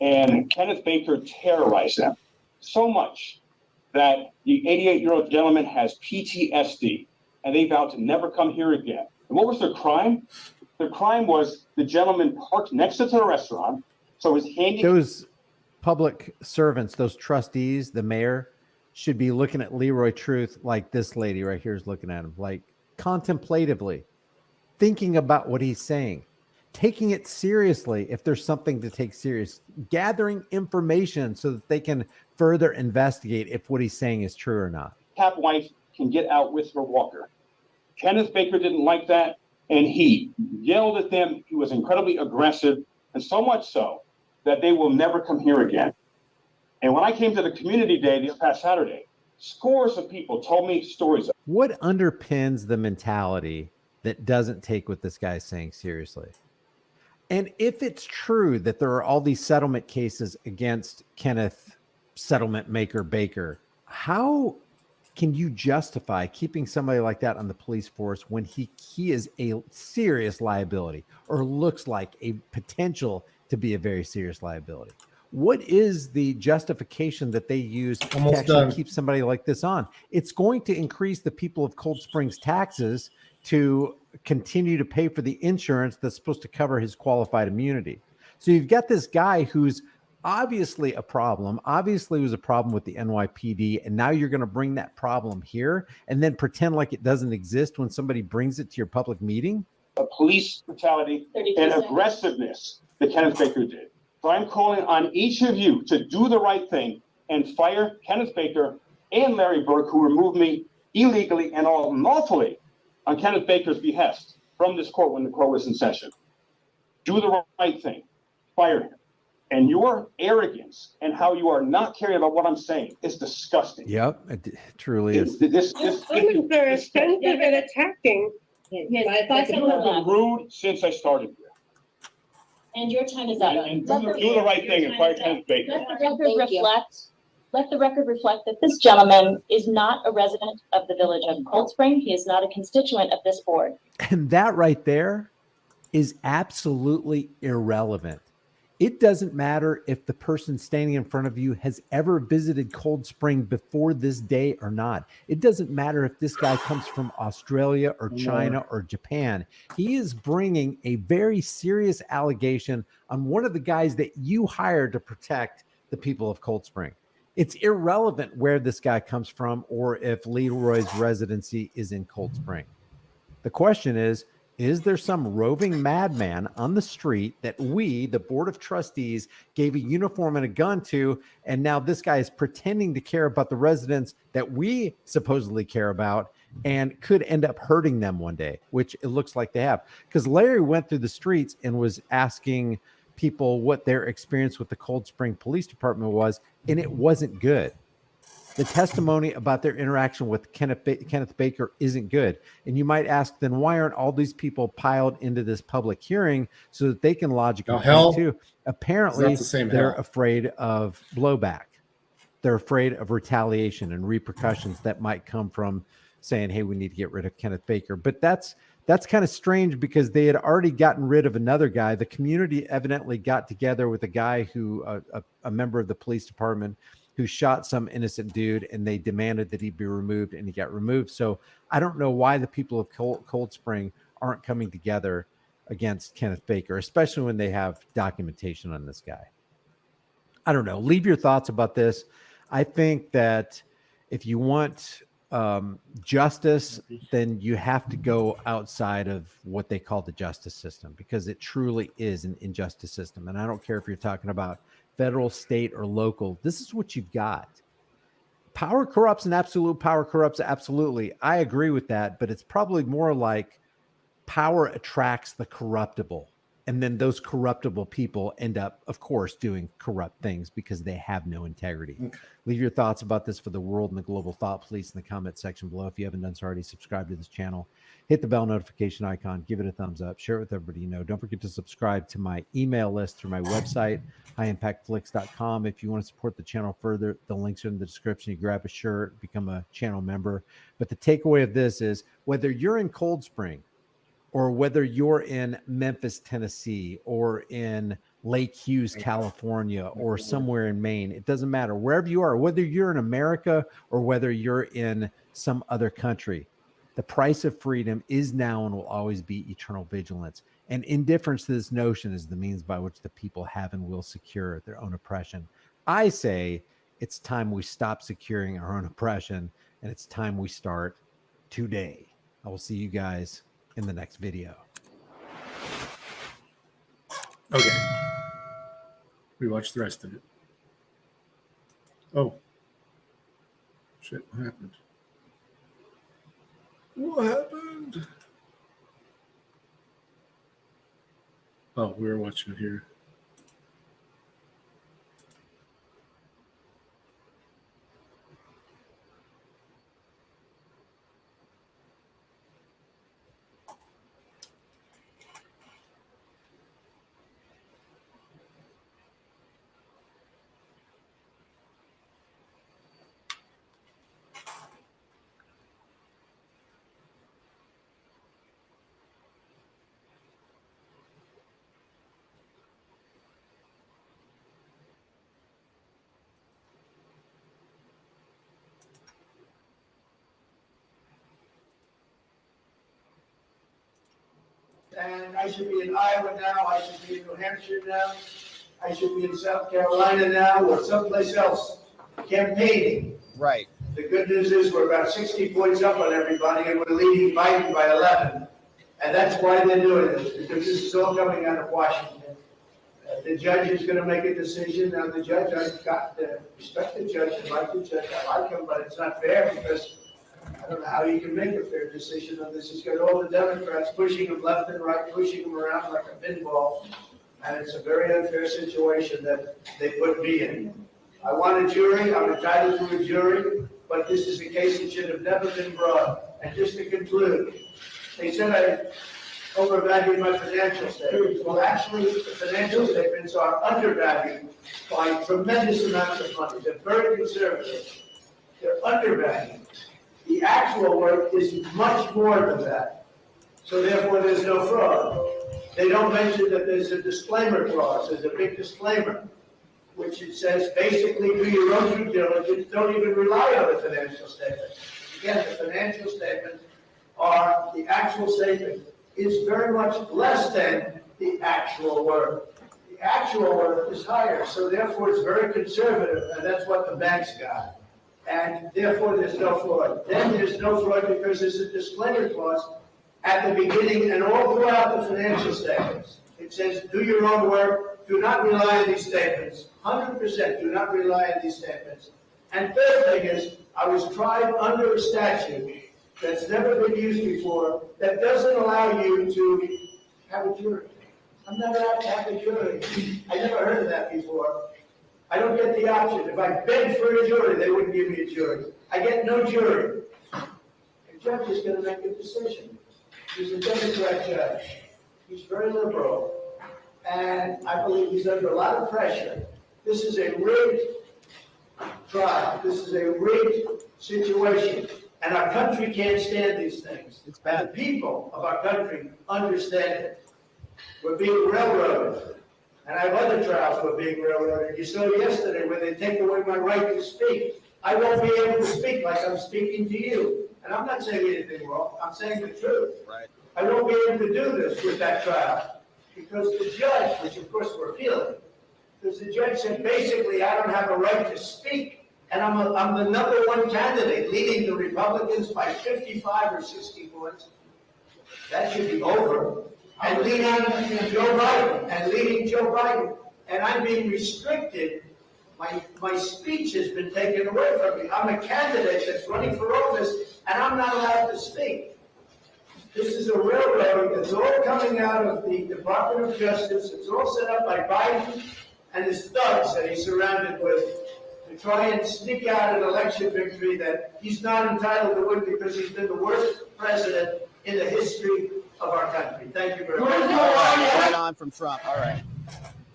And Kenneth Baker terrorized them so much that the 88-year-old gentleman has PTSD, and they vowed to never come here again. And what was their crime? Their crime was the gentleman parked next to the restaurant, so his handy... Those public servants, those trustees, the mayor, should be looking at Leroy Truth like this lady right here is looking at him, like contemplatively, thinking about what he's saying, taking it seriously if there's something to take serious, gathering information so that they can further investigate if what he's saying is true or not. Cap wife can get out with her walker. Kenneth Baker didn't like that, and he yelled at them. He was incredibly aggressive, and so much so that they will never come here again. And when I came to the community day this past Saturday, scores of people told me stories. What underpins the mentality that doesn't take what this guy's saying seriously? And if it's true that there are all these settlement cases against Kenneth Settlement Maker Baker, how can you justify keeping somebody like that on the police force when he is a serious liability, or looks like a potential to be a very serious liability? What is the justification that they use to actually keep somebody like this on? It's going to increase the people of Cold Springs taxes to continue to pay for the insurance that's supposed to cover his qualified immunity. So you've got this guy who's obviously a problem, obviously was a problem with the NYPD, and now you're going to bring that problem here and then pretend like it doesn't exist when somebody brings it to your public meeting? Police brutality and aggressiveness that Kenneth Baker did. So I'm calling on each of you to do the right thing and fire Kenneth Baker and Larry Burke, who removed me illegally and unlawfully on Kenneth Baker's behest from this court when the court was in session. Do the right thing. Fire him. And your arrogance and how you are not caring about what I'm saying is disgusting. Yep, it truly is. This They're offensive and attacking. I've been rude since I started here. And your time is up. And do the right thing and fire Kenneth Baker. Let the record reflect that this gentleman is not a resident of the village of Cold Spring. He is not a constituent of this board. And that right there is absolutely irrelevant. It doesn't matter if the person standing in front of you has ever visited Cold Spring before this day or not. It doesn't matter if this guy comes from Australia or China or Japan. He is bringing a very serious allegation on one of the guys that you hired to protect the people of Cold Spring. It's irrelevant where this guy comes from or if Leroy's residency is in Cold Spring. The question is there some roving madman on the street that we, the Board of Trustees, gave a uniform and a gun to, and now this guy is pretending to care about the residents that we supposedly care about and could end up hurting them one day, which it looks like they have. Because Larry went through the streets and was asking people what their experience with the Cold Spring Police Department was, and it wasn't good. The testimony about their interaction with Kenneth Baker isn't good. And you might ask, then why aren't all these people piled into this public hearing so that they can lodge a complaint too? Apparently, they're afraid of blowback. They're afraid of retaliation and repercussions that might come from saying, hey, we need to get rid of Kenneth Baker. But that's kind of strange because they had already gotten rid of another guy. The community evidently got together with a guy who, a member of the police department, who shot some innocent dude, and they demanded that he be removed, and he got removed. So I don't know why the people of Cold Spring aren't coming together against Kenneth Baker, especially when they have documentation on this guy. I don't know. Leave your thoughts about this. I think that if you want justice, then you have to go outside of what they call the justice system, because it truly is an injustice system. And I don't care if you're talking about federal, state, or local. This is what you've got. Power corrupts and absolute power corrupts. Absolutely. I agree with that, but it's probably more like power attracts the corruptible. And then those corruptible people end up, of course, doing corrupt things because they have no integrity. Okay. Leave your thoughts about this for the world and the global thought police in the comment section below. If you haven't done so already, subscribe to this channel. Hit the bell notification icon. Give it a thumbs up. Share it with everybody you know. Don't forget to subscribe to my email list through my website, highimpactflix.com. If you want to support the channel further, the links are in the description. You grab a shirt, become a channel member. But the takeaway of this is whether you're in Cold Spring, or whether you're in Memphis, Tennessee, or in Lake Hughes, California, or somewhere in Maine, it doesn't matter. Wherever you are, whether you're in America or whether you're in some other country, the price of freedom is now and will always be eternal vigilance. And indifference to this notion is the means by which the people have and will secure their own oppression. I say it's time we stop securing our own oppression, and it's time we start today. I will see you guys in the next video. Okay. We watched the rest of it. Oh. Shit, what happened? What happened? Oh, we were watching it here. And I should be in Iowa now, I should be in New Hampshire now, I should be in South Carolina now, or someplace else campaigning. Right. The good news is we're about 60 points up on everybody, and we're leading Biden by 11. And that's why they're doing this, because this is all coming out of Washington. The judge is going to make a decision. Now, the judge, I've got to respect the judge and like the judge. I like him, but it's not fair because I don't know how you can make a fair decision on this. He's got all the Democrats pushing him left and right, pushing him around like a pinball. And it's a very unfair situation that they put me in. I want a jury. I'm entitled to a jury, but this is a case that should have never been brought. And just to conclude, they said I overvalued my financial statements. Well, actually, the financial statements are undervalued by tremendous amounts of money. They're very conservative. They're undervalued. The actual work is much more than that. So therefore, there's no fraud. They don't mention that there's a disclaimer clause, there's a big disclaimer, which it says basically do your own due diligence, don't even rely on the financial statements. Again, the financial statements are, the actual statement is very much less than the actual work. The actual work is higher, so therefore it's very conservative, and that's what the banks got. And therefore there's no fraud. Then there's no fraud because there's a disclaimer clause at the beginning and all throughout the financial statements. It says, do your own work, do not rely on these statements. 100% do not rely on these statements. And third thing is, I was tried under a statute that's never been used before that doesn't allow you to have a jury. I'm not allowed to have a jury. I never heard of that before. I don't get the option. If I begged for a jury, they wouldn't give me a jury. I get no jury. The judge is going to make a decision. He's a Democrat judge. He's very liberal. And I believe he's under a lot of pressure. This is a rigged trial. This is a rigged situation. And our country can't stand these things. It's bad. And the people of our country understand it. We're being railroaded. And I have other trials where being railroaded. You saw yesterday where they take away my right to speak. I won't be able to speak like I'm speaking to you. And I'm not saying anything wrong. I'm saying the truth. Right. I won't be able to do this with that trial. Because the judge, which of course we're appealing, because the judge said basically I don't have a right to speak. And I'm the #1 candidate leading the Republicans by 55 or 60 points. That should be over. And leading Joe Biden. And I'm being restricted. My speech has been taken away from me. I'm a candidate that's running for office, and I'm not allowed to speak. This is a railroad. It's all coming out of the Department of Justice. It's all set up by Biden and his thugs that he's surrounded with to try and sneak out an election victory that he's not entitled to win because he's been the worst president in the history of our country. Thank you very much. Right on from Trump. All right.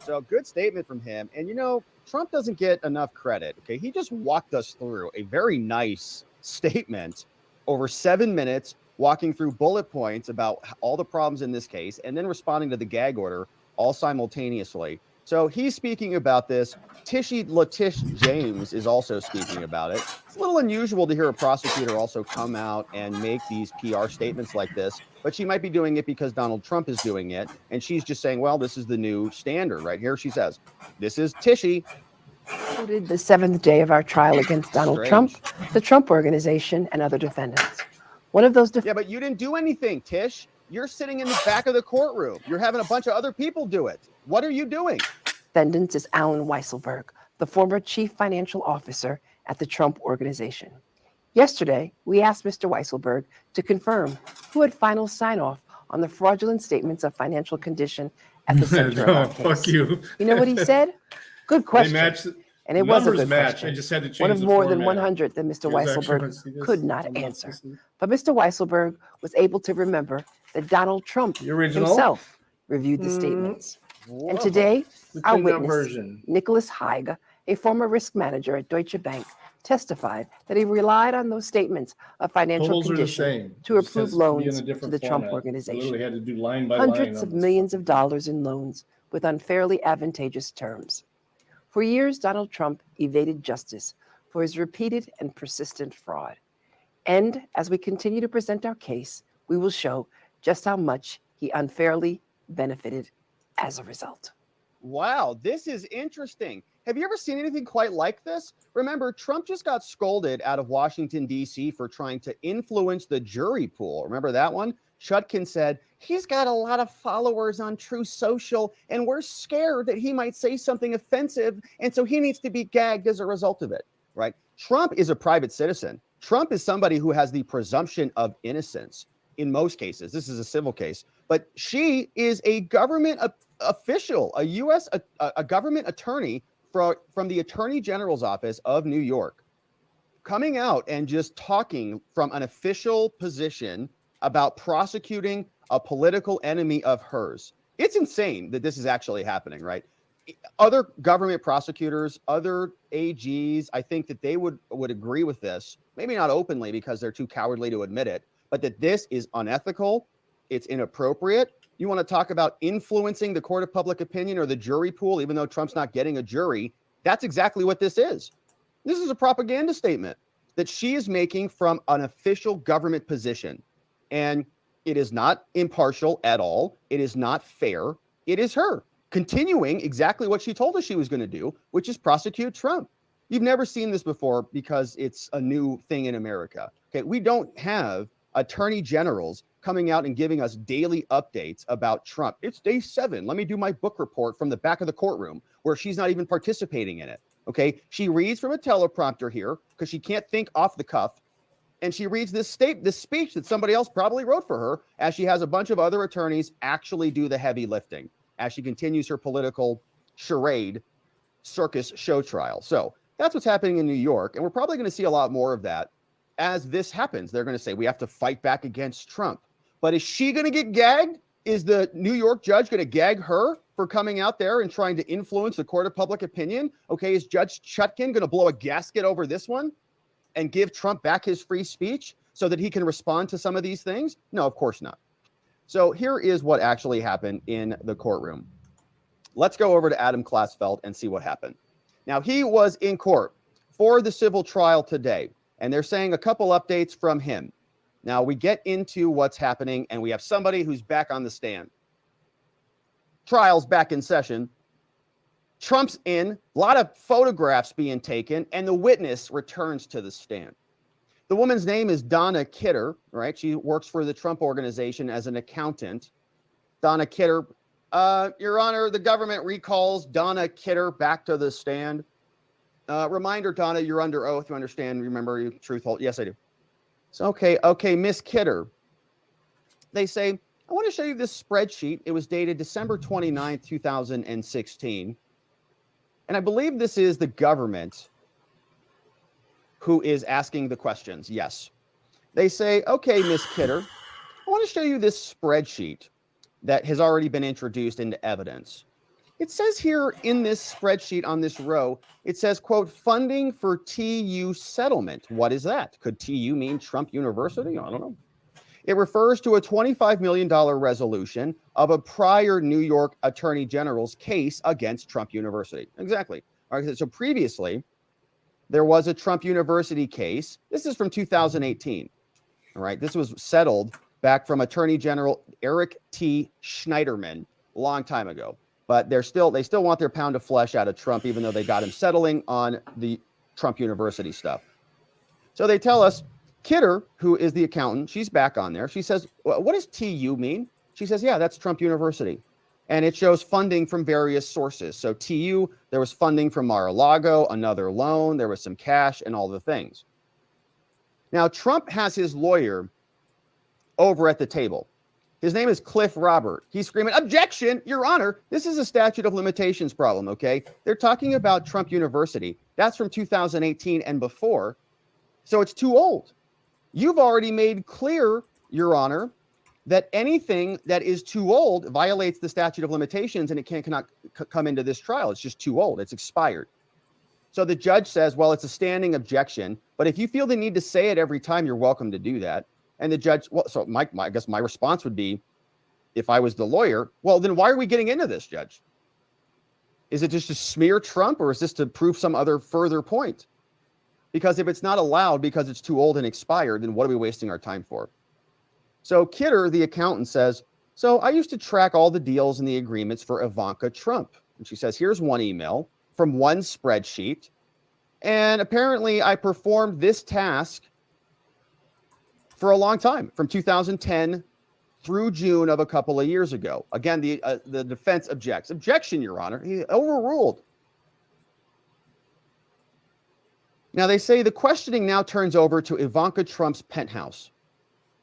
So good statement from him. And you know, Trump doesn't get enough credit. Okay. He just walked us through a very nice statement over 7 minutes, walking through bullet points about all the problems in this case, and then responding to the gag order all simultaneously. So he's speaking about this. Latish James is also speaking about it. It's a little unusual to hear a prosecutor also come out and make these PR statements like this, but she might be doing it because Donald Trump is doing it. And she's just saying, well, this is the new standard right here. She says, this is Tishy. The 7th day of our trial against Donald Strange. Trump, the Trump Organization, and other defendants. One of those Yeah, but you didn't do anything, Tish. You're sitting in the back of the courtroom. You're having a bunch of other people do it. What are you doing? defendants is Alan Weisselberg, the former chief financial officer at the Trump Organization. Yesterday, we asked Mr. Weisselberg to confirm who had final sign-off on the fraudulent statements of financial condition at the center of our case. Fuck you. You know what he said? Good question. And it was a good match. question. I just had to change One of the more than format. 100 that Mr. Here's actually- Weisselberg see this? could not I'm not answer. listening. But Mr. Weisselberg was able to remember that Donald Trump original? himself reviewed the statements. And today, The our cleaned up witness, version. Nicholas Haig, a former risk manager at Deutsche Bank, testified that he relied on those statements of financial Totals are the condition same. to It just approve has to be in a loans to different the Trump format. I Organization. literally had to do line by line Hundreds on of this. millions of dollars in loans with unfairly advantageous terms. For years, Donald Trump evaded justice for his repeated and persistent fraud. And as we continue to present our case, we will show just how much he unfairly benefited as a result. Wow, this is interesting. Have you ever seen anything quite like this? Remember, Trump just got scolded out of Washington, D.C. for trying to influence the jury pool. Remember that one? Chutkin said, he's got a lot of followers on True Social, and we're scared that he might say something offensive, and so he needs to be gagged as a result of it, right? Trump is a private citizen. Trump is somebody who has the presumption of innocence in most cases. This is a civil case, but she is a government official, a U.S. a government attorney from the Attorney General's office of New York, coming out and just talking from an official position about prosecuting a political enemy of hers. It's insane that this is actually happening, right? Other government prosecutors, other AGs, I think that they would agree with this, maybe not openly because they're too cowardly to admit it, but that this is unethical, it's inappropriate, You want to talk about influencing the court of public opinion or the jury pool, even though Trump's not getting a jury. That's exactly what this is. This is a propaganda statement that she is making from an official government position. And it is not impartial at all. It is not fair. It is her continuing exactly what she told us she was going to do, which is prosecute Trump. You've never seen this before because it's a new thing in America. Okay, we don't have attorney generals coming out and giving us daily updates about Trump. It's day 7. Let me do my book report from the back of the courtroom where she's not even participating in it. Okay, she reads from a teleprompter here because she can't think off the cuff. And she reads this speech that somebody else probably wrote for her as she has a bunch of other attorneys actually do the heavy lifting as she continues her political charade circus show trial. So that's what's happening in New York. And we're probably going to see a lot more of that as this happens. They're going to say, we have to fight back against Trump. But is she going to get gagged? Is the New York judge going to gag her for coming out there and trying to influence the court of public opinion? Okay, is Judge Chutkan going to blow a gasket over this one and give Trump back his free speech so that he can respond to some of these things? No, of course not. So here is what actually happened in the courtroom. Let's go over to Adam Klasfeld and see what happened. Now, he was in court for the civil trial today, and they're saying a couple updates from him. Now, we get into what's happening, and we have somebody who's back on the stand. Trial's back in session. Trump's in, a lot of photographs being taken, and the witness returns to the stand. The woman's name is Donna Kidder, right? She works for the Trump Organization as an accountant. Donna Kidder, Your Honor, the government recalls Donna Kidder back to the stand. Reminder, Donna, you're under oath. You understand, remember, you truth hold. Yes, I do. So, okay, Miss Kidder. They say, I want to show you this spreadsheet. It was dated December 29th, 2016. And I believe this is the government who is asking the questions. Yes. They say, okay, Miss Kidder, I want to show you this spreadsheet that has already been introduced into evidence. It says here in this spreadsheet on this row, it says, quote, funding for TU settlement. What is that? Could TU mean Trump University? I don't know. It refers to a $25 million resolution of a prior New York Attorney General's case against Trump University. Exactly. All right, so previously, there was a Trump University case. This is from 2018. All right, this was settled back from Attorney General Eric T. Schneiderman a long time ago. But they still want their pound of flesh out of Trump, even though they got him settling on the Trump University stuff. So they tell us, Kidder, who is the accountant, she's back on there. She says, what does TU mean? She says, yeah, that's Trump University. And it shows funding from various sources. So TU, there was funding from Mar-a-Lago, another loan, there was some cash and all the things. Now, Trump has his lawyer over at the table. His name is Cliff Robert. He's screaming, objection, Your Honor. This is a statute of limitations problem, okay? They're talking about Trump University. That's from 2018 and before. So it's too old. You've already made clear, Your Honor, that anything that is too old violates the statute of limitations and it cannot come into this trial. It's just too old. It's expired. So the judge says, well, it's a standing objection, but if you feel the need to say it every time, you're welcome to do that. And the judge, well, so I guess my response would be, if I was the lawyer, well, then why are we getting into this, Judge? Is it just to smear Trump or is this to prove some other further point? Because if it's not allowed because it's too old and expired, then what are we wasting our time for? So Kidder, the accountant, says, so I used to track all the deals and the agreements for Ivanka Trump. And she says, here's one email from one spreadsheet. And apparently I performed this task for a long time, from 2010 through June of a couple of years ago. Again, the defense objects. Objection, Your Honor. He overruled. Now, they say the questioning now turns over to Ivanka Trump's penthouse.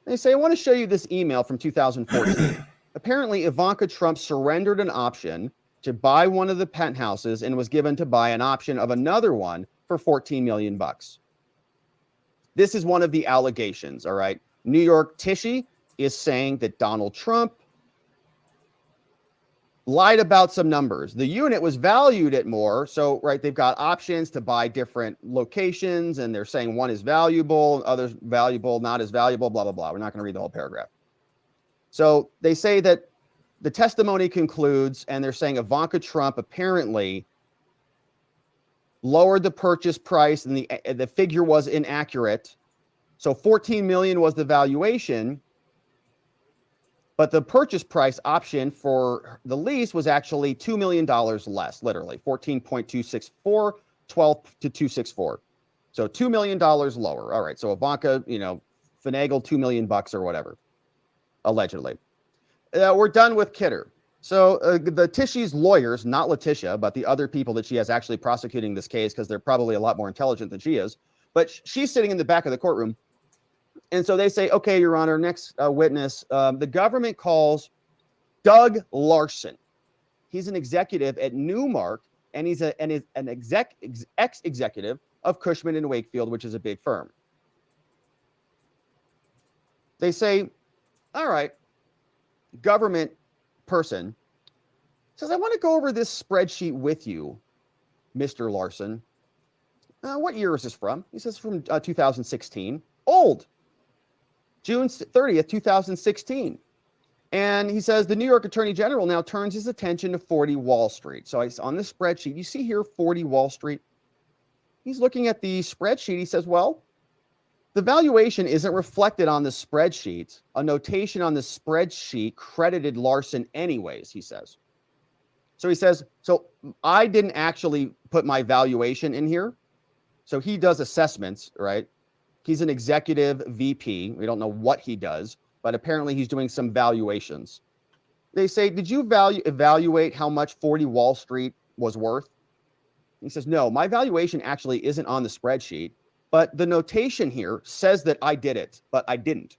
They say, I want to show you this email from 2014. Apparently, Ivanka Trump surrendered an option to buy one of the penthouses and was given to buy an option of another one for $14 million. This is one of the allegations, all right? New York Tishy is saying that Donald Trump lied about some numbers. The unit was valued at more. So, right, they've got options to buy different locations, and they're saying one is valuable, others valuable, not as valuable, blah, blah, blah. We're not going to read the whole paragraph. So they say that the testimony concludes, and they're saying Ivanka Trump apparently lowered the purchase price, and the figure was inaccurate. So 14 million was the valuation, but the purchase price option for the lease was actually $2 million less, literally 14.264, 12 to 264. So $2 million lower. All right. So Ivanka, finagled $2 million or whatever, allegedly. We're done with Kidder. So the Tishy's lawyers, not Letitia, but the other people that she has actually prosecuting this case, because they're probably a lot more intelligent than she is, but she's sitting in the back of the courtroom. And so they say, okay, Your Honor, next witness, the government calls Doug Larson. He's an executive at Newmark, and he's an ex-executive of Cushman and Wakefield, which is a big firm. They say, all right, government person says, I want to go over this spreadsheet with you, Mr. Larson. What year is this from? He says from 2016. Old. June 30th, 2016. And he says the New York Attorney General now turns his attention to 40 Wall Street. So on this spreadsheet, you see here 40 Wall Street. He's looking at the spreadsheet. He says, well, the valuation isn't reflected on the spreadsheet. A notation on the spreadsheet credited Larson anyways, he says. So he says, so I didn't actually put my valuation in here. So he does assessments, right? He's an executive VP. We don't know what he does, but apparently he's doing some valuations. They say, did you evaluate how much 40 Wall Street was worth? He says, no, my valuation actually isn't on the spreadsheet, but the notation here says that I did it, but I didn't.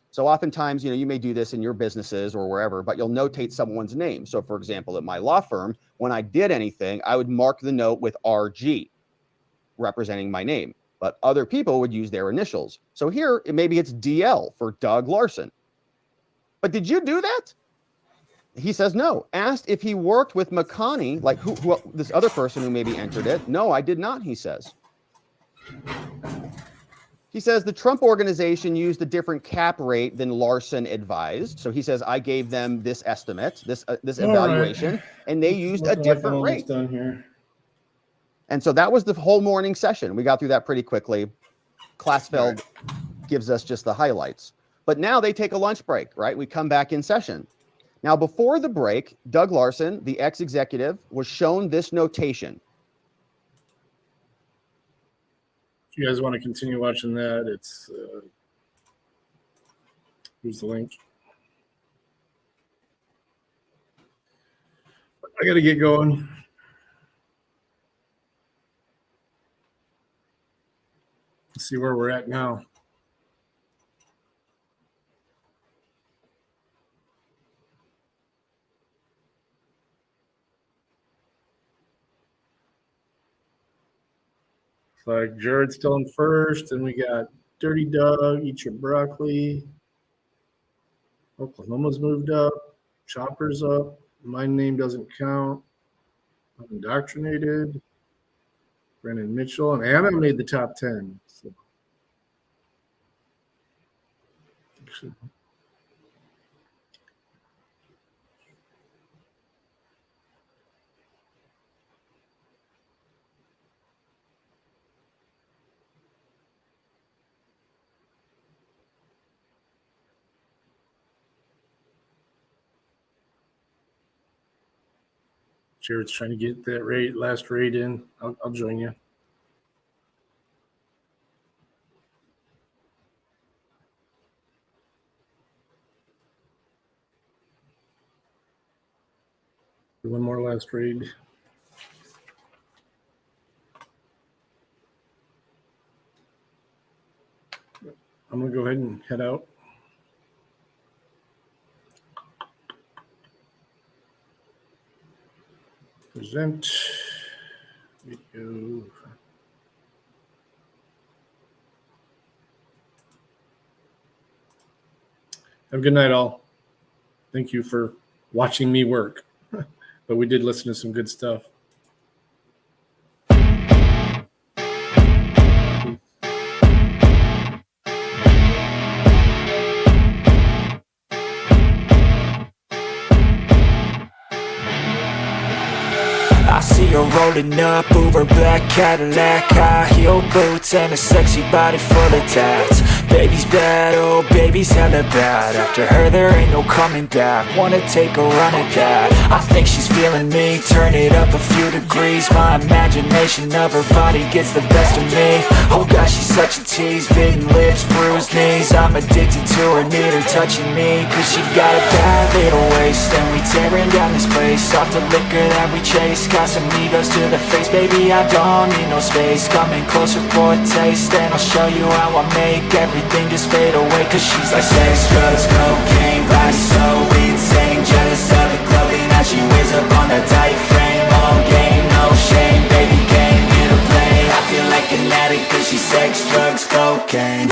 So oftentimes, you may do this in your businesses or wherever, but you'll notate someone's name. So for example, at my law firm, when I did anything, I would mark the note with RG, representing my name. But other people would use their initials. So here, maybe it's DL for Doug Larson. But did you do that? He says no. Asked if he worked with McConney, like who this other person who maybe entered it. No, I did not, he says. He says the Trump organization used a different cap rate than Larson advised. So he says, I gave them this estimate, this evaluation, right, and they used a different rate. Done here. And so that was the whole morning session. We got through that pretty quickly. Klassfeld gives us just the highlights. But now they take a lunch break, right? We come back in session. Now, before the break, Doug Larson, the ex-executive, was shown this notation. If you guys want to continue watching that, it's here's the link. I got to get going. Let's see where we're at now. Like Jared's still in first, and we got Dirty Doug, Eat Your Broccoli. Oklahoma's moved up. Chopper's up. My name doesn't count. I'm indoctrinated. Brennan Mitchell and Anna made the top 10. So. Jared's trying to get that last rate in. I'll join you. One more last read. I'm going to go ahead and head out. Present video. Have a good night, all. Thank you for watching me work. But we did listen to some good stuff. see her rolling up, Uber black Cadillac, high heel boots and a sexy body full of tats. Baby's bad, oh baby's hella bad. After her there ain't no coming back. Wanna take a run at that. I think she's feeling me, turn it up a few degrees. My imagination of her body gets the best of me. Oh gosh, she's such a tease, bitten lips, bruised knees. I'm addicted to her, need her touching me. Cause she got a bad little waist, and we tearing down this place. Off the liquor that we chase, Casamigos to the face. Baby, I don't need no space, coming closer for a taste. And I'll show you how I make everything just fade away. Cause she's like sex, drugs, cocaine, body so insane. Jealous of the clothing that she wears up on that tight frame. All game, no shame, baby came here to play. I feel like an addict cause she's sex, drugs, cocaine.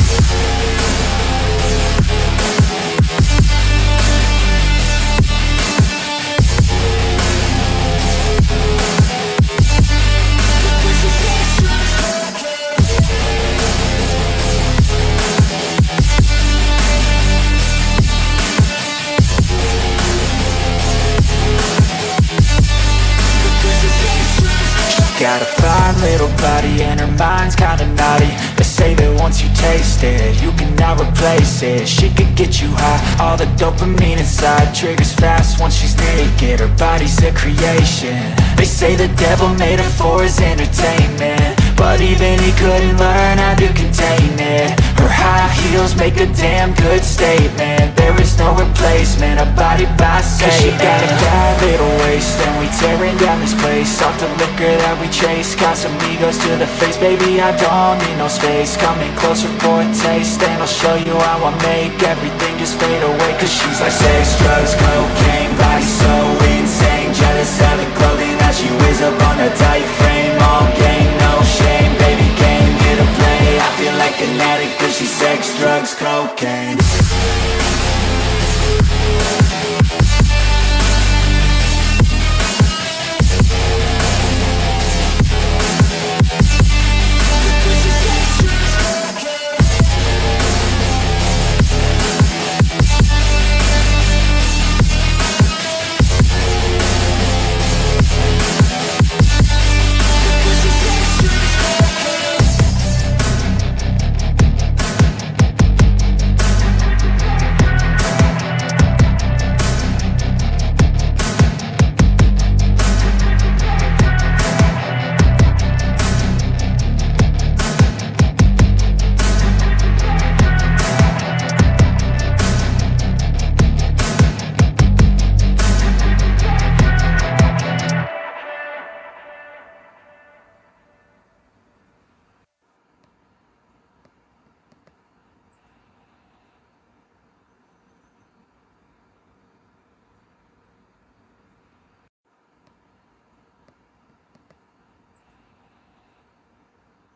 Got a fine little body and her mind's kinda naughty. They say that once you taste it, you cannot replace it. She could get you high, all the dopamine inside triggers fast once she's naked. Her body's a creation. They say the devil made her for his entertainment, but even he couldn't learn how to contain it. Her high heels make a damn good statement. There is no replacement, a body by Satan. Cause she got a bad little waist, and we tearing down this place. Off the liquor that we chase, Casamigos to the face. Baby, I don't need no space, coming closer for a taste. And I'll show you how I make everything just fade away. Cause she's like sex, drugs,